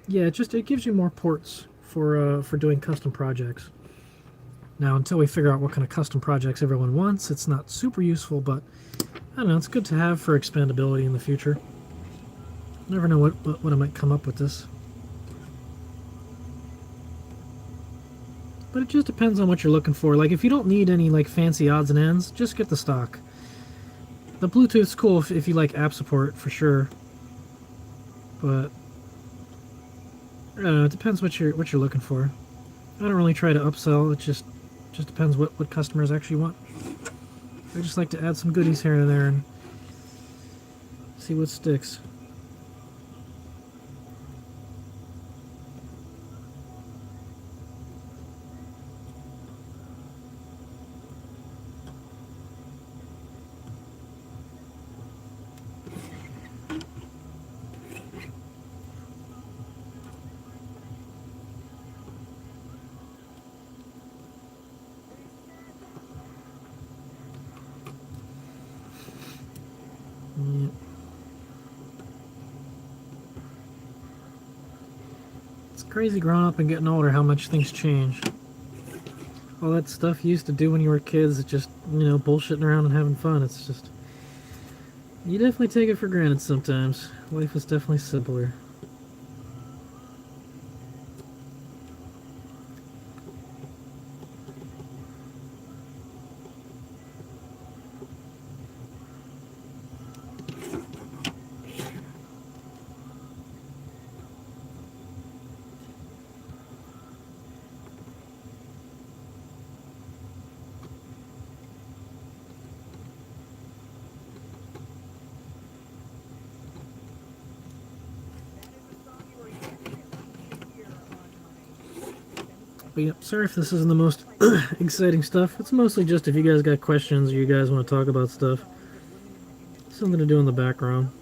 yeah, it gives you more ports for doing custom projects. Now, until we figure out what kind of custom projects everyone wants, it's not super useful, but I don't know, it's good to have for expandability in the future. Never know what I might come up with this. But it just depends on what you're looking for. Like, if you don't need any like fancy odds and ends, just get the stock. The Bluetooth's cool if you like app support, for sure. But I don't know, it depends what you're looking for. I don't really try to upsell, it just depends what customers actually want. I just like to add some goodies here and there and see what sticks. Yep. It's crazy growing up and getting older how much things change. All that stuff you used to do when you were kids, it's just, you know, bullshitting around and having fun. It's just, you definitely take it for granted sometimes. Life is definitely simpler. But yeah, sorry if this isn't the most exciting stuff. It's mostly just if you guys got questions or you guys want to talk about stuff. Something to do in the background.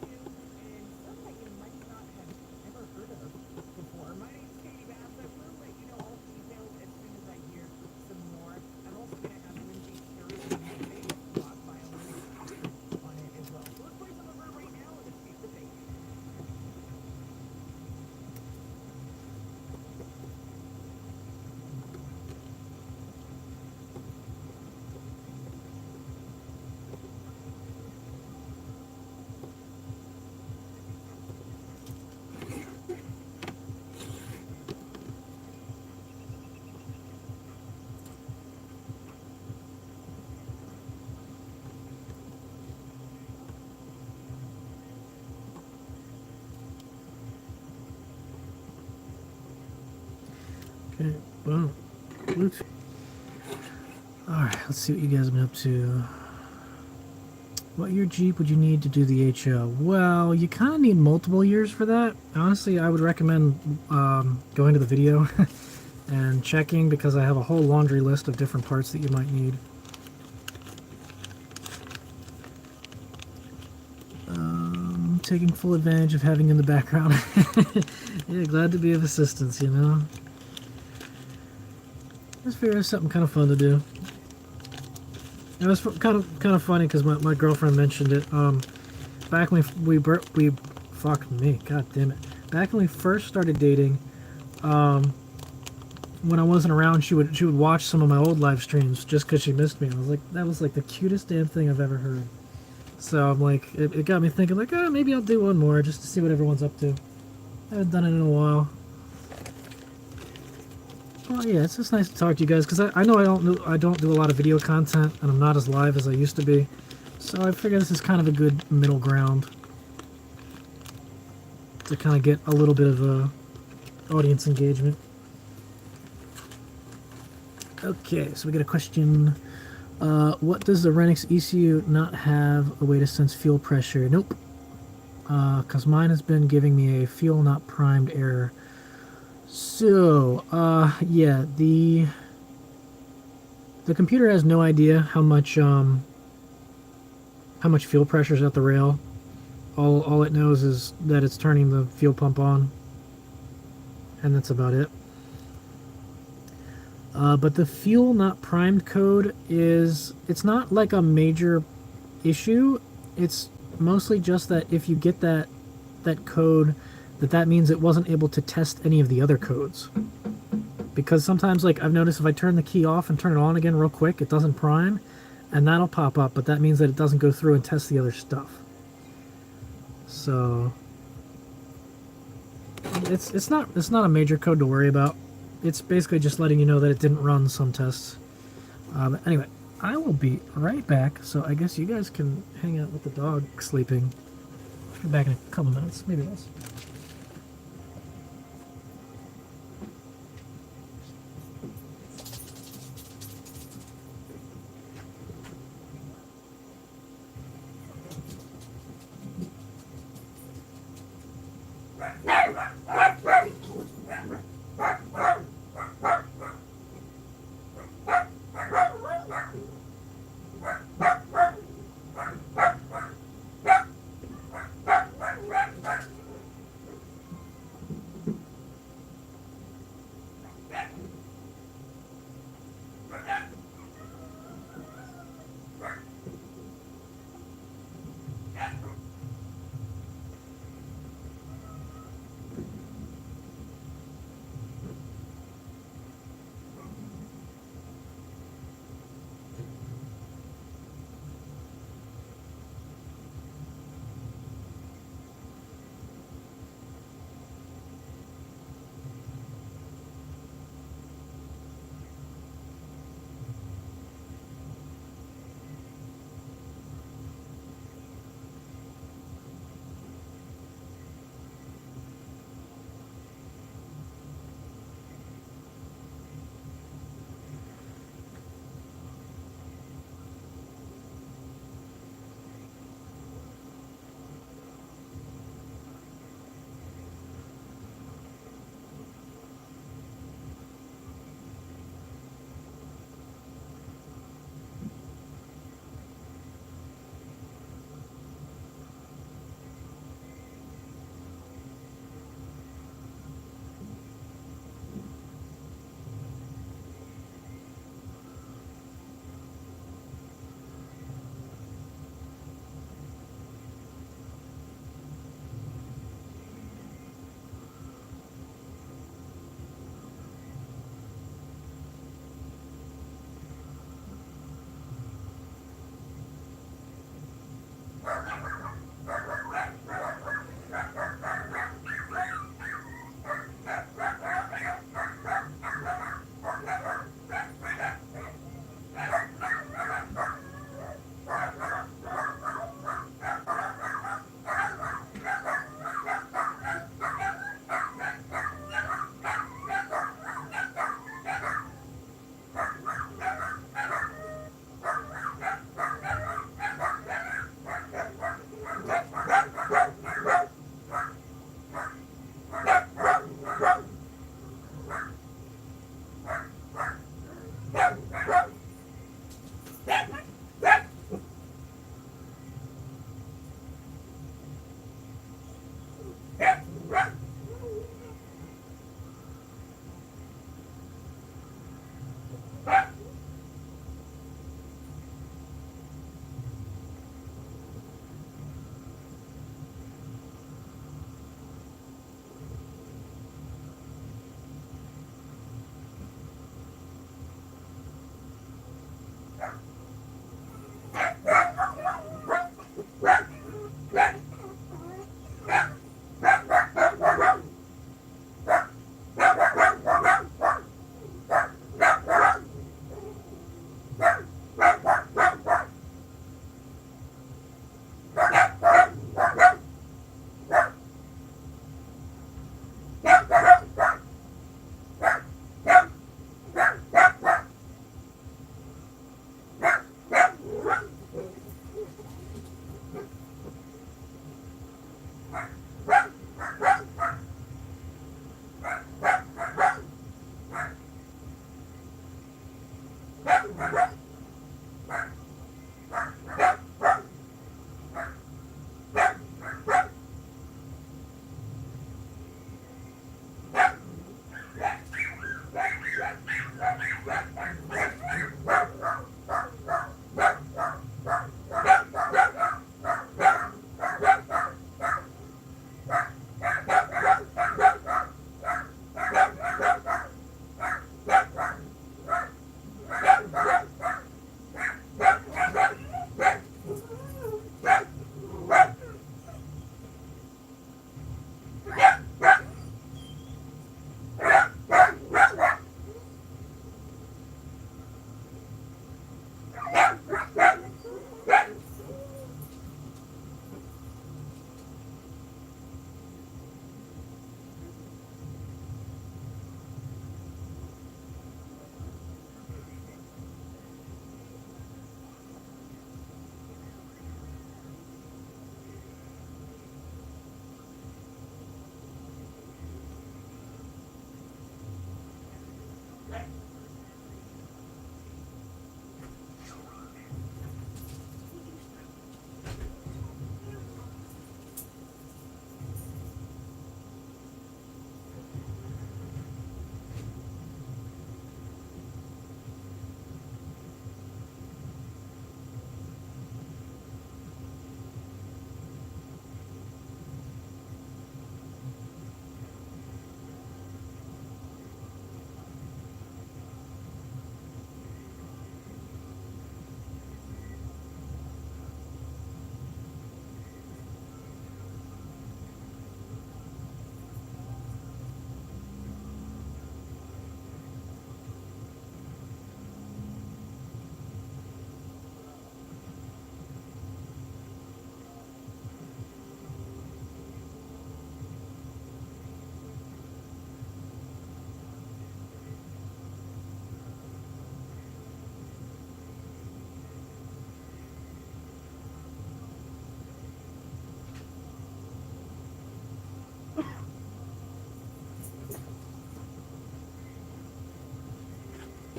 Okay, well, Bluetooth. Alright, let's see what you guys have been up to. What year Jeep would you need to do the HO? Well, you kind of need multiple years for that. Honestly, I would recommend going to the video and checking, because I have a whole laundry list of different parts that you might need. Taking full advantage of having in the background. Yeah, glad to be of assistance, you know. Just figure out something kind of fun to do. It was kind of funny because my girlfriend mentioned it. Back when we fuck me, god damn it. Back when we first started dating, when I wasn't around, she would watch some of my old live streams just because she missed me. I was like, that was like the cutest damn thing I've ever heard. So I'm like, it got me thinking like, oh, maybe I'll do one more just to see what everyone's up to. I haven't done it in a while. Well, yeah, it's just nice to talk to you guys, because I know I don't do a lot of video content, and I'm not as live as I used to be. So I figure this is kind of a good middle ground to kind of get a little bit of audience engagement. Okay, so we got a question. What does the Renix ECU not have a way to sense fuel pressure? Nope. Because mine has been giving me a fuel not primed error. So, yeah, the computer has no idea how much fuel pressure is at the rail. All it knows is that it's turning the fuel pump on, and that's about it. But the fuel not primed code it's not like a major issue. It's mostly just that if you get that code, that means it wasn't able to test any of the other codes. Because sometimes, like, I've noticed if I turn the key off and turn it on again real quick, it doesn't prime, and that'll pop up, but that means that it doesn't go through and test the other stuff. So it's not a major code to worry about. It's basically just letting you know that it didn't run some tests. But anyway, I will be right back, so I guess you guys can hang out with the dog sleeping. I'll be back in a couple minutes, maybe less.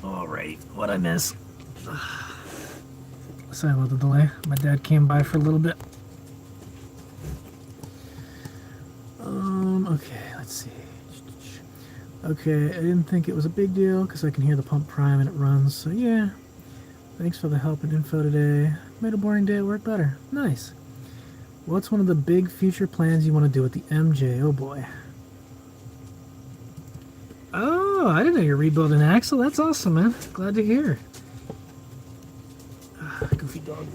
Alright, what'd I miss? Sorry about the delay. My dad came by for a little bit. Okay, let's see. Okay, I didn't think it was a big deal because I can hear the pump prime and it runs, so yeah. Thanks for the help and info today. Made a boring day at work better. Nice. What's one of the big future plans you want to do with the MJ? Oh boy. Oh, I didn't know you're rebuilding axle. That's awesome, man. Glad to hear. Goofy dog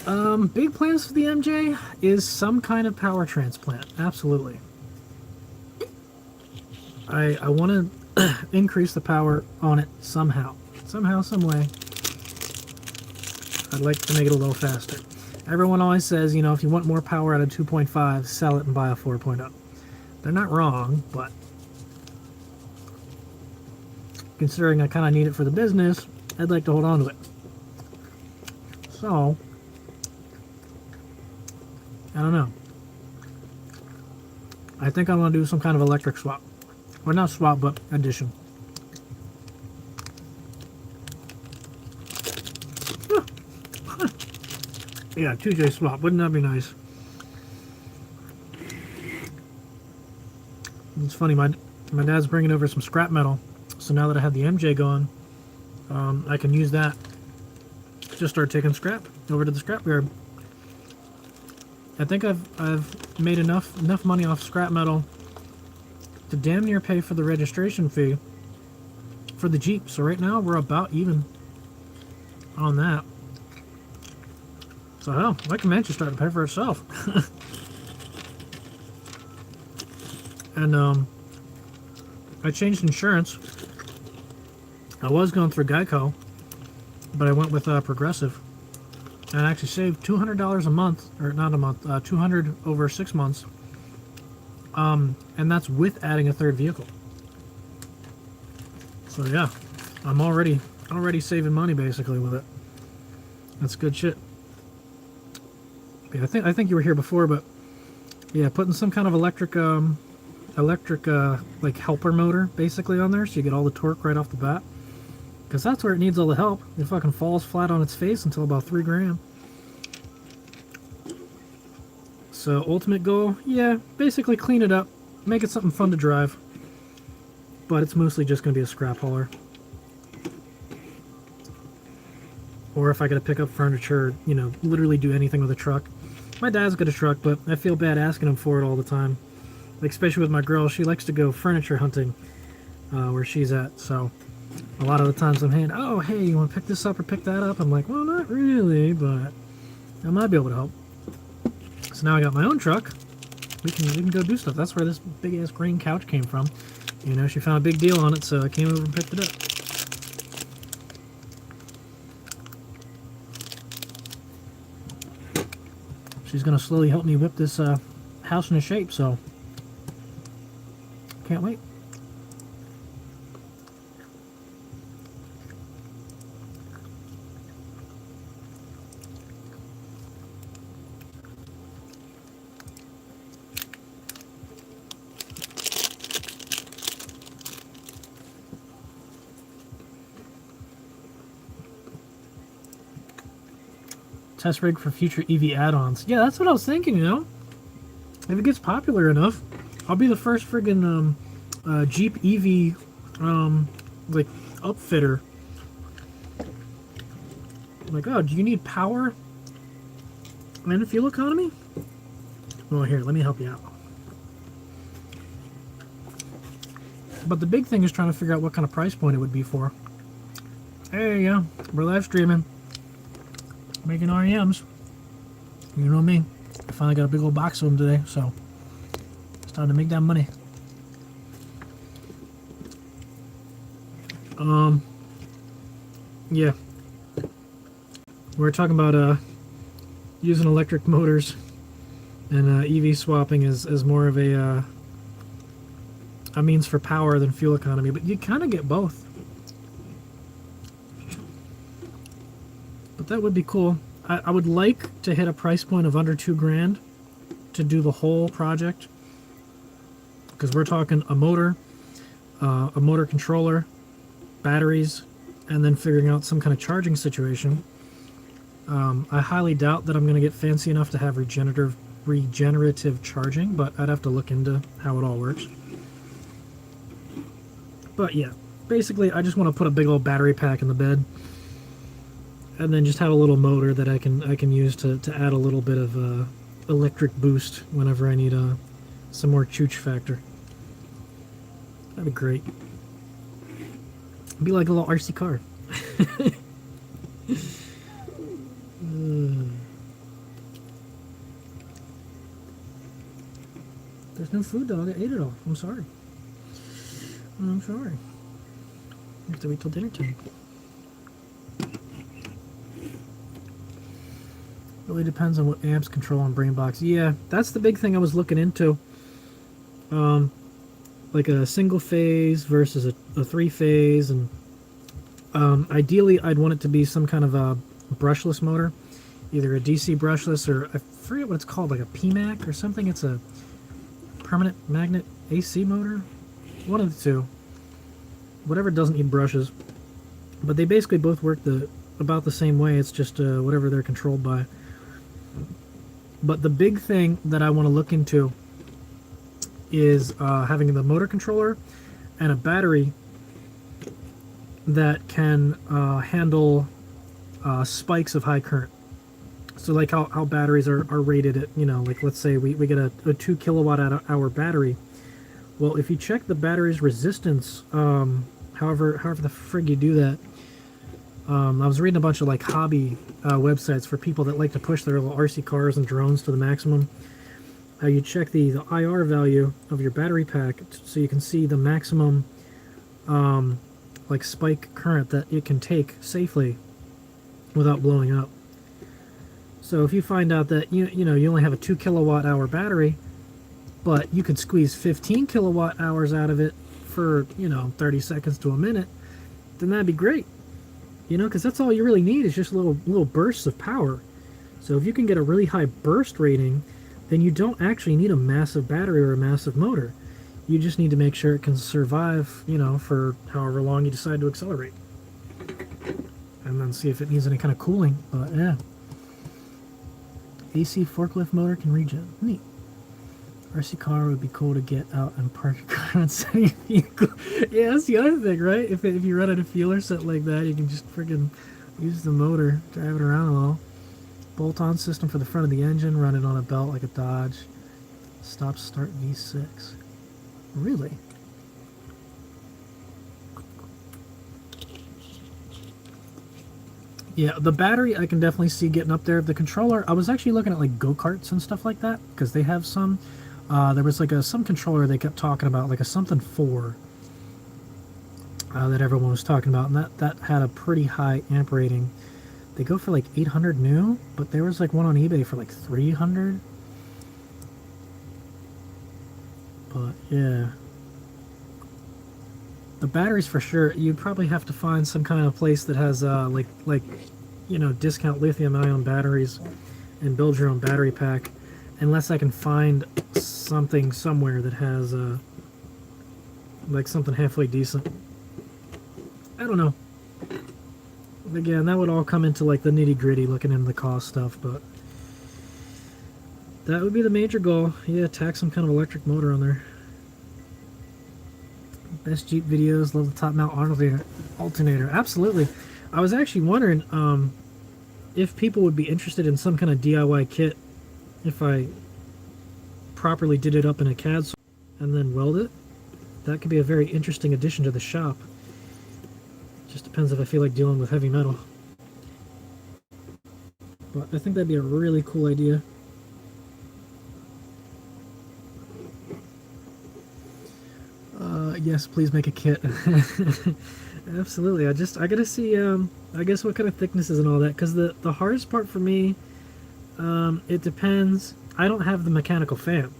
there. Big plans for the MJ is some kind of power transplant. Absolutely. I want to increase the power on it somehow. Somehow, some way. I'd like to make it a little faster. Everyone always says, you know, if you want more power out of 2.5, sell it and buy a 4.0. They're not wrong, but considering I kind of need it for the business, I'd like to hold on to it. So, I don't know. I think I'm going to do some kind of electric swap. Or not swap, but addition. Yeah, 2J swap. Wouldn't that be nice? It's funny, my dad's bringing over some scrap metal. So now that I have the MJ going, I can use that to just start taking scrap over to the scrapyard. I think I've made enough money off scrap metal to damn near pay for the registration fee for the Jeep. So right now we're about even on that. So hell, my Comanche's starting to pay for itself. And I changed insurance. I was going through Geico, but I went with Progressive, and I actually saved $200 a month, or not a month, $200 over 6 months. And that's with adding a third vehicle. So yeah, I'm already saving money basically with it. That's good shit. Yeah, I think you were here before, but yeah, putting some kind of electric electric like helper motor basically on there, so you get all the torque right off the bat. Because that's where it needs all the help. It fucking falls flat on its face until about 3 grand. So ultimate goal, yeah, basically clean it up, make it something fun to drive. But it's mostly just going to be a scrap hauler. Or if I got to pick up furniture, you know, literally do anything with a truck. My dad's got a truck, but I feel bad asking him for it all the time. Like, especially with my girl, she likes to go furniture hunting where she's at. So a lot of the times I'm saying, oh, hey, you want to pick this up or pick that up? I'm like, well, not really, but I might be able to help. So now I got my own truck. We can go do stuff. That's where this big-ass green couch came from. You know, she found a big deal on it, so I came over and picked it up. She's going to slowly help me whip this house into shape, so can't wait. Test rig for future EV add-ons. Yeah, that's what I was thinking, you know? If it gets popular enough, I'll be the first friggin' Jeep EV, like, upfitter. Like, oh, do you need power and fuel economy? Well, here, let me help you out. But the big thing is trying to figure out what kind of price point it would be for. There you go. We're live streaming. Making REMs. You know me. I finally got a big old box of them today, so it's time to make that money. Yeah. We're talking about using electric motors and EV swapping as more of a means for power than fuel economy, but you kind of get both. But that would be cool. I would like to hit a price point of under 2 grand to do the whole project, because we're talking a motor controller, batteries, and then figuring out some kind of charging situation. I highly doubt that I'm going to get fancy enough to have regenerative charging, but I'd have to look into how it all works. But yeah, basically I just want to put a big old battery pack in the bed, and then just have a little motor that I can use to add a little bit of electric boost whenever I need some more chooch factor. That'd be great. It'd be like a little RC car. There's no food, dog. I ate it all. I'm sorry. I'm sorry. You have to wait till dinner time. Really depends on what amps control on BrainBox. Yeah, that's the big thing I was looking into. Like a single phase versus a 3-phase, and ideally I'd want it to be some kind of a brushless motor, either a DC brushless or I forget what it's called, like a PMAC or something. It's a permanent magnet AC motor, one of the two, whatever doesn't need brushes. But they basically both work about the same way. It's just whatever they're controlled by. But the big thing that I want to look into is having the motor controller and a battery that can handle spikes of high current. So like how batteries are rated at, you know, like let's say we get a 2 kilowatt hour battery. Well, if you check the battery's resistance, however the frig you do that, I was reading a bunch of like hobby websites for people that like to push their little RC cars and drones to the maximum. How you check the IR value of your battery pack so you can see the maximum like spike current that it can take safely without blowing up. So if you find out that you know you only have a 2 kilowatt hour battery, but you could squeeze 15 kilowatt hours out of it for 30 seconds to a minute, then that'd be great. You know, because that's all you really need is just little bursts of power. So if you can get a really high burst rating, then you don't actually need a massive battery or a massive motor. You just need to make sure it can survive, you know, for however long you decide to accelerate. And then see if it needs any kind of cooling. But yeah. AC forklift motor can regen. Neat. RC car would be cool to get out and park a car on city vehicle. Yeah, that's the other thing, right? If you run out of fuel or something like that, you can just freaking use the motor, drive it around a little. Bolt-on system for the front of the engine, run it on a belt like a Dodge. Stop start V6. Really? Yeah, the battery I can definitely see getting up there. The controller, I was actually looking at like go-karts and stuff like that, because they have some. There was like some controller they kept talking about, like a something 4 that everyone was talking about, and that had a pretty high amp rating. They go for like 800 new, but there was like one on eBay for like 300. But yeah, the batteries for sure. You'd probably have to find some kind of place that has like you know, discount lithium-ion batteries and build your own battery pack, unless I can find something somewhere that has like something halfway decent. I don't know. Again, that would all come into like the nitty-gritty, looking into the cost stuff, but that would be the major goal. Yeah, tack some kind of electric motor on there. Best Jeep videos, love the top mount alternator. Absolutely. I was actually wondering if people would be interested in some kind of DIY kit if I properly did it up in a CAD and then weld it. That could be a very interesting addition to the shop. Just depends if I feel like dealing with heavy metal. But I think that'd be a really cool idea. Yes, please make a kit. Absolutely. I gotta see, I guess what kind of thicknesses and all that, because the hardest part for me, it depends. I don't have the mechanical fan.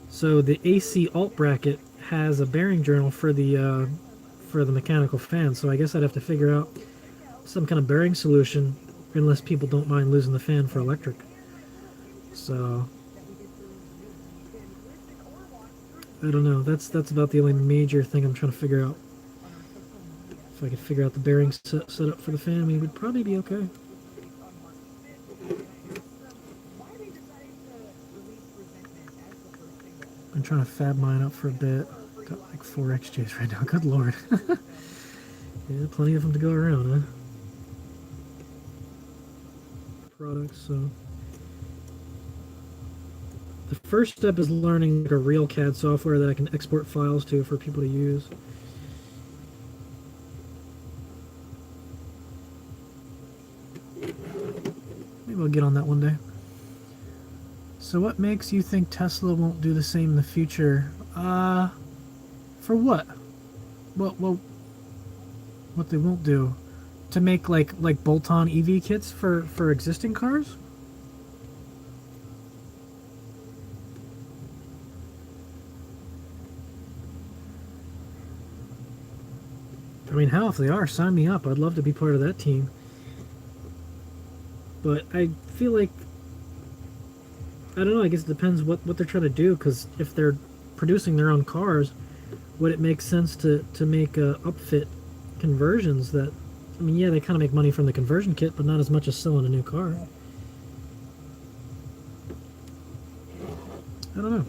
So the AC alt bracket has a bearing journal for the mechanical fan, so I guess I'd have to figure out some kind of bearing solution, unless people don't mind losing the fan for electric. So I don't know. That's about the only major thing I'm trying to figure out. If I could figure out the bearing setup for the fan, we would probably be okay. I'm trying to fab mine up for a bit. Got like 4 XJs right now. Good lord. Yeah, plenty of them to go around, huh? Products, so the first step is learning like a real CAD software that I can export files to for people to use. Maybe I'll get on that one day. So what makes you think Tesla won't do the same in the future? For what? What they won't do? To make like bolt-on EV kits for existing cars? I mean, hell, if they are, sign me up. I'd love to be part of that team. But I feel like, I don't know, I guess it depends what they're trying to do, because if they're producing their own cars, would it make sense to make upfit conversions that, I mean, yeah, they kind of make money from the conversion kit, but not as much as selling a new car. I don't know.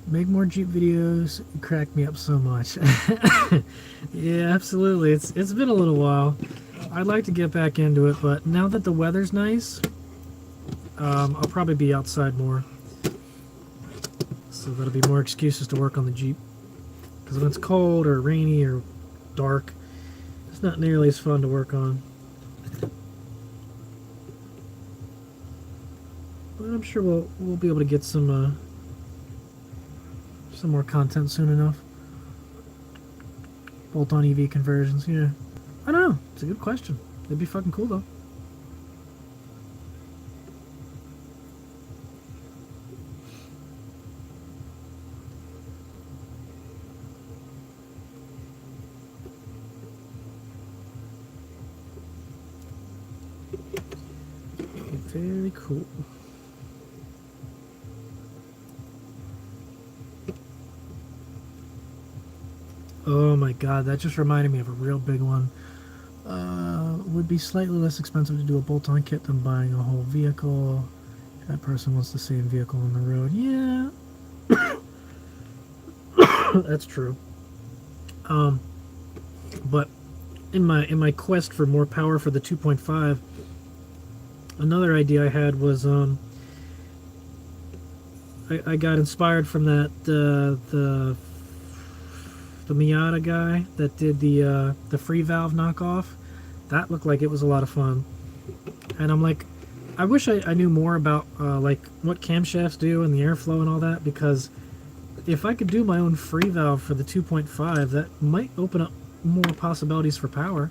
Make more Jeep videos. You crack me up so much. Yeah, absolutely. It's been a little while. I'd like to get back into it, but now that the weather's nice, I'll probably be outside more. So that'll be more excuses to work on the Jeep. Because when it's cold or rainy or dark, it's not nearly as fun to work on. But I'm sure we'll be able to get some more content soon enough. Bolt-on EV conversions, yeah. I don't know. It's a good question. It'd be fucking cool though. Very cool. Oh my god, that just reminded me of a real big one. Would be slightly less expensive to do a bolt-on kit than buying a whole vehicle. That person wants the same vehicle on the road. Yeah, that's true. But in my quest for more power for the 2.5, another idea I had was I got inspired from that the Miata guy that did the free valve knockoff. That looked like it was a lot of fun, and I'm like, I wish I knew more about like what camshafts do and the airflow and all that, because if I could do my own free valve for the 2.5, that might open up more possibilities for power,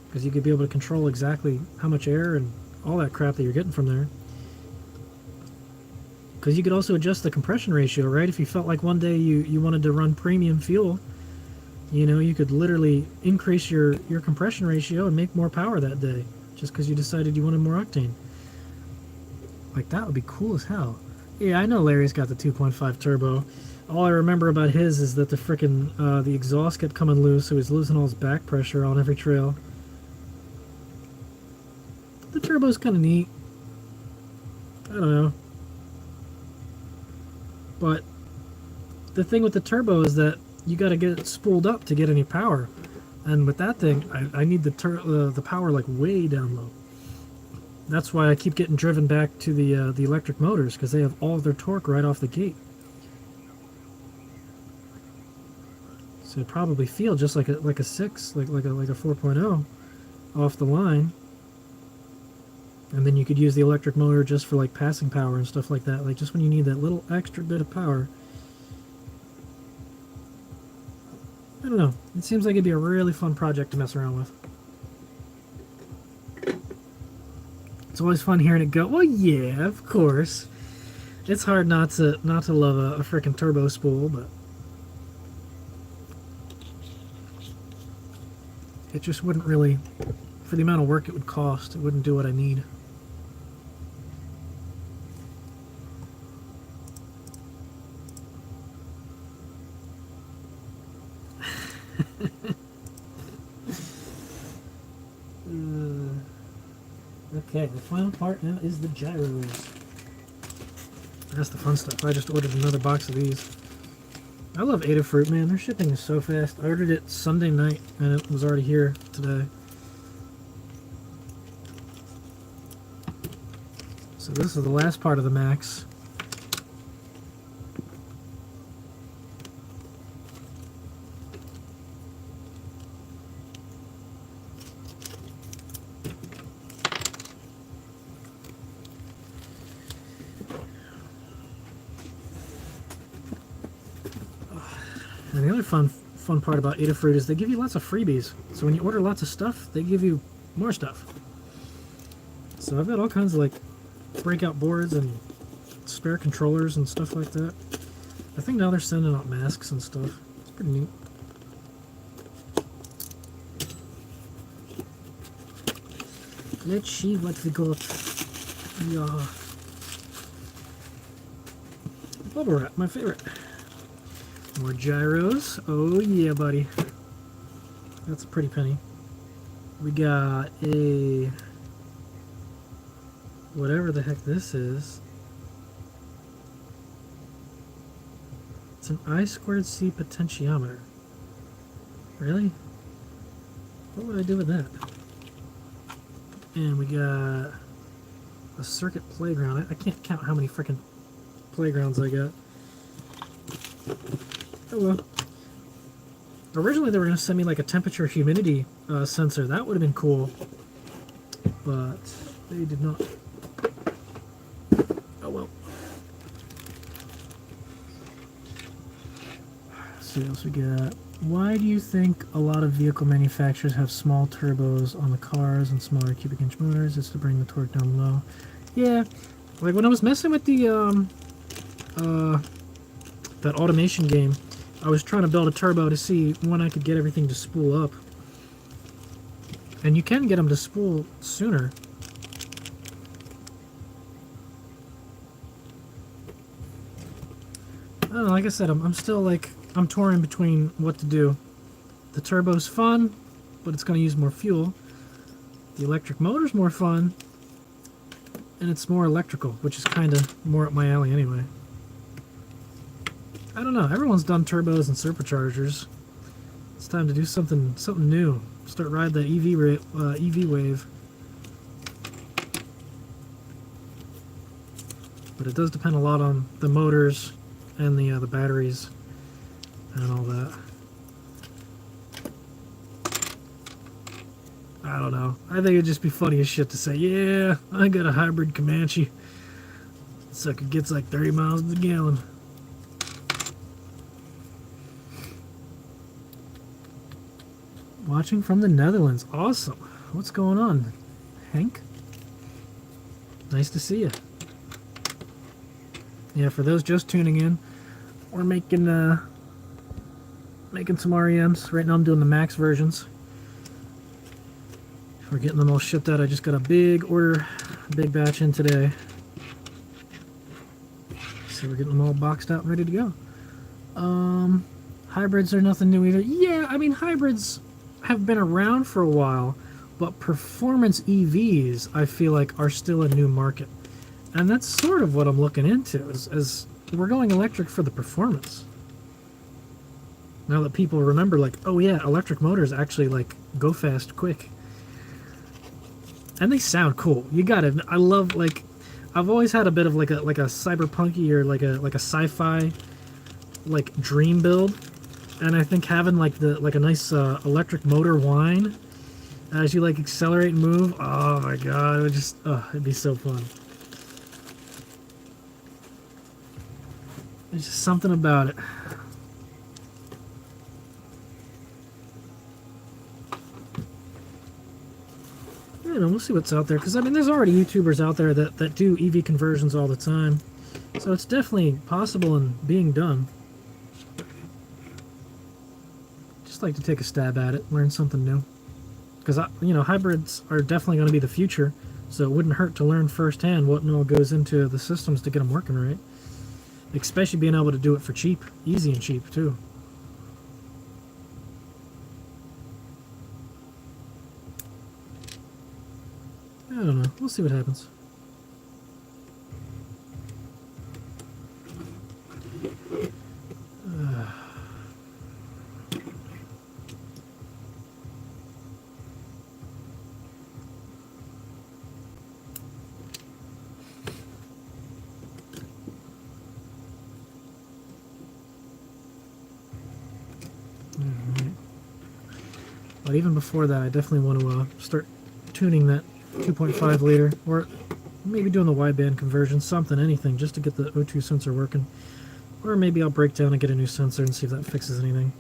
because you could be able to control exactly how much air and all that crap that you're getting from there. Because you could also adjust the compression ratio, right? If you felt like one day you wanted to run premium fuel, you know, you could literally increase your compression ratio and make more power that day, just because you decided you wanted more octane. Like, that would be cool as hell. Yeah, I know Larry's got the 2.5 turbo. All I remember about his is that the frickin' the exhaust kept coming loose, so he's losing all his back pressure on every trail. The turbo's kind of neat. I don't know. But the thing with the turbo is that you got to get it spooled up to get any power, and with that thing, I need the power like way down low. That's why I keep getting driven back to the electric motors, because they have all of their torque right off the gate. So it probably feel just like a 6, like a 4.0 off the line. And then you could use the electric motor just for like passing power and stuff like that, like just when you need that little extra bit of power. I don't know. It seems like it'd be a really fun project to mess around with. It's always fun hearing it go, well, yeah, of course. It's hard not to love a freaking turbo spool, but it just wouldn't really, for the amount of work it would cost, it wouldn't do what I need. Okay, the final part now is the gyros. That's the fun stuff. I just ordered another box of these. I love Adafruit, man. Their shipping is so fast. I ordered it Sunday night, and it was already here today. So this is the last part of the Max. And the other fun part about Adafruit is they give you lots of freebies. So when you order lots of stuff, they give you more stuff. So I've got all kinds of like breakout boards and spare controllers and stuff like that. I think now they're sending out masks and stuff. It's pretty neat. Let's see what we got. Yeah. Bubble wrap, my favorite. More gyros. Oh yeah, buddy. That's a pretty penny. We got a... whatever the heck this is. It's an I2C potentiometer. Really? What would I do with that? And we got a circuit playground. I can't count how many freaking playgrounds I got. Oh well. Originally they were going to send me like a temperature humidity sensor. That would have been cool. But they did not. Oh well. Let's see what else we got. Why do you think a lot of vehicle manufacturers have small turbos on the cars and smaller cubic inch motors? It's to bring the torque down low. Yeah. Like when I was messing with the that automation game, I was trying to build a turbo to see when I could get everything to spool up. And you can get them to spool sooner. I don't know, like I said, I'm still like, I'm torn between what to do. The turbo's fun, but it's going to use more fuel. The electric motor's more fun, and it's more electrical, which is kind of more up my alley anyway. I don't know. Everyone's done turbos and superchargers. It's time to do something new. Start riding that EV wave. But it does depend a lot on the motors and the batteries and all that. I don't know. I think it'd just be funny as shit to say, yeah, I got a hybrid Comanche. Sucker gets like 30 miles to the gallon. Watching from the Netherlands. Awesome. What's going on, Hank? Nice to see you. Yeah, for those just tuning in, we're making some REMs. Right now I'm doing the max versions. We're getting them all shipped out. I just got a big order, big batch in today. So we're getting them all boxed out and ready to go. Hybrids are nothing new either. Yeah, I mean, hybrids have been around for a while, but performance EVs, I feel like, are still a new market. And that's sort of what I'm looking into, as we're going electric for the performance. Now that people remember, like, oh yeah, electric motors actually, like, go fast quick. And they sound cool. You gotta, I love, like, I've always had a bit of like a cyberpunky or like a sci-fi like dream build, and I think having like a nice electric motor whine as you like accelerate and move, oh my god, it would just, it'd be so fun. There's just something about it. I don't know, we'll see what's out there, because I mean there's already YouTubers out there that do EV conversions all the time, so it's definitely possible and being done. Just like to take a stab at it, learn something new, because you know, hybrids are definitely going to be the future, so it wouldn't hurt to learn firsthand what all goes into the systems to get them working right, especially being able to do it for cheap, easy and cheap too. I don't know. We'll see what happens. Alright. But even before that, I definitely want to start tuning that 2.5 liter, or maybe doing the wideband conversion, something, anything, just to get the O2 sensor working. Or maybe I'll break down and get a new sensor and see if that fixes anything.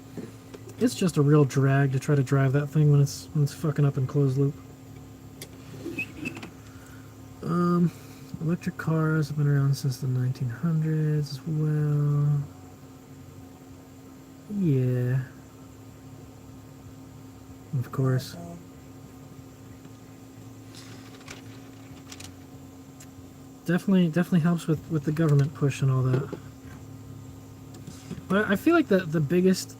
It's just a real drag to try to drive that thing when it's fucking up in closed loop. Electric cars have been around since the 1900s as well. Yeah. Of course. Definitely helps with the government push and all that. But I feel like the biggest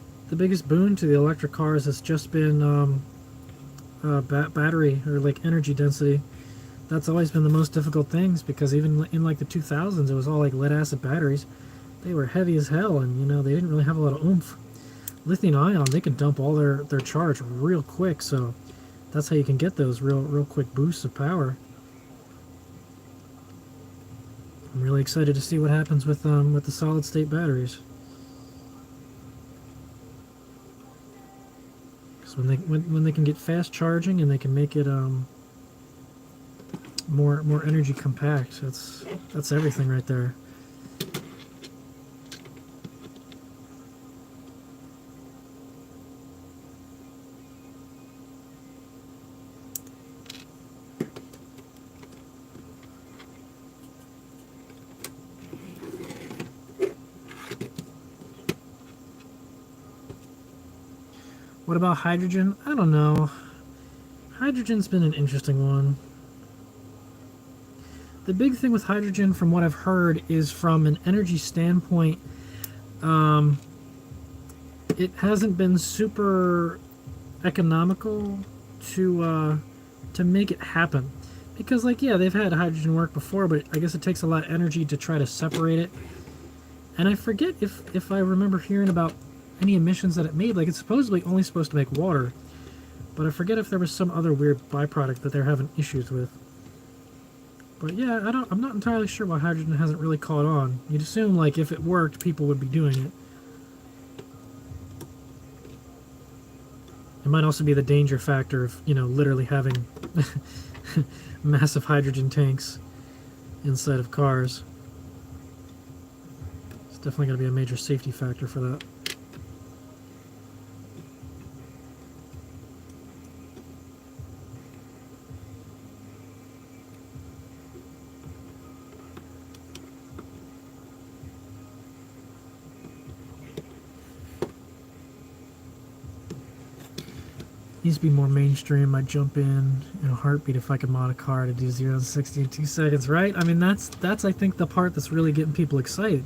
boon to the electric cars has just been battery, or like energy density. That's always been the most difficult things, because even in like the 2000s it was all like lead acid batteries. They were heavy as hell, and you know, they didn't really have a lot of oomph. Lithium ion, they can dump all their charge real quick, so that's how you can get those real quick boosts of power. I'm really excited to see what happens with the solid state batteries. Because when they can get fast charging and they can make it more energy compact, that's everything right there. What about hydrogen? I don't know. Hydrogen's been an interesting one. The big thing with hydrogen, from what I've heard, is from an energy standpoint, it hasn't been super economical to make it happen. Because, like, yeah, they've had hydrogen work before, but I guess it takes a lot of energy to try to separate it. And I forget if I remember hearing about any emissions that it made. Like, it's supposedly only supposed to make water, but I forget if there was some other weird byproduct that they're having issues with. But yeah, I'm not entirely sure why hydrogen hasn't really caught on. You'd assume, like, if it worked, people would be doing it. It might also be the danger factor of, you know, literally having massive hydrogen tanks inside of cars. It's definitely going to be a major safety factor for that. Needs to be more mainstream. I'd jump in a heartbeat if I could mod a car to do 0 to 60 in 2 seconds, right? I mean, that's I think the part that's really getting people excited,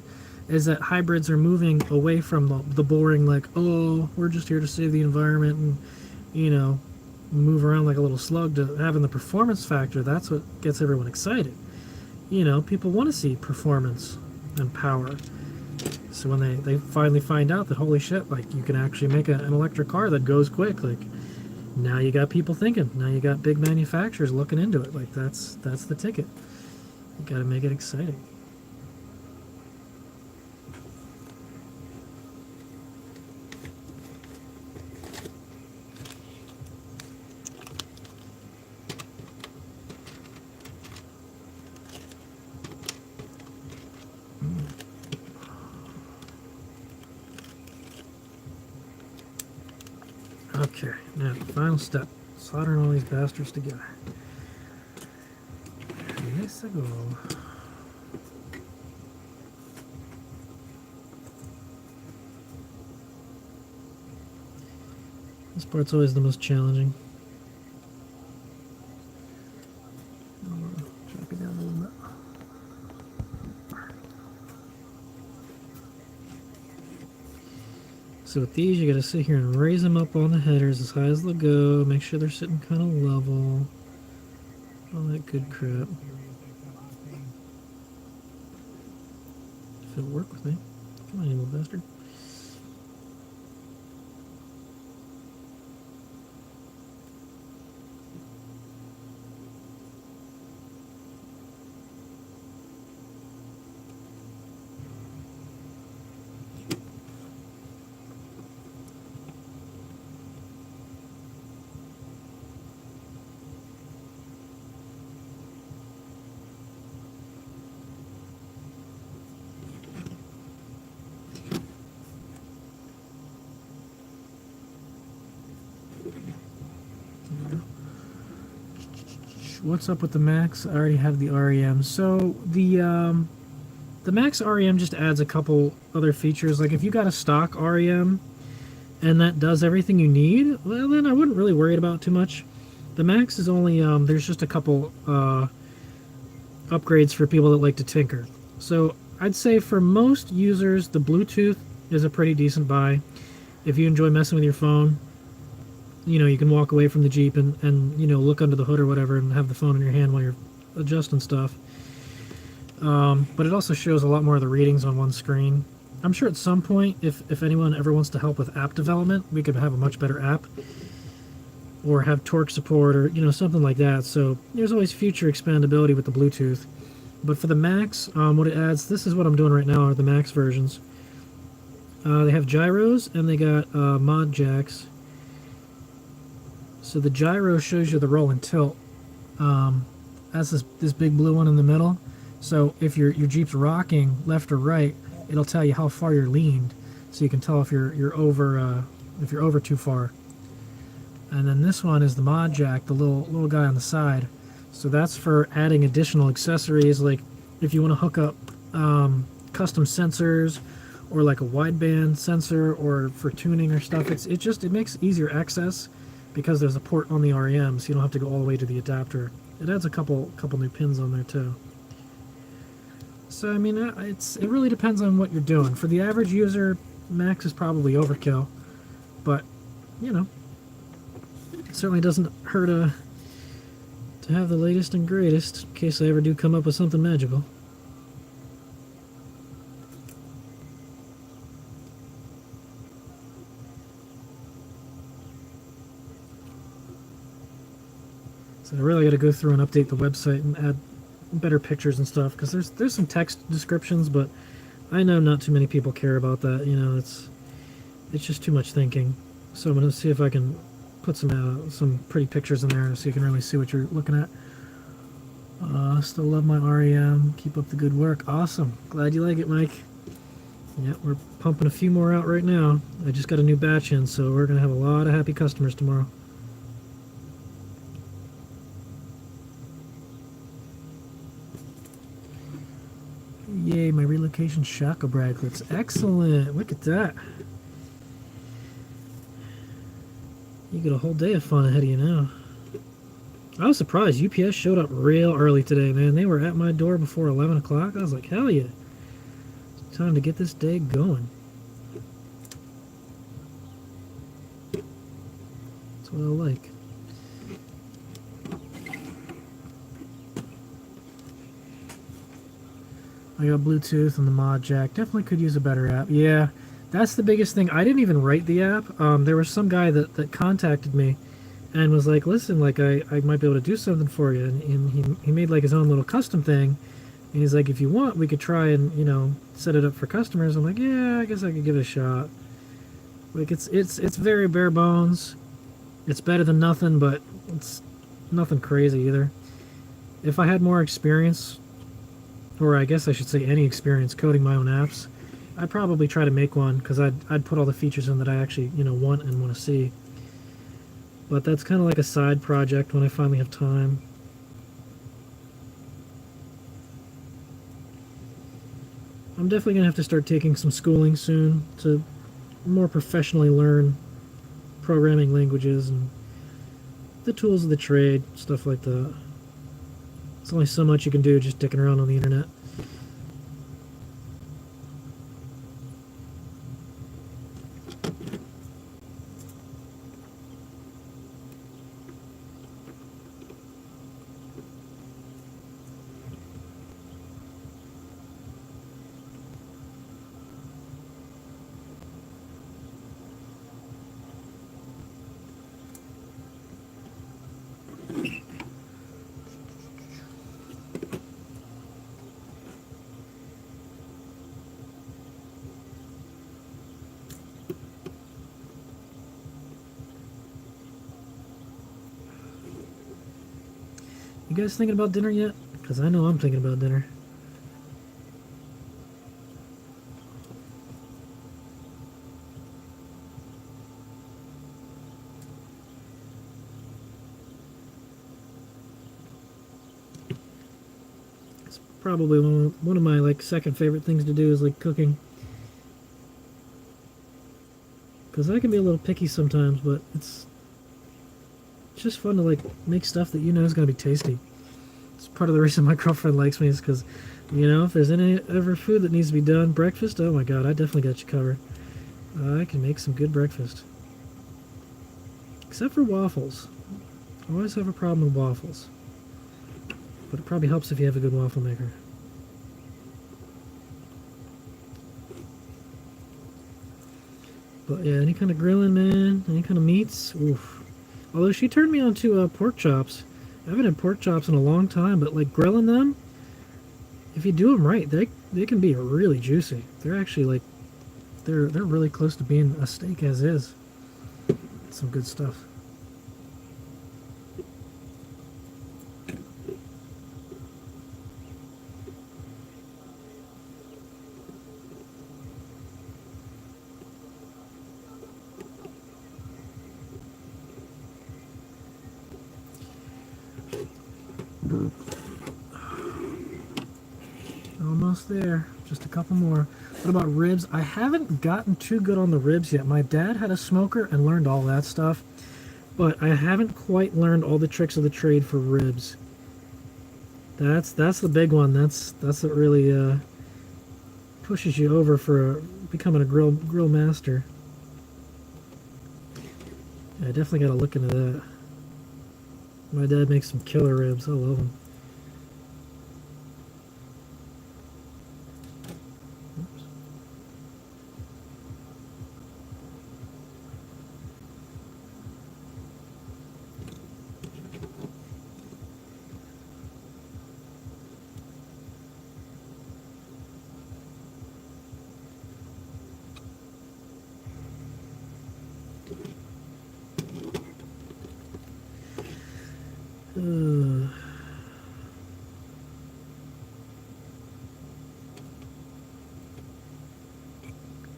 is that hybrids are moving away from the boring, like, oh, we're just here to save the environment and, you know, move around like a little slug, to having the performance factor. That's what gets everyone excited. You know, people want to see performance and power. So when they finally find out that, holy shit, like, you can actually make an electric car that goes quick, like, now you got people thinking. Now you got big manufacturers looking into it. Like, that's the ticket. You got to make it exciting. Okay, now final step. Soldering all these bastards together. Yes, I go. This part's always the most challenging. Drop it down a little bit. So with these, you gotta sit here and raise them up on the headers as high as they'll go. Make sure they're sitting kind of level. All that good crap. If it'll work with me. Come on, you little bastard. What's up with the Max? I already have the REM. So the Max REM just adds a couple other features. Like, if you got a stock REM and that does everything you need, well, then I wouldn't really worry about it too much. The Max is only there's just a couple upgrades for people that like to tinker. So I'd say for most users, the Bluetooth is a pretty decent buy. If you enjoy messing with your phone, you know, you can walk away from the Jeep and you know, look under the hood or whatever and have the phone in your hand while you're adjusting stuff. But it also shows a lot more of the readings on one screen. I'm sure at some point, if anyone ever wants to help with app development, we could have a much better app. Or have torque support, or, you know, something like that. So there's always future expandability with the Bluetooth. But for the Max, what it adds, this is what I'm doing right now, are the Max versions. They have gyros, and they got mod jacks. So the gyro shows you the roll and tilt. That's this big blue one in the middle. So if your Jeep's rocking left or right, it'll tell you how far you're leaned, so you can tell if you're over too far. And then this one is the mod jack, the little guy on the side. So that's for adding additional accessories, like if you want to hook up custom sensors, or like a wideband sensor, or for tuning or stuff. It makes easier access because there's a port on the REM, so you don't have to go all the way to the adapter. It adds a couple new pins on there too. So I mean, it really depends on what you're doing. For the average user, Max is probably overkill, but you know, certainly doesn't hurt to have the latest and greatest in case I ever do come up with something magical. So I really got to go through and update the website and add better pictures and stuff, because there's some text descriptions, but I know not too many people care about that. You know, it's just too much thinking. So I'm gonna see if I can put some pretty pictures in there so you can really see what you're looking at. Still love my REM. Keep up the good work. Awesome. Glad you like it, Mike. Yeah, we're pumping a few more out right now. I just got a new batch in, so we're gonna have a lot of happy customers tomorrow. Yay, my relocation shaka bracelets. Excellent. Look at that. You got a whole day of fun ahead of you now. I was surprised. UPS showed up real early today, man. They were at my door before 11 o'clock. I was like, hell yeah. It's time to get this day going. That's what I like. I got Bluetooth and the mod jack. Definitely could use a better app. Yeah, that's the biggest thing. I didn't even write the app. There was some guy that contacted me and was like, listen, like I might be able to do something for you. And he made like his own little custom thing. And he's like, if you want, we could try and, you know, set it up for customers. I'm like, yeah, I guess I could give it a shot. Like it's very bare bones. It's better than nothing, but it's nothing crazy either. If I had more experience, or I guess I should say any experience coding my own apps, I'd probably try to make one, because I'd put all the features in that I actually, you know, want and want to see. But that's kind of like a side project when I finally have time. I'm definitely going to have to start taking some schooling soon to more professionally learn programming languages and the tools of the trade, stuff like that. There's only so much you can do just dicking around on the internet. You guys thinking about dinner yet? Because I know I'm thinking about dinner. It's probably one of my like second favorite things to do is like cooking. Because I can be a little picky sometimes, but it's just fun to like make stuff that you know is going to be tasty. It's part of the reason my girlfriend likes me, is because, you know, if there's any ever food that needs to be done, breakfast, oh my god, I definitely got you covered. I can make some good breakfast. Except for waffles. I always have a problem with waffles. But it probably helps if you have a good waffle maker. But yeah, any kind of grilling, man, any kind of meats, oof. Although she turned me on to pork chops. I haven't had pork chops in a long time, but like grilling them, if you do them right, they can be really juicy. They're actually like, they're really close to being a steak as is. Some good stuff. Almost there. Just a couple more. What about ribs? I haven't gotten too good on the ribs yet. My dad had a smoker and learned all that stuff, but I haven't quite learned all the tricks of the trade for ribs. That's the big one. That's what really pushes you over for becoming a grill master. Yeah, I definitely got to look into that. My dad makes some killer ribs. I love them.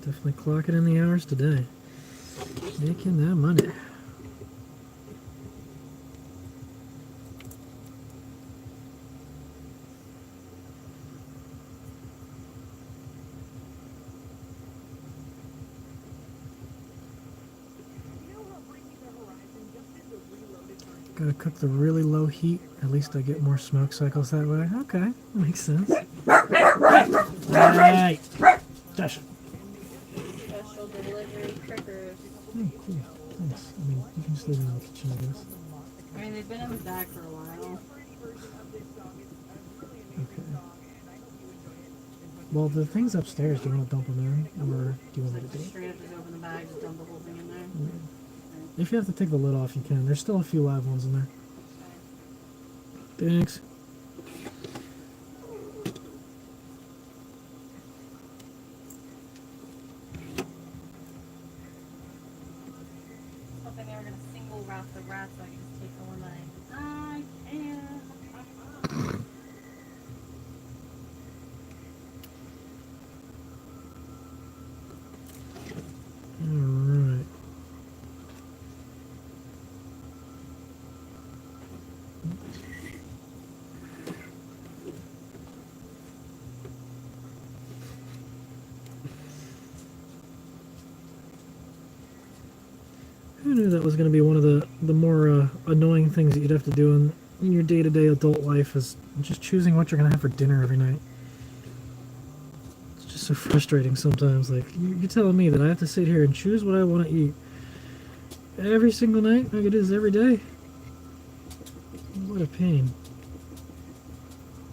Definitely clocking in the hours today. Making that money. Gotta cook the really low heat. At least I get more smoke cycles that way. Okay, makes sense. Alright. Josh. Special delivery crickers. Oh, cool. Nice. I mean, you can just leave them in the kitchen, I guess. I mean, they've been in the bag for a while. Okay. Well, the things upstairs, do you want to dump them in? Or do you want me to do Just it? straight up just open the bag, just dump the whole thing in there. Yeah. If you have to take the lid off, you can. There's still a few live ones in there. Thanks. Hoping they were gonna single wrap the wrap so I can just take the one that I can. Alright. Who knew that was going to be one of the more annoying things that you'd have to do in your day-to-day adult life, is just choosing what you're going to have for dinner every night. It's just so frustrating sometimes. Like, you're telling me that I have to sit here and choose what I want to eat every single night, like it is every day? What a pain.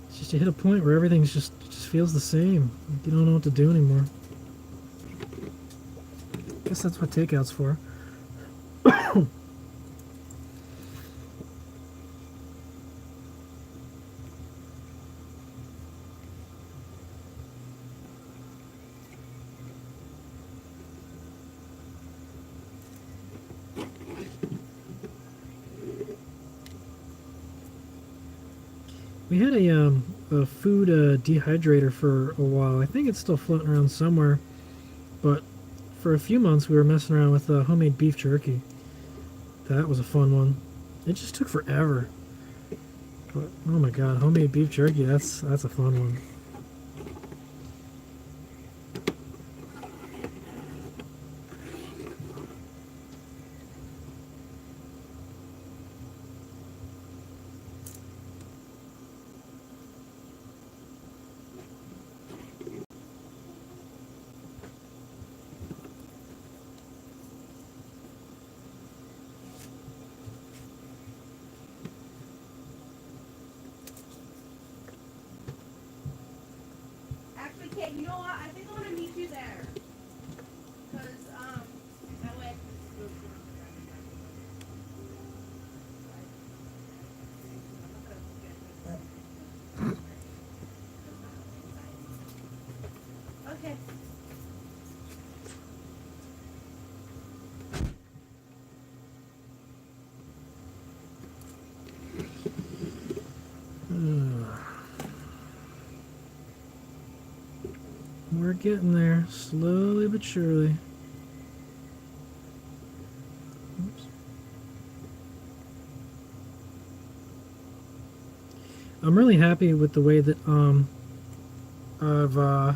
It's just you hit a point where everything's just feels the same. Like, you don't know what to do anymore. Guess that's what takeout's for. We had a food dehydrator for a while. I think it's still floating around somewhere. But for a few months, we were messing around with homemade beef jerky. That was a fun one. It just took forever. But oh my god, homemade beef jerky, that's a fun one. Actually, Kate, you know what? I think I want to meet you there. Because, that way I can Okay. We're getting there, slowly but surely. Oops. I'm really happy with the way that I've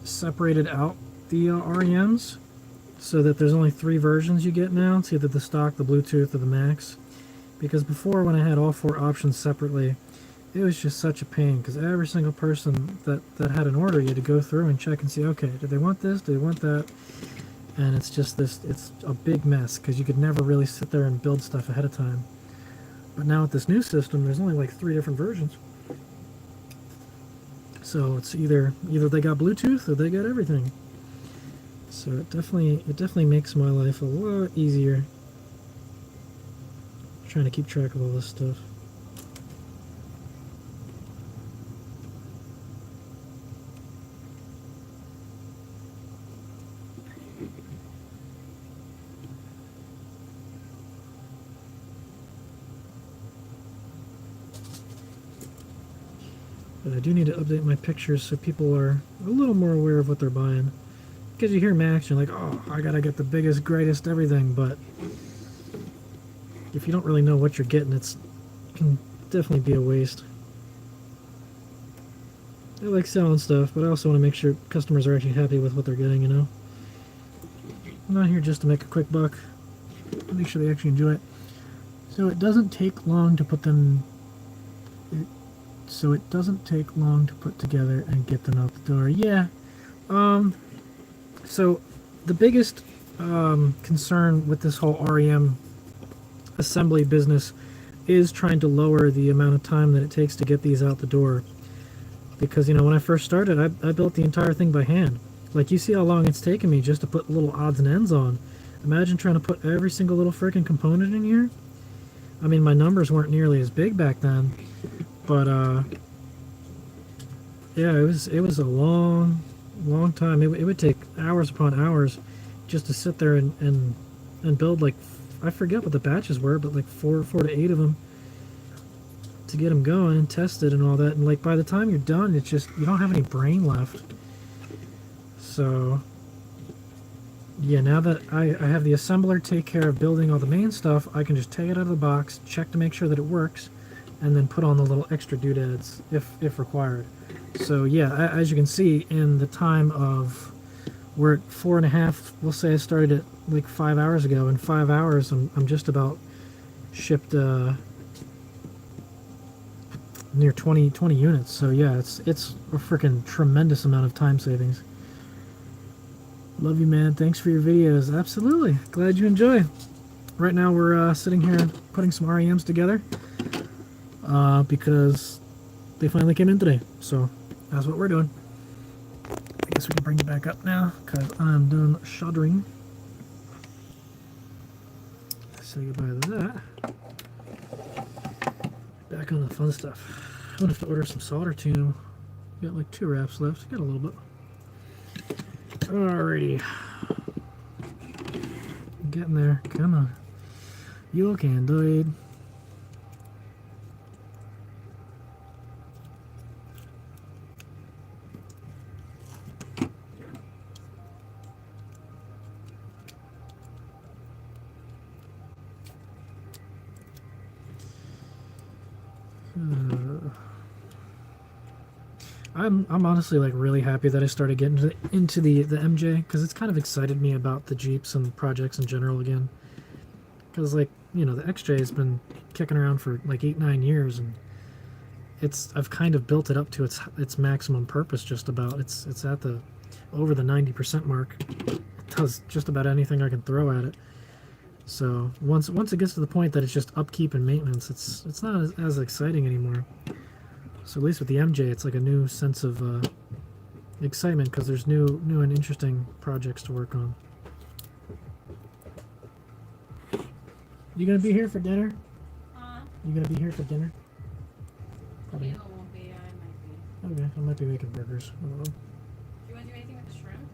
separated out the REMs so that there's only 3 versions you get now. It's either the stock, the Bluetooth, or the Max. Because before, when I had all 4 options separately, it was just such a pain, because every single person that had an order, you had to go through and check and see, okay, do they want this, do they want that? And it's just this, it's a big mess, because you could never really sit there and build stuff ahead of time. But now with this new system, there's only like 3 different versions. So it's either they got Bluetooth or they got everything. So it definitely makes my life a lot easier trying to keep track of all this stuff. But I do need to update my pictures so people are a little more aware of what they're buying. Because you hear Max, you're like, oh, I gotta get the biggest, greatest everything, but if you don't really know what you're getting, it can definitely be a waste. I like selling stuff, but I also want to make sure customers are actually happy with what they're getting, you know? I'm not here just to make a quick buck. Make sure they actually enjoy it. So it doesn't take long to put them... So it doesn't take long to put together and get them out the door. Yeah. So the biggest concern with this whole REM assembly business is trying to lower the amount of time that it takes to get these out the door. Because, you know, when I first started, I built the entire thing by hand. Like, you see how long it's taken me just to put little odds and ends on. Imagine trying to put every single little freaking component in here. I mean, my numbers weren't nearly as big back then. But, yeah, it was a long time. It would take hours upon hours just to sit there and build, like, I forget what the batches were, but like 4 to 8 of them to get them going and tested and all that. And like by the time you're done, it's just, you don't have any brain left. So yeah, now that I have the assembler take care of building all the main stuff, I can just take it out of the box, check to make sure that it works, and then put on the little extra doodads if required. So yeah, as you can see, in the time of, we're at 4.5, we'll say I started it like 5 hours ago. In 5 hours, I'm just about shipped near 20 units. So yeah, it's a freaking tremendous amount of time savings. Love you, man. Thanks for your videos. Absolutely. Glad you enjoy. Right now we're sitting here putting some REMs together because they finally came in today. So that's what we're doing. I guess we can bring it back up now because I'm done shuddering. Say goodbye to that. Back on the fun stuff. I'm gonna have to order some solder too. Got like 2 wraps left. Got a little bit. Alrighty. Getting there. Come on. You can do it. I'm honestly like really happy that I started getting into the MJ, because it's kind of excited me about the Jeeps and projects in general again. Because, like, you know, the XJ has been kicking around for like 8-9 years, and I've kind of built it up to its maximum purpose. Just about it's at the over the 90% mark. It does just about anything I can throw at it. So once it gets to the point that it's just upkeep and maintenance, it's not as exciting anymore. So at least with the MJ, it's like a new sense of excitement because there's new and interesting projects to work on. You gonna be here for dinner? You gonna be here for dinner? Probably. Kayla won't be. I might be. Okay, I might be making burgers. I don't know. Do you want to do anything with the shrimp?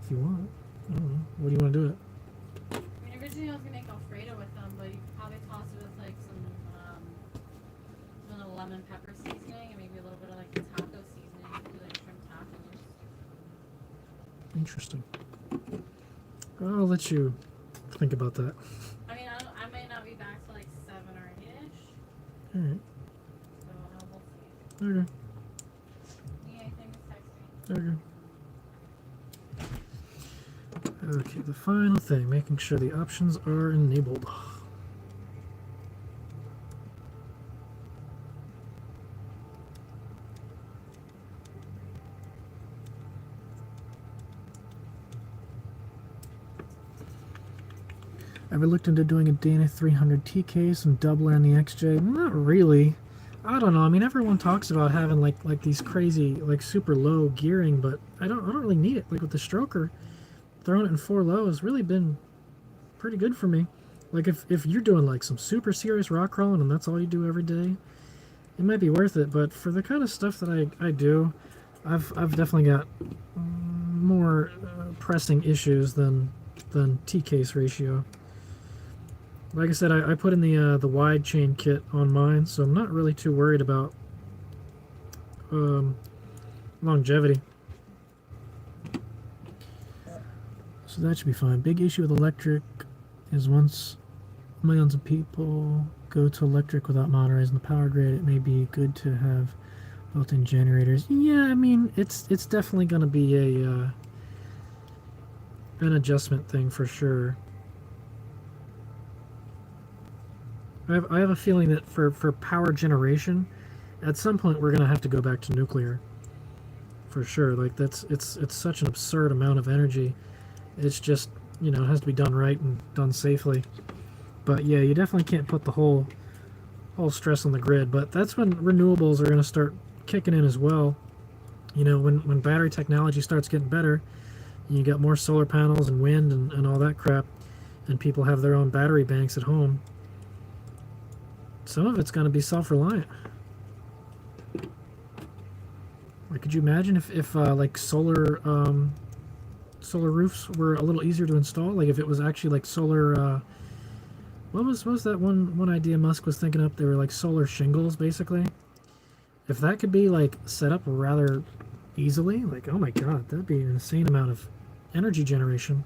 If you want. I don't know. What do you want to do it? I mean, originally I was gonna make Alfredo with them, but you could probably toss it with like some little lemon pepper seasoning and maybe a little bit of like the taco seasoning. You could do like shrimp tacos. Interesting. I'll let you think about that. I mean, I might not be back till like 7 or 8ish. Alright. So we'll see. Okay. Need anything, just text me. Okay. Okay, the final thing, making sure the options are enabled. Ever looked into doing a Dana 300 T case and doubler on the XJ? Not really. I don't know. I mean, everyone talks about having like these crazy, like super low gearing, but I don't really need it. Like with the stroker, throwing it in 4 low has really been pretty good for me. Like if you're doing like some super serious rock crawling and that's all you do every day, it might be worth it. But for the kind of stuff that I do, I've definitely got more pressing issues than T case ratio. Like I said, I put in the wide chain kit on mine, so I'm not really too worried about longevity. So that should be fine. Big issue with electric is once millions of people go to electric without modernizing the power grid, it may be good to have built-in generators. Yeah, I mean, it's definitely going to be a an adjustment thing for sure. I have a feeling that for power generation, at some point we're going to have to go back to nuclear. For sure. Like it's such an absurd amount of energy. It's just, you know, it has to be done right and done safely. But yeah, you definitely can't put the whole stress on the grid. But that's when renewables are going to start kicking in as well. You know, when battery technology starts getting better, you get more solar panels and wind and all that crap, and people have their own battery banks at home. Some of it's going to be self-reliant. Like, could you imagine if like solar roofs were a little easier to install? Like if it was actually like solar, what was that one idea Musk was thinking up? They were like solar shingles, basically. If that could be like set up rather easily, like, oh my god, that'd be an insane amount of energy generation.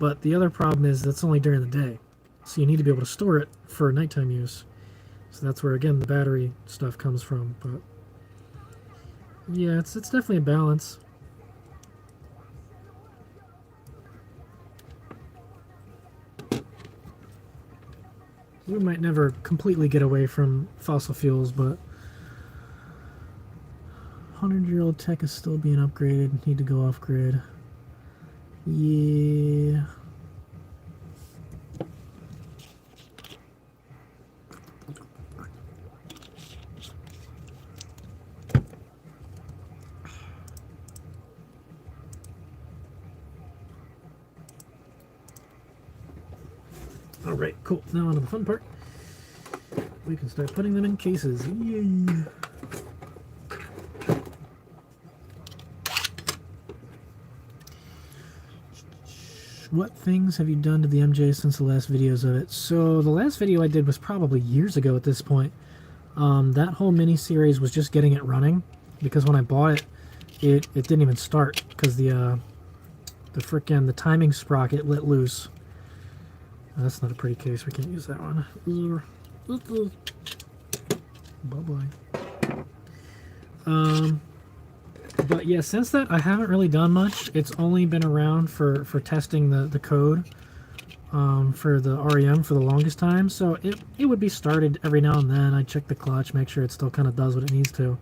But the other problem is that's only during the day, so you need to be able to store it for nighttime use. So that's where, again, the battery stuff comes from. But yeah, it's definitely a balance. We might never completely get away from fossil fuels, but 100-year-old tech is still being upgraded. Need to go off-grid. Yeah. Alright, cool. Now on to the fun part. We can start putting them in cases. Yay! What things have you done to the MJ since the last videos of it? So the last video I did was probably years ago at this point. That whole mini-series was just getting it running, because when I bought it, it didn't even start, because the timing sprocket let loose. That's not a pretty case. We can't use that one. Bye-bye. But yeah, since that, I haven't really done much. It's only been around for testing the code for the REM for the longest time. So it would be started every now and then. I'd check the clutch, make sure it still kind of does what it needs to.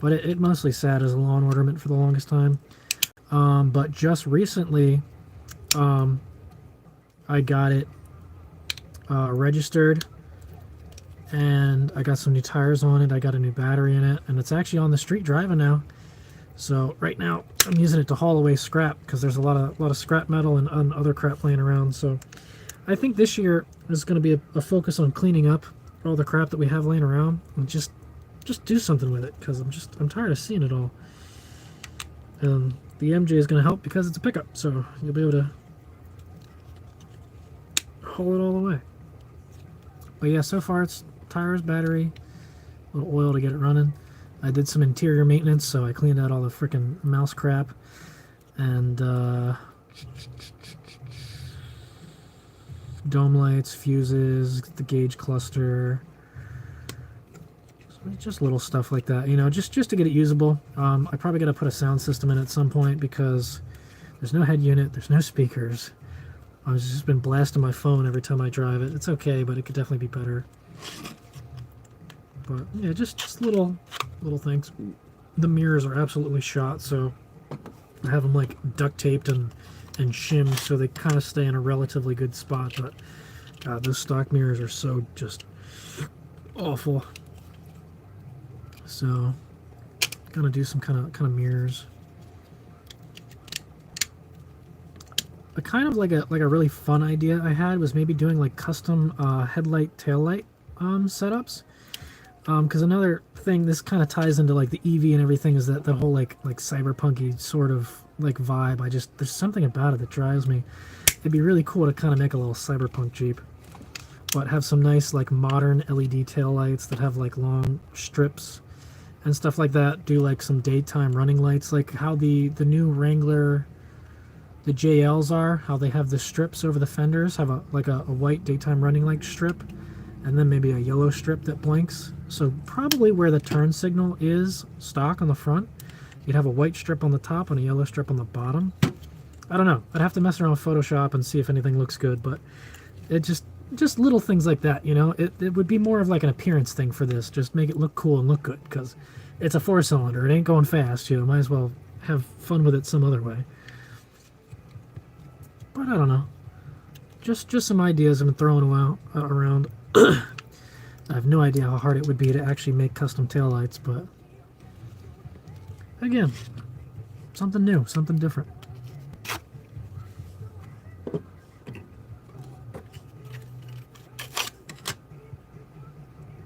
But it mostly sat as a lawn ornament for the longest time. But just recently, I got it registered, and I got some new tires on it. I got a new battery in it, and it's actually on the street driving now. So right now I'm using it to haul away scrap, because there's a lot of scrap metal and other crap laying around. So I think this year is going to be a focus on cleaning up all the crap that we have laying around and just do something with it, because I'm tired of seeing it all. And the MJ is going to help because it's a pickup, so you'll be able to haul it all the way. But yeah, so far it's tires, battery, a little oil to get it running. I did some interior maintenance, so I cleaned out all the freaking mouse crap, and dome lights, fuses, the gauge cluster, just little stuff like that, you know, just to get it usable. I probably got to put a sound system in at some point, because there's no head unit, there's no speakers. I've just been blasting my phone every time I drive it. It's okay, but it could definitely be better. But yeah, just little things. The mirrors are absolutely shot, so I have them like duct taped and shimmed, so they kind of stay in a relatively good spot. But God, those stock mirrors are so just awful. So, gonna do some kind of mirrors. A kind of like a really fun idea I had was maybe doing like custom headlight taillight setups. Because another thing, this kind of ties into like the EV and everything, is that the whole like cyberpunky sort of like vibe. There's something about it that drives me. It'd be really cool to kind of make a little cyberpunk Jeep, but have some nice like modern LED taillights that have like long strips and stuff like that. Do like some daytime running lights, like how the new Wrangler, the JLs are, how they have the strips over the fenders, have a white daytime running light strip, and then maybe a yellow strip that blinks. So probably where the turn signal is stock on the front, you'd have a white strip on the top and a yellow strip on the bottom. I don't know. I'd have to mess around with Photoshop and see if anything looks good, but it just little things like that, you know. It would be more of like an appearance thing for this. Just make it look cool and look good, because it's a 4-cylinder. It ain't going fast, you know. Might as well have fun with it some other way. But I don't know. Just some ideas I've been throwing around. I have no idea how hard it would be to actually make custom taillights, but again, something new, something different.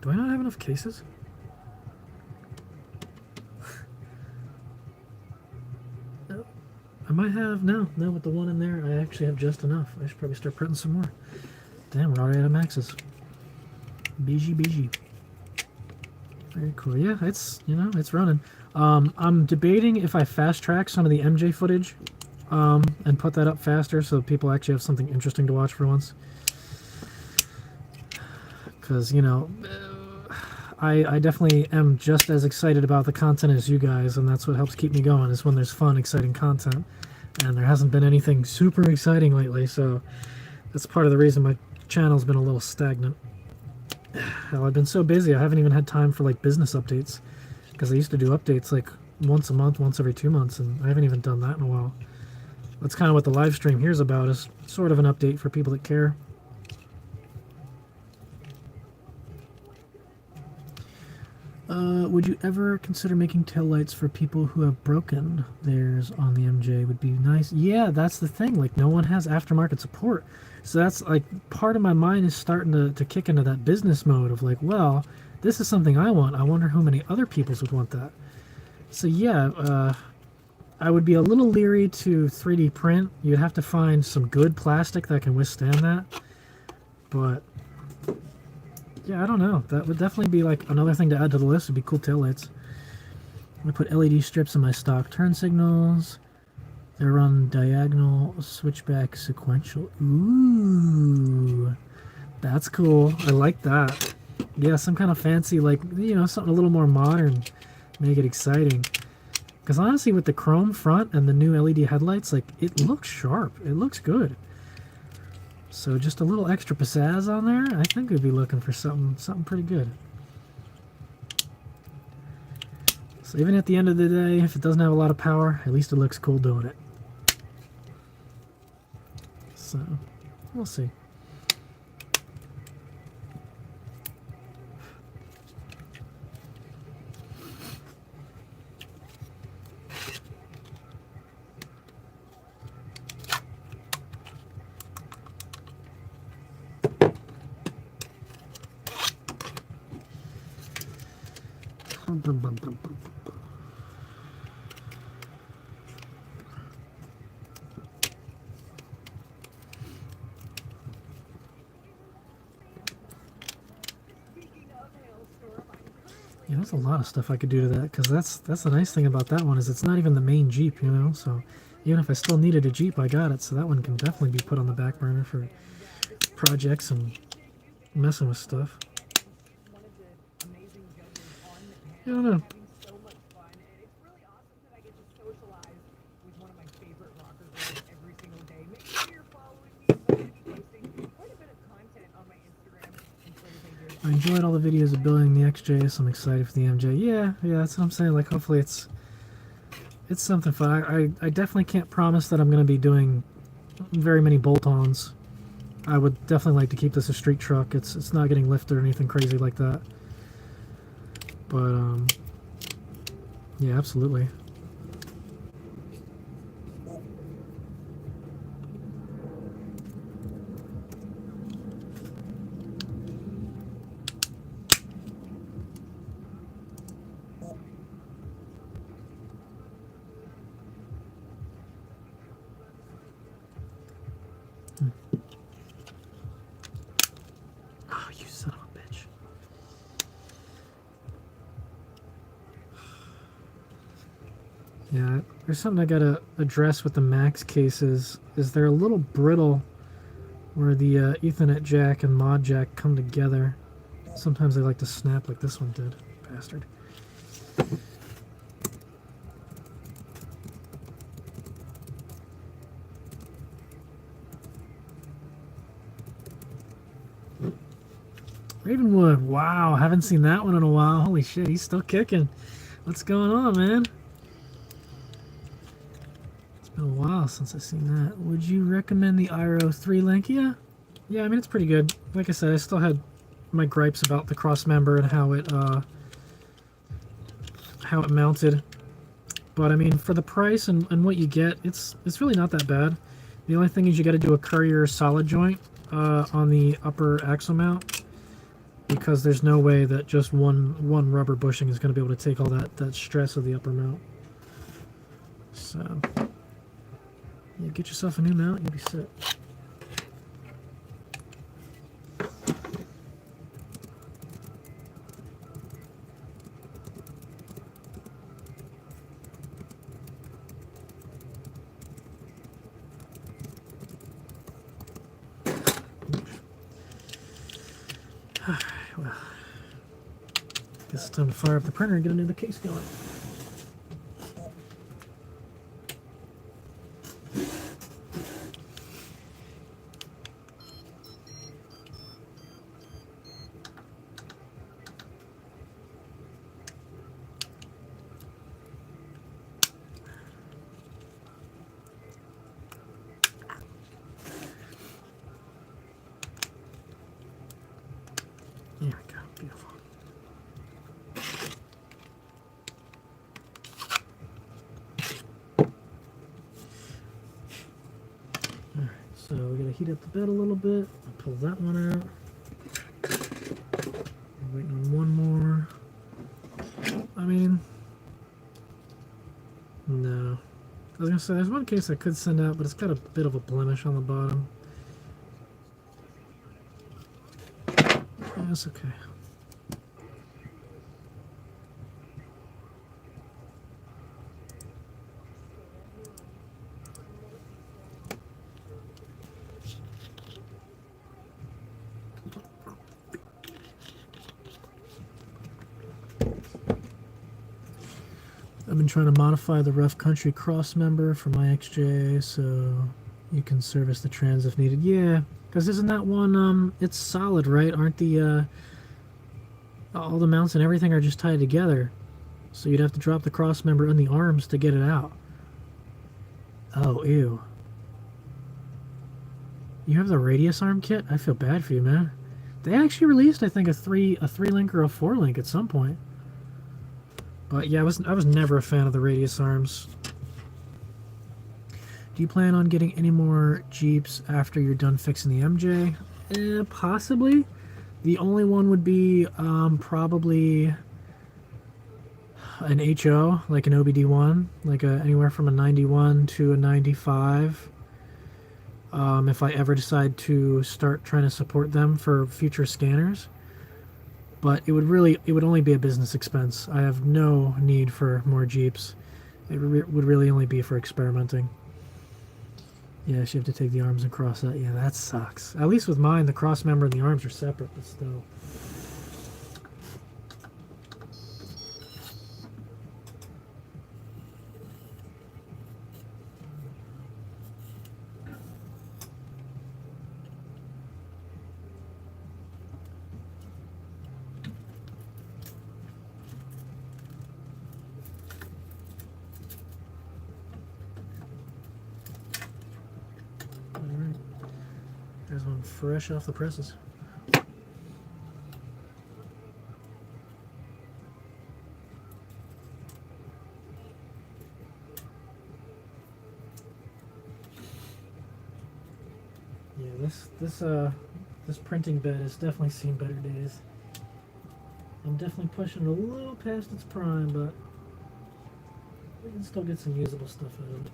Do I not have enough cases? No. I might have, no, with the one in there, I actually have just enough. I should probably start printing some more. Damn, we're already out of maxes. BG. Very cool. Yeah, it's, you know, it's running. I'm debating if I fast track some of the MJ footage and put that up faster so people actually have something interesting to watch for once. Because, you know, I definitely am just as excited about the content as you guys, and that's what helps keep me going, is when there's fun, exciting content. And there hasn't been anything super exciting lately, so that's part of the reason my channel's been a little stagnant. Hell, I've been so busy, I haven't even had time for like business updates, because I used to do updates like once a month, once every 2 months, and I haven't even done that in a while. That's kind of what the live stream here's about, is sort of an update for people that care. Would you ever consider making taillights for people who have broken theirs on the MJ? Would be nice. Yeah, that's the thing. Like, no one has aftermarket support. So that's like part of my mind is starting to kick into that business mode of like, well, this is something I want. I wonder how many other people's would want that. So yeah, I would be a little leery to 3D print. You'd have to find some good plastic that can withstand that. But yeah, I don't know. That would definitely be like another thing to add to the list. Would be cool taillights. I put LED strips in my stock turn signals. They're on diagonal, switchback, sequential. Ooh, that's cool. I like that. Yeah, some kind of fancy, like, you know, something a little more modern. Make it exciting. Because honestly, with the chrome front and the new LED headlights, like, it looks sharp. It looks good. So just a little extra pizzazz on there, I think we'd be looking for something pretty good. So even at the end of the day, if it doesn't have a lot of power, at least it looks cool doing it. So, we'll see. Yeah, there's a lot of stuff I could do to that, because that's the nice thing about that one, is it's not even the main Jeep, you know, so even if I still needed a Jeep, I got it, so that one can definitely be put on the back burner for projects and messing with stuff. I don't know. I enjoyed all the videos of building the XJ, so I'm excited for the MJ. Yeah, that's what I'm saying. Like, hopefully it's something fun. I definitely can't promise that I'm going to be doing very many bolt-ons. I would definitely like to keep this a street truck. It's not getting lifted or anything crazy like that. But yeah, absolutely. Oh, you son of a bitch. Yeah, there's something I gotta address with the Max cases. Is they're a little brittle where the Ethernet jack and mod jack come together. Sometimes they like to snap like this one did. Bastard. Ravenwood, wow, haven't seen that one in a while. Holy shit, he's still kicking. What's going on, man? It's been a while since I've seen that. Would you recommend the IRO 3 link? Yeah, I mean, it's pretty good. Like I said, I still had my gripes about the cross member and how it mounted. But I mean, for the price and what you get, it's really not that bad. The only thing is you got to do a Courier solid joint on the upper axle mount, because there's no way that just one rubber bushing is going to be able to take all that stress of the upper mount. So yeah, get yourself a new mount, you'll be set. Well, guess it's time to fire up the printer and get another case going. There we go, beautiful. Alright, so we're going to heat up the bed a little bit. I'll pull that one out. I'm waiting on one more. I mean, no. I was going to say, there's one case I could send out, but it's got a bit of a blemish on the bottom. Yeah, that's okay. I've been trying to modify the Rough Country cross member for my XJ so you can service the trans if needed. Yeah, because isn't that one, it's solid, right? Aren't the, all the mounts and everything are just tied together. So you'd have to drop the cross member in the arms to get it out. Oh, ew. You have the radius arm kit? I feel bad for you, man. They actually released, I think, a 3-link or a 4-link at some point. But yeah, I was never a fan of the radius arms. Do you plan on getting any more Jeeps after you're done fixing the MJ? Possibly. The only one would be probably an HO, like an OBD1, like anywhere from a 91 to a 95. If I ever decide to start trying to support them for future scanners. But it would only be a business expense. I have no need for more Jeeps. It would really only be for experimenting. Yeah, she have to take the arms and cross that. Yeah, that sucks. At least with mine, the cross member and the arms are separate, but still. There's one fresh off the presses. Yeah, this printing bed has definitely seen better days. I'm definitely pushing it a little past its prime, but we can still get some usable stuff out of it.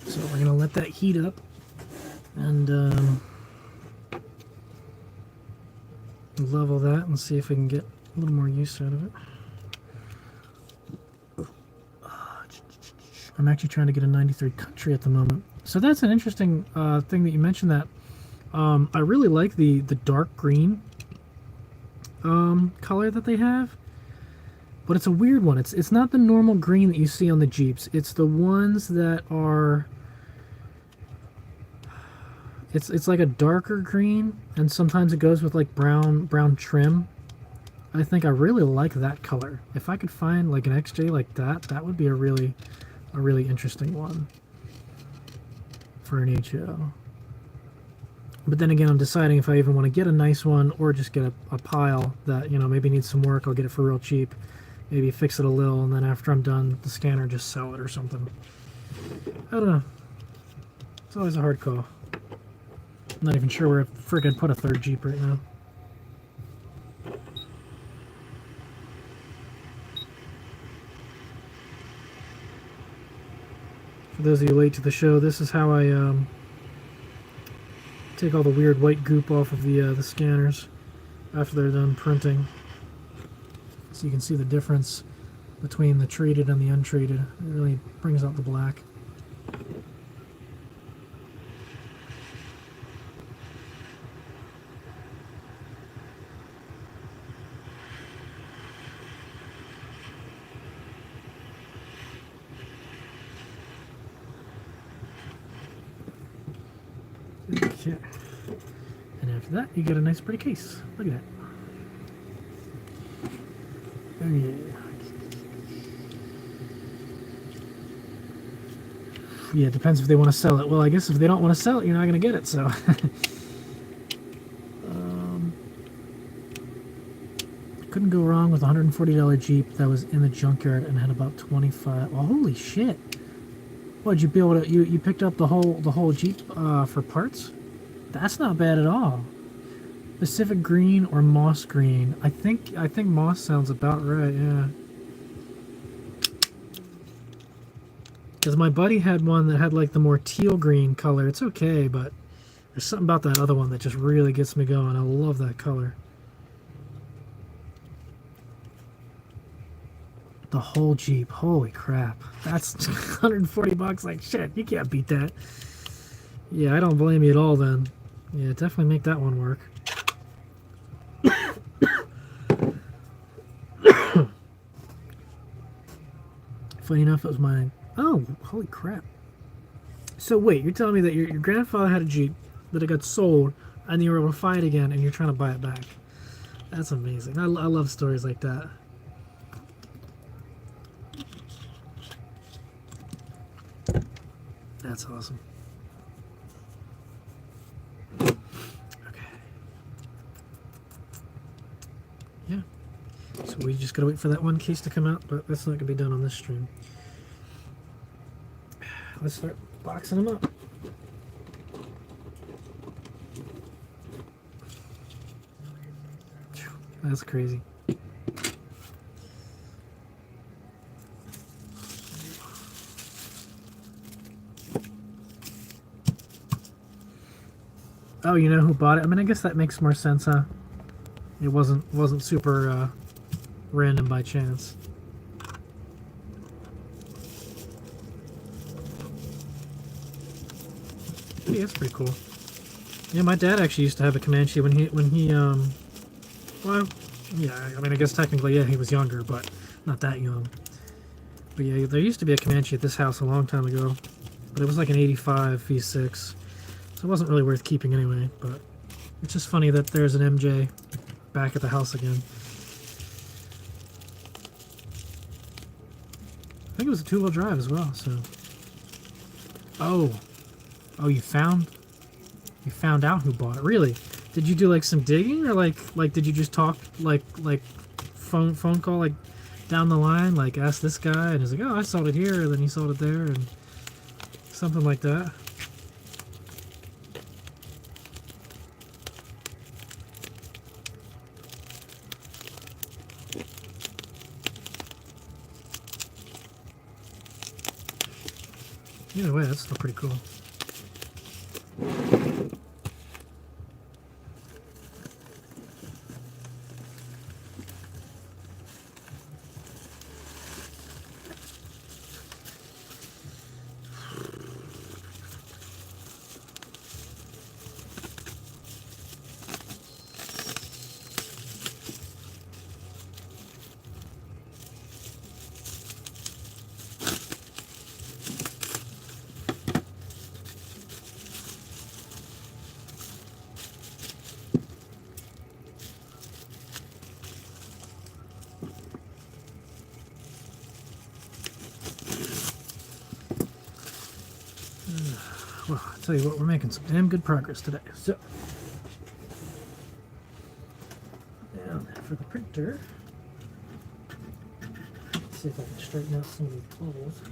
So we're going to let that heat up and level that and see if we can get a little more use out of it. I'm actually trying to get a 93 country at the moment. So that's an interesting thing that you mentioned that. I really like the dark green color that they have. But it's a weird one. It's not the normal green that you see on the Jeeps. It's the ones that are... It's like a darker green, and sometimes it goes with like brown trim. I think I really like that color. If I could find like an XJ like that, that would be a really interesting one for an HO. But then again, I'm deciding if I even want to get a nice one or just get a pile that, you know, maybe needs some work. I'll get it for real cheap. Maybe fix it a little, and then after I'm done the scanner, just sell it or something. I don't know. It's always a hard call. I'm not even sure where I friggin' put a third Jeep right now. For those of you late to the show, this is how I take all the weird white goop off of the scanners after they're done printing. So you can see the difference between the treated and the untreated. It really brings out the black. Okay. And after that, you get a nice pretty case. Look at that. Oh yeah. Yeah, it depends if they want to sell it. Well, I guess if they don't want to sell it, you're not going to get it, so. Couldn't go wrong with a $140 Jeep that was in the junkyard and had about 25. Well, holy shit. What, did you be able to, you picked up the whole Jeep for parts? That's not bad at all. Pacific green or moss green? I think moss sounds about right, yeah. Because my buddy had one that had like the more teal green color. It's okay, but there's something about that other one that just really gets me going. I love that color. The whole Jeep. Holy crap. That's 140 bucks. Like, shit, you can't beat that. Yeah, I don't blame you at all then. Yeah, definitely make that one work. Funny enough, it was mine. Oh, holy crap. So wait, you're telling me that your grandfather had a Jeep, that it got sold, and you were able to find it again, and you're trying to buy it back. That's amazing. I love stories like that. That's awesome. Okay. Yeah. So we just gotta wait for that one case to come out, but that's not gonna be done on this stream. Let's start boxing them up. That's crazy. Oh, you know who bought it? I mean, I guess that makes more sense, huh? It wasn't super random by chance. Yeah, that's pretty cool. Yeah, my dad actually used to have a Comanche when he well, yeah, I mean, I guess technically, yeah, he was younger, but not that young. But yeah, there used to be a Comanche at this house a long time ago, but it was like an 85 V6, so it wasn't really worth keeping anyway, but it's just funny that there's an MJ back at the house again. I think it was a two-wheel drive as well, so... Oh, you found out who bought it. Really? Did you do like some digging, or like did you just talk like phone call like down the line, like ask this guy and he's like, oh, I sold it here, and then he sold it there, and something like that? Either way, that's still pretty cool. Well, I'll tell you what, we're making some damn good progress today. So, down for the printer. Let's see if I can straighten out some of these bubbles.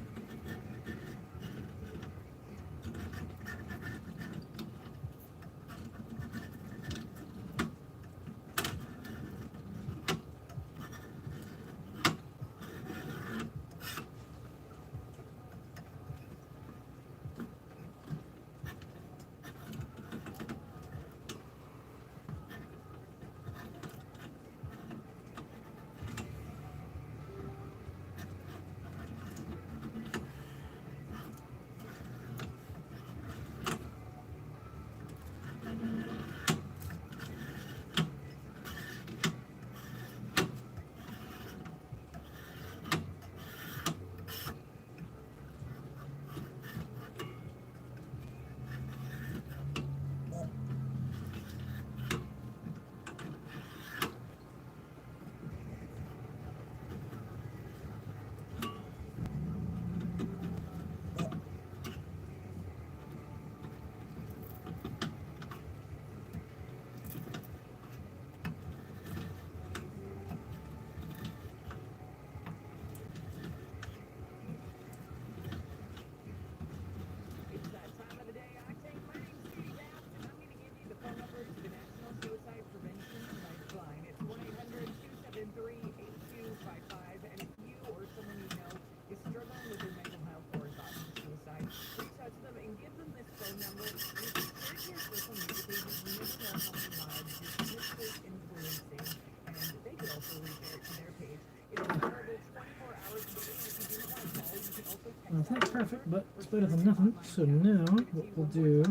Well, it's not perfect, but it's better than nothing. So now what we'll do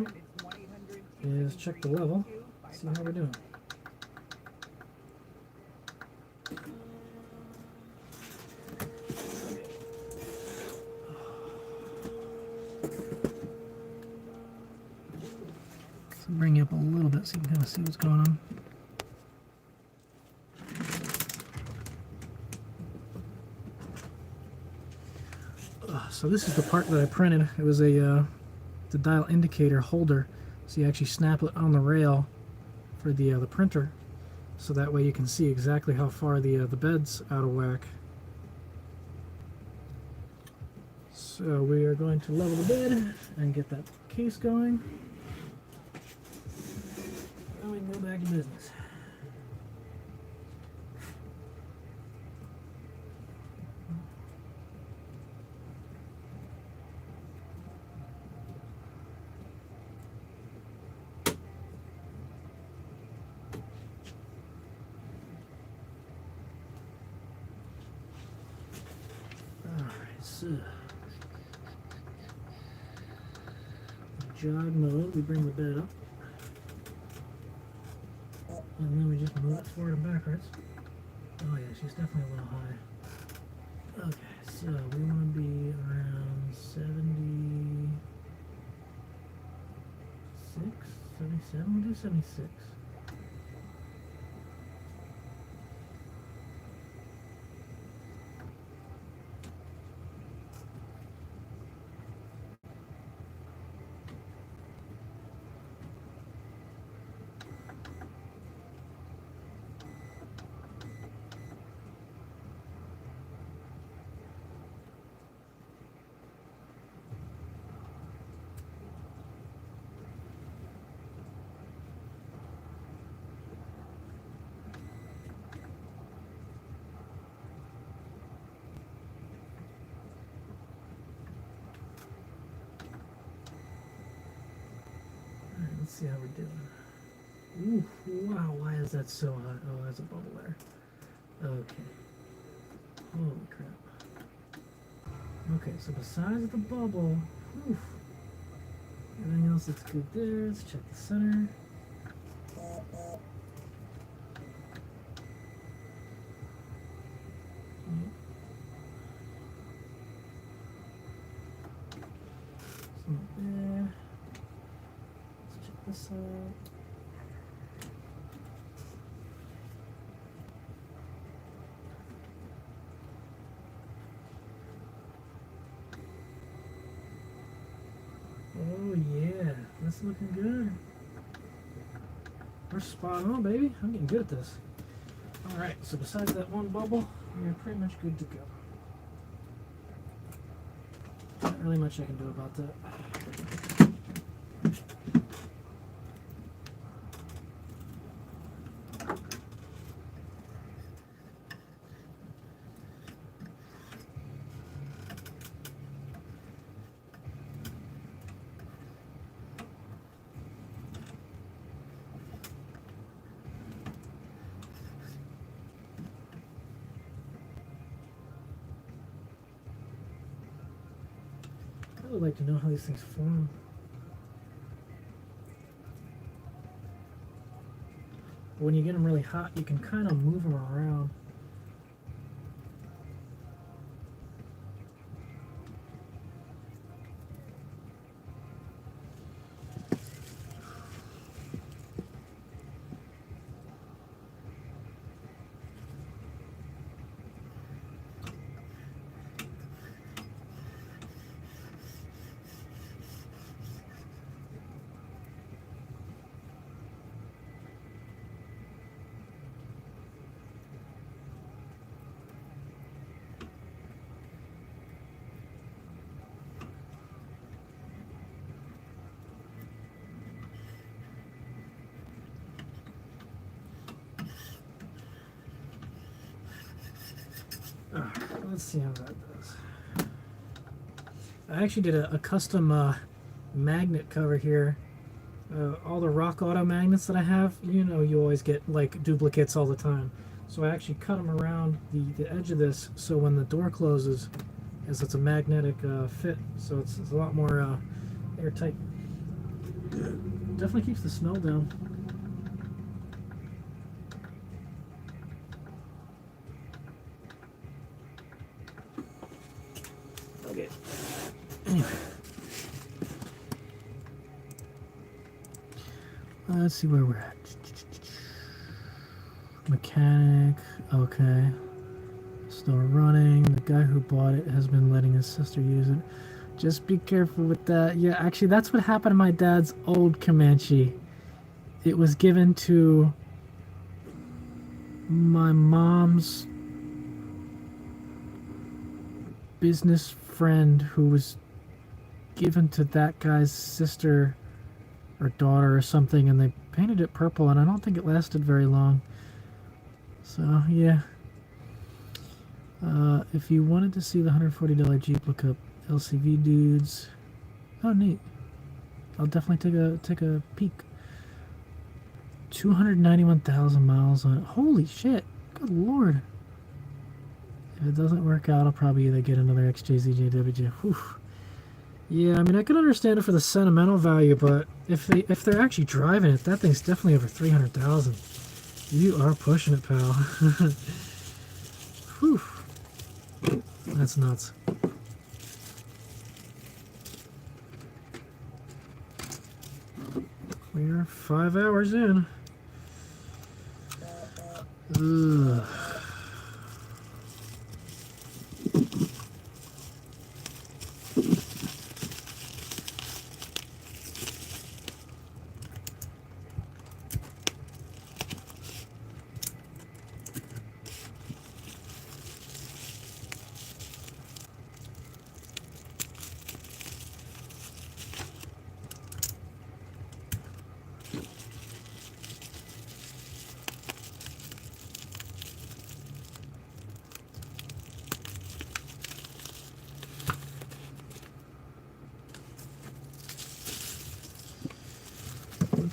is check the level, see how we're doing. So bring you up a little bit so you can kind of see what's going on. So this is the part that I printed. It was the dial indicator holder. So you actually snap it on the rail for the printer, so that way you can see exactly how far the bed's out of whack. So we are going to level the bed and get that case going. And we can go back to business. So, jog mode, we bring the bed up. And then we just move it forward and backwards. Oh yeah, she's definitely a little high. Okay, so we want to be around 76, 77, we'll do 76. Let's see how we're doing. Ooh, wow, why is that so hot? Oh, there's a bubble there. Okay. Holy crap. Okay, so besides the bubble, whew, everything else that's good there. Let's check the center. It's not there. Let's check this out. Oh yeah, that's looking good. We're spot on, baby. I'm getting good at this. Alright, so besides that one bubble, we're pretty much good to go. Not really much I can do about that. I would like to know how these things form. When you get them really hot, you can kind of move them around. Let's see how that does. I actually did a custom magnet cover here. All the Rock Auto magnets that I have, you know, you always get like duplicates all the time. So I actually cut them around the edge of this, so when the door closes, as it's a magnetic fit, so it's a lot more airtight. Definitely keeps the smell down. Okay. Anyway. Let's see where we're at. Mechanic. Okay. Still running. The guy who bought it has been letting his sister use it. Just be careful with that. Yeah, actually, that's what happened to my dad's old Comanche. It was given to my mom's business friend, who was given to that guy's sister or daughter or something, and they painted it purple, and I don't think it lasted very long. So yeah, if you wanted to see the $140 Jeep, look up LCV Dudes. Oh neat, I'll definitely take a peek. 291,000 miles on it. Holy shit, good lord. If it doesn't work out, I'll probably either get another XJZJWJ. Whew. Yeah, I mean, I can understand it for the sentimental value, but if they're actually driving it, that thing's definitely over 300,000. You are pushing it, pal. Whew. That's nuts. We are 5 hours in. Ugh.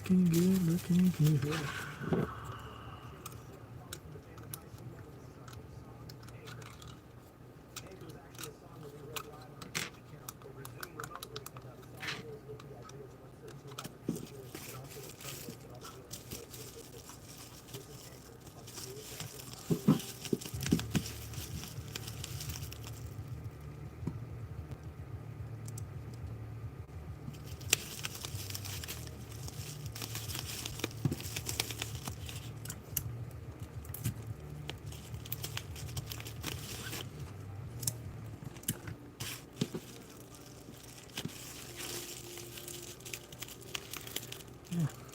Looking good, looking good.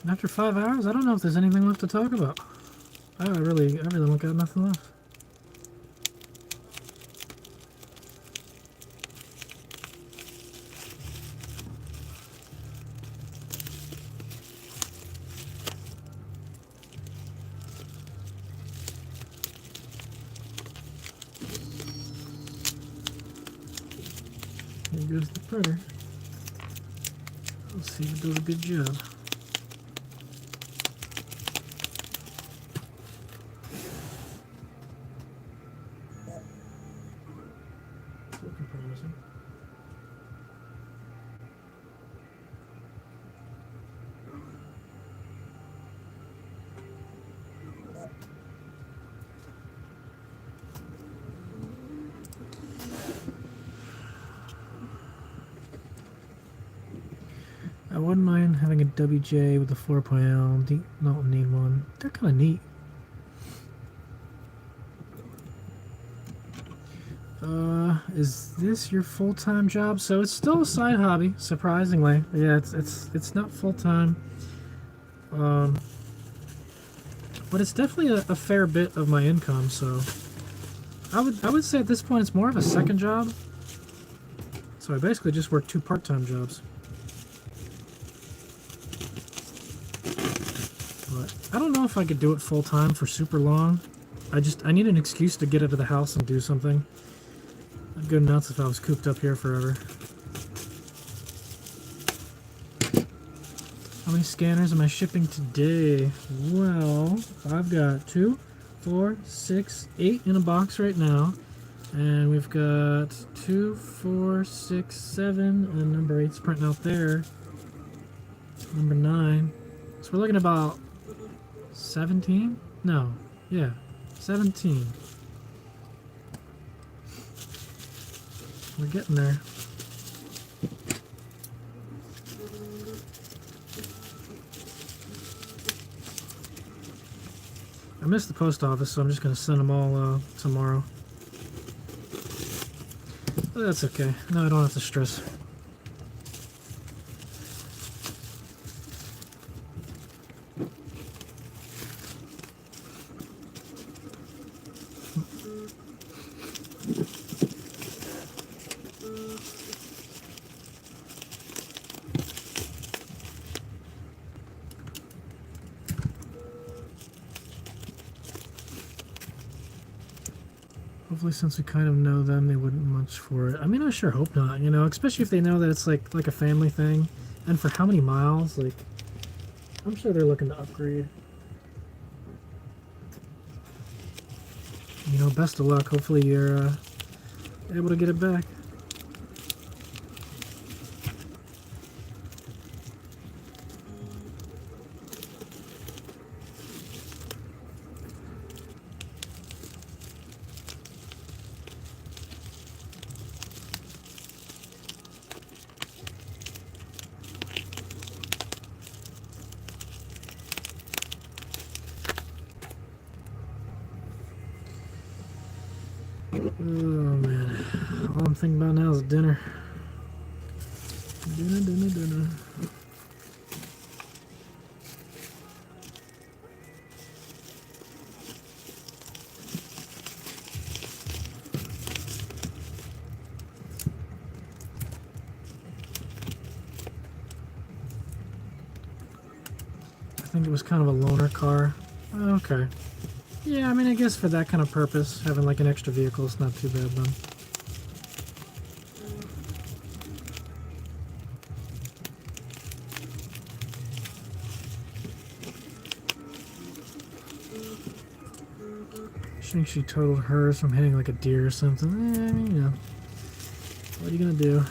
After 5 hours, I don't know if there's anything left to talk about. I really don't got nothing left. There goes the printer. Let's see if it does a good job. Looking promising. I wouldn't mind having a WJ with a 4.0. Don't need one. They're kind of neat. Is this your full-time job? So it's still a side hobby, surprisingly. Yeah, it's not full-time. But it's definitely a fair bit of my income, so I would say at this point it's more of a second job. So I basically just work 2 part-time jobs. But I don't know if I could do it full-time for super long. I need an excuse to get out of the house and do something. I'd go nuts if I was cooped up here forever. How many scanners am I shipping today? Well, I've got 2, 4, 6, 8 in a box right now. And we've got 2, 4, 6, 7, and number 8's printing out there. Number 9. So we're looking at about 17? No. Yeah. 17. We're getting there. I missed the post office, so I'm just going to send them all tomorrow. But that's okay. No, I don't have to stress. Hopefully, since we kind of know them, they wouldn't much for it. I mean, I sure hope not, you know, especially if they know that it's like a family thing. And for how many miles? Like, I'm sure they're looking to upgrade. you know, best of luck. Hopefully you're able to get it back. Oh man, all I'm thinking about now is dinner. Dinner. I think it was kind of a loaner car. Okay. Yeah, I mean, I guess for that kind of purpose, having like an extra vehicle is not too bad then. I think she totaled hers from hitting like a deer or something. I mean, you know, what are you gonna do?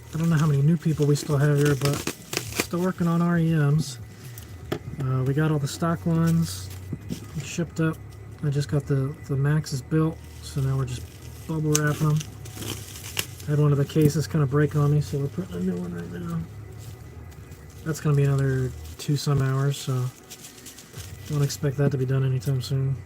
I don't know how many new people we still have here, but still working on REMs. We got all the stock ones shipped up. I just got the Maxes built, so now we're just bubble wrapping them. I had one of the cases kind of break on me, so we're putting a new one right now. That's going to be another 2-some hours, so don't expect that to be done anytime soon.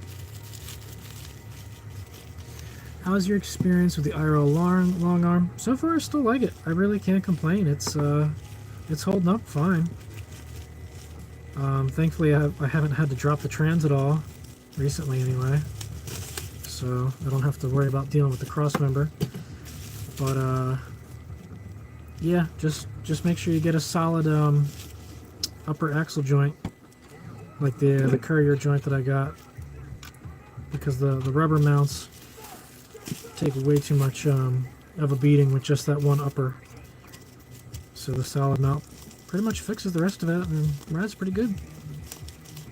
How's your experience with the IRO long arm? So far, I still like it. I really can't complain. It's holding up fine. Thankfully, I haven't had to drop the trans at all recently, anyway. So I don't have to worry about dealing with the cross member. But yeah, just make sure you get a solid upper axle joint, like the Courier joint that I got, because the rubber mounts take way too much of a beating with just that one upper. So the solid mount pretty much fixes the rest of it, and rides pretty good.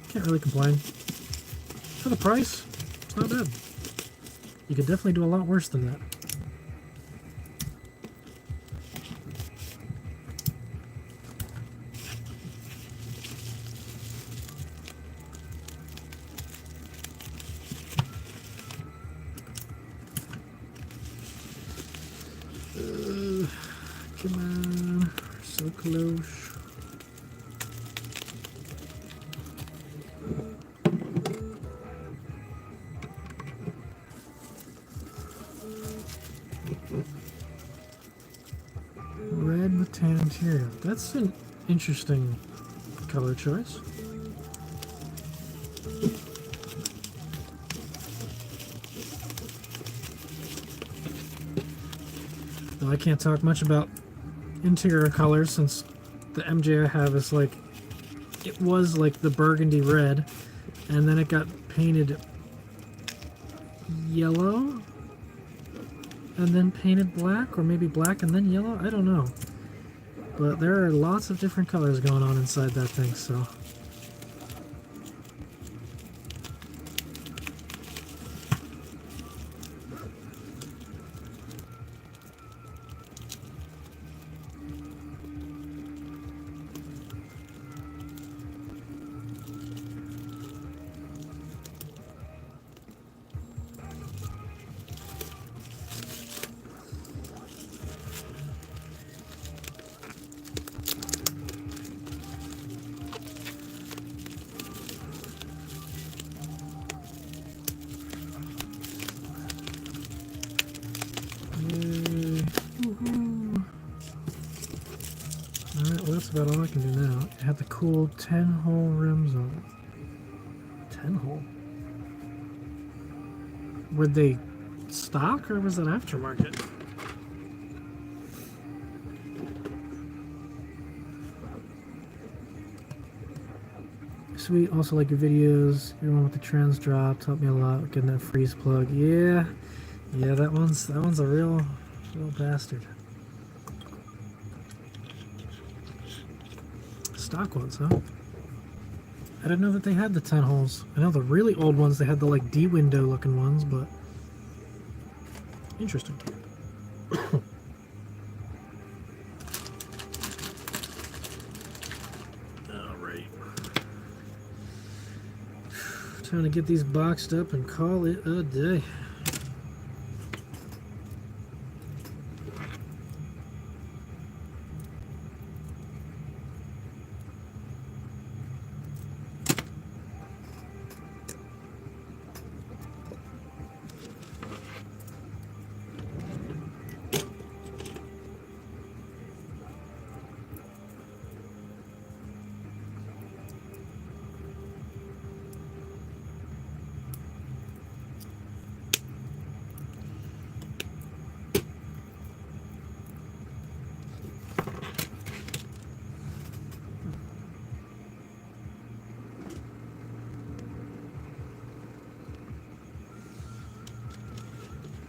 Can't really complain. For the price, it's not bad. You could definitely do a lot worse than that. Come on, so close. Red with tan interior. That's an interesting color choice. Well, I can't talk much about interior colors since the MJ I have is like, it was like the burgundy red, and then it got painted yellow, and then painted black, or maybe black and then yellow. I don't know, but there are lots of different colors going on inside that thing, so alright, well that's about all I can do now. It had the cool 10-hole rims on it. 10-hole? Were they stock or was that aftermarket? Sweet. Also like your videos. Your one with the trends dropped helped me a lot with getting that freeze plug. Yeah, that one's a real bastard. Stock ones, huh? I didn't know that they had the 10 holes. I know the really old ones, they had the like D window looking ones, but interesting. Alright. Trying to get these boxed up and call it a day.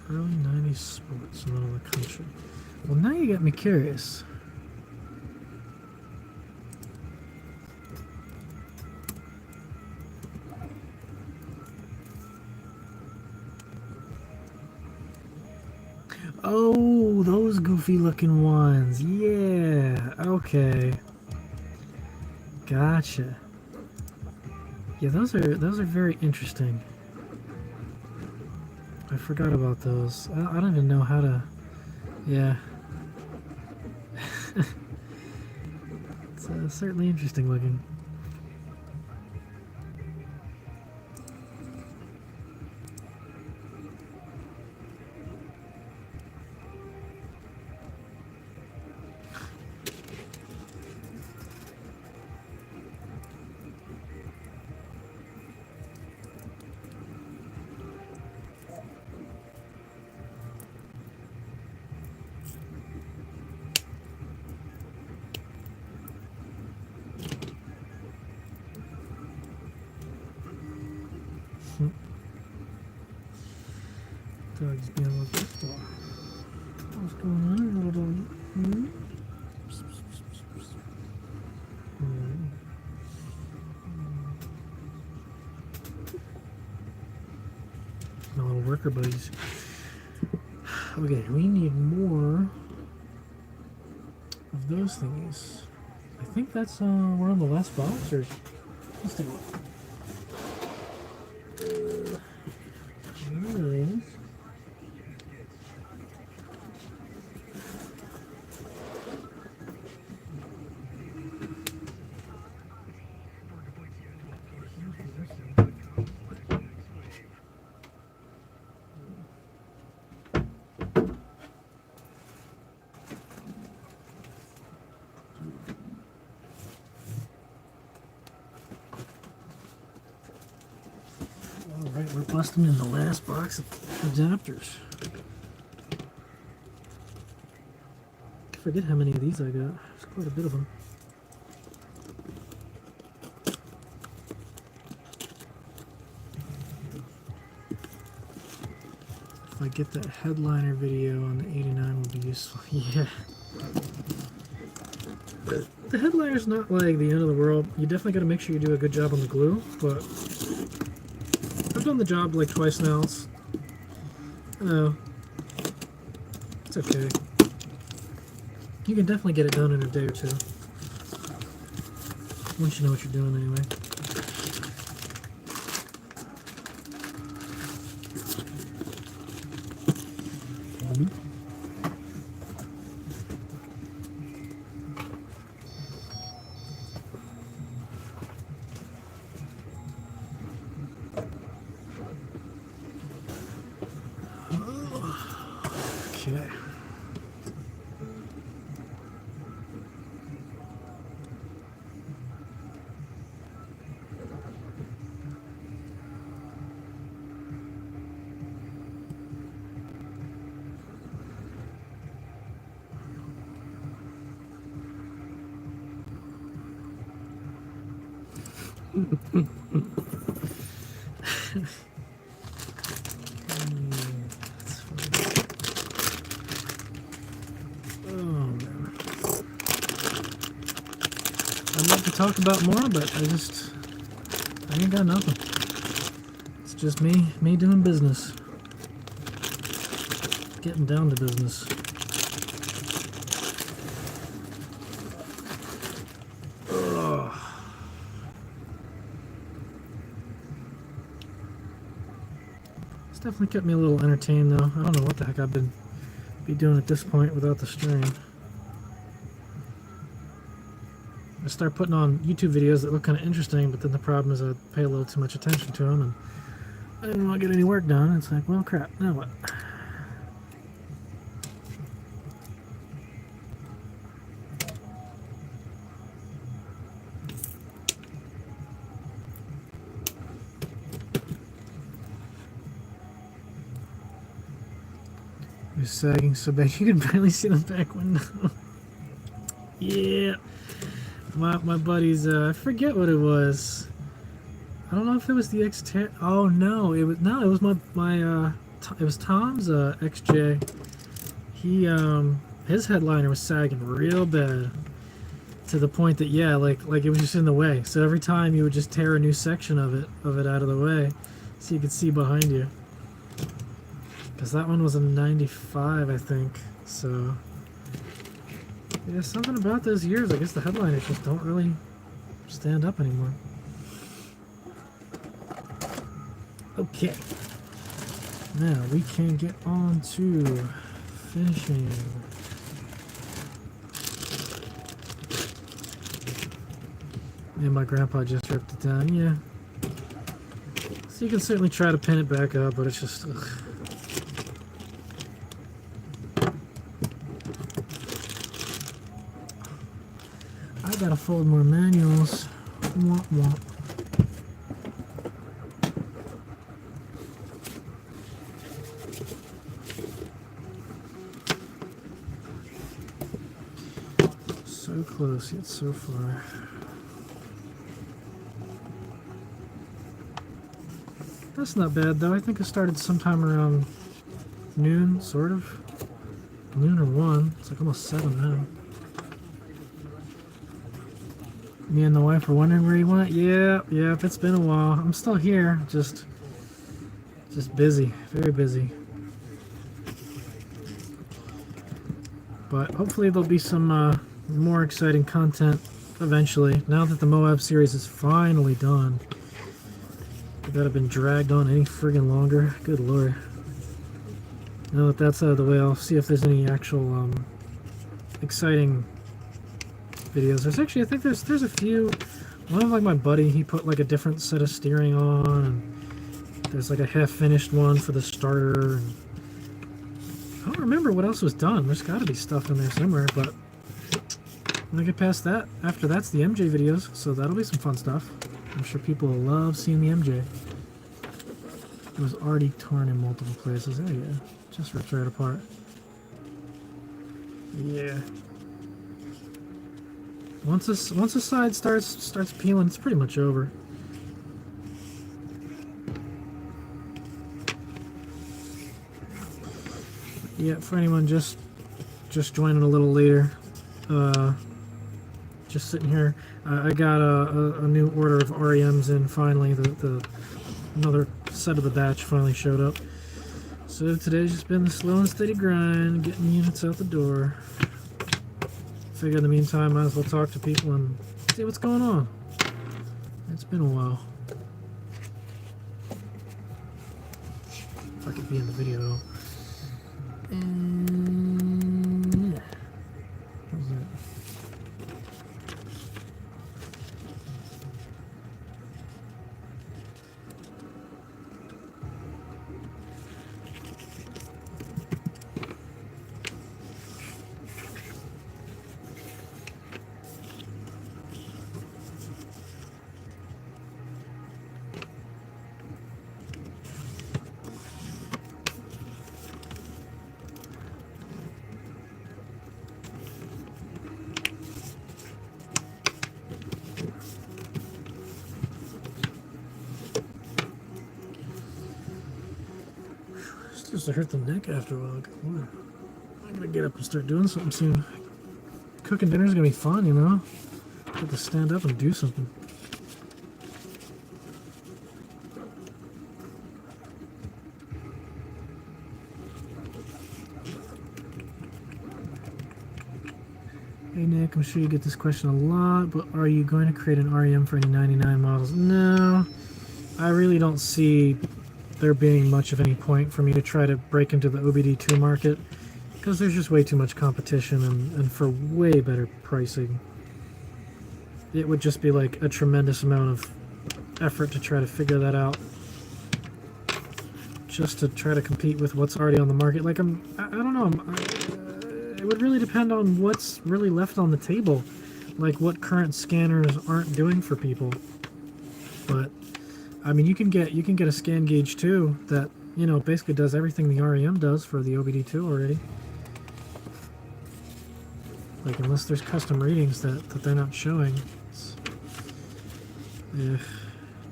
Early 90s sports, middle of the country. Well, now you got me curious. Oh, those goofy looking ones. Yeah, okay. Gotcha. Yeah, those are very interesting. I forgot about those. I don't even know how to... Yeah. It's certainly interesting looking. Dog's being a little bit slow. What's going on, little doggy? My little worker buddies. Okay, we need more of those thingies. I think that's we're on the last box, or let's take a look. There it is. Alright, we're busting in the last box of adapters. I forget how many of these I got. There's quite a bit of them. If I get that headliner video on the 89 would be useful. Yeah. The headliner's not like the end of the world. You definitely got to make sure you do a good job on the glue, but I've done the job like twice now. It's okay. You can definitely get it done in a day or two. Once you know what you're doing anyway. Okay. Oh, man. I'd love to talk about more, but I ain't got nothing. It's just me doing business. Getting down to business. Ugh. It's definitely kept me a little entertained, though. I don't know what the heck I've been doing at this point without the stream. I start putting on YouTube videos that look kind of interesting, but then the problem is I pay a little too much attention to them, and I didn't want to get any work done. It's like, well, crap, now what? It was sagging so bad you could barely see the back window. Yeah. My buddy's, I forget what it was. I don't know if it was the X10. Oh no, it was it was Tom's XJ. He his headliner was sagging real bad to the point that like it was just in the way. So every time you would just tear a new section of it out of the way so you could see behind you. Because that one was a 95, I think. So yeah, something about those years. I guess the headliners just don't really stand up anymore. Okay. Now we can get on to finishing. And my grandpa just ripped it down. Yeah. So you can certainly try to pin it back up, but it's just... Ugh. I gotta fold more manuals. Womp womp. So close, yet so far. That's not bad though. I think I started sometime around noon, sort of. Noon or 1. It's like almost 7 now. Me and the wife were wondering where you went. Yeah, it's been a while. I'm still here, just busy, very busy. But hopefully there'll be some more exciting content eventually. Now that the Moab series is finally done. That have been dragged on any friggin' longer. Good lord. Now that that's out of the way, I'll see if there's any actual exciting videos. There's actually, I think there's a few. One of like my buddy, he put like a different set of steering on, and there's like a half-finished one for the starter. And I don't remember what else was done. There's got to be stuff in there somewhere, but when I get past that, after that's the MJ videos, so that'll be some fun stuff. I'm sure people will love seeing the MJ. It was already torn in multiple places. Oh yeah, just ripped right apart. Yeah. Once a side starts peeling, it's pretty much over. Yeah, for anyone just joining a little later, just sitting here. I got a new order of REMs in finally. Another set of the batch finally showed up. So today's just been the slow and steady grind, getting units out the door. Figure in the meantime, might as well talk to people and see what's going on. It's been a while. If I could be in the video. And yeah. How's that? Starts to hurt the neck after a while. Good Lord. I'm gonna get up and start doing something soon. Cooking dinner's gonna be fun, you know? Get to stand up and do something. Hey Nick, I'm sure you get this question a lot, but are you going to create an REM for any 99 models? No, I really don't see there being much of any point for me to try to break into the OBD2 market, because there's just way too much competition and for way better pricing. It would just be like a tremendous amount of effort to try to figure that out, just to try to compete with what's already on the market. Like I don't know, it would really depend on what's really left on the table, like what current scanners aren't doing for people. But I mean, you can get a scan gauge too that, you know, basically does everything the REM does for the OBD2 already. Like, unless there's custom readings that they're not showing. Yeah,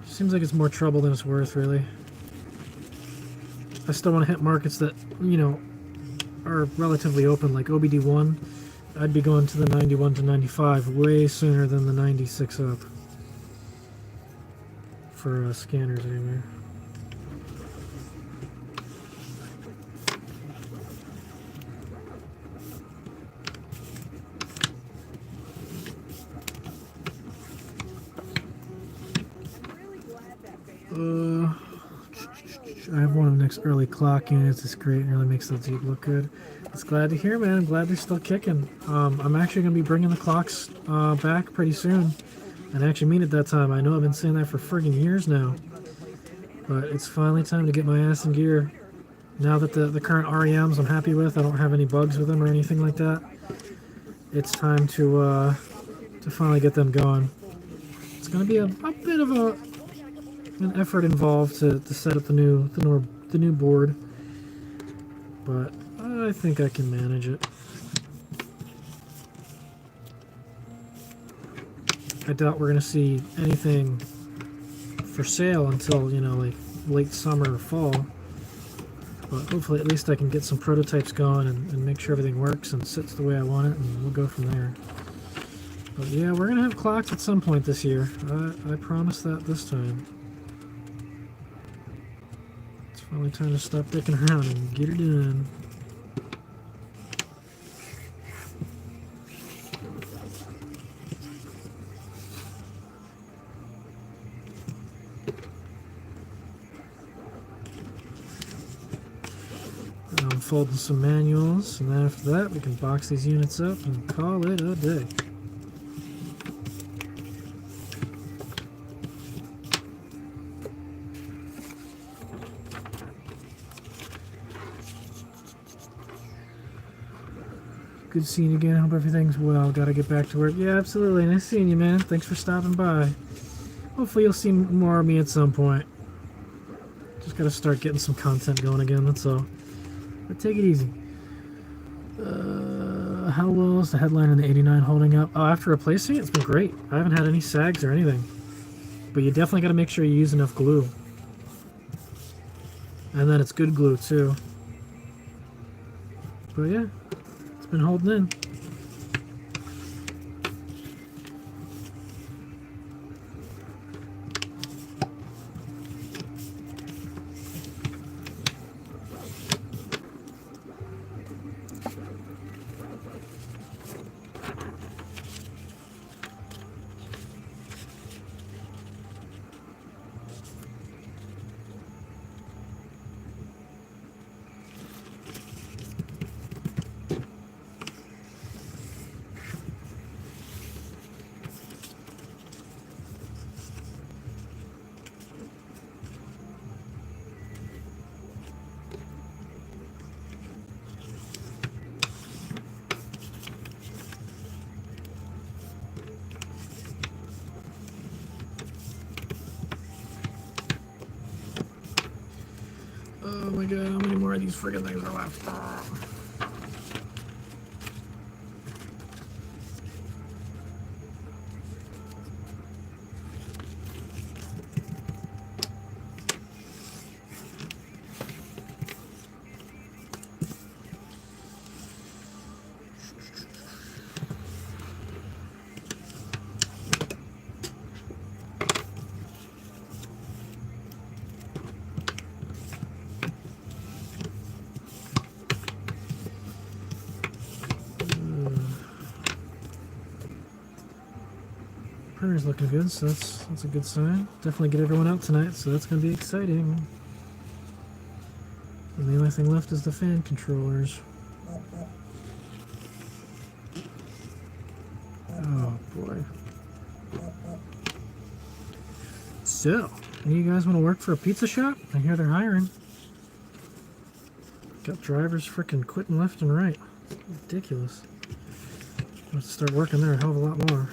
seems like it's more trouble than it's worth, really. I still want to hit markets that, you know, are relatively open, like OBD1. I'd be going to the 91 to 95 way sooner than the 96 up. For scanners, anyway. I have one of Nick's early clock units. It's great. It really makes the Jeep look good. It's glad to hear, man. I'm glad they're still kicking. I'm actually going to be bringing the clocks back pretty soon. And I actually mean it that time. I know I've been saying that for friggin' years now. But it's finally time to get my ass in gear. Now that the current REMs I'm happy with, I don't have any bugs with them or anything like that. It's time to finally get them going. It's going to be a bit of an effort involved to set up the new board, but I think I can manage it. I doubt we're going to see anything for sale until, you know, like late summer or fall, but hopefully at least I can get some prototypes going and make sure everything works and sits the way I want it, and we'll go from there. But yeah, we're going to have clocks at some point this year. I promise that this time. It's finally time to stop dicking around and get it done. I'm folding some manuals, and then after that we can box these units up and call it a day. Good seeing you again. Hope everything's well. Gotta get back to work. Yeah, absolutely. Nice seeing you, man. Thanks for stopping by. Hopefully you'll see more of me at some point. Just gotta start getting some content going again, that's all. But take it easy. How well is the headline in the 89 holding up? Oh, after replacing it, it's been great. I haven't had any sags or anything. But you definitely gotta make sure you use enough glue. And then it's good glue, too. But yeah. It's been holding in. Oh my god, how many more of these friggin' things are left? printer's looking good, so that's a good sign. Definitely get everyone out tonight, so that's going to be exciting. And the only thing left is the fan controllers. Oh boy. So, any of you guys want to work for a pizza shop? I hear they're hiring. Got drivers frickin' quitting left and right. Ridiculous. I'll have to start working there a hell of a lot more.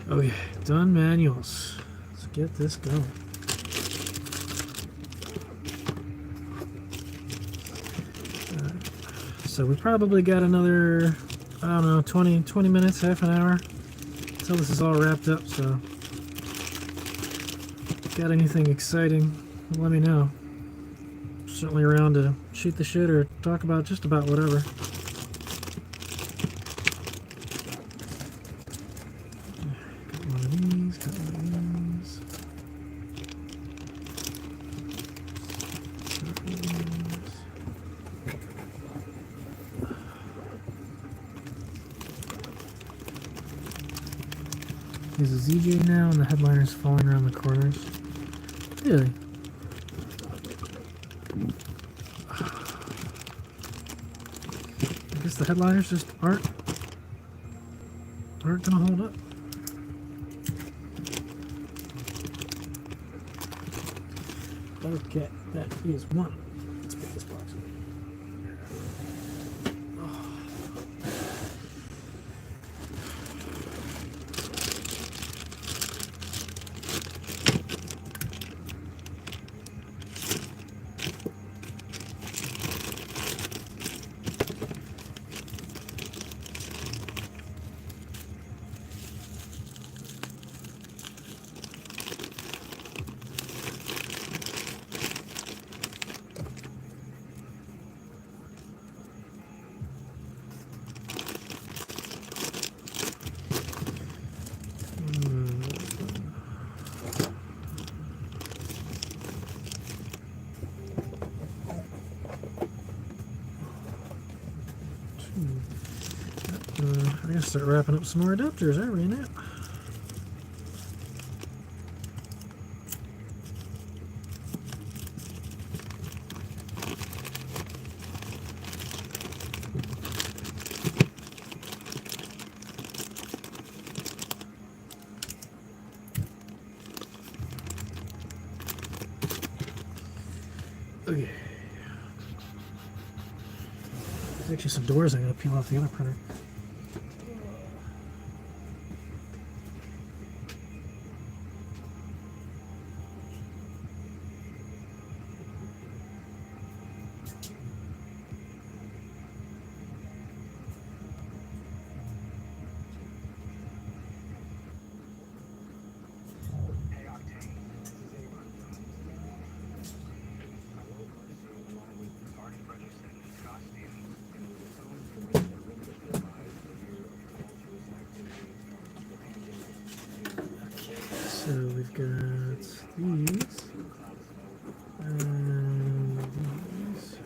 Okay, done manuals. Let's get this going. So we probably got another, I don't know, 20 minutes, half an hour until this is all wrapped up. So got anything exciting, let me know. Certainly around to shoot the shit or talk about just about whatever. Got one of these, got one of these. Got one of these. There's a ZJ now and the headliner's falling around the corners. Really? I guess the headliners just aren't gonna hold up. Okay, that is one. Let's put this box away. I gotta start wrapping up some more adapters, are we not? Okay. There's actually some doors I gotta peel off the other printer. So we've got these and these.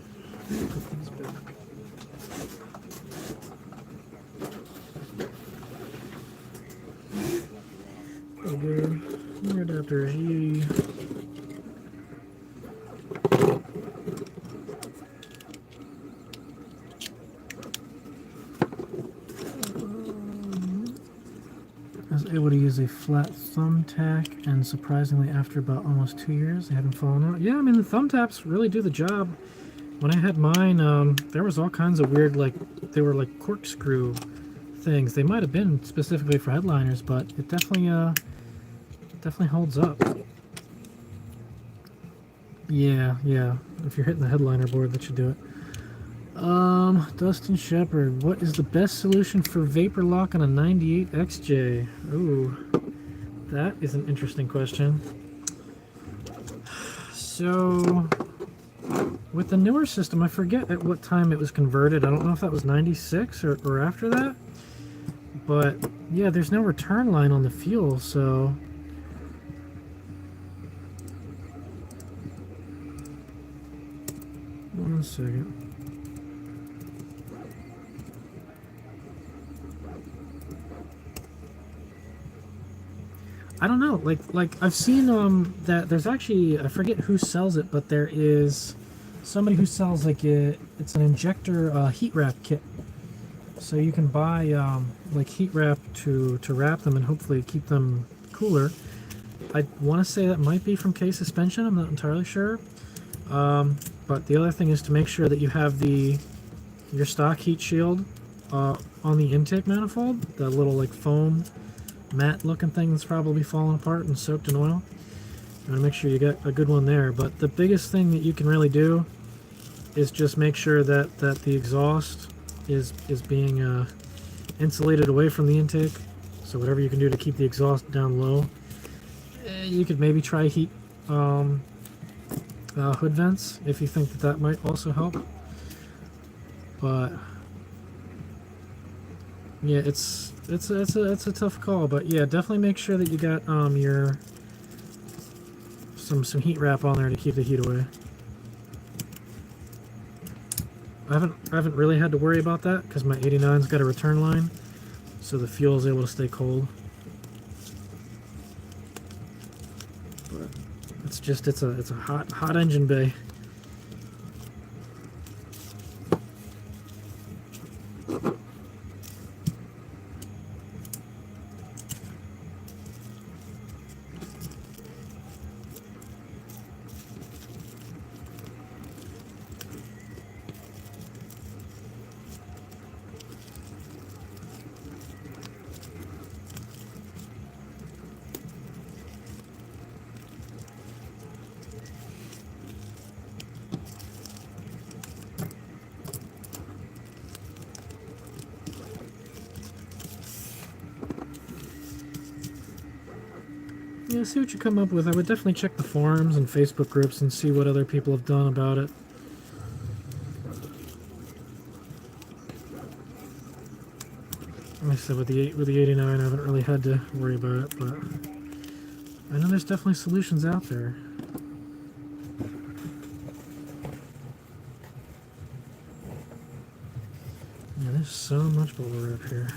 Put these back. Okay, more adapters. Yay. I was able to use a flat thumbtack, and surprisingly, after about almost 2 years, they haven't fallen out. Yeah, I mean, the thumbtacks really do the job. When I had mine, there was all kinds of weird, like, they were like corkscrew things. They might have been specifically for headliners, but it definitely holds up. Yeah, if you're hitting the headliner board, that should do it. Dustin Shepard, what is the best solution for vapor lock on a 98 XJ? Ooh, that is an interesting question. So, with the newer system, I forget at what time it was converted. I don't know if that was 96 or after that. But, yeah, there's no return line on the fuel, so... 1 second. I don't know. Like I've seen that there's actually, I forget who sells it, but there is somebody who sells like it's an injector heat wrap kit. So you can buy like heat wrap to wrap them and hopefully keep them cooler. I want to say that might be from K Suspension. I'm not entirely sure. But the other thing is to make sure that you have your stock heat shield on the intake manifold. That little like foam matte looking thing that's probably fallen apart and soaked in oil. You want to make sure you get a good one there. But the biggest thing that you can really do is just make sure that the exhaust is being insulated away from the intake. So whatever you can do to keep the exhaust down low. You could maybe try heat hood vents if you think that might also help. But yeah, it's a tough call. But yeah, definitely make sure that you got your some heat wrap on there to keep the heat away. I haven't really had to worry about that because my 89's got a return line, so the fuel is able to stay cold. But it's a hot engine bay. Yeah, see what you come up with. I would definitely check the forums and Facebook groups and see what other people have done about it. Like I said, with the 89, I haven't really had to worry about it, but I know there's definitely solutions out there. Yeah, there's so much bubble wrap here.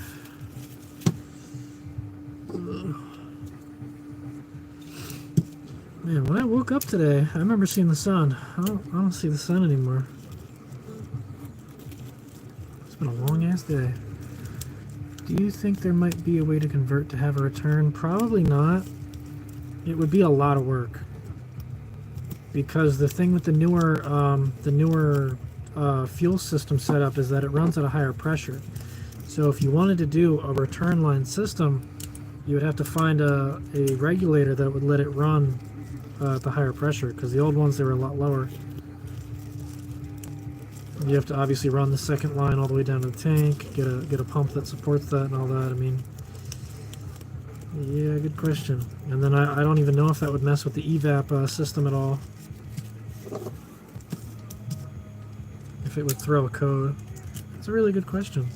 Ugh. Man, when I woke up today, I remember seeing the sun. I don't see the sun anymore. It's been a long-ass day. Do you think there might be a way to convert to have a return? Probably not. It would be a lot of work. Because the thing with the newer fuel system setup is that it runs at a higher pressure. So if you wanted to do a return line system, you would have to find a regulator that would let it run at the higher pressure, because the old ones, they were a lot lower. You have to obviously run the second line all the way down to the tank, get a pump that supports that and all that. I mean, yeah, good question. And then I don't even know if that would mess with the evap system at all. If it would throw a code. It's a really good question.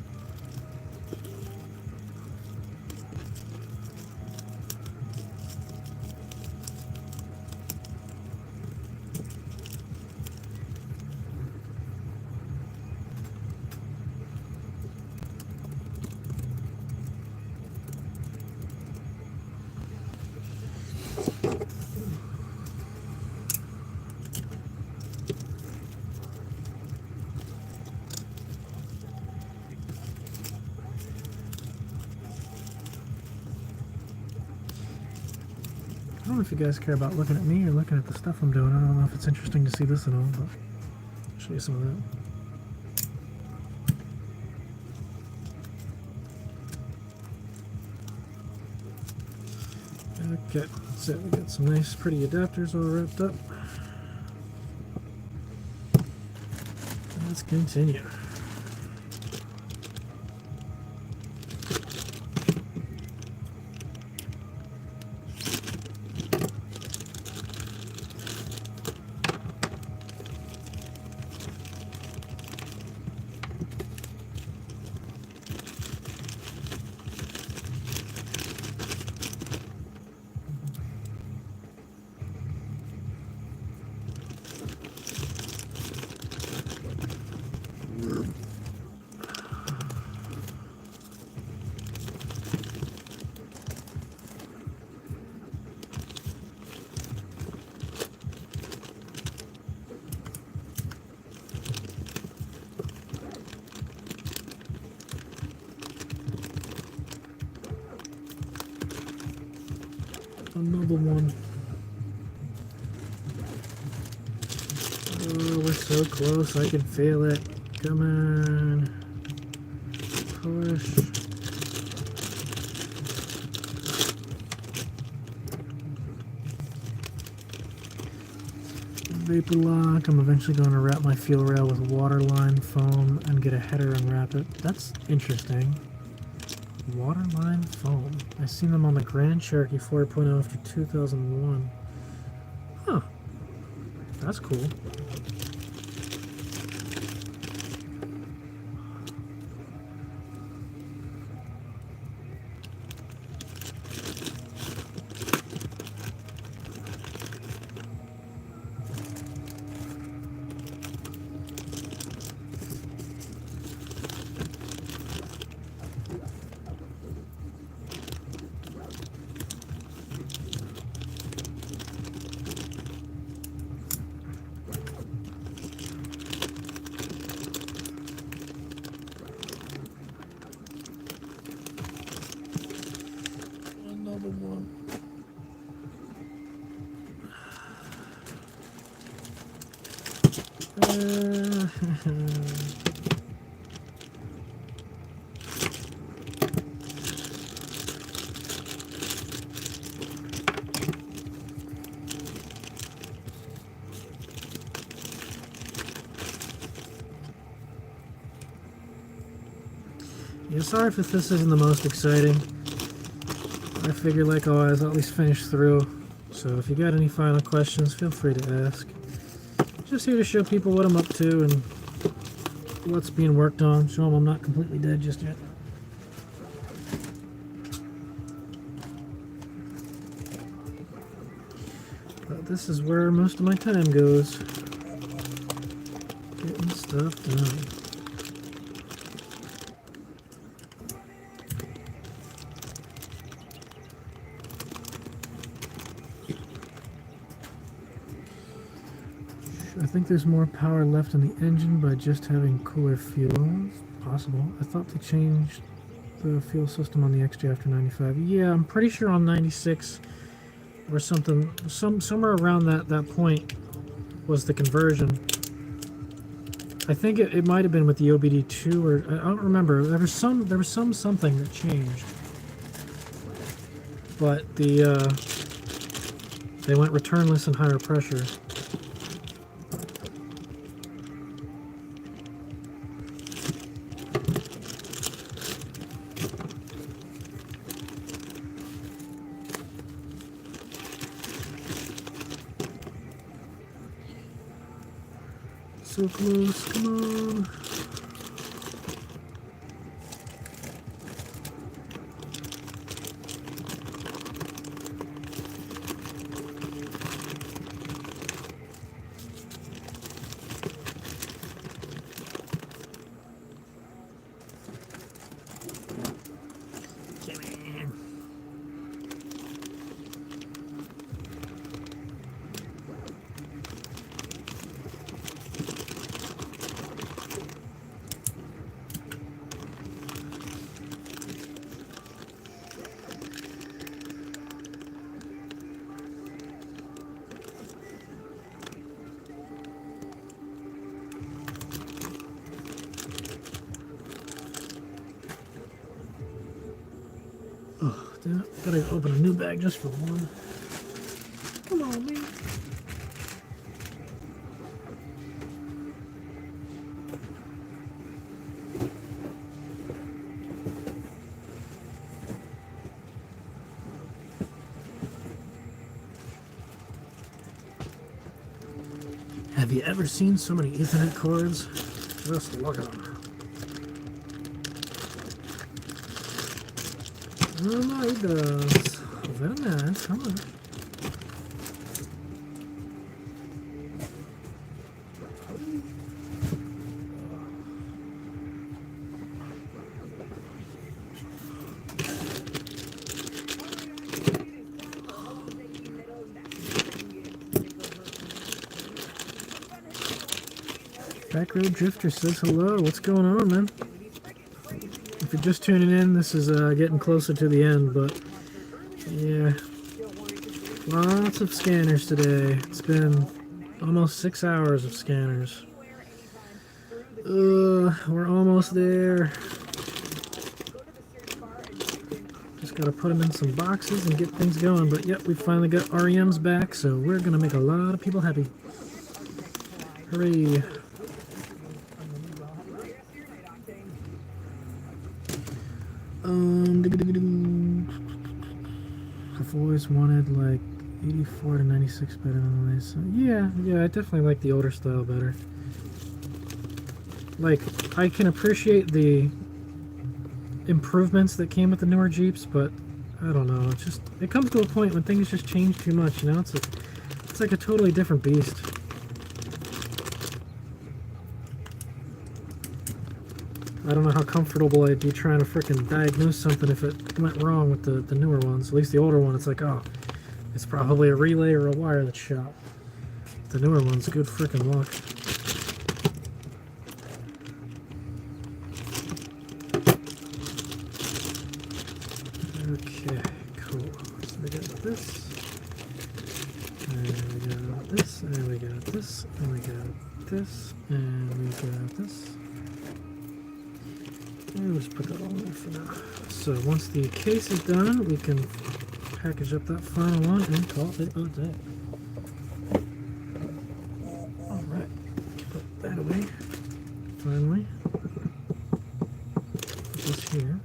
I don't know if you guys care about looking at me or looking at the stuff I'm doing. I don't know if it's interesting to see this at all, but I'll show you some of that. Okay, that's it. We got some nice, pretty adapters all wrapped up. Let's continue. Another one. Oh, we're so close. I can feel it. Come on. Push. Vapor lock. I'm eventually going to wrap my fuel rail with waterline foam and get a header and wrap it. That's interesting. Waterline foam. I seen them on the Grand Cherokee 4.0 after 2001. Huh. That's cool. Another one. Yeah, sorry if this isn't the most exciting. I figure like always, I'll at least finish through. So if you got any final questions, feel free to ask. Just here to show people what I'm up to and what's being worked on. Show them I'm not completely dead just yet. But this is where most of my time goes. Getting stuff done. I think there's more power left in the engine by just having cooler fuel. It's possible. I thought they changed the fuel system on the XJ after 95. Yeah, I'm pretty sure on 96 or something, somewhere around that point was the conversion. I think it might have been with the OBD2 or I don't remember. There was something that changed, but they went returnless and higher pressure. So close, come on. Oh, damn it. Gotta open a new bag just for one. Come on, man. Have you ever seen so many Ethernet cords? Just look at them. Oh no, he does. Very nice. Come on. Backroad Drifter says hello. What's going on, man? If you're just tuning in, this is getting closer to the end, but yeah, Lots of scanners today. It's been almost 6 hours of scanners. We're almost there. Just gotta put them in some boxes and get things going. But yep, we finally got REMs back, so we're gonna make a lot of people happy. Hooray! I've always wanted like 84 to 96 better than this. So yeah, I definitely like the older style better. Like, I can appreciate the improvements that came with the newer Jeeps, but I don't know. It's just, it comes to a point when things just change too much. You know, it's like a totally different beast. I don't know how comfortable I'd be trying to frickin' diagnose something if it went wrong with the newer ones. At least the older one, it's like, oh, it's probably a relay or a wire that's shot. The newer one's good frickin' luck. Okay, cool. So we got this, and we got this, and we got this, and we got this, and we got this. We'll just put that all in there for now. So once the case is done, we can package up that final one and call it a day. Alright, put that away. Finally. Put this here.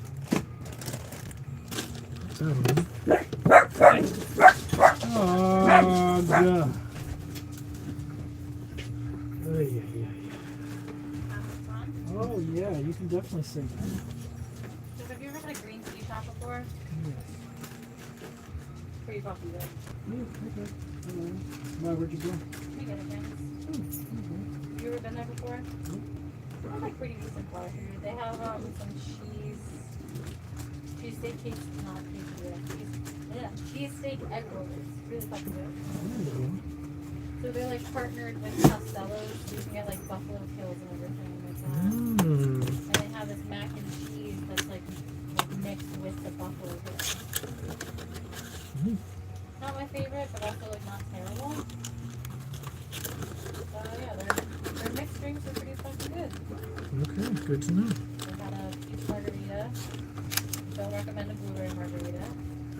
Put that away. Oh, God. Oh, yeah. Oh yeah, you can definitely say that. So have you ever had a green tea shop before? Yes. Pretty coffee though. Yeah, okay. Why, where'd you go? We get it, Oh, okay. Have you ever been there before? Nope. They're like pretty decent bar here. They have some cheesesteak case, not cheesesteak egg rolls. Really fucking good. So they're like partnered with Costello's, so you can get like buffalo kills and everything like that. And they have this mac and cheese that's like mixed with the buffalo kills. Not my favorite, but also like not terrible. So yeah, their mixed drinks are pretty fucking good. Okay, good to know. They got a peach margarita. Don't recommend a blueberry margarita.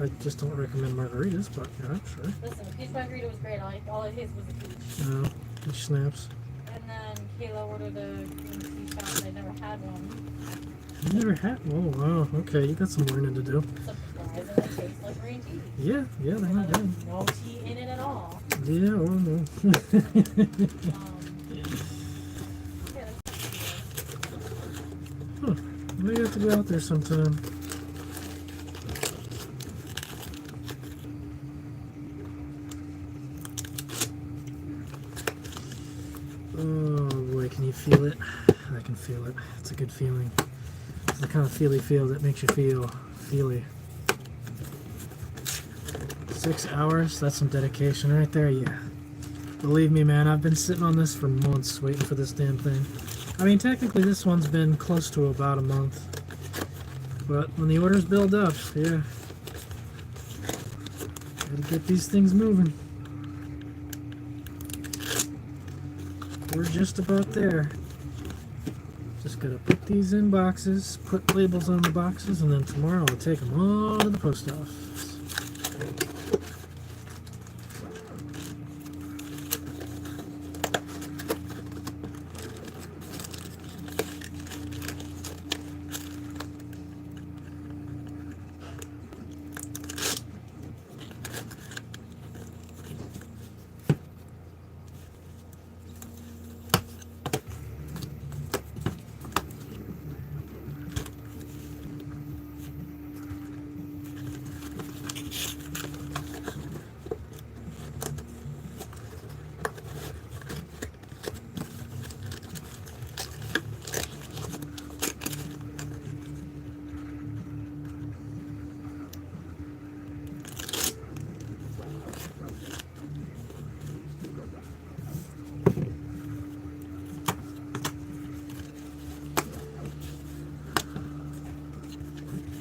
I just don't recommend margaritas, but yeah, sure. Listen, the peach margarita was great. All it tasted was a peach. No, peach snaps. And then Kayla ordered a green tea shot, and I never had one. You never had? Oh wow. Okay, you got some learning to do. Surprisingly tastes like green tea. Yeah, they're not bad. No tea in it at all. Yeah, oh no. Yeah, Huh. Maybe have to go out there sometime. Oh boy, can you feel it? I can feel it. It's a good feeling. It's the kind of feely feel that makes you feel feely. 6 hours, that's some dedication right there, yeah. Believe me, man, I've been sitting on this for months waiting for this damn thing. I mean, technically this one's been close to about a month. But when the orders build up, yeah. Gotta get these things moving. We're just about there. Just gotta put these in boxes, put labels on the boxes, and then tomorrow I'll take them all to the post office.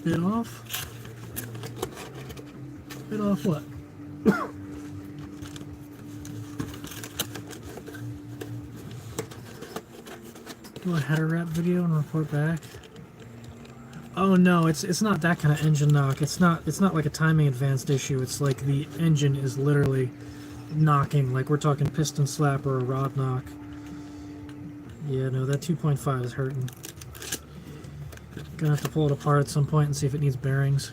Bit off? Bit off what? do a header wrap video and report back. Oh no, it's not that kind of engine knock. It's not like a timing advanced issue. It's like the engine is literally knocking. Like we're talking piston slap or a rod knock. Yeah, no, that 2.5 is hurting. Gonna have to pull it apart at some point and see if it needs bearings.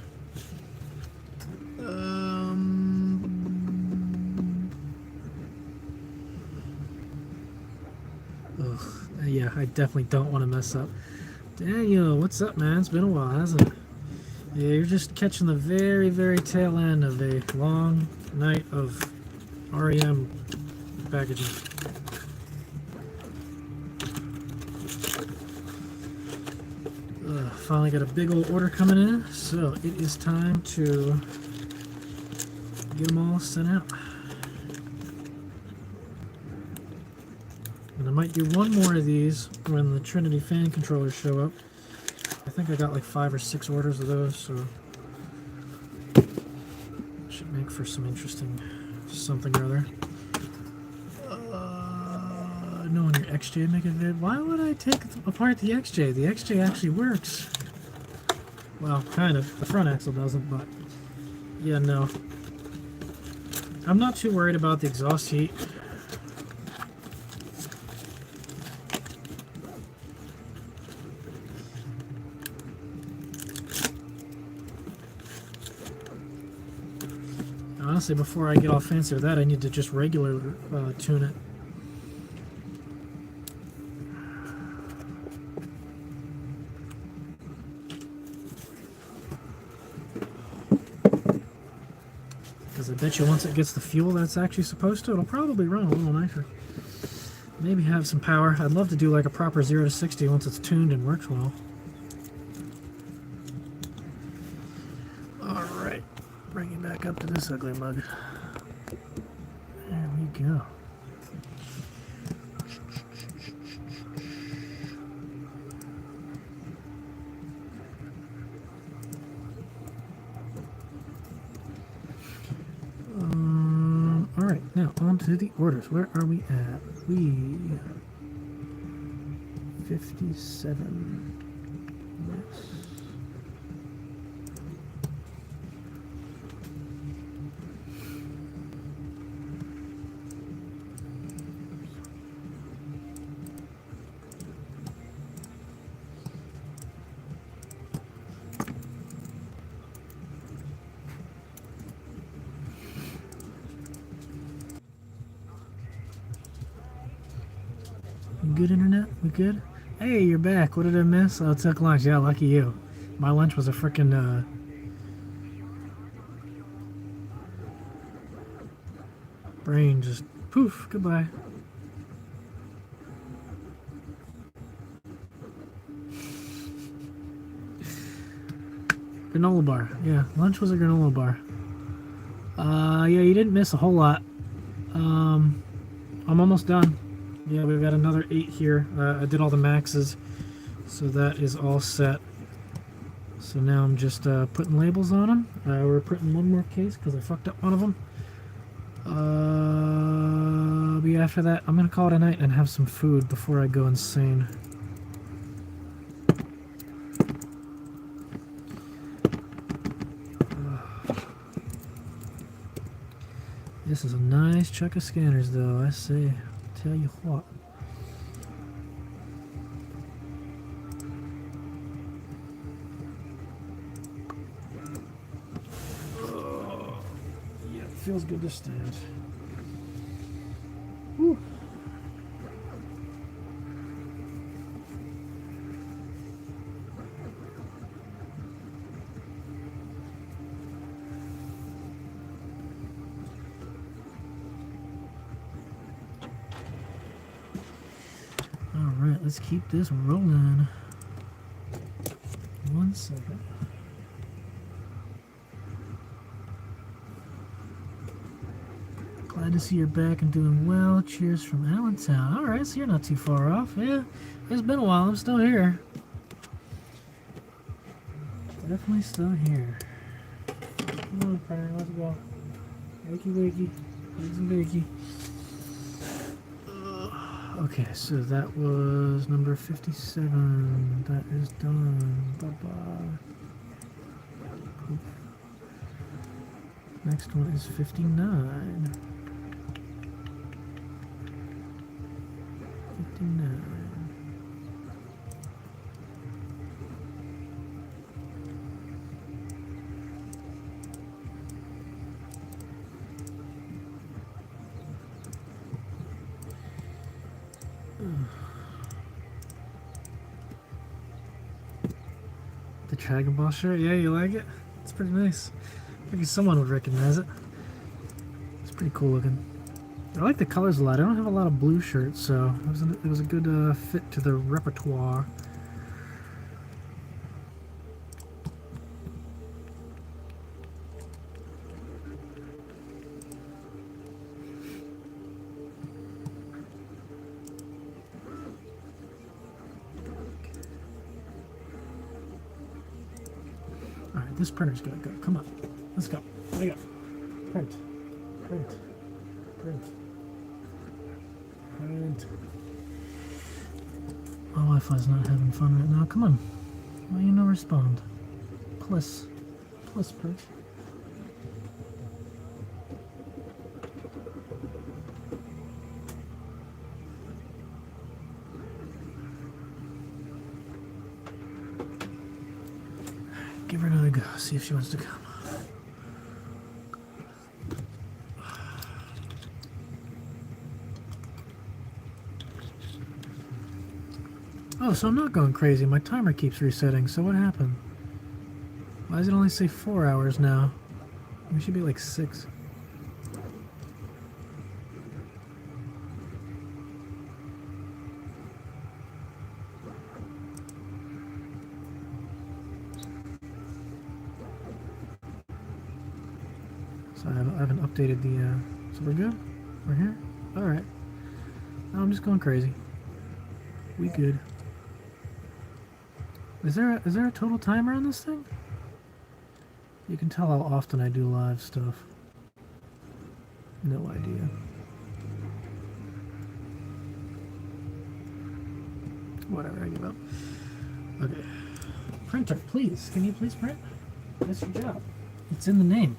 Ugh, yeah, I definitely don't want to mess up. Daniel, what's up, man? It's been a while, hasn't it? Yeah, you're just catching the very, very tail end of a long night of REM packaging. Finally got a big old order coming in, so it is time to get them all sent out. And I might do one more of these when the Trinity fan controllers show up. I think I got like 5 or 6 orders of those, so should make for some interesting something or other. No, on your XJ make a vid. Why would I take apart the XJ? The XJ actually works. Well, kind of. The front axle doesn't, but yeah, no. I'm not too worried about the exhaust heat. Honestly, before I get all fancy with that, I need to just regular tune it. Because I bet you once it gets the fuel that's actually supposed to, it'll probably run a little nicer. Maybe have some power. I'd love to do like a proper 0 to 60 once it's tuned and works well. Alright, bring it back up to this ugly mug. There we go. Alright, now on to the orders. Where are we at? 57. Yes. Good internet? We good? Hey, you're back. What did I miss? Oh, it took lunch. Yeah, lucky you. My lunch was a frickin' brain just poof. Goodbye. Granola bar. Yeah, lunch was a granola bar. Yeah, you didn't miss a whole lot. I'm almost done. Yeah, we've got another 8 here. I did all the maxes, so that is all set. So now I'm just putting labels on them. We're putting one more case because I fucked up one of them. But after that, I'm going to call it a night and have some food before I go insane. This is a nice chuck of scanners, though, I say. Tell you what. Oh, yeah, it feels good to stand. Whew. Alright, let's keep this rolling. 1 second. Glad to see you're back and doing well. Cheers from Allentown. Alright, so you're not too far off. Yeah, it's been a while. I'm still here. Definitely still here. Come on, Pryor, let's go. Wakey wakey. Wakey wakey. Okay, so that was number 57. That is done. Bye-bye. Next one is 59. 59. The Dragon Ball shirt? Yeah, you like it? It's pretty nice. Maybe someone would recognize it. It's pretty cool looking. I like the colors a lot. I don't have a lot of blue shirts, so it was a good fit to the repertoire. Alright, this printer's gonna go. Come on. Let's go. There you go. Print. Print. Print. Print. My Wi-Fi's not having fun right now. Come on. Why you no respond? Plus. Plus print. Give her another go. See if she wants to come. Oh, so I'm not going crazy. My timer keeps resetting. So what happened? Why does it only say 4 hours now? We should be like 6. So I haven't updated the, so we're good? We're here? Alright. No, I'm just going crazy. We good. Is there a total timer on this thing? You can tell how often I do live stuff. No idea. Whatever, I give up. Okay. Printer, please. Can you please print? That's your job. It's in the name.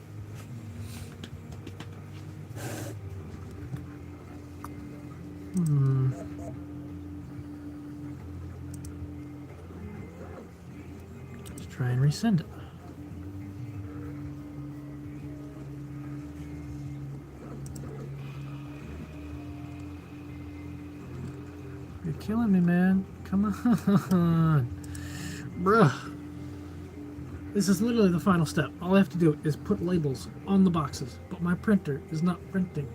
Let's try and resend it. You're killing me, man. Come on. Bruh. This is literally the final step. All I have to do is put labels on the boxes, but my printer is not printing.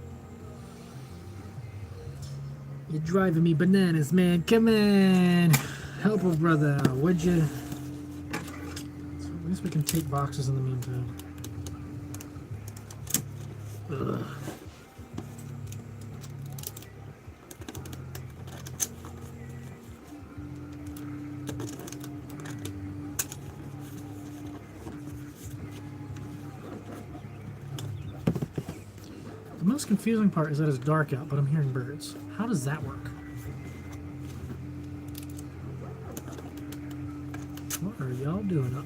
You're driving me bananas, man. Come on. Help a brother. Would you? So at least we can take boxes in the meantime. Ugh. The most confusing part is that it's dark out, but I'm hearing birds. How does that work? What are y'all doing up?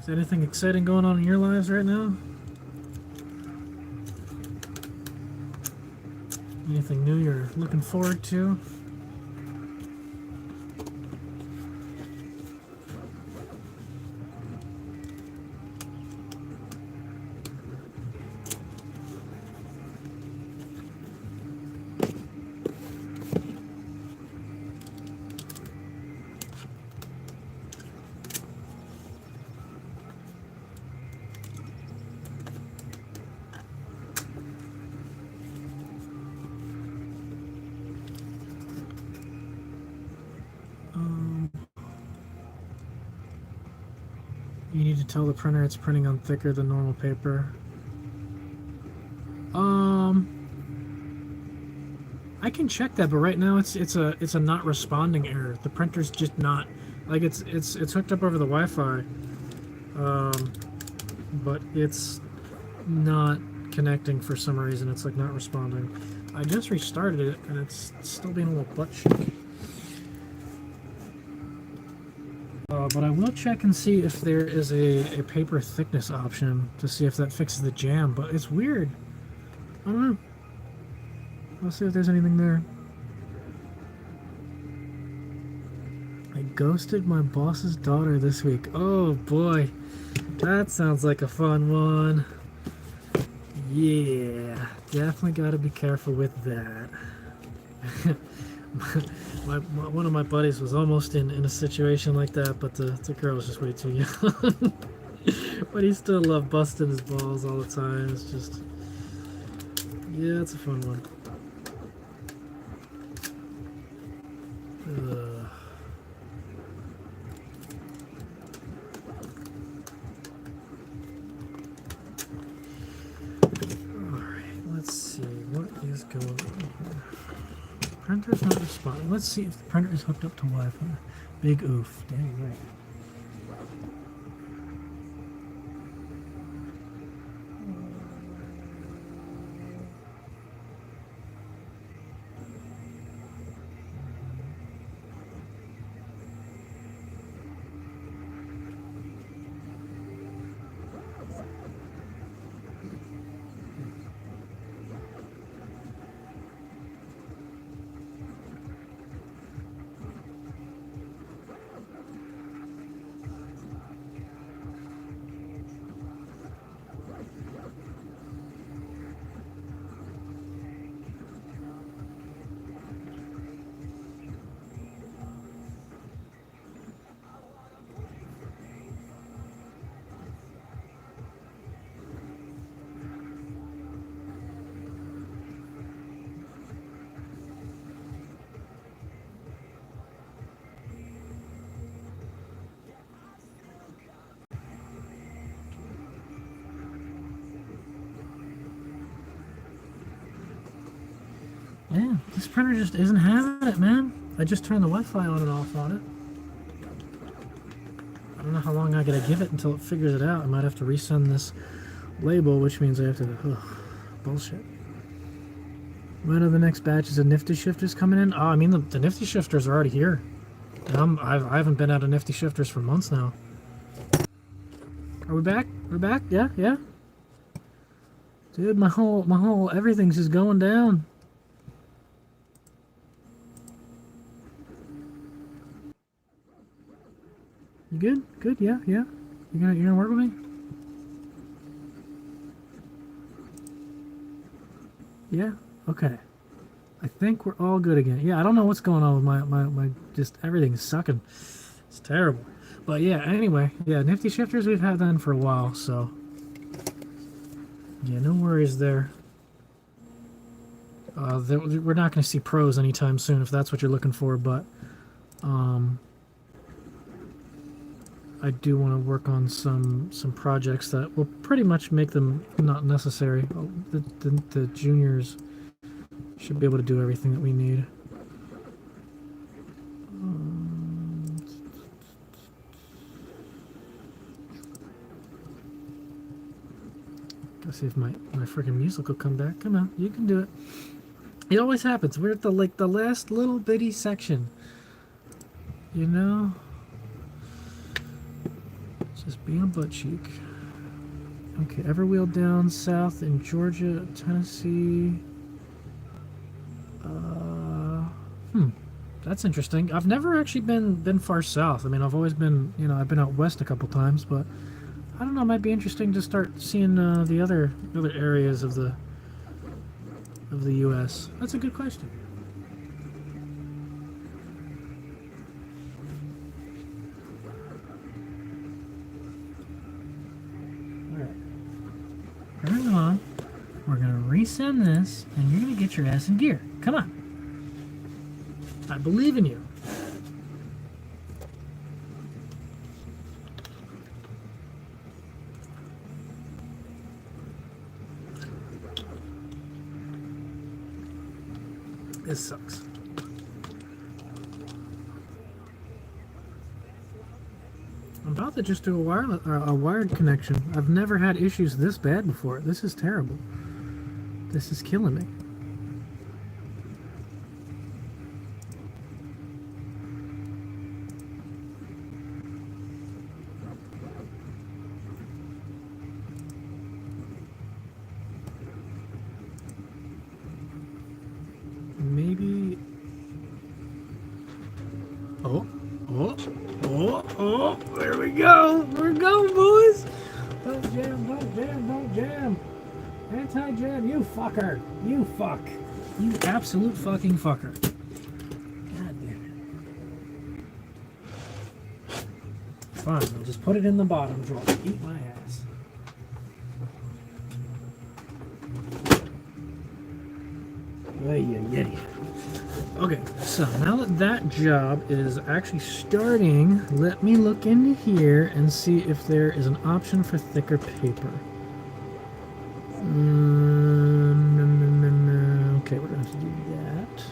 Is anything exciting going on in your lives right now? Anything new you're looking forward to? You need to tell the printer it's printing on thicker than normal paper. I can check that, but right now it's a not responding error. The printer's just not, like, it's hooked up over the Wi-Fi, but it's not connecting for some reason. It's like not responding. I just restarted it and it's still being a little butt cheek. But I will check and see if there is a paper thickness option to see if that fixes the jam. But it's weird. I don't know. I'll see if there's anything there. I ghosted my boss's daughter this week. Oh boy, that sounds like a fun one. Yeah, definitely got to be careful with that. One of my buddies was almost in a situation like that, but the girl was just way too young. But he still loved busting his balls all the time. It's just, yeah, it's a fun one. Alright, let's see what is going on here. Printer's not responding. Let's see if the printer is hooked up to Wi-Fi. Big oof. Dang right. Yeah, this printer just isn't having it, man. I just turned the Wi-Fi on and off on it. I don't know how long I gotta give it until it figures it out. I might have to resend this label, which means I have to... bullshit. When are the next batches of Nifty Shifters coming in? Oh, I mean, the Nifty Shifters are already here. And I haven't been out of Nifty Shifters for months now. Are we back? We're back? Yeah, yeah. Dude, my whole everything's just going down. You good? Good? Yeah, yeah. You're gonna work with me? Yeah? Okay. I think we're all good again. Yeah, I don't know what's going on with my just everything's sucking. It's terrible. But yeah, anyway, yeah, Nifty Shifters we've had them for a while, so yeah, no worries there. We're not going to see pros anytime soon if that's what you're looking for, but I do want to work on some projects that will pretty much make them not necessary. The juniors should be able to do everything that we need. Let's see if my freaking music will come back. Come on, you can do it. It always happens. We're at the last little bitty section. You know? Just being a butt cheek. Okay, Everwheel down south in Georgia, Tennessee. That's interesting. I've never actually been far south. I mean, I've always been, you know, I've been out west a couple times, but I don't know, it might be interesting to start seeing the other areas of the U.S. That's a good question. Alright. Turn it on. We're gonna resend this, and you're gonna get your ass in gear. Come on. I believe in you. This sucks. I'm about to just do a wired connection. I've never had issues this bad before. This is terrible. This is killing me. Maybe. Oh, there we go. We're going, boys. Don't jam, don't jam, don't jam. Anti-jam, you fucker. You fuck. You absolute fucking fucker. God damn it. Fine, I'll just put it in the bottom drawer. Eat my ass. Okay, so now that that job is actually starting, let me look into here and see if there is an option for thicker paper. No. Okay, we're going to have to do that.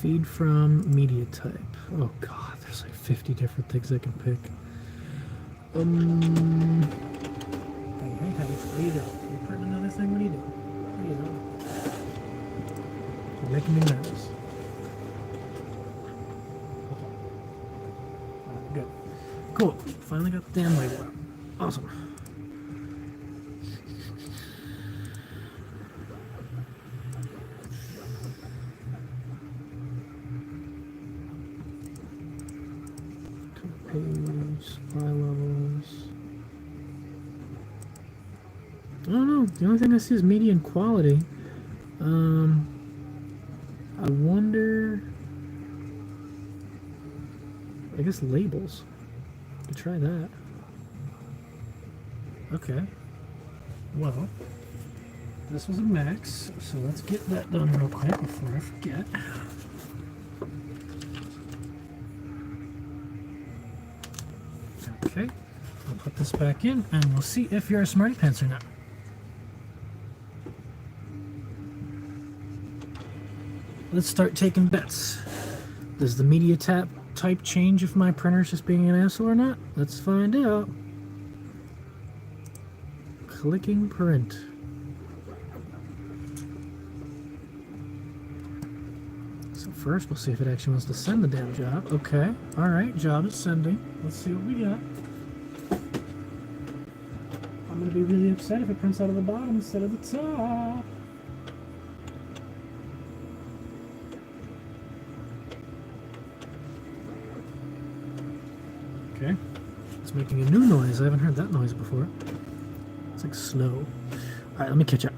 Feed from media type. Oh god, there's like 50 different things I can pick. Hey, what are you doing? You printing another thing? What are you doing? What are you doing? You're making me nervous. Alright, good. Cool. Finally got the damn label out. Awesome. Supply levels. I don't know. The only thing I see is median quality. I wonder. I guess labels. Could try that. Okay. Well, this was a max, so let's get that done real quick before I forget. Okay, I'll put this back in and we'll see if you're a smarty pants or not. Let's start taking bets. Does the media type change if my printer's just being an asshole or not? Let's find out. Clicking print. So first we'll see if it actually wants to send the damn job. Okay, alright, job is sending. Let's see what we got. I'm going to be really upset if it prints out of the bottom instead of the top. Okay, it's making a new noise. I haven't heard that noise before. It's like snow. Alright, let me catch up.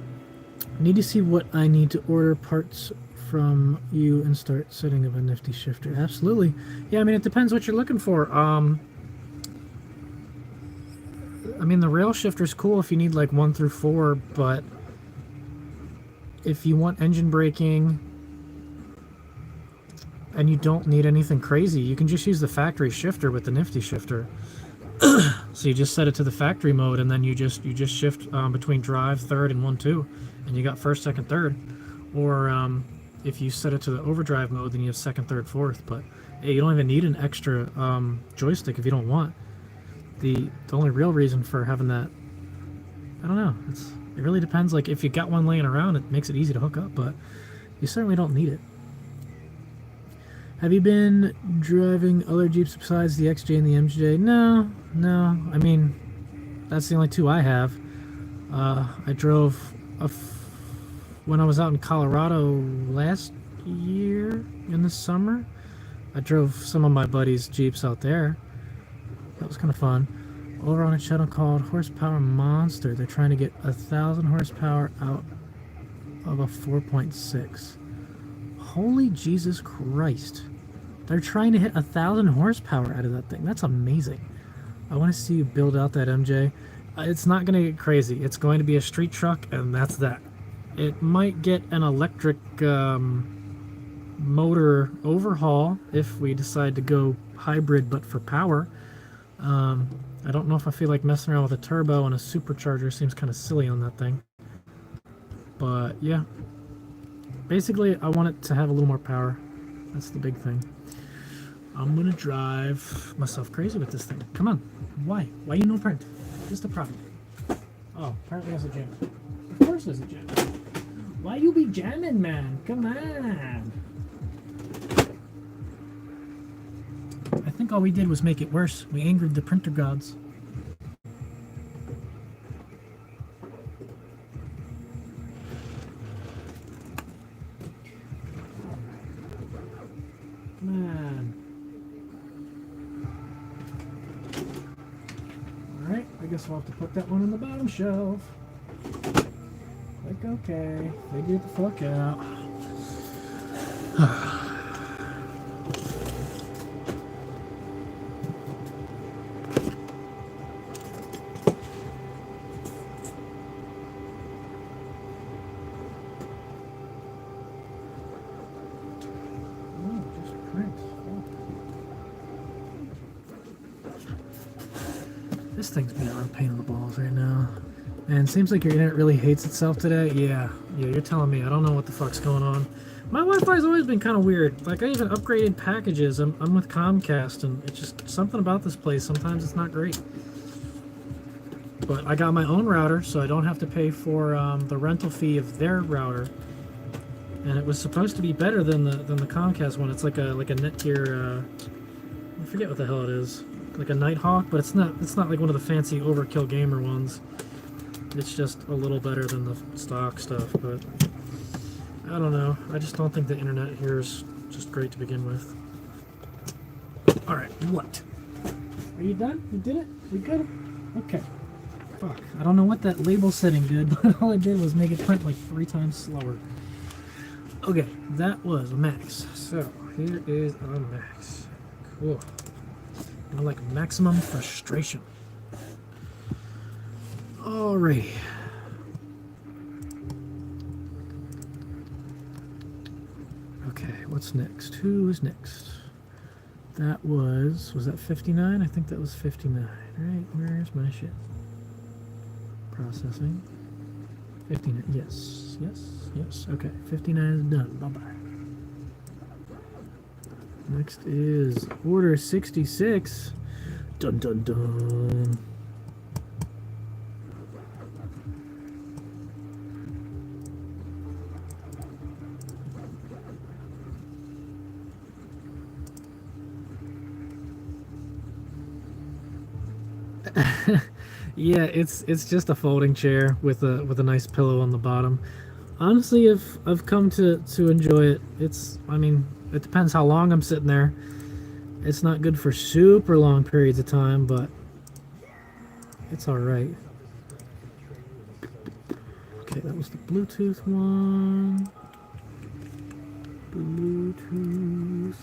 I need to see what I need to order parts from you and start setting up a nifty shifter. Absolutely. Yeah, I mean, it depends what you're looking for. I mean, the rail shifter's cool if you need like 1 through 4, but if you want engine braking and you don't need anything crazy, you can just use the factory shifter with the nifty shifter. So you just set it to the factory mode, and then you just shift between drive, third, and 1, 2, and you got first, second, third. Or if you set it to the overdrive mode, then you have second, third, fourth. But hey, you don't even need an extra joystick if you don't want. The only real reason for having that, I don't know. It really depends. Like if you got one laying around, it makes it easy to hook up, but you certainly don't need it. Have you been driving other Jeeps besides the XJ and the MJ? No. I mean, that's the only two I have. I drove when I was out in Colorado last year in the summer. I drove some of my buddies' Jeeps out there. That was kind of fun. Over on a channel called Horsepower Monster, they're trying to get 1,000 horsepower out of a 4.6. Holy Jesus Christ. They're trying to hit 1,000 horsepower out of that thing. That's amazing. I want to see you build out that MJ. It's not going to get crazy. It's going to be a street truck, and that's that. It might get an electric motor overhaul if we decide to go hybrid but for power. I I don't know if I feel like messing around with a turbo and a supercharger. Seems kind of silly on that thing. But yeah, basically I want it to have a little more power. That's the big thing. I'm gonna drive myself crazy with this thing. Come on. Why? Why you no print? Just a problem. Oh, apparently there's a jam. Of course there's a jam. Why you be jamming, man? Come on. I think all we did was make it worse. We angered the printer gods. Come on. Alright, I guess we'll have to put that one on the bottom shelf. Click OK. Figure the fuck out. This thing's beyond a pain in the balls right now. And it seems like your internet really hates itself today. Yeah, you're telling me. I don't know what the fuck's going on. My Wi-Fi's always been kind of weird. Like, I even upgraded packages. I'm with Comcast, and it's just something about this place. Sometimes it's not great. But I got my own router, so I don't have to pay for the rental fee of their router. And it was supposed to be better than the Comcast one. It's like a Netgear. I forget what the hell it is. Like a Nighthawk, but it's not like one of the fancy overkill gamer ones. It's just a little better than the stock stuff, but I don't know. I just don't think the internet here is just great to begin with. Alright, what? Are you done? You did it? We good? Okay. Fuck. I don't know what that label setting did, but all it did was make it print like 3 times slower. Okay, that was a max. So, here is a max. Cool. I like maximum frustration. Alrighty. Okay, what's next? Who is next? That was that 59? I think that was 59. Alright, where's my shit? Processing. 59, yes, yes, yes. Okay, 59 is done. Bye-bye. Next is order 66. Dun dun dun. Yeah, it's just a folding chair with a nice pillow on the bottom. Honestly, I've come to enjoy it. I mean, it depends how long I'm sitting there. It's not good for super long periods of time, but it's alright. Okay, that was the Bluetooth one. Bluetooth.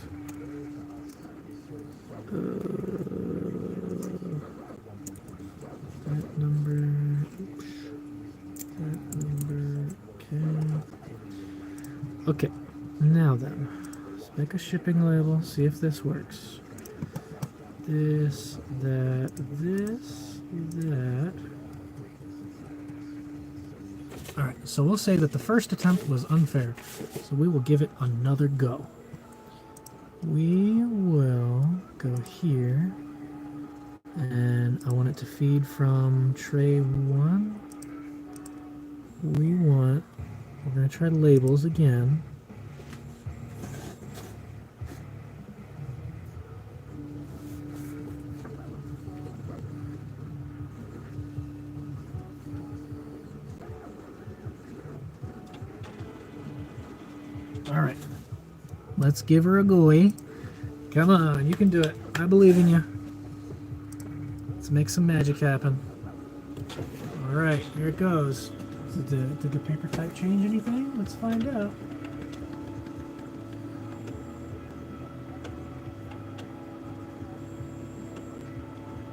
That number. Oops. That number. Okay. Okay, now then. Let's make a shipping label, see if this works. This, that, this, that. Alright, so we'll say that the first attempt was unfair. So we will give it another go. We will go here. And I want it to feed from tray 1. We're going to try labels again. Alright, let's give her a go. Come on, you can do it. I believe in you. Let's make some magic happen. Alright, here it goes. Did the paper type change anything? Let's find out.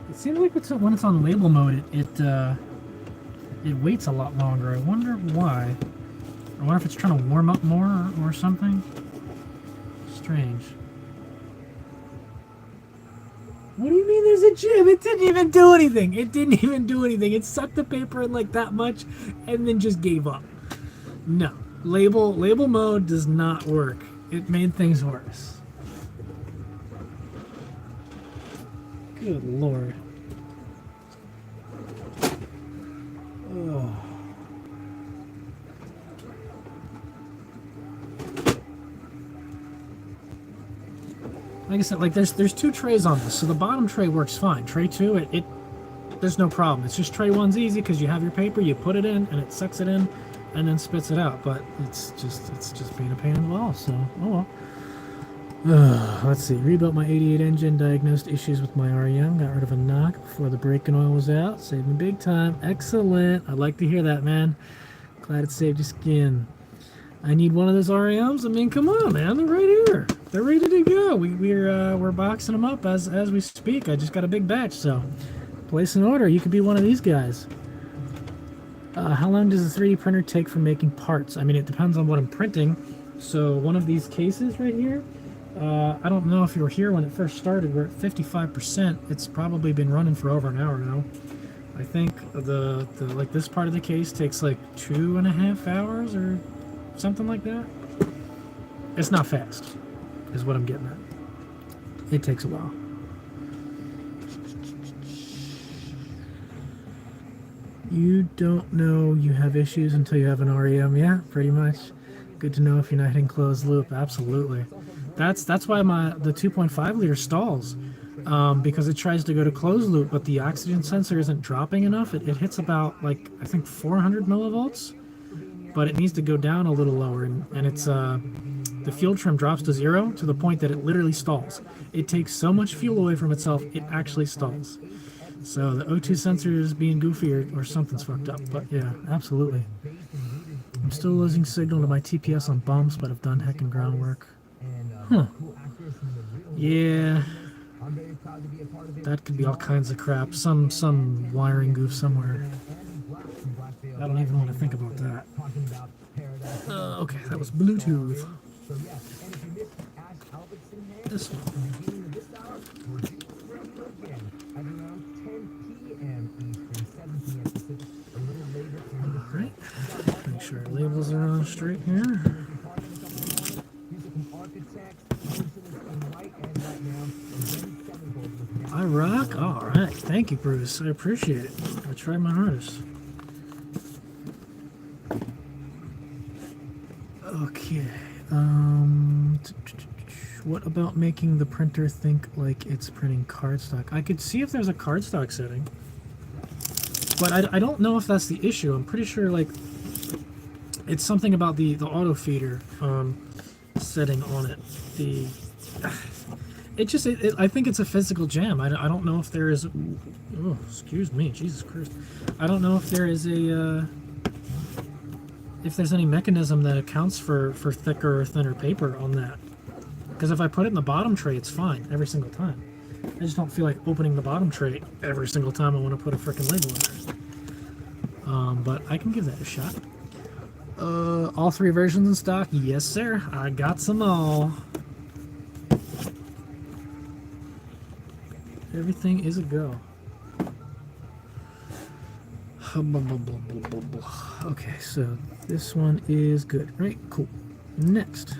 It seems like when it's on label mode, it waits a lot longer. I wonder why. I wonder if it's trying to warm up more or something. Strange. What do you mean there's a jam? It didn't even do anything. It didn't even do anything. It sucked the paper in like that much and then just gave up. No. Label mode does not work. It made things worse. Good Lord. Oh. Like I said, like there's 2 trays on this, so the bottom tray works fine. Tray 2, there's no problem. It's just tray 1's easy because you have your paper, you put it in, and it sucks it in, and then spits it out. But it's just being a pain in the balls. So oh well. Let's see. Rebuilt my '88 engine, diagnosed issues with my REM, got rid of a knock before the braking oil was out, saved me big time. Excellent. I'd like to hear that, man. Glad it saved your skin. I need one of those REMs. I mean, come on, man. They're right here. They're ready to go. We're boxing them up as we speak. I just got a big batch, so place an order. You could be one of these guys. How long does a 3D printer take for making parts? I mean, it depends on what I'm printing. So one of these cases right here, I don't know if you were here when it first started. We're at 55%. It's probably been running for over an hour now. I think the like this part of the case takes like 2.5 hours or something like that. It's not fast, is what I'm getting at. It takes a while. You don't know you have issues until you have an REM. Yeah, pretty much. Good to know if you're not hitting closed loop. Absolutely. That's why the 2.5 liter stalls, because it tries to go to closed loop, but the oxygen sensor isn't dropping enough. It hits about like I think 400 millivolts, but it needs to go down a little lower, and it's the fuel trim drops to 0 to the point that it literally stalls. It takes so much fuel away from itself, it actually stalls. So the O2 sensor is being goofy or something's fucked up. But yeah, absolutely. I'm still losing signal to my TPS on bumps, but I've done heckin' groundwork. Huh. Yeah. That could be all kinds of crap. Some wiring goof somewhere. I don't even want to think about that. Okay, that was Bluetooth. This one. Alright. Make sure our labels are on straight here. I rock? Alright. Thank you, Bruce. I appreciate it. I tried my hardest. Okay. What about making the printer think like it's printing cardstock? I could see if there's a cardstock setting, but I don't know if that's the issue. I'm pretty sure like it's something about the auto feeder setting on it. I think it's a physical jam. I don't know if there is. Oh, excuse me, Jesus Christ! I don't know if there is a. If there's any mechanism that accounts for thicker or thinner paper on that. Because if I put it in the bottom tray, it's fine every single time. I just don't feel like opening the bottom tray every single time I want to put a frickin' label in there. But I can give that a shot. All 3 versions in stock? Yes, sir. I got some all. Everything is a go. Okay, so this one is good, right? Cool. Next.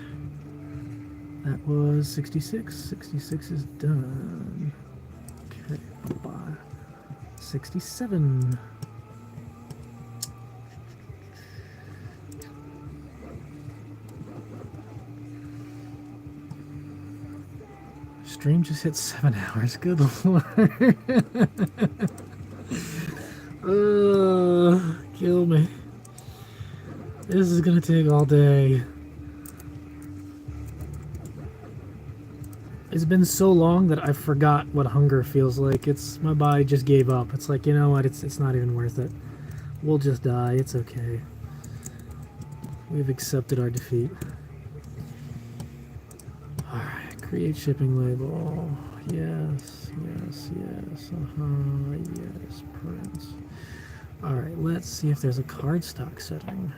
That was 66. 66 is done. Okay, bye. 67. Stream just hit 7 hours. Good Lord. Kill me. This is gonna take all day. It's been so long that I forgot what hunger feels like. My body just gave up. It's like, you know what? It's not even worth it. We'll just die. It's okay. We've accepted our defeat. All right, create shipping label. Yes, yes, yes. Yes, print. All right, let's see if there's a cardstock setting.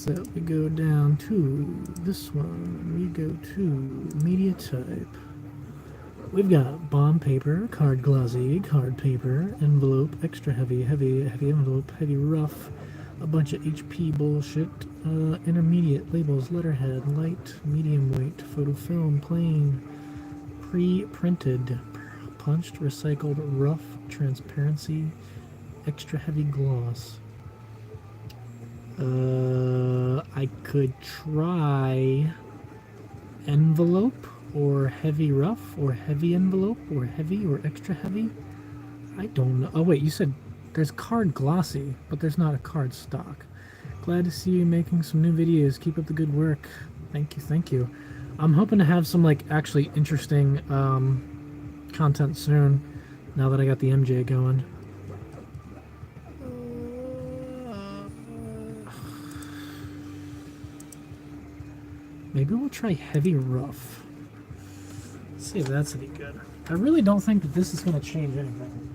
that, we go down to this one. We go to media type. We've got bond paper, card glossy, card paper, envelope, extra heavy, heavy envelope, heavy rough, a bunch of HP bullshit, intermediate labels, letterhead, light, medium weight, photo film, plain, pre-printed, punched, recycled, rough, transparency, extra heavy gloss. I could try envelope or heavy rough or heavy envelope or heavy or extra heavy. I don't know. Oh wait, you said there's card glossy, but there's not a card stock. Glad to see you making some new videos. Keep up the good work. Thank you, thank you. I'm hoping to have some like actually interesting content soon now that I got the MJ going. Maybe we'll try heavy rough. Let's see if that's any good. I really don't think that this is going to change anything.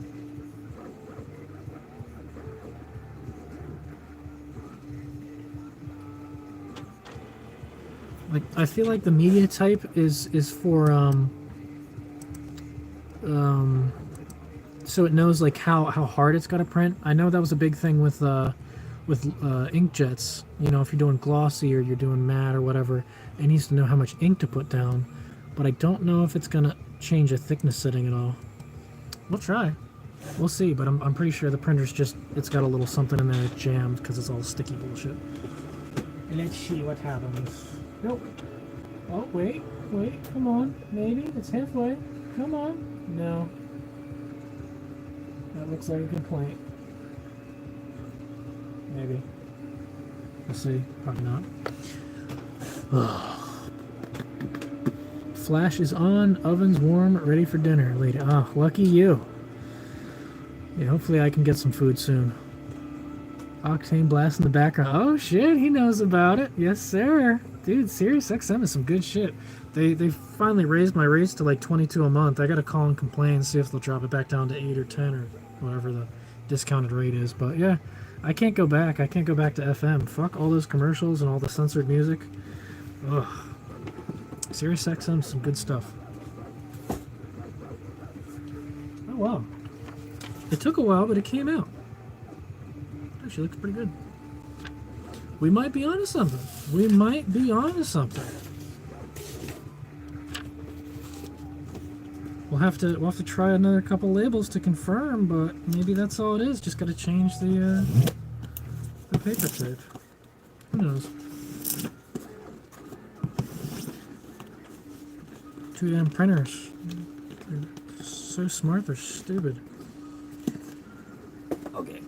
Like, I feel like the media type is for so it knows like how hard it's got to print. I know that was a big thing with inkjets. You know, if you're doing glossy or you're doing matte or whatever, it needs to know how much ink to put down. But I don't know if it's gonna change the thickness setting at all. We'll try. We'll see. But I'm pretty sure the printer's just, it's got a little something in there jammed because it's all sticky bullshit. Let's see what happens. Nope. Oh wait, come on. Maybe it's halfway. Come on. No. That looks like a complaint. Maybe. We'll see. Probably not. Flash is on. Oven's warm. Ready for dinner. Lady. Ah, lucky you. Yeah, hopefully I can get some food soon. Octane blast in the background. Oh shit, he knows about it. Yes, sir. Dude, SiriusXM is some good shit. They finally raised my rates to like 22 a month. I gotta call and complain, see if they'll drop it back down to 8 or 10 or whatever the discounted rate is. But yeah, I can't go back. I can't go back to FM. Fuck all those commercials and all the censored music. Ugh. SiriusXM, some good stuff. Oh wow. It took a while, but it came out. Actually looks pretty good. We might be onto something. We might be onto something. We'll have to try another couple labels to confirm, but maybe that's all it is. Just got to change the paper type. Who knows? Two damn printers. They're so smart, they're stupid. Okay.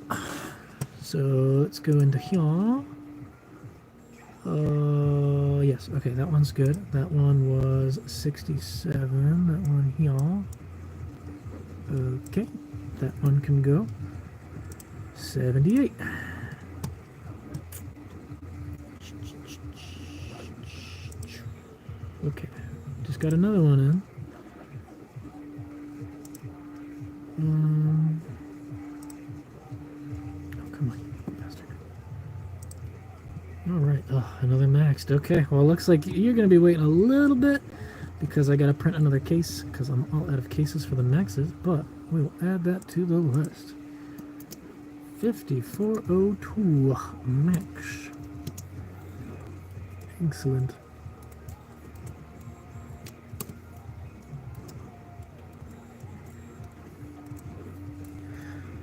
So let's go into here. Yes, okay, that one's good. That one was 67. That one here. Okay, that one can go. 78. Okay, just got another one in. Oh, come on, bastard. Alright, another maxed. Okay, well, it looks like you're going to be waiting a little bit because I got to print another case because I'm all out of cases for the maxes, but we will add that to the list. 5402 max. Excellent.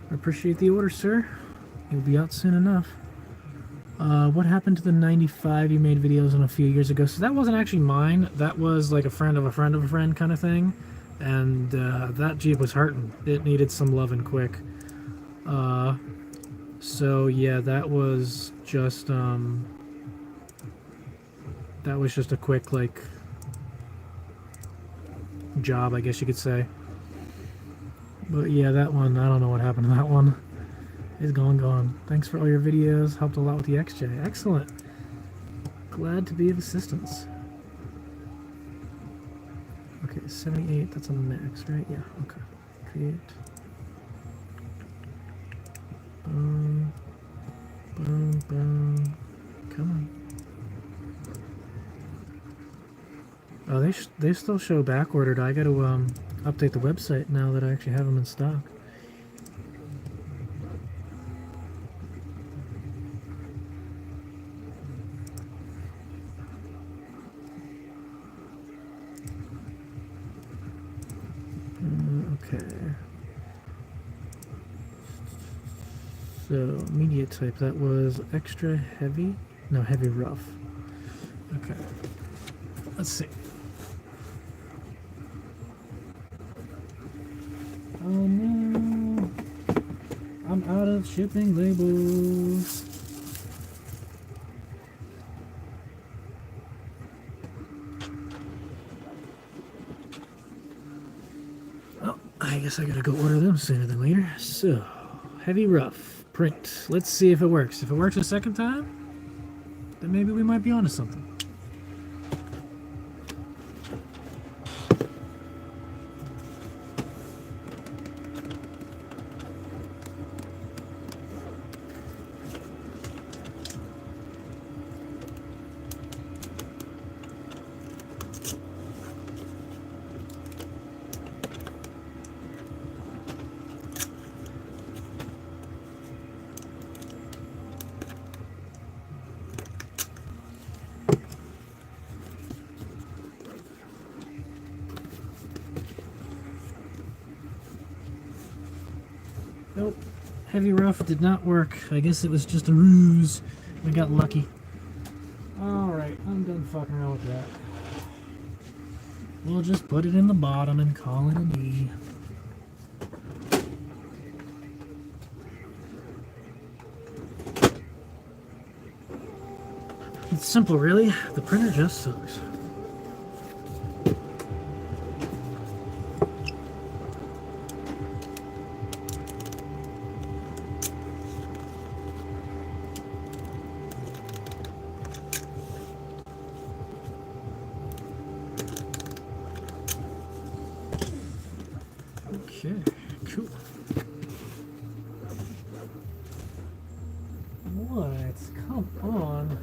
I appreciate the order, sir. You'll be out soon enough. What happened to the 95 you made videos on a few years ago? So that wasn't actually mine. That was like a friend of a friend of a friend kind of thing. And that Jeep was hurting. It needed some loving quick. So yeah, that was just a quick like job, I guess you could say. But yeah, that one, I don't know what happened to that one. It's gone. Thanks for all your videos. Helped a lot with the XJ. Excellent. Glad to be of assistance. Okay, 78, that's a max, right? Yeah, okay. Create. Boom. Boom. Come on. they still show back ordered. I got to update the website now that I actually have them in stock. Okay. So media type, that was extra heavy? No, heavy rough. Okay. Let's see. Oh no, I'm out of shipping labels. Oh, I guess I gotta go order them sooner than later. So, heavy rough, print. Let's see if it works. If it works a second time, then maybe we might be onto something. Nope. Heavy rough did not work. I guess it was just a ruse. We got lucky. Alright, I'm done fucking around with that. We'll just put it in the bottom and call it a D. It's simple, really. The printer just sucks. Okay, cool. What? Come on.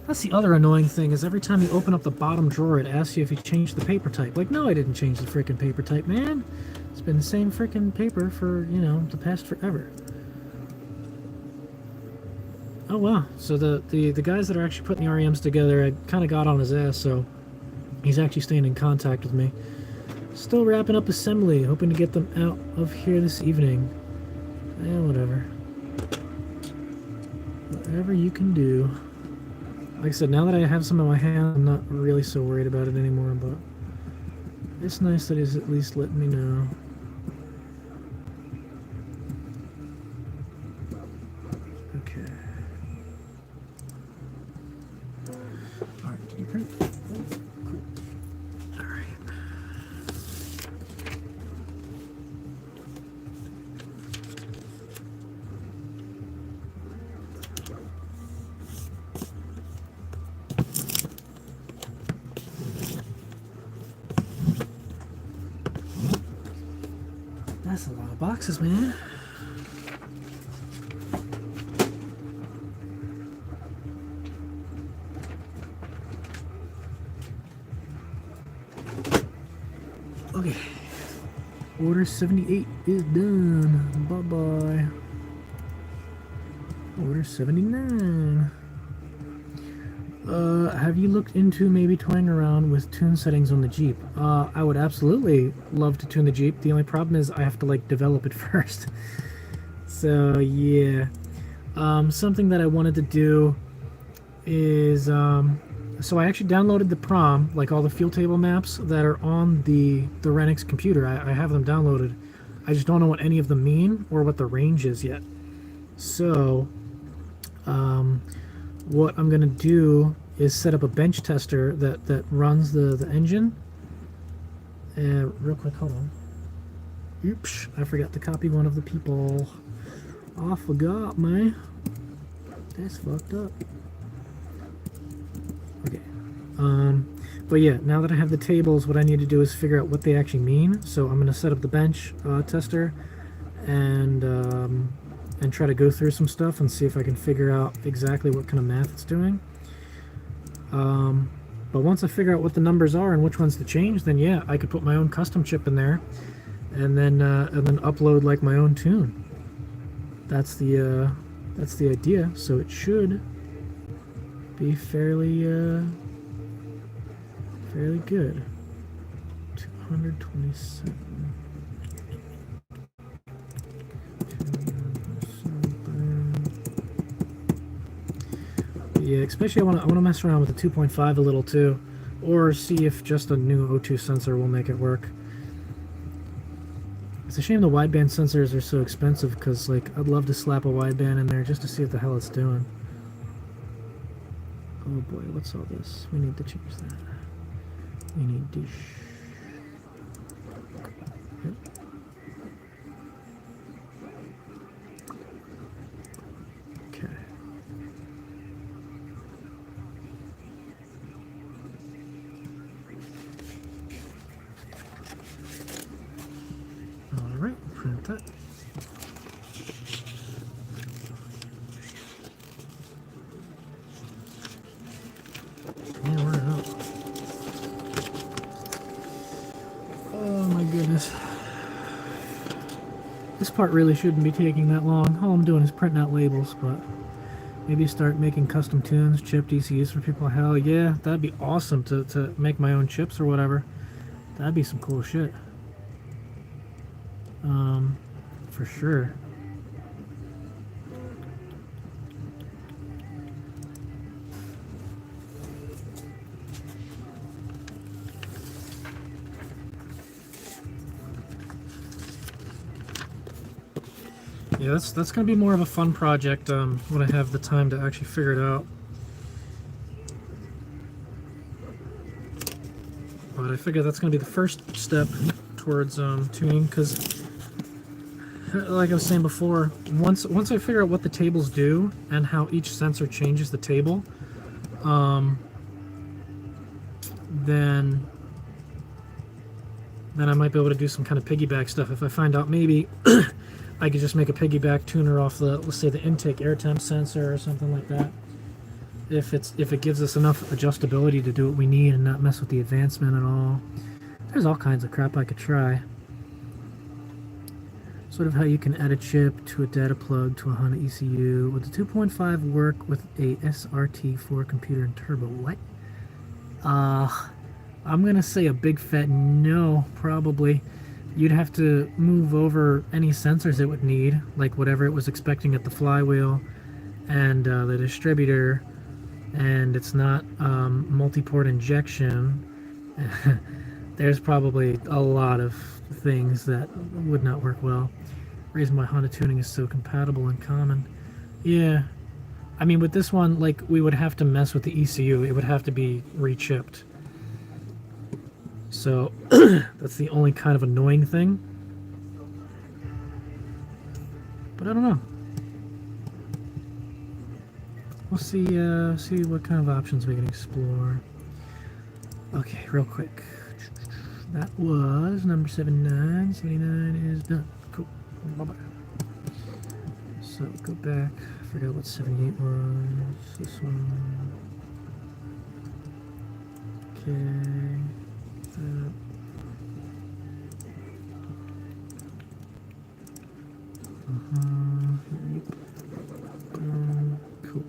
That's the other annoying thing, is every time you open up the bottom drawer, it asks you if you changed the paper type. Like, no, I didn't change the frickin' paper type, man. It's been the same frickin' paper for, you know, the past forever. Oh, wow. So the guys that are actually putting the REMs together, I kind of got on his ass, so he's actually staying in contact with me. Still wrapping up assembly, hoping to get them out of here this evening. Whatever. Whatever you can do. Like I said, now that I have some in my hand, I'm not really so worried about it anymore, but it's nice that he's at least letting me know. Okay. Alright, can you print? Cool. Alright. That's a lot of boxes, man. Okay. Order 78 is done. Bye-bye. Order 79. Have you looked into maybe toying around with tune settings on the Jeep? I would absolutely love to tune the Jeep. The only problem is I have to, like, develop it first. So, yeah. Something that I wanted to do is, so I actually downloaded the PROM, like all the fuel table maps that are on the Renix computer. I have them downloaded. I just don't know what any of them mean or what the range is yet. So, what I'm going to do is set up a bench tester that runs the engine. And real quick, hold on. Oops, I forgot to copy one of the people. I forgot, man. That's fucked up. Okay. But yeah, now that I have the tables, what I need to do is figure out what they actually mean. So I'm going to set up the bench tester and try to go through some stuff and see if I can figure out exactly what kind of math it's doing. But once I figure out what the numbers are and which ones to change, then yeah, I could put my own custom chip in there, and then upload like my own tune. That's the idea. So it should be fairly good. 227. Yeah, especially I want to mess around with the 2.5 a little too, or see if just a new O2 sensor will make it work. It's a shame the wideband sensors are so expensive, because like I'd love to slap a wideband in there just to see what the hell it's doing. Oh boy, what's all this? We need to change that. We need dish. Yep. Okay. Alright, print that. Yeah, we're out. Oh my goodness. This part really shouldn't be taking that long. All I'm doing is printing out labels, but maybe start making custom tunes, chipped ECUs for people. Hell yeah, that'd be awesome to make my own chips or whatever. That'd be some cool shit. For sure. Yeah, that's gonna be more of a fun project when I have the time to actually figure it out. But I figure that's gonna be the first step towards tuning, because like I was saying before, once I figure out what the tables do and how each sensor changes the table, then I might be able to do some kind of piggyback stuff. If I find out maybe I could just make a piggyback tuner off the, let's say, the intake air temp sensor or something like that. If it gives us enough adjustability to do what we need and not mess with the advancement at all. There's all kinds of crap I could try. Sort of how you can add a chip to a data plug to a Honda ECU. Would the 2.5 work with a SRT4 computer and turbo? What? I'm gonna say a big fat no, probably. You'd have to move over any sensors it would need, like whatever it was expecting at the flywheel and the distributor, and it's not multi-port injection. There's probably a lot of things that would not work well. Reason why Honda tuning is so compatible and common. Yeah, I mean with this one, like, we would have to mess with the ECU. It would have to be rechipped. So that's the only kind of annoying thing. But I don't know. We'll see what kind of options we can explore. Okay, real quick. That was number 79. 79 is done. Cool. Bye-bye. So go back. I forgot what 78 was. This one. Okay. Cool.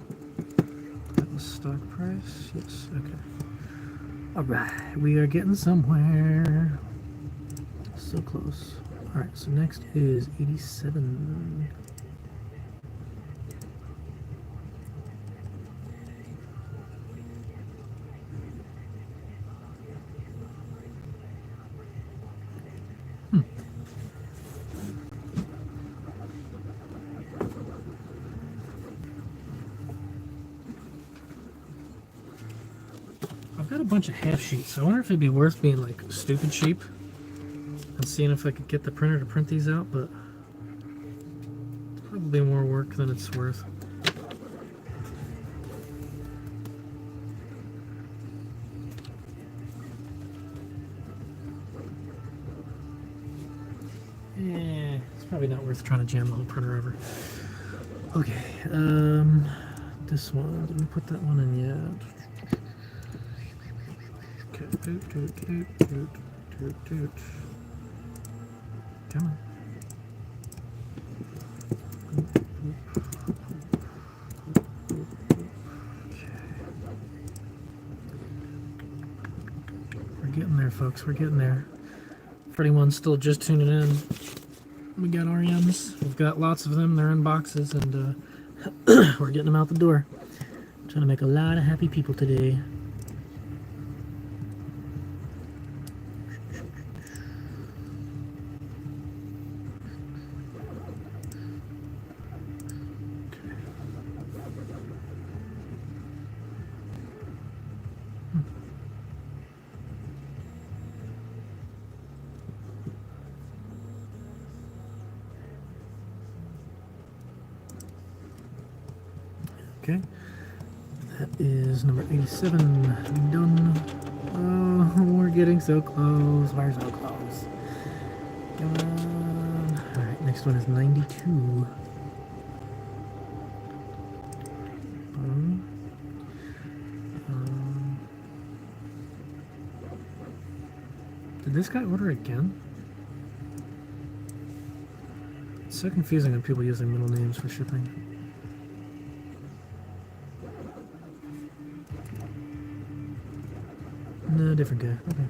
That was stock price. Yes. Okay. All right. We are getting somewhere. So close. All right. So next is 87. I've got a bunch of half sheets. I wonder if it'd be worth being like stupid cheap and seeing if I could get the printer to print these out, but it's probably more work than it's worth. Yeah, it's probably not worth trying to jam the whole printer over. Okay, this one, did we put that one in yet? Toot, toot, toot, toot, toot, toot. Come on. We're getting there, folks. We're getting there. For anyone still just tuning in, we got REMs. We've got lots of them. They're in boxes, and we're getting them out the door. Trying to make a lot of happy people today. Okay, that is number 87. Done. Oh, we're getting so close. We're so close. Come on. Alright, next one is 92. Did this guy order again? It's so confusing when people using middle names for shipping. No, different guy. Okay.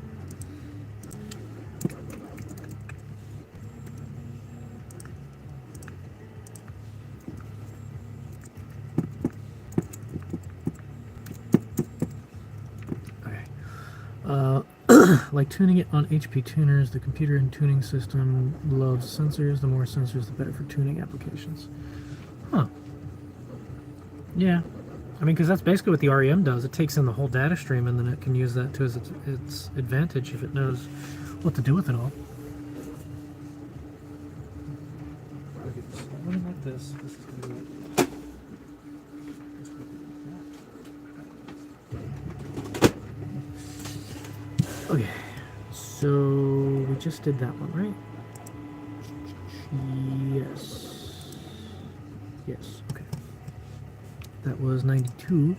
Like tuning it on HP tuners, the computer and tuning system loves sensors. The more sensors, the better for tuning applications. Huh. Yeah. I mean, because that's basically what the REM does. It takes in the whole data stream, and then it can use that to its advantage if it knows what to do with it all. Okay, so something like this. This is going to be okay, so we just did that one, right? Yes. Yes, okay. That was 92.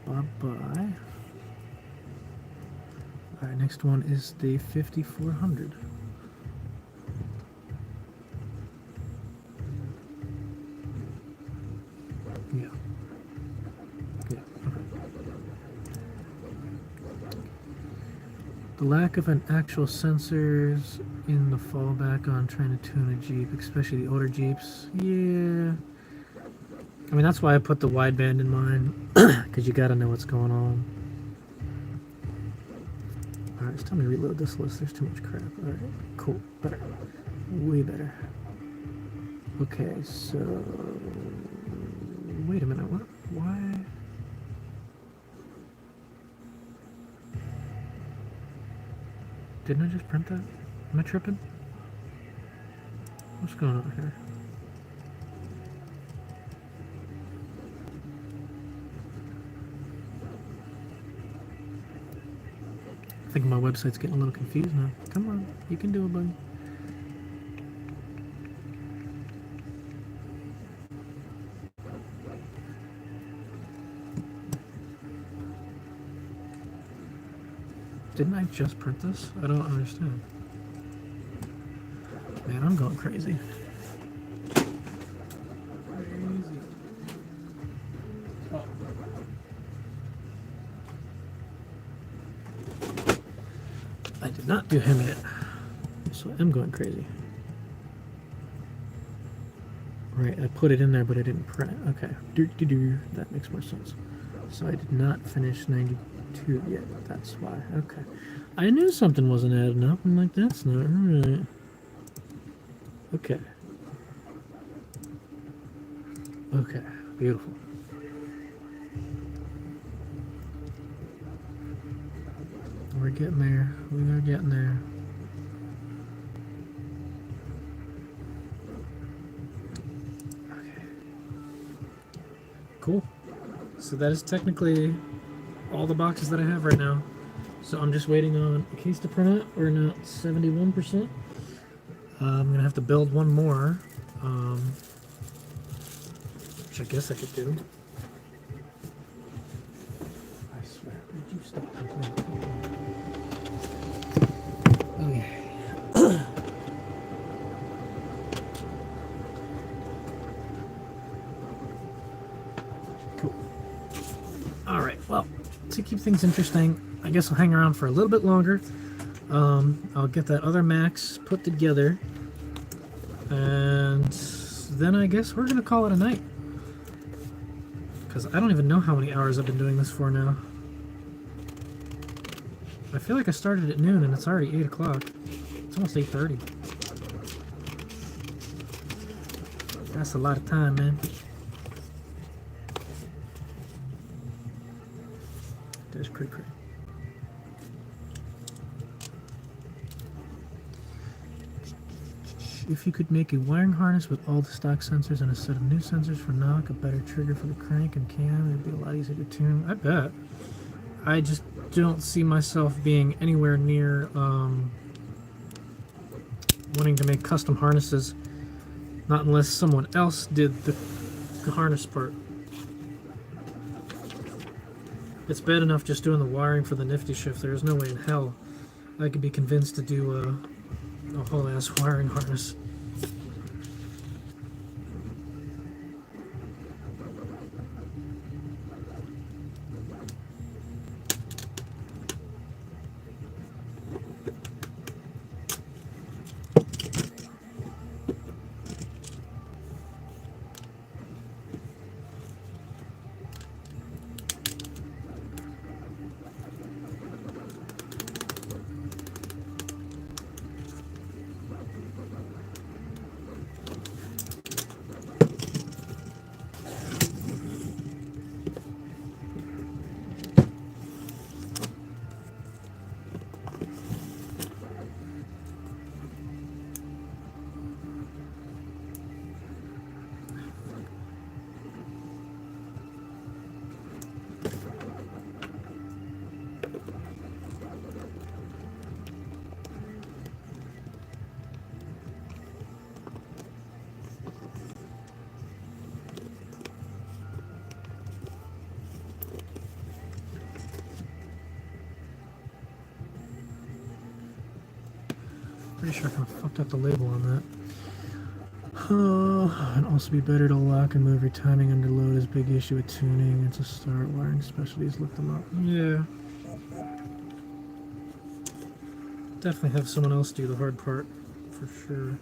Bye-bye. Alright, next one is the 5400. Yeah. Yeah, okay. The lack of an actual sensors in the fallback on trying to tune a Jeep, especially the older Jeeps. Yeah. I mean, that's why I put the wideband in mine, because you gotta know what's going on. Alright, it's time to reload this list. There's too much crap. Alright, cool. Better. Way better. Okay, so... Wait a minute, what? Why? Didn't I just print that? Am I tripping? What's going on here? I think my website's getting a little confused now. Come on, you can do it, buddy. Didn't I just print this? I don't understand. Man, I'm going crazy. Oh. I did not do him yet, so I'm going crazy. Right, I put it in there, but I didn't print it. Okay, that makes more sense. So I did not finish 92 yet. That's why. Okay, I knew something wasn't adding up. I'm like, that's not right. Okay. Okay, beautiful. We're getting there. We are getting there. Okay. Cool. So that is technically all the boxes that I have right now. So I'm just waiting on a case to print it. We're now at 71%. I'm going to have to build one more. Which I guess I could do. I swear. Would you stop? Okay. Cool. All right. Well, to keep things interesting, I guess I'll hang around for a little bit longer. I'll get that other max put together, and then I guess we're gonna call it a night. Because I don't even know how many hours I've been doing this for now. I feel like I started at noon and it's already 8 o'clock. It's almost 8:30. That's a lot of time, man. There's cray cray. If you could make a wiring harness with all the stock sensors and a set of new sensors for knock, a better trigger for the crank and cam, it'd be a lot easier to tune. I bet. I just don't see myself being anywhere near wanting to make custom harnesses. Not unless someone else did the harness part. It's bad enough just doing the wiring for the nifty shift. There's no way in hell I could be convinced to do a whole ass wiring harness. Pretty sure I kind of fucked up the label on that. It'd also be better to lock and move your timing under load is a big issue with tuning. It's a start. Wiring specialties, look them up. Yeah. Definitely have someone else do the hard part, for sure.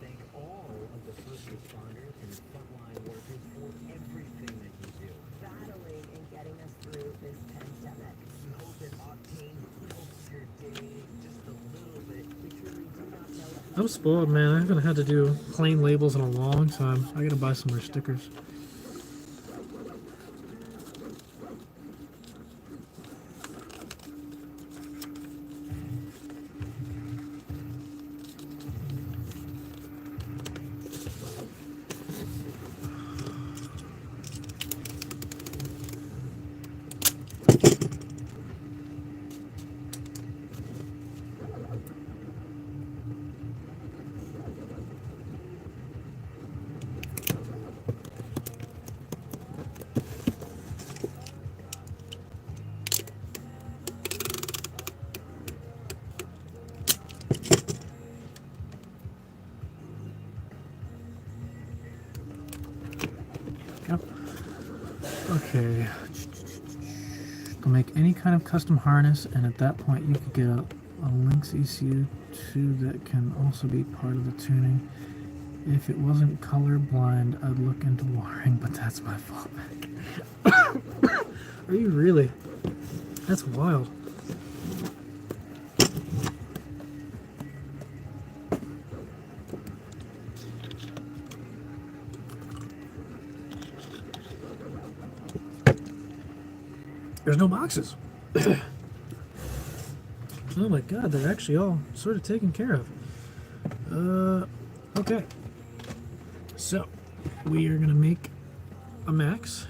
Thank all of the first responders and frontline workers for everything that you do. Battling and getting us through this pandemic. We hope that Octane helps your day just a little bit. We truly do not know. I'm spoiled, man. I haven't had to do plain labels in a long time. I gotta buy some more stickers. Yep. Okay. They'll make any kind of custom harness, and at that point you could get a Lynx ECU2 that can also be part of the tuning. If it wasn't colorblind, I'd look into wiring, but that's my fault. Are you really? That's wild. There's no boxes. Oh my god, they're actually all sort of taken care of. Okay. So, we are going to make a max.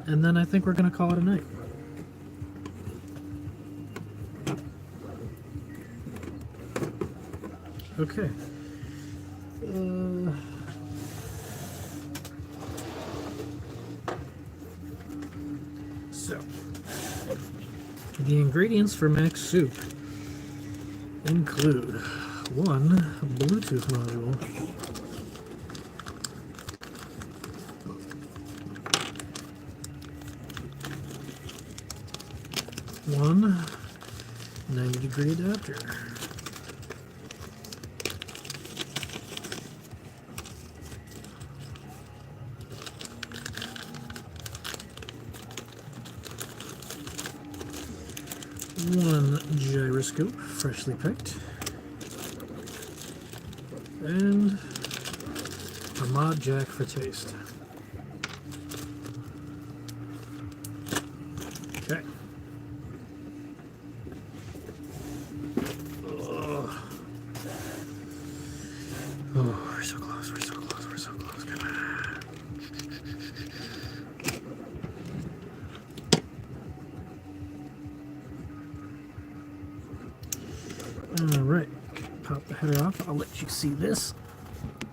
and then I think we're going to call it a night. Okay. So, the ingredients for mac soup include one Bluetooth module, one 90-degree adapter, one gyroscope, freshly picked, and a mod jack for taste. Okay. Oh, we're so close, we're so close, we're so close. Come on. Alright, pop the header off. I'll let you see this,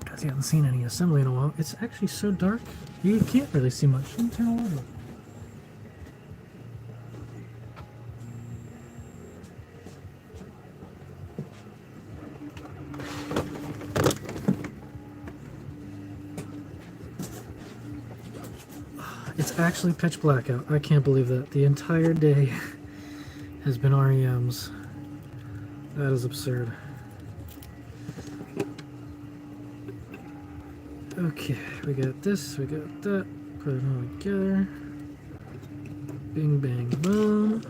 because you haven't seen any assembly in a while. It's actually so dark, you can't really see much. Let me turn a light on. It's actually pitch black out. I can't believe that. The entire day has been REMs. That is absurd. Okay, we got this, we got that. Put it all together. Bing, bang, boom.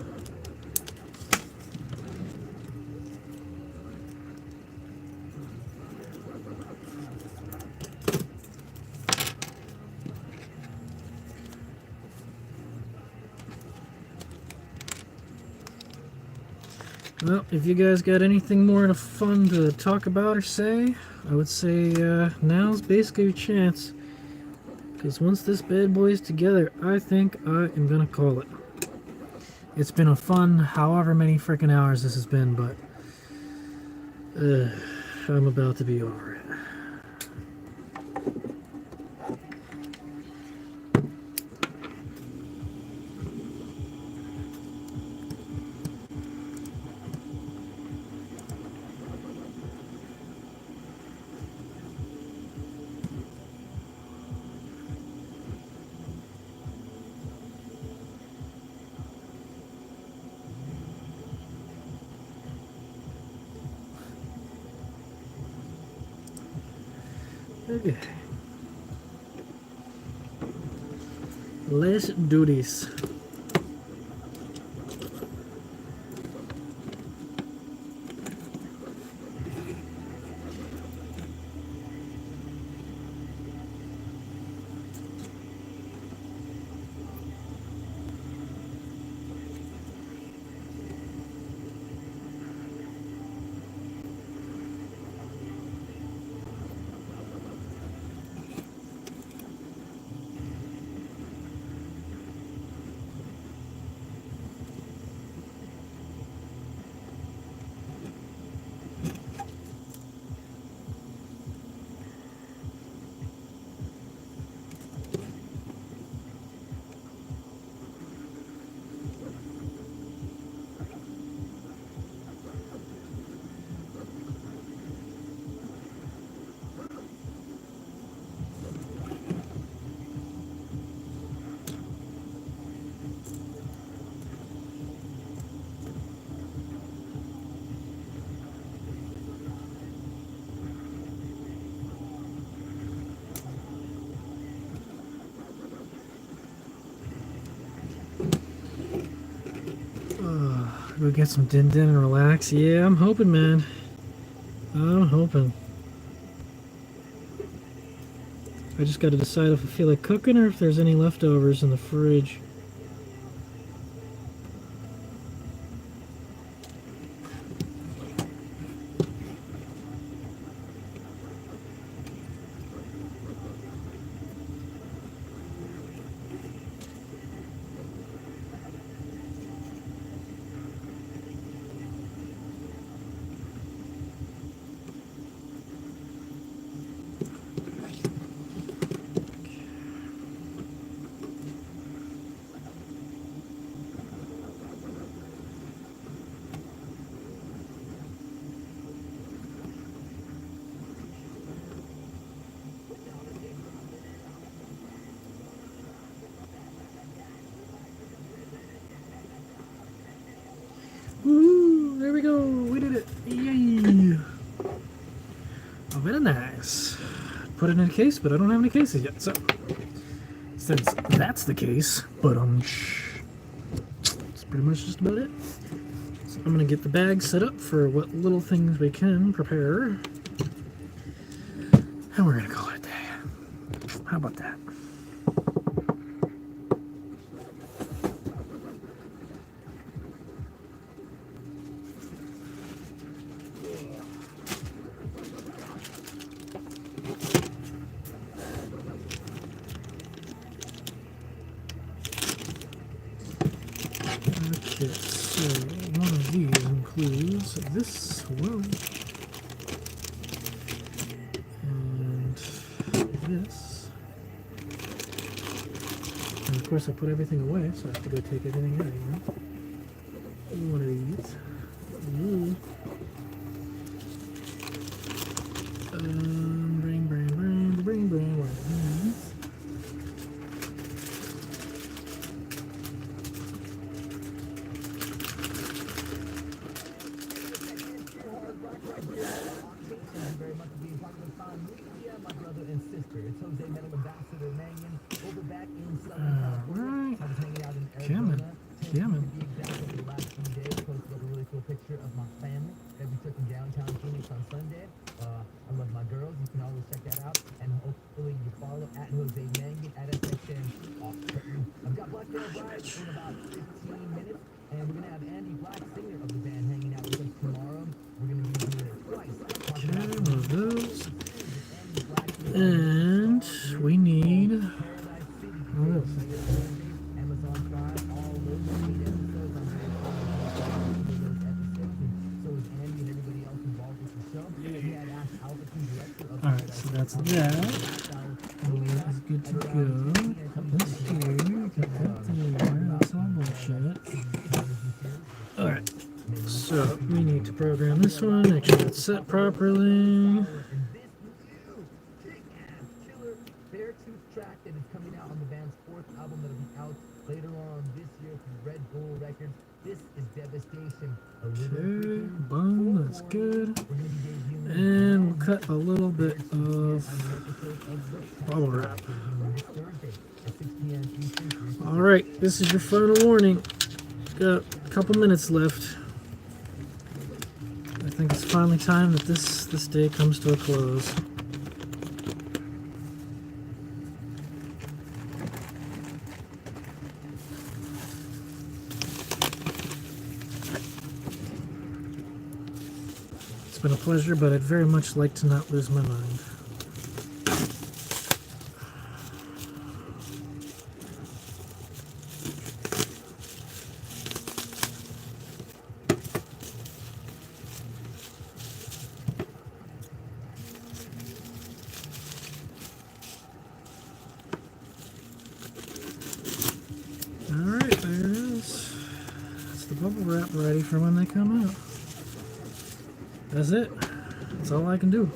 Well, if you guys got anything more fun to talk about or say, I would say now's basically your chance. Because once this bad boy's together, I think I am going to call it. It's been a fun however many freaking hours this has been, but I'm about to be over it. Okay. Let's do this. Go get some din-din and relax. Yeah, I'm hoping, man. I'm hoping. I just got to decide if I feel like cooking or if there's any leftovers in the fridge. we go. We did it. Yay. Oh, very nice. Put it in a case, but I don't have any cases yet. So, since that's the case, but that's pretty much just about it. So I'm gonna get the bag set up for what little things we can prepare, and we're gonna call it a day. How about that? Okay, so one of these includes this one and this. And of course I put everything away, so I have to go take everything out again. One of these. Ooh. Bring one of these. Very much being part of the family, my brother and sister. It's Jose met him Ambassador Mangan over back in Southern California. I was hanging out in Arizona. Cameron. To be exact, over the last few days, posted up a really cool picture of my family that we took in downtown Phoenix on Sunday. I love my girls. You can always check that out. And hopefully you follow at Jose Mangan at SXN off curtain. I've got Black Veil Brides in about 15 minutes. And we're going to have Andy Black, singer of the band, hanging out with us tomorrow. We're going to be doing it twice. Okay, one of those. And we need one of those. Amazon Prime, all those 8 episodes. I'm very proud of those episodes. And so is Andy and everybody else involved with the show. We had asked Albertson, director of Alright, so that's that. That is good to go. Got this here. Got that there. That's all bullshit. Alright, so we need to program this one, make sure it's set properly. Beartooth track that is coming out on the band's 4th album that'll be out later on this year through Red Bull Records. This is Devastation. Okay, boom, that's good. And we'll cut a little bit of bubble wrap. Alright, this is your final warning. Got a couple minutes left. I think it's finally time that this day comes to a close. It's been a pleasure, but I'd very much like to not lose my mind. Alright, there it is. That's the bubble wrap ready for when they come out. That's it. That's all I can do.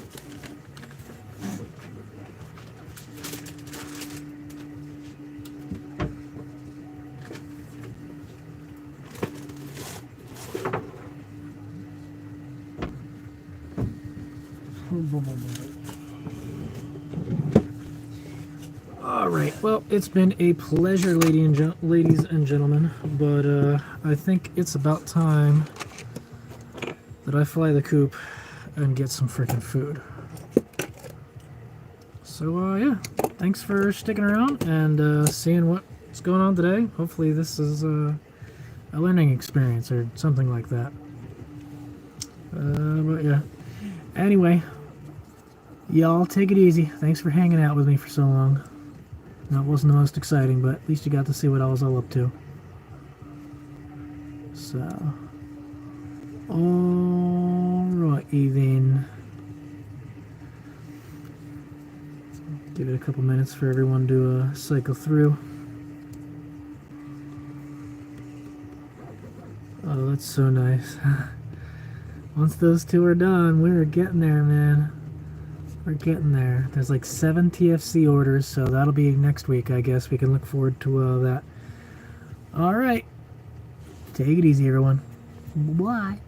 Alright, well, it's been a pleasure, ladies and gentlemen, but I think it's about time that I fly the coop and get some freaking food. So, yeah, thanks for sticking around and seeing what's going on today. Hopefully this is a learning experience or something like that. But yeah, anyway, y'all take it easy. Thanks for hanging out with me for so long. That wasn't the most exciting, but at least you got to see what I was all up to. So, alrighty then. Give it a couple minutes for everyone to cycle through. Oh, that's so nice. Once those two are done, we're getting there, man. We're getting there. There's like 7 TFC orders, so that'll be next week, I guess. We can look forward to that. Alright. Take it easy, everyone. Bye.